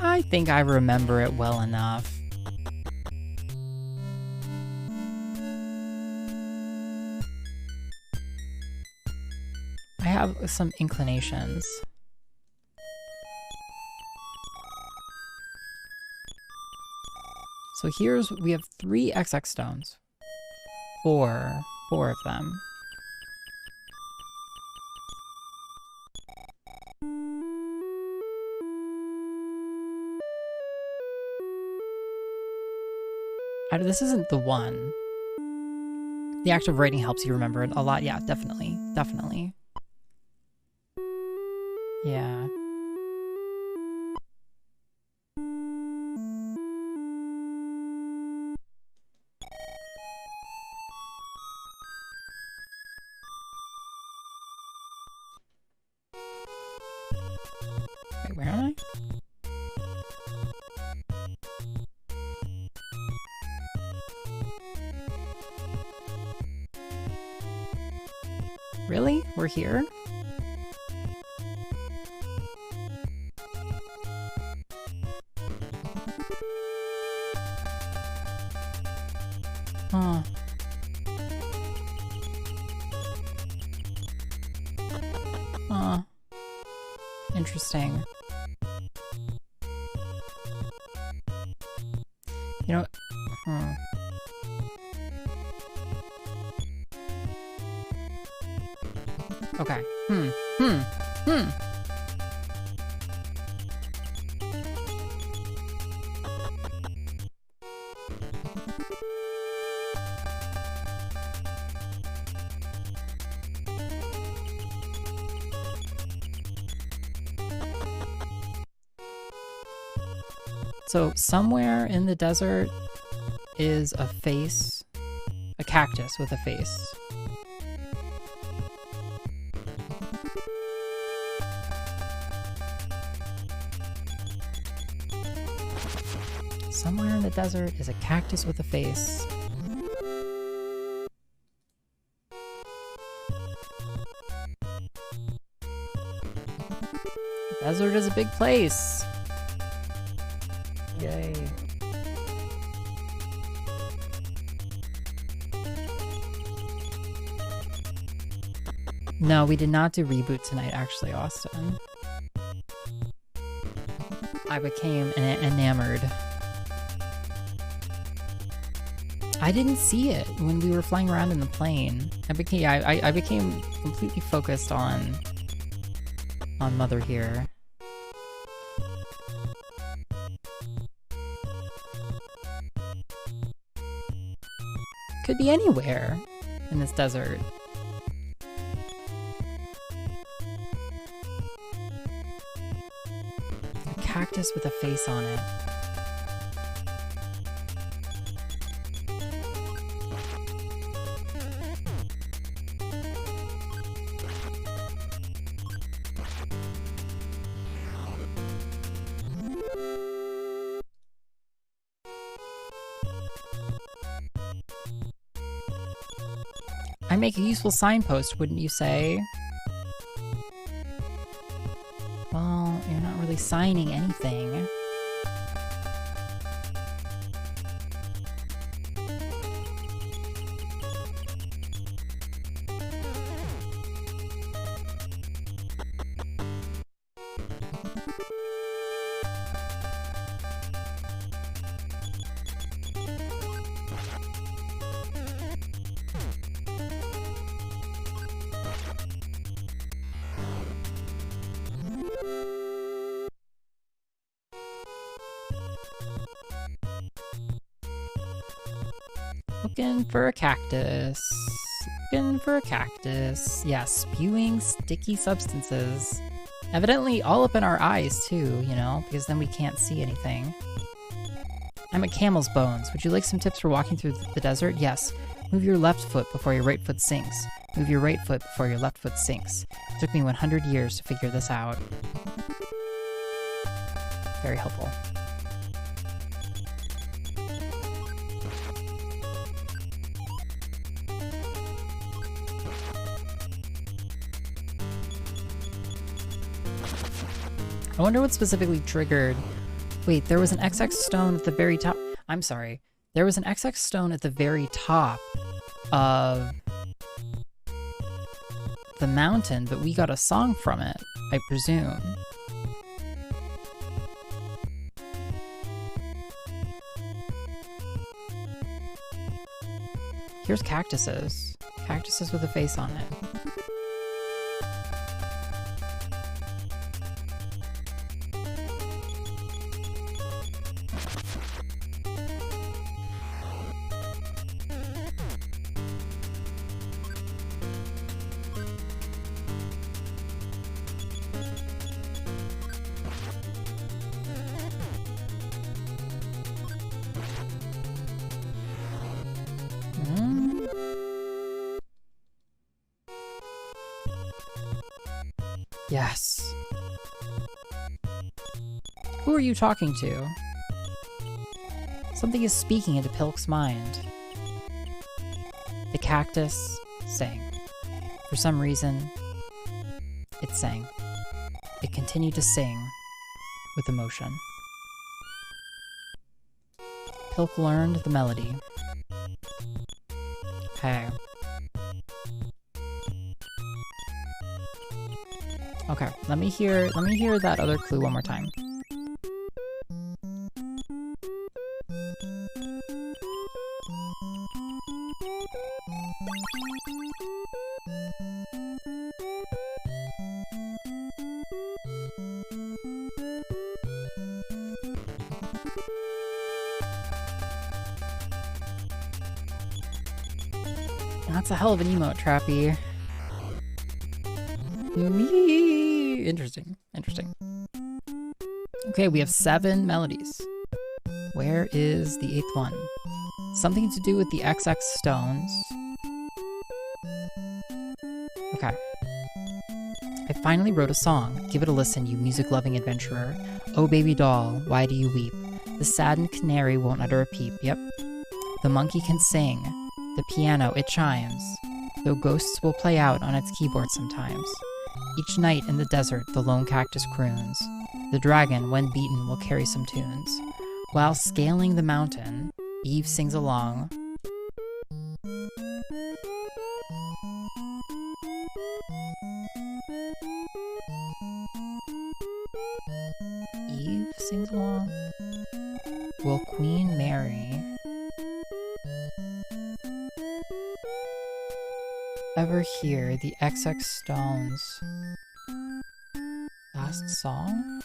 I think I remember it well enough. I have some inclinations. So we have 3 XX stones. 4 of them. This isn't the one. The act of writing helps you remember it a lot. Yeah, definitely. Definitely. Yeah. Wait, where am I? Really? We're here? Huh. Huh. Interesting. You know, Okay. So somewhere in the desert is a face, a cactus with a face. Somewhere in the desert is a cactus with a face. The desert is a big place. Yay. No, we did not do reboot tonight, actually, Austin. I became enamored. I didn't see it when we were flying around in the plane. I became completely focused on Mother here. Could be anywhere in this desert. A cactus with a face on it. I make a useful signpost, wouldn't you say? Well, you're not really signing anything. Looking for a cactus. Looking for a cactus. Yeah, spewing sticky substances. Evidently all up in our eyes too, you know, because then we can't see anything. I'm at Camel's Bones. Would you like some tips for walking through the desert? Yes. Move your left foot before your right foot sinks. Move your right foot before your left foot sinks. It took me 100 years to figure this out. Very helpful. I wonder what specifically triggered... Wait, there was an XX stone at the very top... I'm sorry. There was an XX stone at the very top of the mountain, but we got a song from it, I presume. Here's cactuses. Cactuses with a face on it. Yes. Who are you talking to? Something is speaking into Pilk's mind. The cactus sang. For some reason, it sang. It continued to sing with emotion. Pilk learned the melody. Okay. Okay, let me hear that other clue one more time. That's a hell of an emote, Trappy. Interesting. Okay, we have 7 melodies. Where is the 8th one? Something to do with the XX stones. Okay. I finally wrote a song. Give it a listen, you music-loving adventurer. Oh, baby doll, why do you weep? The saddened canary won't utter a peep. Yep. The monkey can sing. The piano, it chimes. Though ghosts will play out on its keyboard sometimes. Each night in the desert, the lone cactus croons. The dragon, when beaten, will carry some tunes. While scaling the mountain, Eve sings along. Eve sings along. Will Queen Mary ever hear the XX Stones' last song?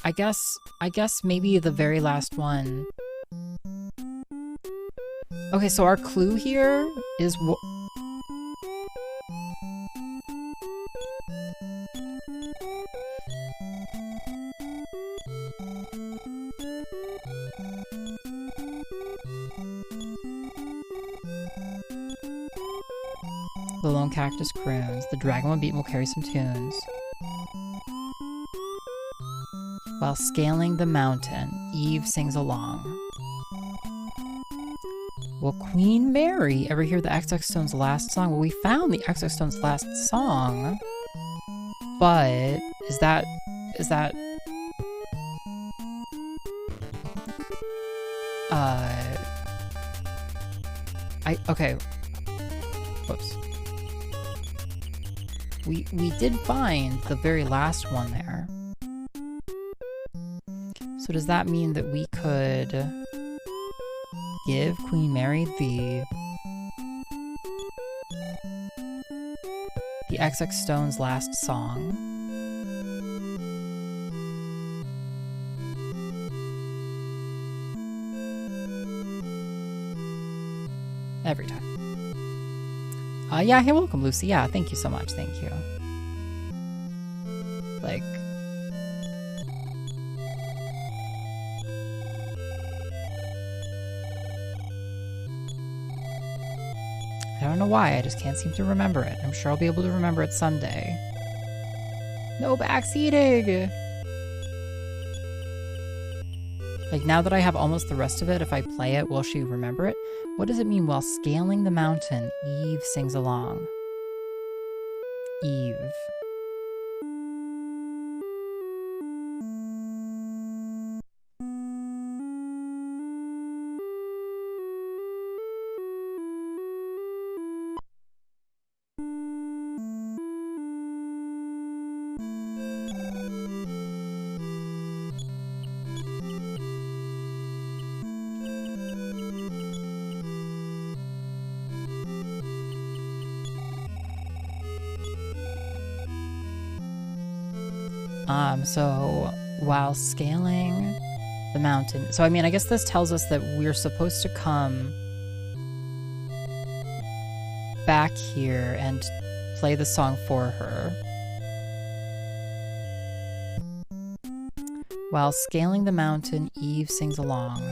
I guess maybe the very last one. Okay, so our clue here is the lone cactus croons. The dragon when beaten will carry some tunes. While scaling the mountain, Eve sings along. Will Queen Mary ever hear the XX Stones' last song? Well, we found the XX Stones' last song, but is that okay. Whoops. We did find the very last one there. So does that mean that we could give Queen Mary the XX Stones' last song? Every time. Yeah, hey, welcome, Lucy. Yeah, thank you so much. Thank you. Like, I don't know why, I just can't seem to remember it. I'm sure I'll be able to remember it someday. No backseating! Like, now that I have almost the rest of it, if I play it, will she remember it? What does it mean? While scaling the mountain, Eve sings along. Eve. So while scaling the mountain, so I mean, I guess this tells us that we're supposed to come back here and play the song for her. While scaling the mountain, Eve sings along.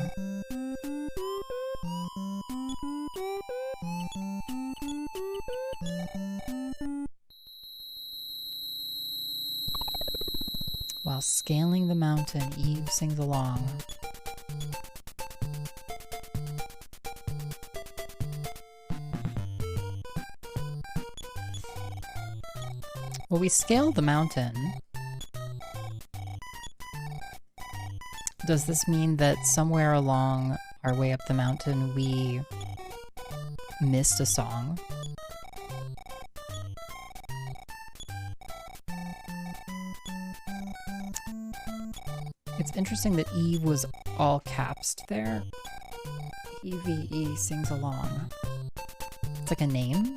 While scaling the mountain, Eve sings along. Well, we scaled the mountain. Does this mean that somewhere along our way up the mountain we missed a song? It's interesting that Eve was all capsed there. EVE sings along. It's like a name?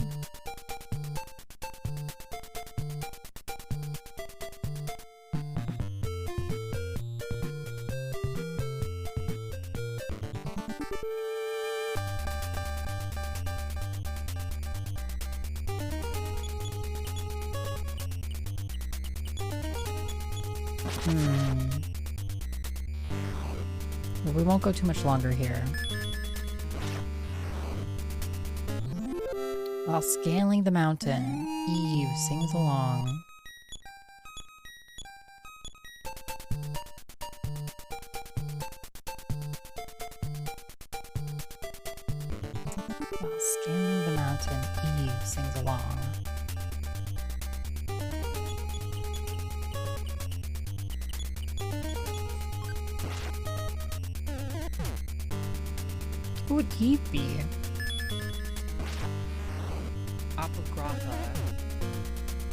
Well, we won't go too much longer here. While scaling the mountain, Eve sings along. While scaling the mountain, Eve sings along. Who would Eve be?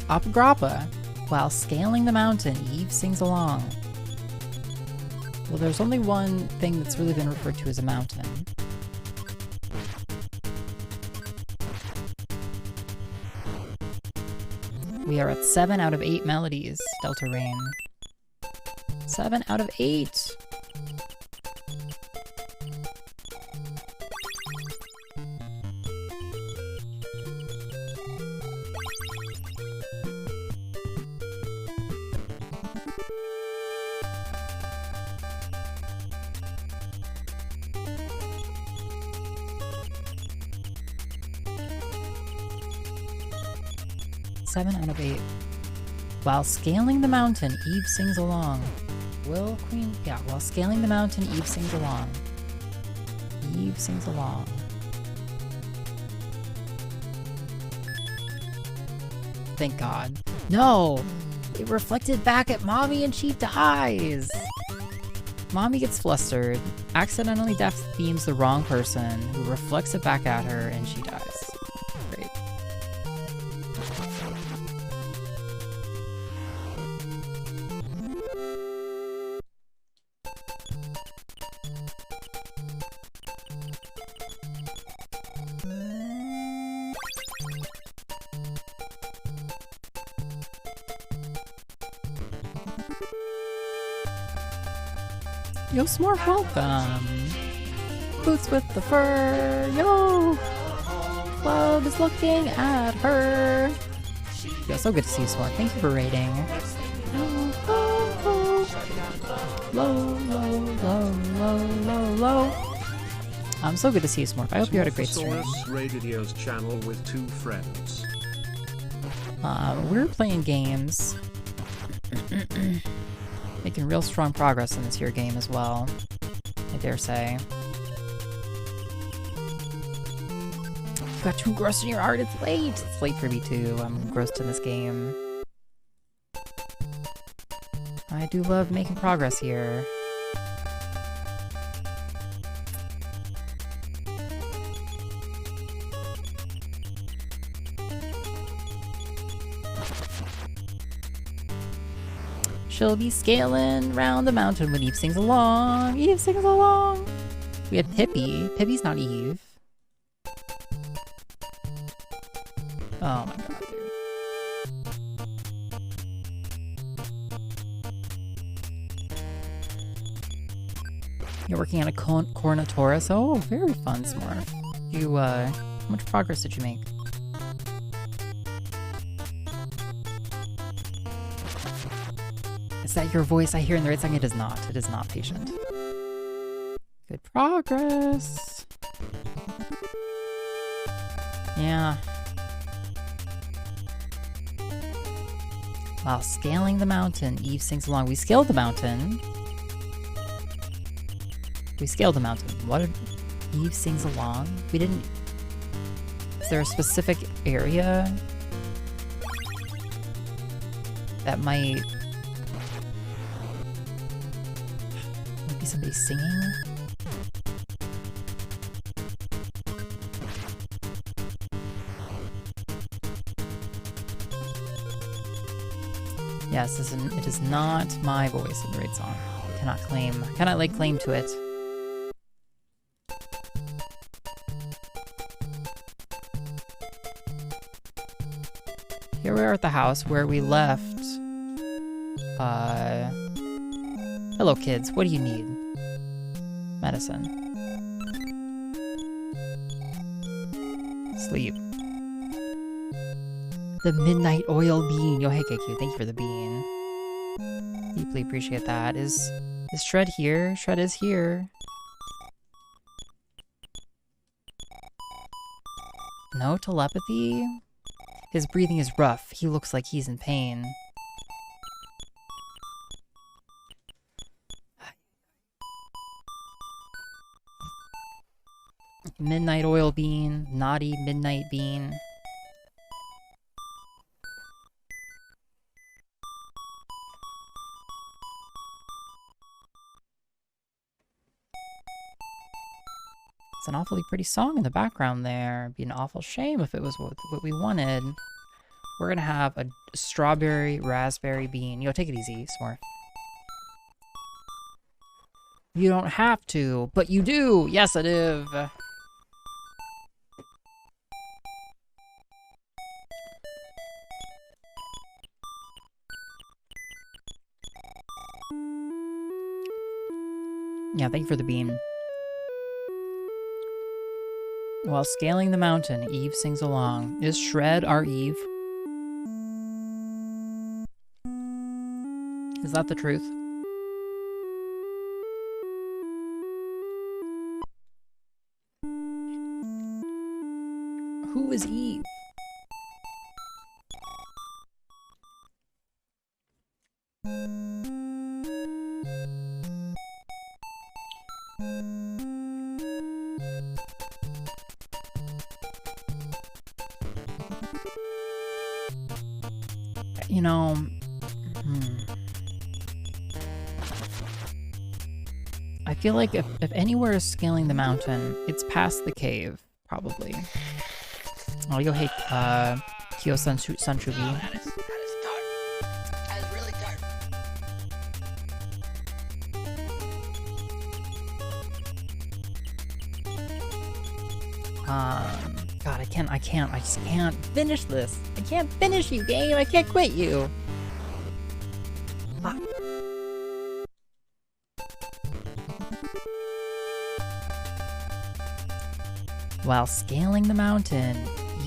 Apograppa. While scaling the mountain, Eve sings along. Well, there's only one thing that's really been referred to as a mountain. We are at 7 out of 8 melodies, Delta Rain. 7 out of 8! While scaling the mountain, Eve sings along. Will Queen... Yeah, while scaling the mountain, Eve sings along. Eve sings along. Thank God. No! It reflected back at Mommy and she dies! Mommy gets flustered, accidentally death beams the wrong person, who reflects it back at her, and she dies. Great. Yo, Smurf, welcome! Boots with the fur, yo! Club is looking at her! Yo, so good to see you, Smurf. Thank you for raiding. Low, low, low, low, low, low. So good to see you, Smurf. I hope you had a great stream. Raided Yo's channel with 2 friends. We're playing games. Making real strong progress in this here game as well, I dare say. You got too engrossed in your art, it's late! It's late for me too, I'm engrossed in this game. I do love making progress here. She'll be scaling round the mountain when Eve sings along. Eve sings along. We had Pippi. Pippi's not Eve. Oh my god, dude. You're working on a Cornatoris. Oh, very fun, Smurf. You, how much progress did you make? Is that your voice I hear in the right song? It is not. It is not, patient. Good progress. Yeah. While scaling the mountain, Eve sings along. We scaled the mountain. We scaled the mountain. What did Eve sings along? We didn't... Is there a specific area that might be somebody singing? Yes, it is not my voice in the right song. Cannot lay claim to it. Here we are at the house where we left. Hello kids, what do you need? Medicine. Sleep. The midnight oil bean. Yo, hey KQ, thank you for the bean. Deeply appreciate that. Is Shred here? Shred is here. No telepathy? His breathing is rough. He looks like he's in pain. Midnight oil bean. Naughty midnight bean. It's an awfully pretty song in the background there. It'd be an awful shame if it was what we wanted. We're gonna have a strawberry raspberry bean. Yo, take it easy, Smurf. You don't have to, but you do. Yes, I do. Yeah, thank you for the bean. While scaling the mountain, Eve sings along. Is Shred our Eve? Is that the truth? Who is Eve? You know, I feel like if anywhere is scaling the mountain, it's past the cave, probably. Oh, yo, hey, Kyo Sanchubi. Oh, that is dark. That is really dark. God, I just can't finish this. I can't finish you, game. I can't quit you. Ah. While scaling the mountain,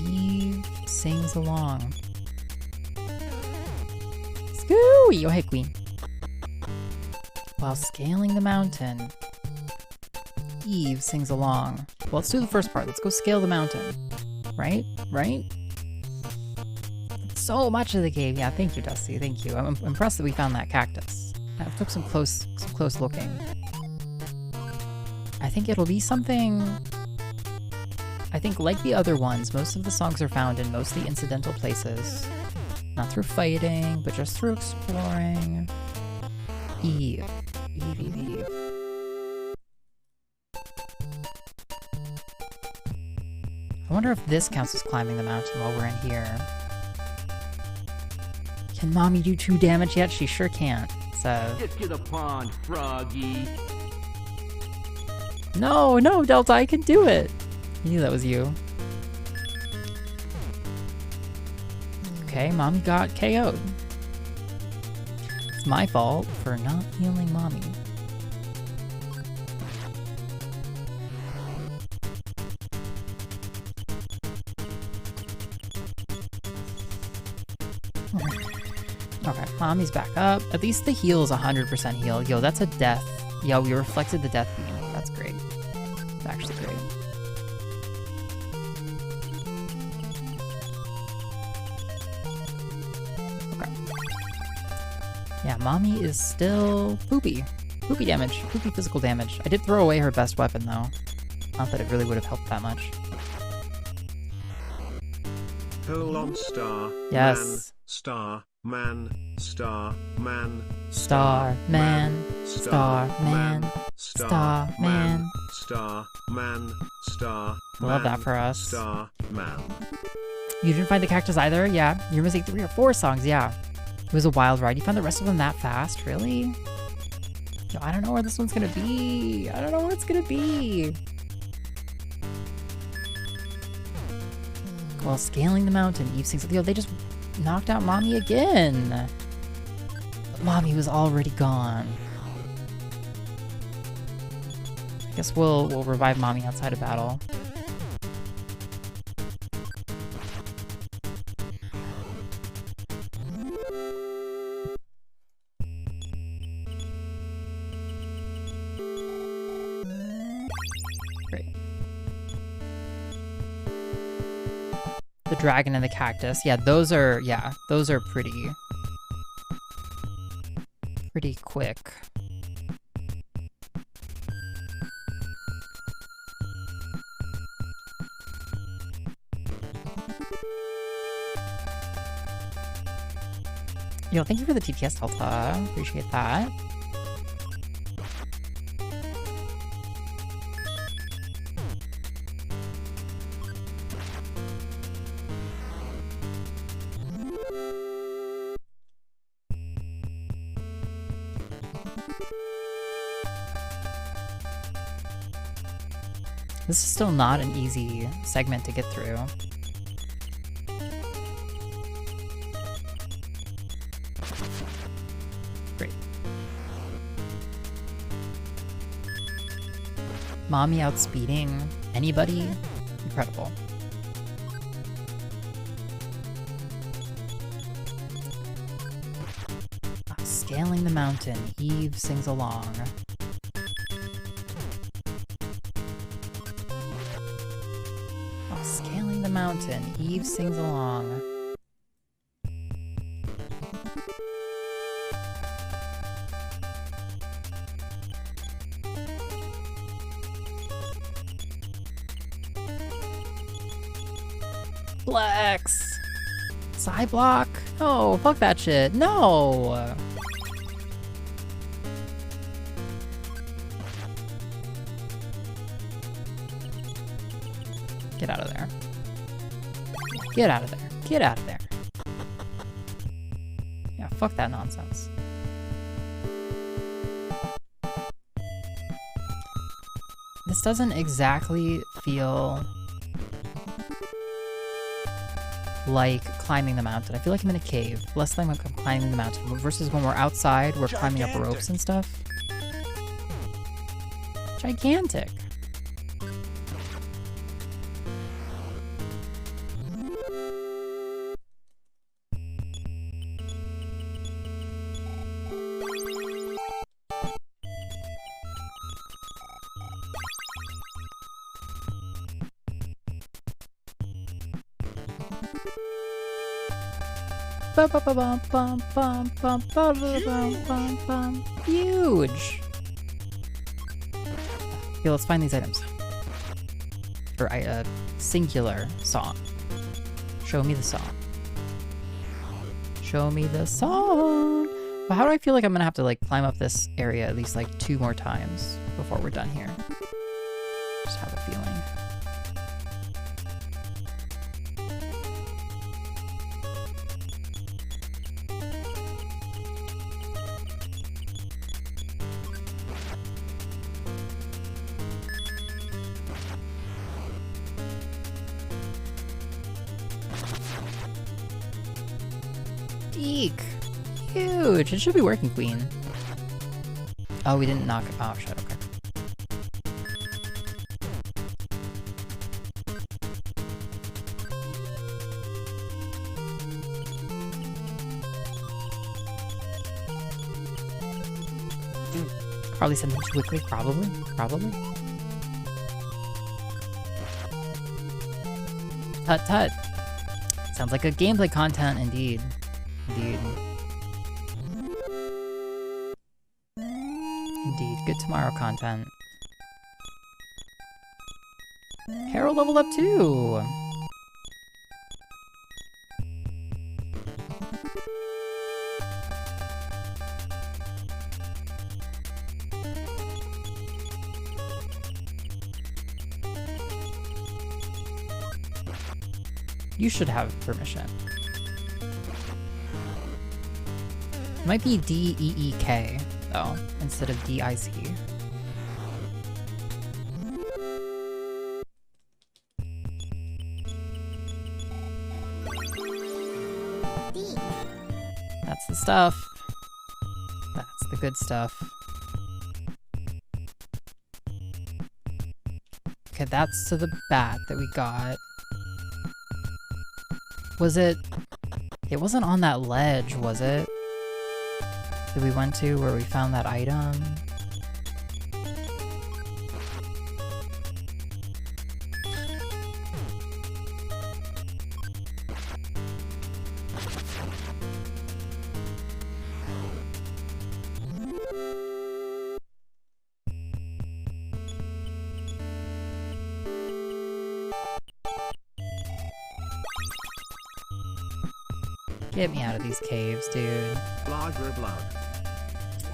Eve sings along. Scooey! Oh, hey, Queen. While scaling the mountain, Eve sings along. Well, let's do the first part. Let's go scale the mountain. Right? Right? So much of the cave. Yeah, thank you, Dusty. Thank you. I'm impressed that we found that cactus. I took some close looking. I think it'll be something... I think like the other ones, most of the songs are found in mostly incidental places. Not through fighting, but just through exploring. Eve. Eve, Eve, Eve. I wonder if this counts as climbing the mountain while we're in here. Can Mommy do 2 damage yet? She sure can't. So... Get to the pond, Froggy. No, no, Delta, I can do it! I knew that was you. Okay, Mommy got KO'd. It's my fault for not healing Mommy. Okay, mommy's back up. At least the heal is 100% heal. Yo, that's a death. Yo, we reflected the death beam. That's great. It's actually great. Okay. Yeah, mommy is still poopy. Poopy damage. Poopy physical damage. I did throw away her best weapon, though. Not that it really would have helped that much. Hold on, star. Yes. Man, star. Man. Star. Man. Star man. Star man. Star man. Star Man. Star. Love that Man, for us. Star Man. You didn't find the cactus either? Yeah. You're missing 3 or 4 songs, yeah. It was a wild ride. You found the rest of them that fast? Really? Yo, I don't know where this one's gonna be. I don't know where it's gonna be. While scaling the mountain, Eve sings, yo, they just knocked out mommy again. But mommy was already gone. I guess we'll revive mommy outside of battle. Great. The dragon and the cactus. Yeah, those are pretty quick. Yo, thank you for the TPS, Delta. Appreciate that. This is still not an easy segment to get through. Great. Mommy outspeeding anybody? Incredible. Scaling the mountain, Eve sings along. Scaling the mountain, Eve sings along. Flex! Side block? Oh, fuck that shit. No! Get out of there. Get out of there. Get out of there. Yeah, fuck that nonsense. This doesn't exactly feel like climbing the mountain. I feel like I'm in a cave. Less than like I'm climbing the mountain versus when we're outside, we're climbing up ropes and stuff. Gigantic. Huge. Okay, let's find these items. Or a singular song. Show me the song. Show me the song. But how do I feel like I'm gonna have to like climb up this area at least like 2 more times before we're done here? Just have a feeling. Eek! Huge! It should be working, Queen. Oh, we didn't knock it. Oh, shit, okay. Probably sent them too quickly. Probably. Probably. Tut tut. Sounds like a gameplay content indeed. Indeed. Indeed. Good tomorrow content. Carol leveled up too! You should have permission. It might be D-E-E-K, though, instead of D-I-C. That's the stuff. That's the good stuff. Okay, that's to the bat that we got. Was it... It wasn't on that ledge, was it? That we went to where we found that item? Get me out of these caves, dude. Blag.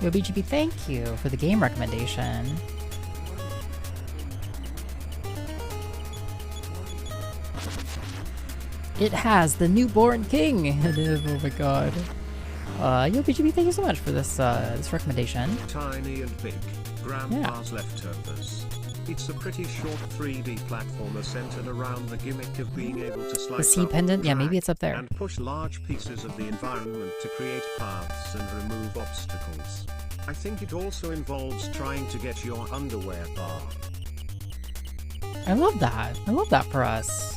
Yo, BGB, thank you for the game recommendation. It has the newborn king! Oh my god. Yo, BGB, thank you so much for this, this recommendation. Tiny and big. Grandpa's leftovers. It's a pretty short 3D platformer centered around the gimmick of being able to slice The sea up, pendant? Yeah, maybe drag, it's up there. and push large pieces of the environment to create paths and remove obstacles. I think it also involves trying to get your underwear bar. I love that. I love that for us.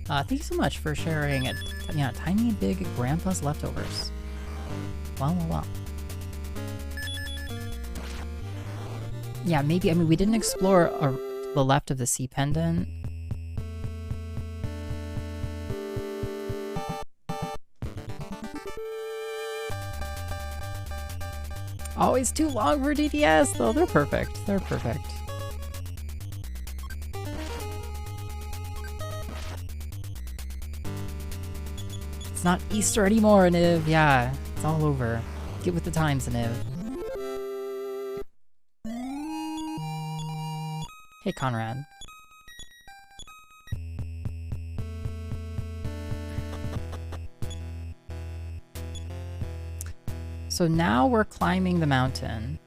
Thank you so much for sharing it. Yeah, tiny and big grandpa's leftovers. Wow, wow, wow. Yeah, maybe, I mean, we didn't explore the left of the sea pendant. Always too long for DDS, though. They're perfect. They're perfect. It's not Easter anymore, Niv. Yeah, it's all over. Get with the times, Niv. Hey, Conrad. So now we're climbing the mountain.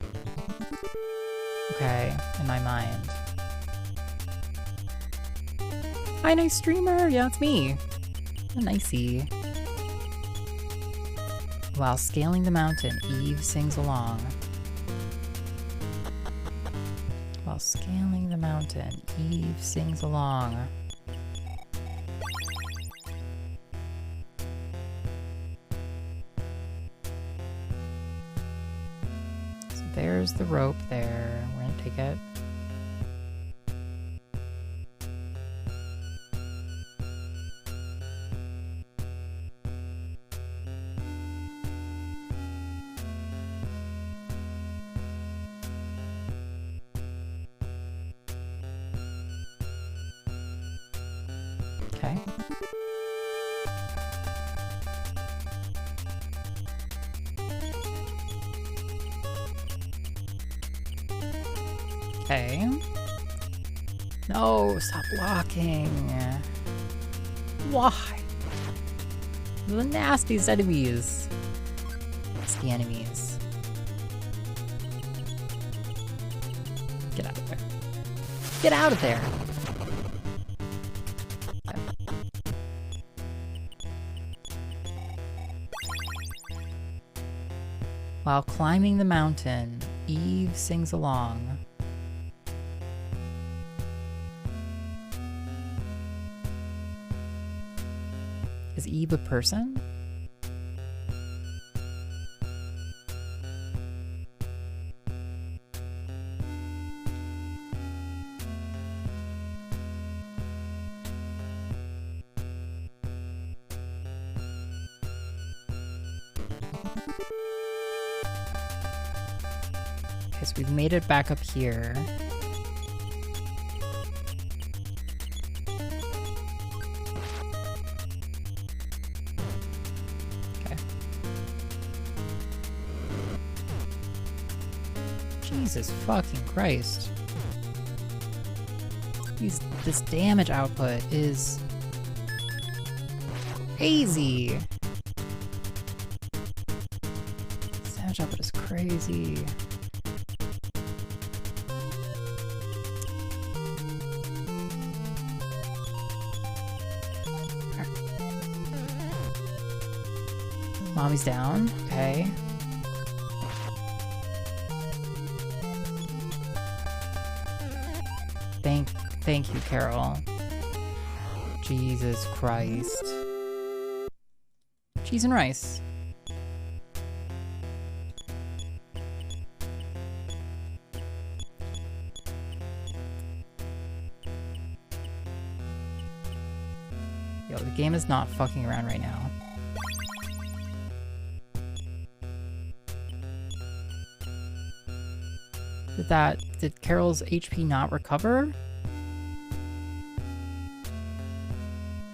Okay, in my mind. Hi, nice streamer! Yeah, it's me. A nicey. While scaling the mountain, Eve sings along. While scaling the mountain, Eve sings along. So there's the rope there. We're gonna take it. Okay. Okay. No, stop blocking. Why? The nastiest enemies. Nasty enemies. Get out of there. Get out of there! While climbing the mountain, Eve sings along. Is Eve a person? Okay, so we've made it back up here. Okay. Jesus fucking Christ. This damage output is crazy. This damage output is crazy. Mommy's down. Okay. Thank you, Carol. Jesus Christ. Cheese and rice. Yo, the game is not fucking around right now. Did Carol's HP not recover?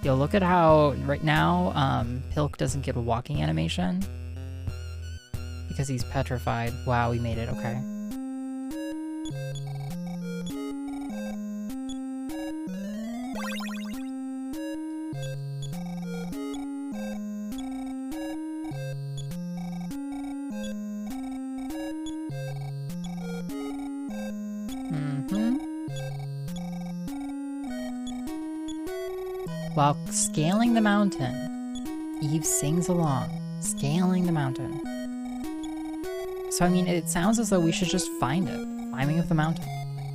Yo, look at how right now Pilk doesn't get a walking animation because he's petrified. Wow, we made it. Okay. While scaling the mountain, Eve sings along, scaling the mountain. So, I mean, it sounds as though we should just find it. Climbing up the mountain.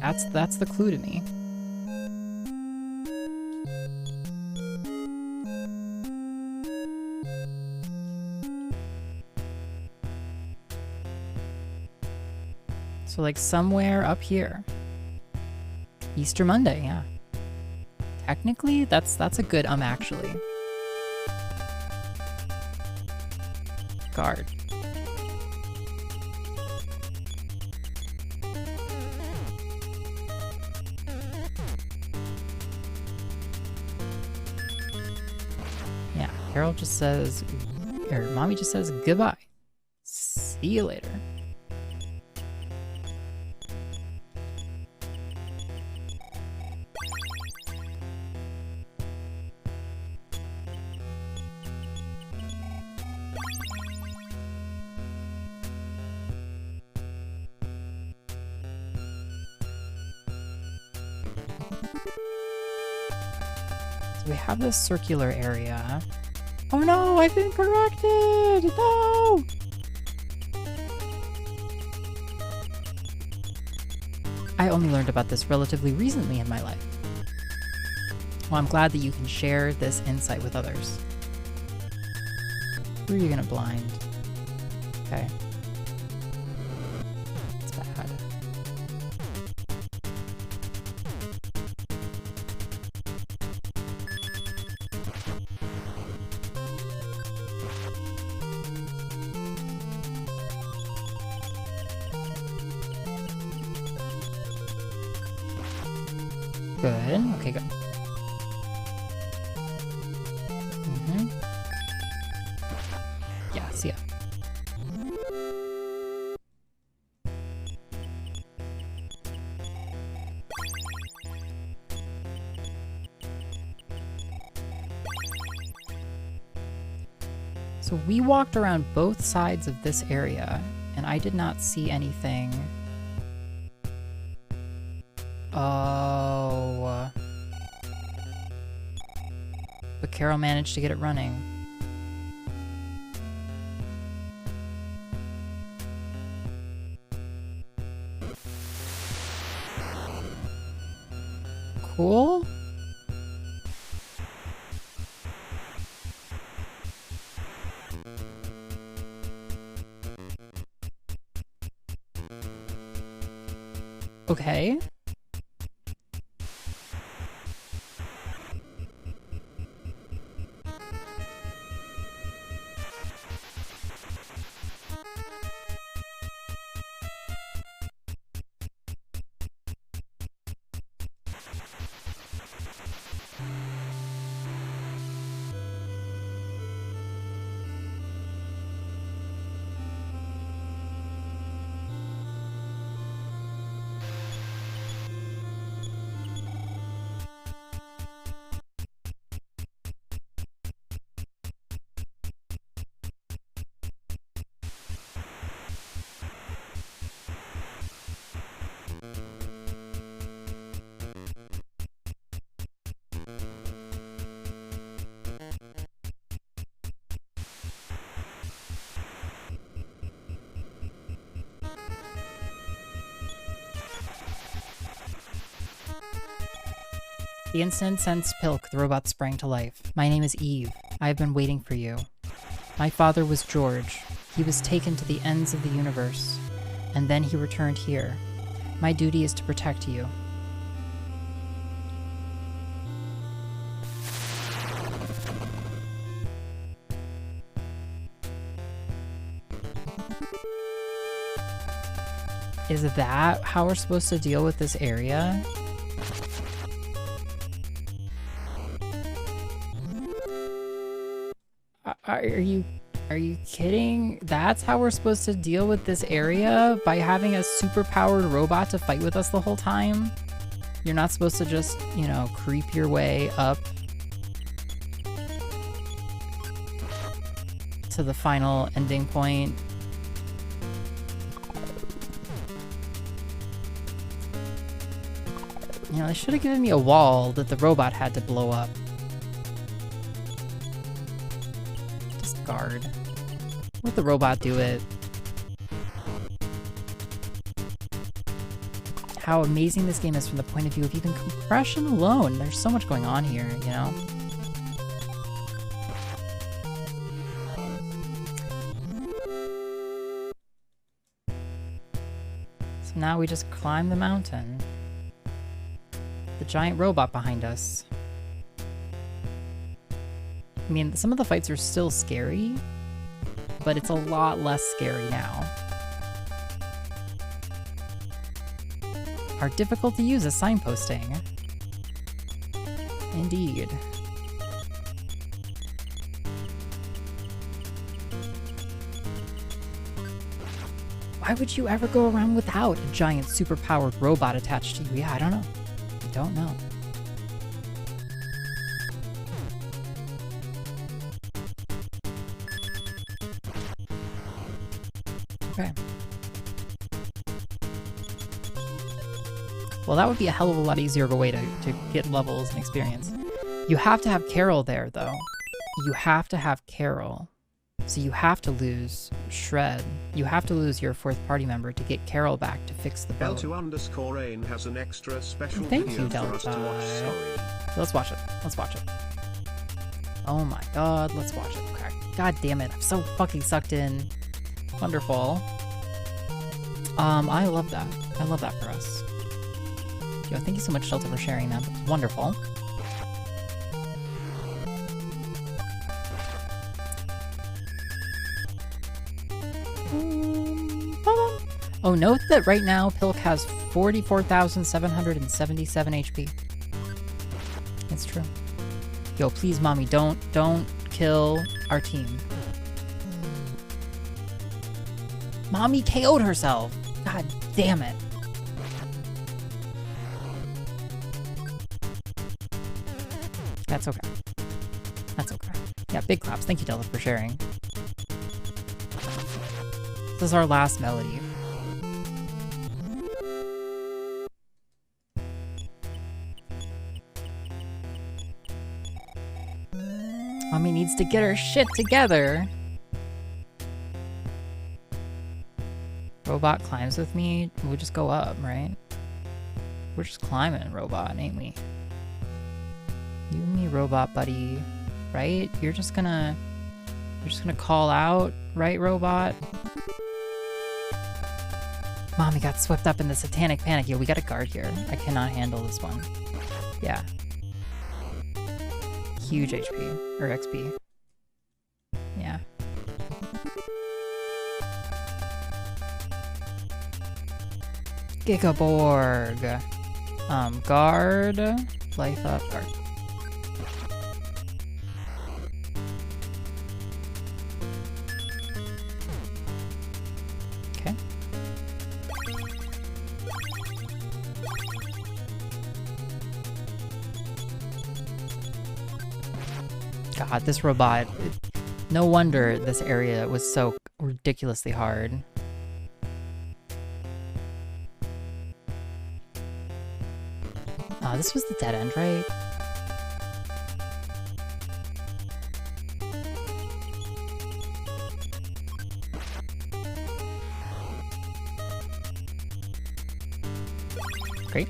That's the clue to me. So, like, somewhere up here. Easter Monday, yeah. Technically, that's a good actually. Guard. Yeah, Carol just says, or Mommy just says goodbye. See you later. We have this circular area. Oh no, I've been corrected! No! I only learned about this relatively recently in my life. Well, I'm glad that you can share this insight with others. Who are you gonna blind? Okay. It's bad. Good. Okay, good. Yeah, see ya. So we walked around both sides of this area, and I did not see anything. Oh. But Carol managed to get it running. Cool. Okay. The instant sensed Pilk, the robot sprang to life. My name is Eve. I have been waiting for you. My father was George. He was taken to the ends of the universe, and then he returned here. My duty is to protect you. Is that how we're supposed to deal with this area? Are you kidding? That's how we're supposed to deal with this area? By having a super-powered robot to fight with us the whole time? You're not supposed to just, you know, creep your way up to the final ending point. You know, they should have given me a wall that the robot had to blow up. Discard. Let the robot do it. How amazing this game is from the point of view of even compression alone. There's so much going on here, you know? So now we just climb the mountain. The giant robot behind us. I mean, some of the fights are still scary, but it's a lot less scary now. Are difficult to use as signposting. Indeed. Why would you ever go around without a giant superpowered robot attached to you? Yeah, I don't know. I don't know. Okay. Well, that would be a hell of a lot easier of a way to get levels and experience. You have to have Carol there, though. You have to have Carol. So you have to lose Shred. You have to lose your fourth party member to get Carol back to fix the boat. L2_Rain has an extra special Thank video you, for us to watch. Delta. Sorry. Let's watch it. Let's watch it. Oh my god, let's watch it. Okay. God damn it, I'm so fucking sucked in. Wonderful. I love that. I love that for us. Yo, thank you so much, Delta, for sharing that. That's wonderful. Oh, note that right now Pilk has 44,777 HP. It's true. Yo, please, mommy, don't kill our team. Mommy KO'd herself. God damn it. That's okay. That's okay. Yeah, big claps. Thank you, Delta, for sharing. This is our last melody. Mommy needs to get her shit together. Robot climbs with me. We'll just go up, right? We're just climbing, robot, ain't we? You and me, robot buddy, right? You're just gonna call out, right, robot? Mommy got swept up in the satanic panic. Yo, we got a guard here. I cannot handle this one. Yeah. Huge HP, or XP. Yeah. Gigaborg. Guard. Life up, guard. Okay. God, this robot. No wonder this area was so ridiculously hard. This was the dead end, right? Great.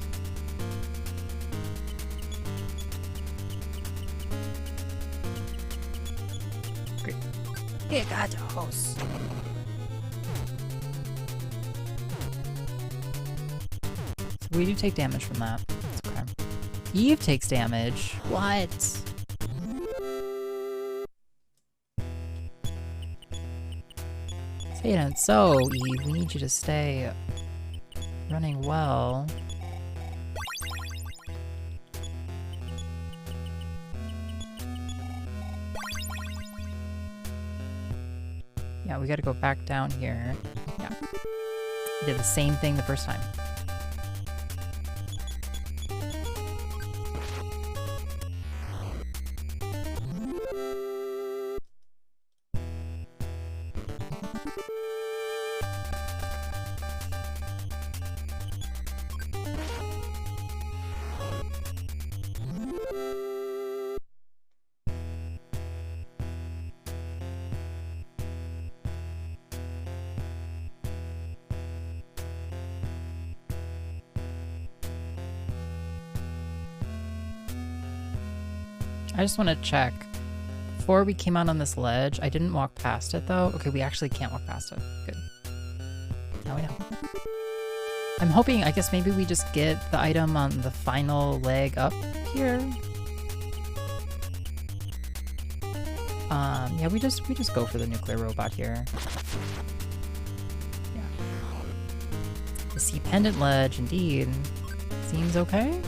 Gigados. So we do take damage from that. That's okay. Eve takes damage. What? Say it ain't so, Eve. We need you to stay running well. Yeah, we gotta go back down here. Yeah. We did the same thing the first time. I just want to check. Before we came out on this ledge, I didn't walk past it though. Okay, we actually can't walk past it. Good. Now we know. I'm hoping, I guess maybe we just get the item on the final leg up here. Yeah, we just go for the nuclear robot here. Yeah. The sea pendant ledge, indeed. Seems okay.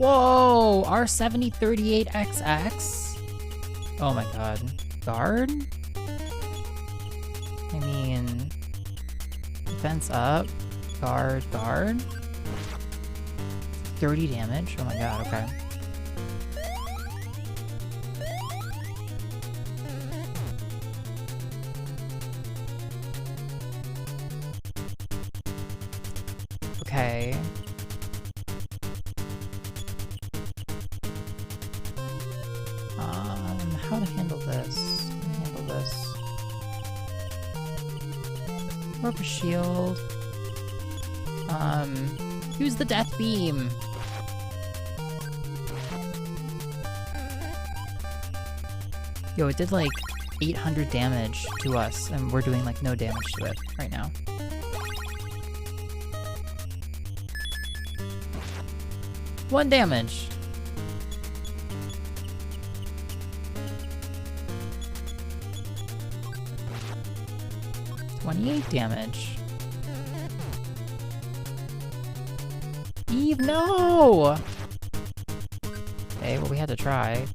Whoa! R7038XX? Oh my god. Guard? I mean... Defense up. Guard. 30 damage? Oh my god, okay. Okay. How to handle this? Rope a shield. Use the death beam. Yo, it did like 800 damage to us, and we're doing like no damage to it right now. One damage. 28 damage. Eve, no! Okay, well, we had to try.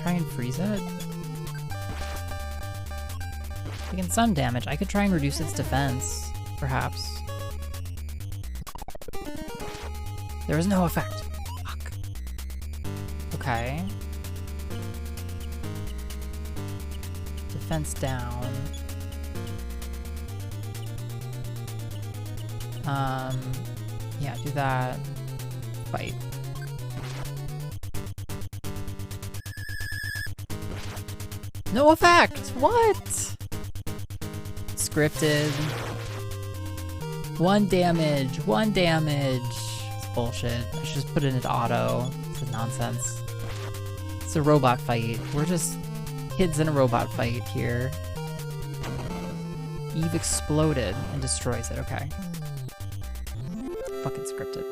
Try and freeze it. Taking some damage. I could try and reduce its defense, perhaps. There is no effect. Fuck. Okay. Defense down. Yeah, do that. Fight. No effect! What? Scripted. 1 damage. It's bullshit. I should just put it into auto. This is nonsense. It's a robot fight. We're just kids in a robot fight here. Eve exploded and destroys it. Okay. Fucking scripted.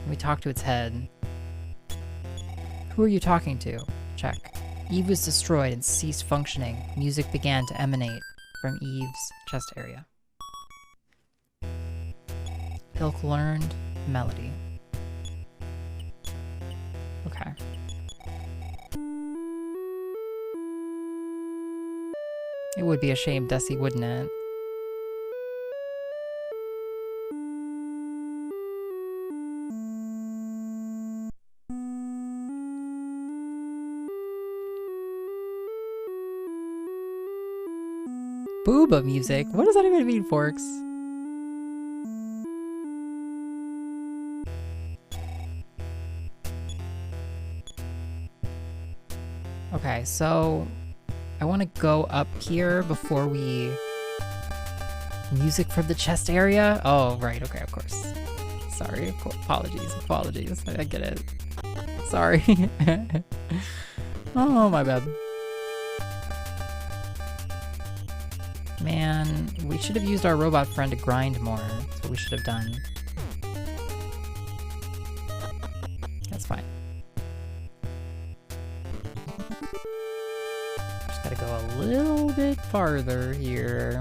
We talk to its head. Who are you talking to? Check. Eve was destroyed and ceased functioning. Music began to emanate from Eve's chest area. Pilk learned melody. Okay. It would be a shame, Desi, wouldn't it? Booba music? What does that even mean, Forks? Okay, so I want to go up here before we... Music from the chest area? Oh, right, okay, of course. Sorry, apologies. I get it. Sorry. Oh, my bad. Man, we should have used our robot friend to grind more. That's what we should have done. That's fine. Just gotta go a little bit farther here.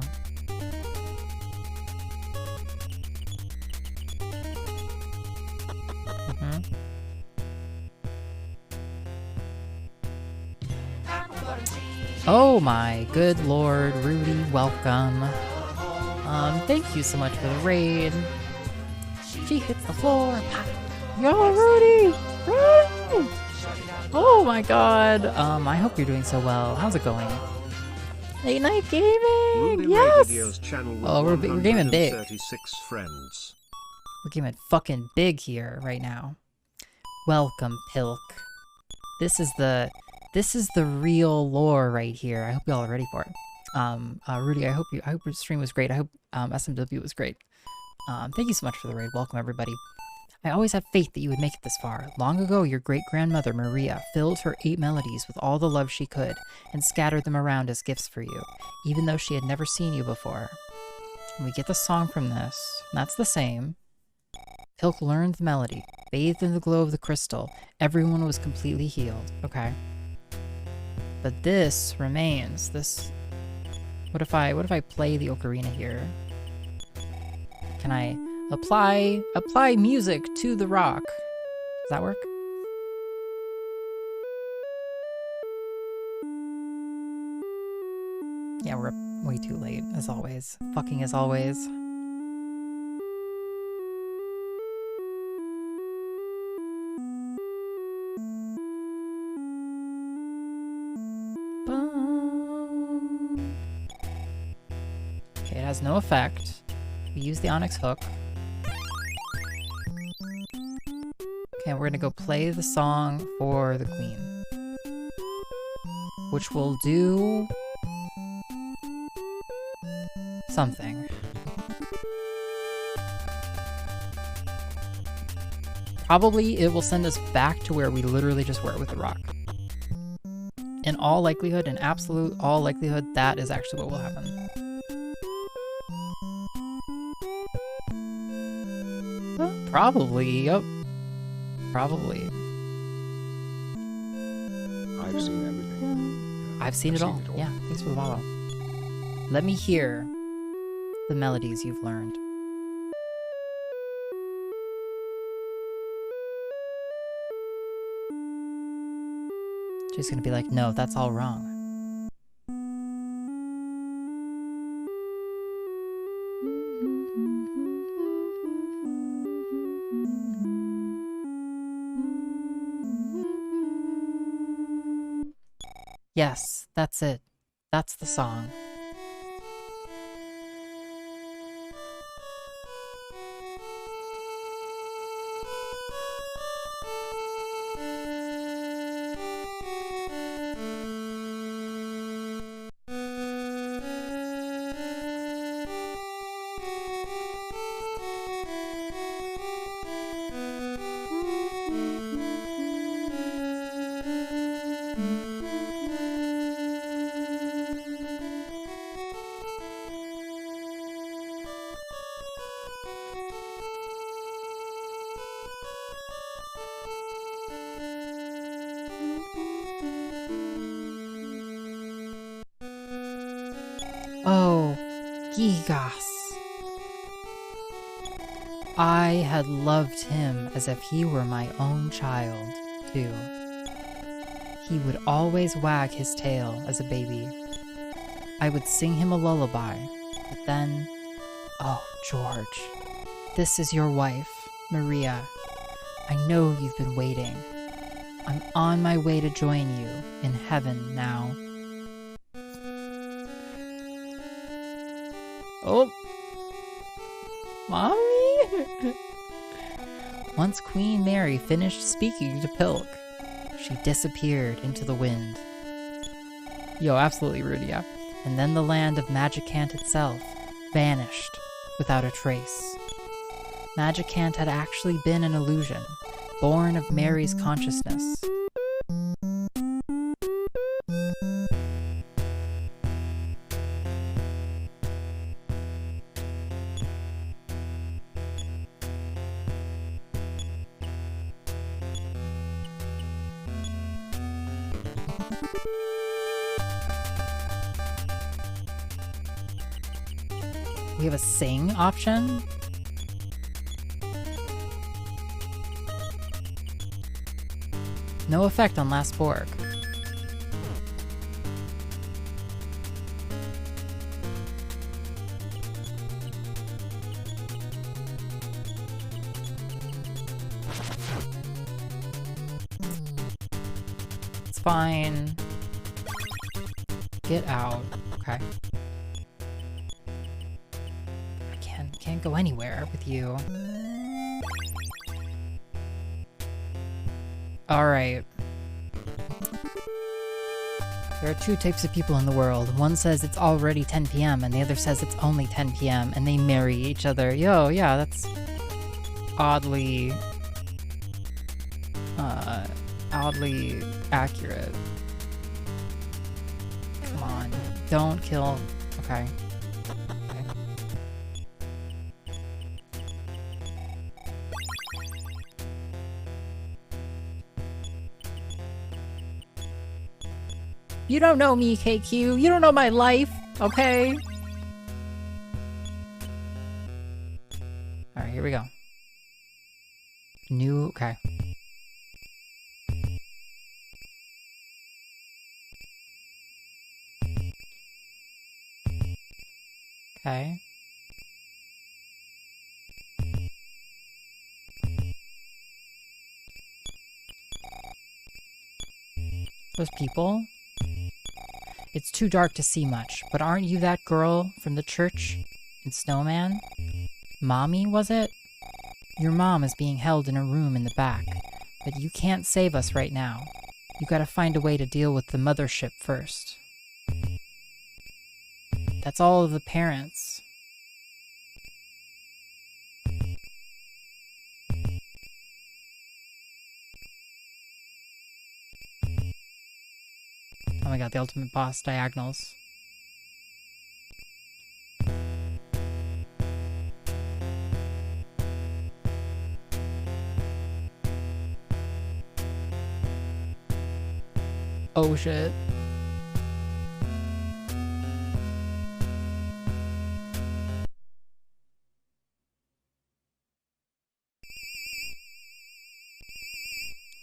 Oh my good lord, Rudy, welcome. Thank you so much for the raid. She hits the floor and pop. Yo, Rudy! Rudy! Oh my god. I hope you're doing so well. How's it going? Late night gaming! Yes! Oh, we're gaming big. Friends. We're gaming fucking big here right now. Welcome, Pilk. This is the real lore right here. I hope y'all are ready for it. Rudy, I hope your stream was great. I hope SMW was great. Thank you so much for the raid. Welcome, everybody. I always had faith that you would make it this far. Long ago, your great-grandmother, Maria, filled her 8 melodies with all the love she could and scattered them around as gifts for you, even though she had never seen you before. And we get the song from this. That's the same. Pilk learned the melody. Bathed in the glow of the crystal, everyone was completely healed. Okay. But this remains. This... What if I play the ocarina here? Can I apply music to the rock? Does that work? Yeah, we're up way too late, as always. Fucking as always. Okay, it has no effect. We use the Onyx hook. Okay, we're gonna go play the song for the queen. Which will do... something. Probably it will send us back to where we literally just were with the rock. In all likelihood, in absolute all likelihood, that is actually what will happen. Probably, yep. Probably. I've seen everything. I've seen it all. Yeah, thanks for the follow. Let me hear the melodies you've learned. She's gonna be like, no, that's all wrong. Yes, that's it. That's the song. Oh, Gigas. I had loved him as if he were my own child. too. He would always wag his tail as a baby. I would sing him a lullaby, but then, oh, George, this is your wife, Maria. I know you've been waiting. I'm on my way to join you in heaven now. Oh! Mommy? Once Queen Mary finished speaking to Pilk, she disappeared into the wind. Yo, absolutely rude, yeah. And then the land of Magicant itself vanished without a trace. Magicant had actually been an illusion, born of Mary's consciousness. We have a sing option? No effect on last Borg. It's fine. Get out. Okay. Can't go anywhere with you. Alright. There are two types of people in the world. One says it's already 10 p.m. and the other says it's only 10 p.m. and they marry each other. Yo, yeah, that's oddly accurate. Come on. Don't kill. Okay. You don't know me, KQ. You don't know my life, okay? Alright, here we go. New, okay. Okay. Those people? It's too dark to see much, but aren't you that girl from the church in Snowman? Mommy, was it? Your mom is being held in a room in the back, but you can't save us right now. You gotta find a way to deal with the mothership first. That's all of the parents. Oh my god, the ultimate boss diagonals. Oh shit.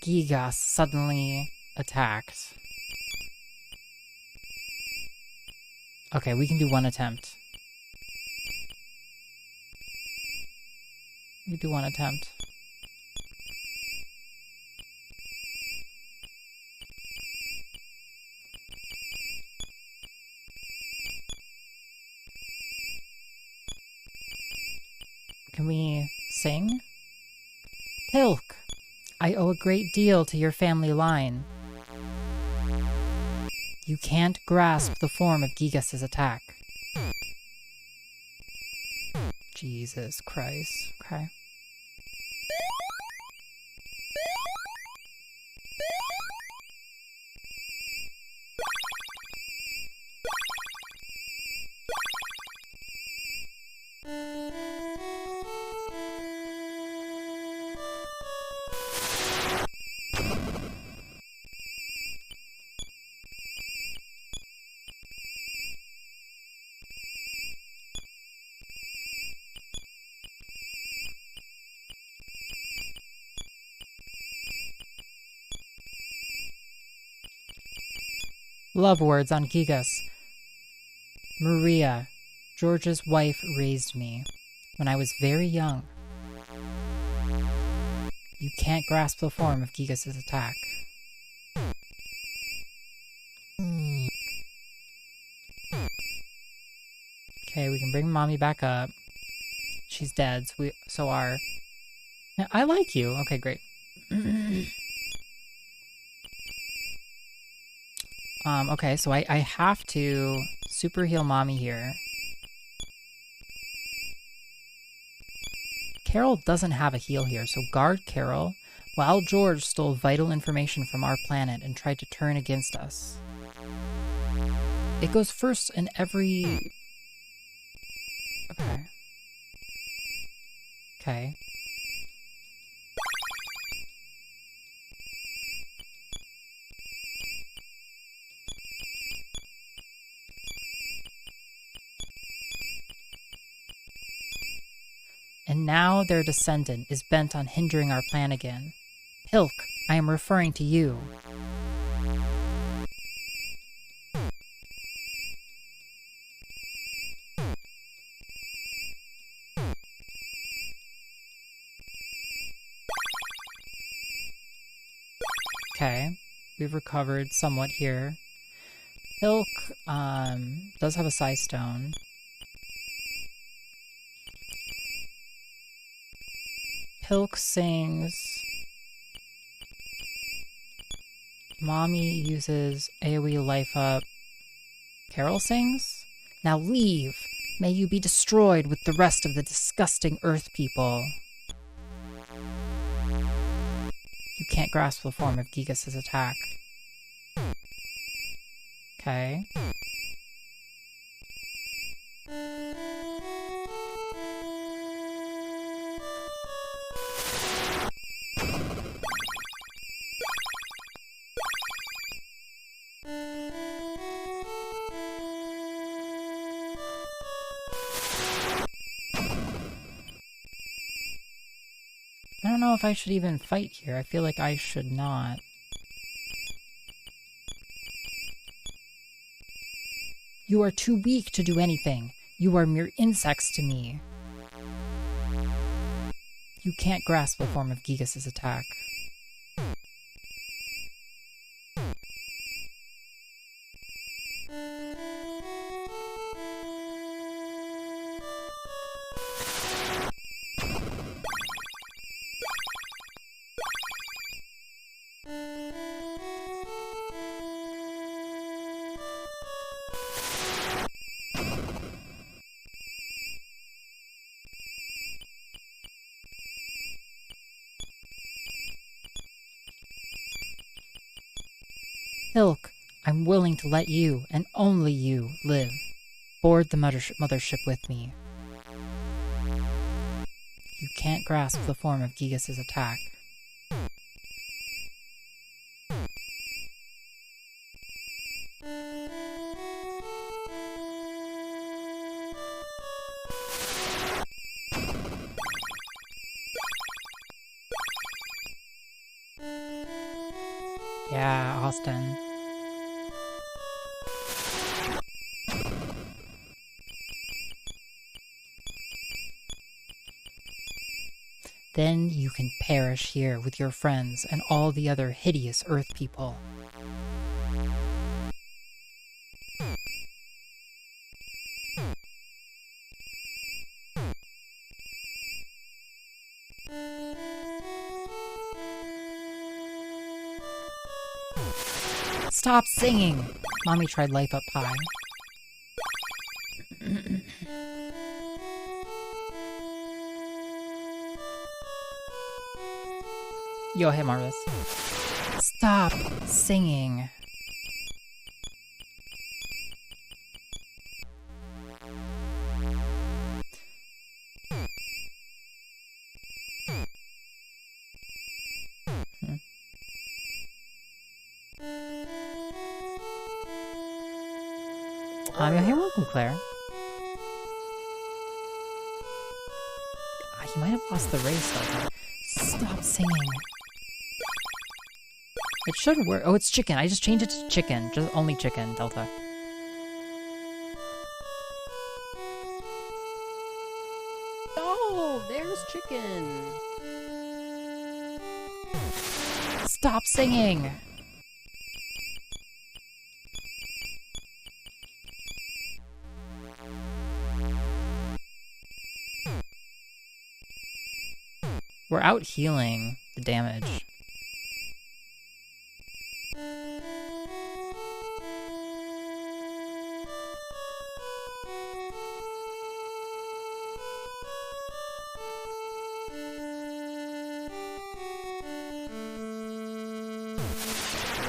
Gigas suddenly attacked. Okay, we can do one attempt. We can do one attempt. Can we sing? Pilk, I owe a great deal to your family line. You can't grasp the form of Gigas' attack. Jesus Christ. Okay. Love words on Gigas. Maria, George's wife, raised me when I was very young. You can't grasp the form of Gigas' attack. Okay, we can bring Mommy back up. She's dead, so are... Yeah, I like you. Okay, great. Okay, so I have to super heal Mommy here. Carol doesn't have a heal here, so guard Carol while George stole vital information from our planet and tried to turn against us. It goes first in every... Okay. Okay. And now their descendant is bent on hindering our plan again. Pilk, I am referring to you. Okay, we've recovered somewhat here. Pilk does have a Psi Stone. Pilk sings. Mommy uses AoE Life Up. Carol sings. Now leave. May you be destroyed with the rest of the disgusting Earth people. You can't grasp the form of Gigas' attack. Okay. I don't know if I should even fight here. I feel like I should not. You are too weak to do anything. You are mere insects to me. You can't grasp the form of Gigas' attack. Ilk, I'm willing to let you, and only you, live. Board the mothership with me. You can't grasp the form of Gigas' attack. Yeah, Austin. Then you can perish here with your friends and all the other hideous Earth people. Stop singing! Mommy tried Life Up High. Yo, hey Marvis. Stop singing. Hey, welcome, Claire. You might have lost the race, though. Stop singing. It should work. Oh, it's chicken. I just changed it to chicken. Just only chicken, Delta. Oh, there's chicken. Stop singing! We're out healing the damage.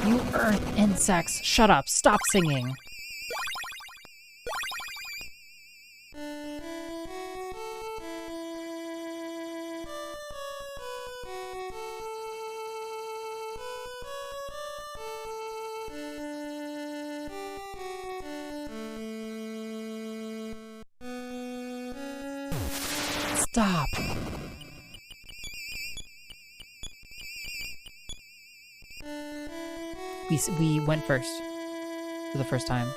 You earth insects, shut up, stop singing. Stop. We went first for the first time.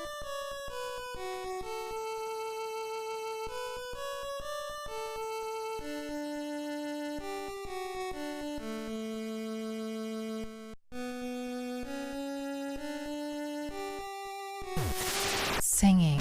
Singing.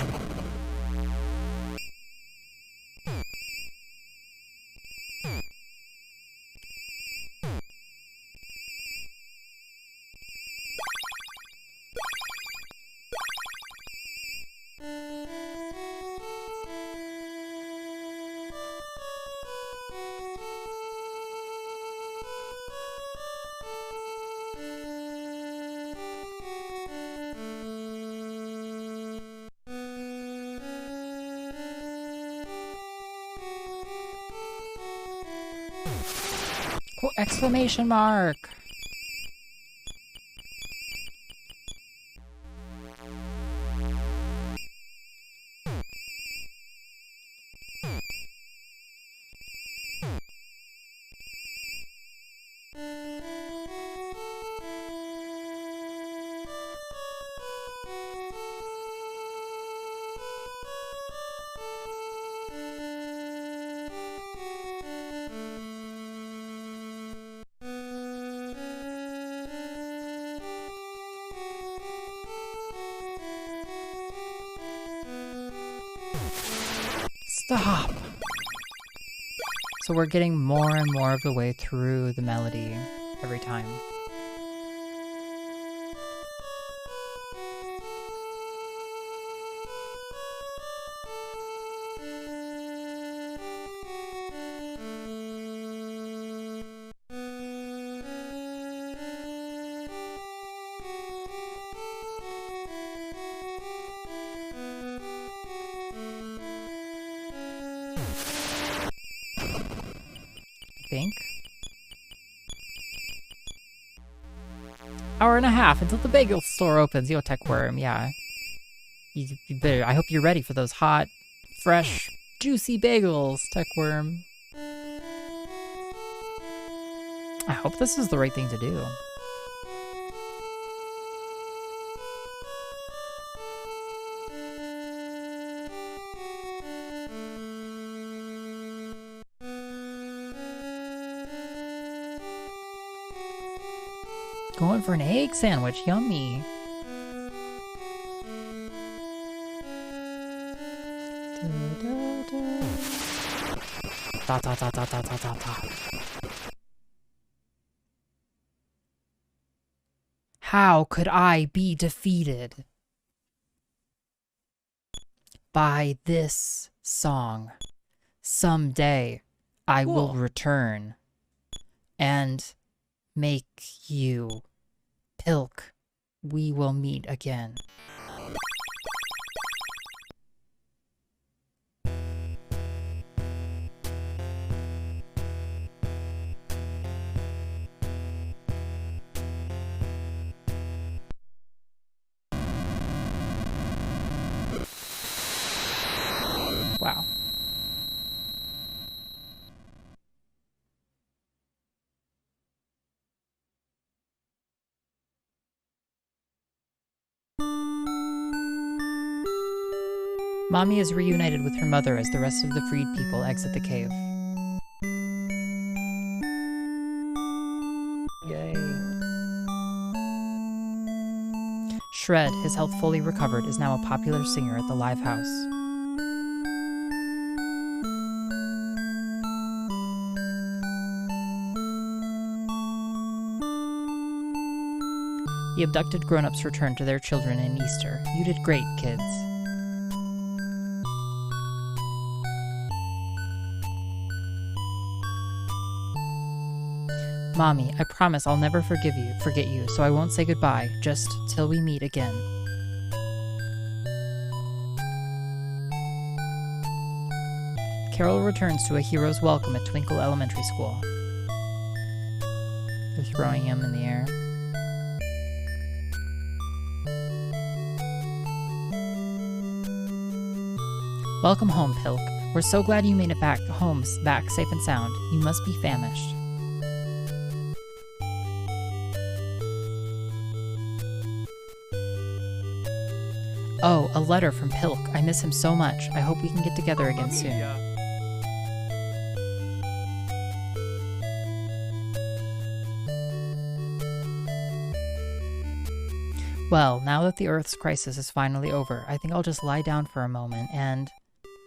Exclamation mark! Stop! So we're getting more and more of the way through the melody every time. Think. Hour and a half until the bagel store opens. Yo, Tech Worm, yeah. You better. I hope you're ready for those hot, fresh, juicy bagels, Tech Worm. I hope this is the right thing to do. Going for an egg sandwich, yummy. Da, da, da, da, da, da, da, da. How could I be defeated by this song? Someday I will return and make you pilk. We will meet again. Wow. Mommy is reunited with her mother as the rest of the freed people exit the cave. Yay. Shred, his health fully recovered, is now a popular singer at the live house. The abducted grown-ups return to their children in Easter. You did great, kids. Mommy, I promise I'll never forget you, so I won't say goodbye, just till we meet again. Carol returns to a hero's welcome at Twinkle Elementary School. They're throwing him in the air. Welcome home, Pilk. We're so glad you made it back home, back safe and sound. You must be famished. Oh, a letter from Pilk. I miss him so much. I hope we can get together again soon. Well, now that the Earth's crisis is finally over, I think I'll just lie down for a moment and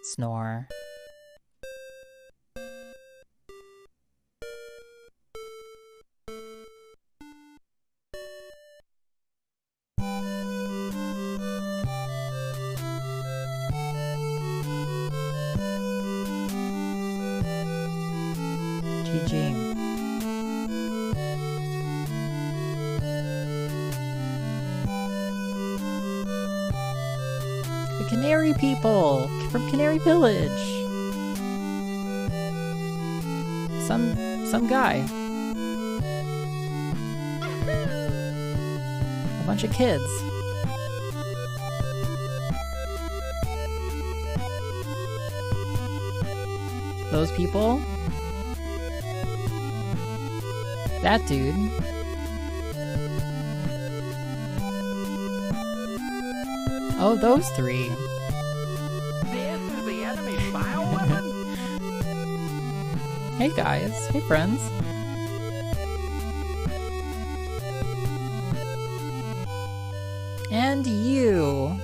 snore. GG. The Canary people from Canary Village. Some guy. A bunch of kids. Those people. That dude. Oh, those three. This is the enemy bioweapon? Hey guys. Hey friends. And you.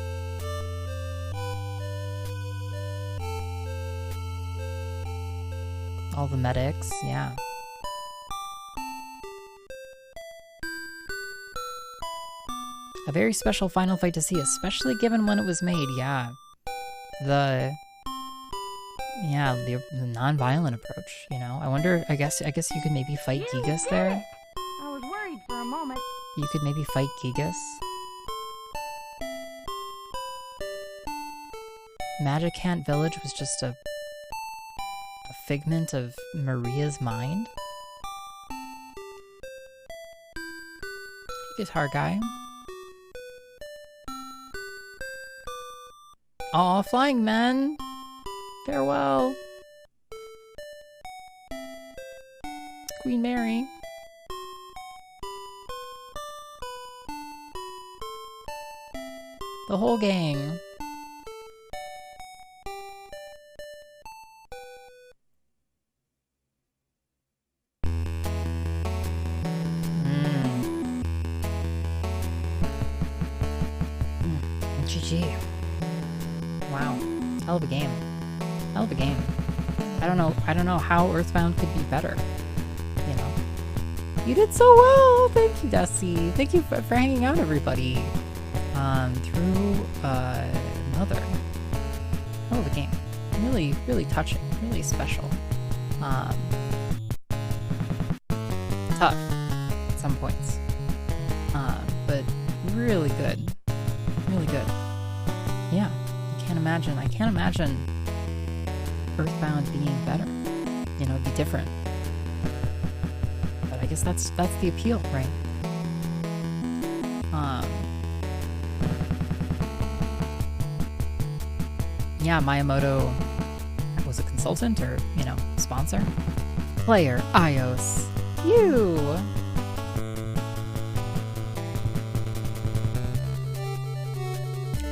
All the medics, yeah. A very special final fight to see, especially given when it was made, yeah. The non-violent approach, you know? I wonder, I guess you could maybe fight Gigas there? I was worried for a moment. You could maybe fight Gigas? Magic Ant Village was just a figment of Maria's mind? Guitar guy. Aw, flying men! Farewell! Queen Mary. The whole gang. GG. Wow. Hell of a game. Hell of a game. I don't know how EarthBound could be better. You know? You did so well! Thank you, Dusty. Thank you for hanging out, everybody. Through Mother. Hell of a game. Really, really touching. Really special. Tough at some points. But really good. Really good. Yeah. I can't imagine EarthBound being better. You know, it'd be different. But I guess that's the appeal, right? Yeah, Miyamoto was a consultant or, you know, sponsor. Player, iios. You!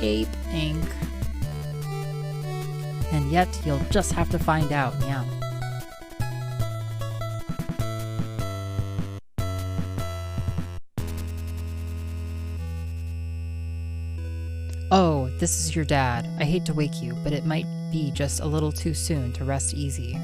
Ape Inc. And yet, you'll just have to find out, yeah. Oh, this is your dad. I hate to wake you, but it might be just a little too soon to rest easy.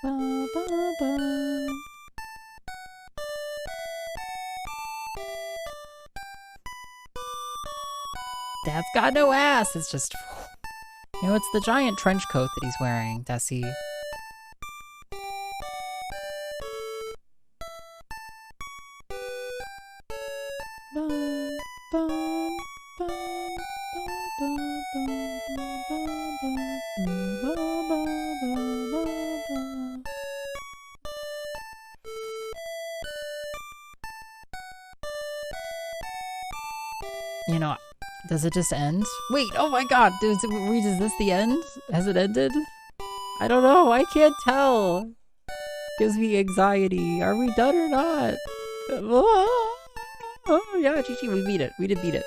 Ba, ba, ba. Dad's got no ass. It's just, it's the giant trench coat that he's wearing, Desi. Bum, bum, bum, bum, does it just end? Wait, oh my god, is this the end? Has it ended? I don't know, I can't tell. Gives me anxiety. Are we done or not? Oh, yeah, GG, we beat it. We did beat it.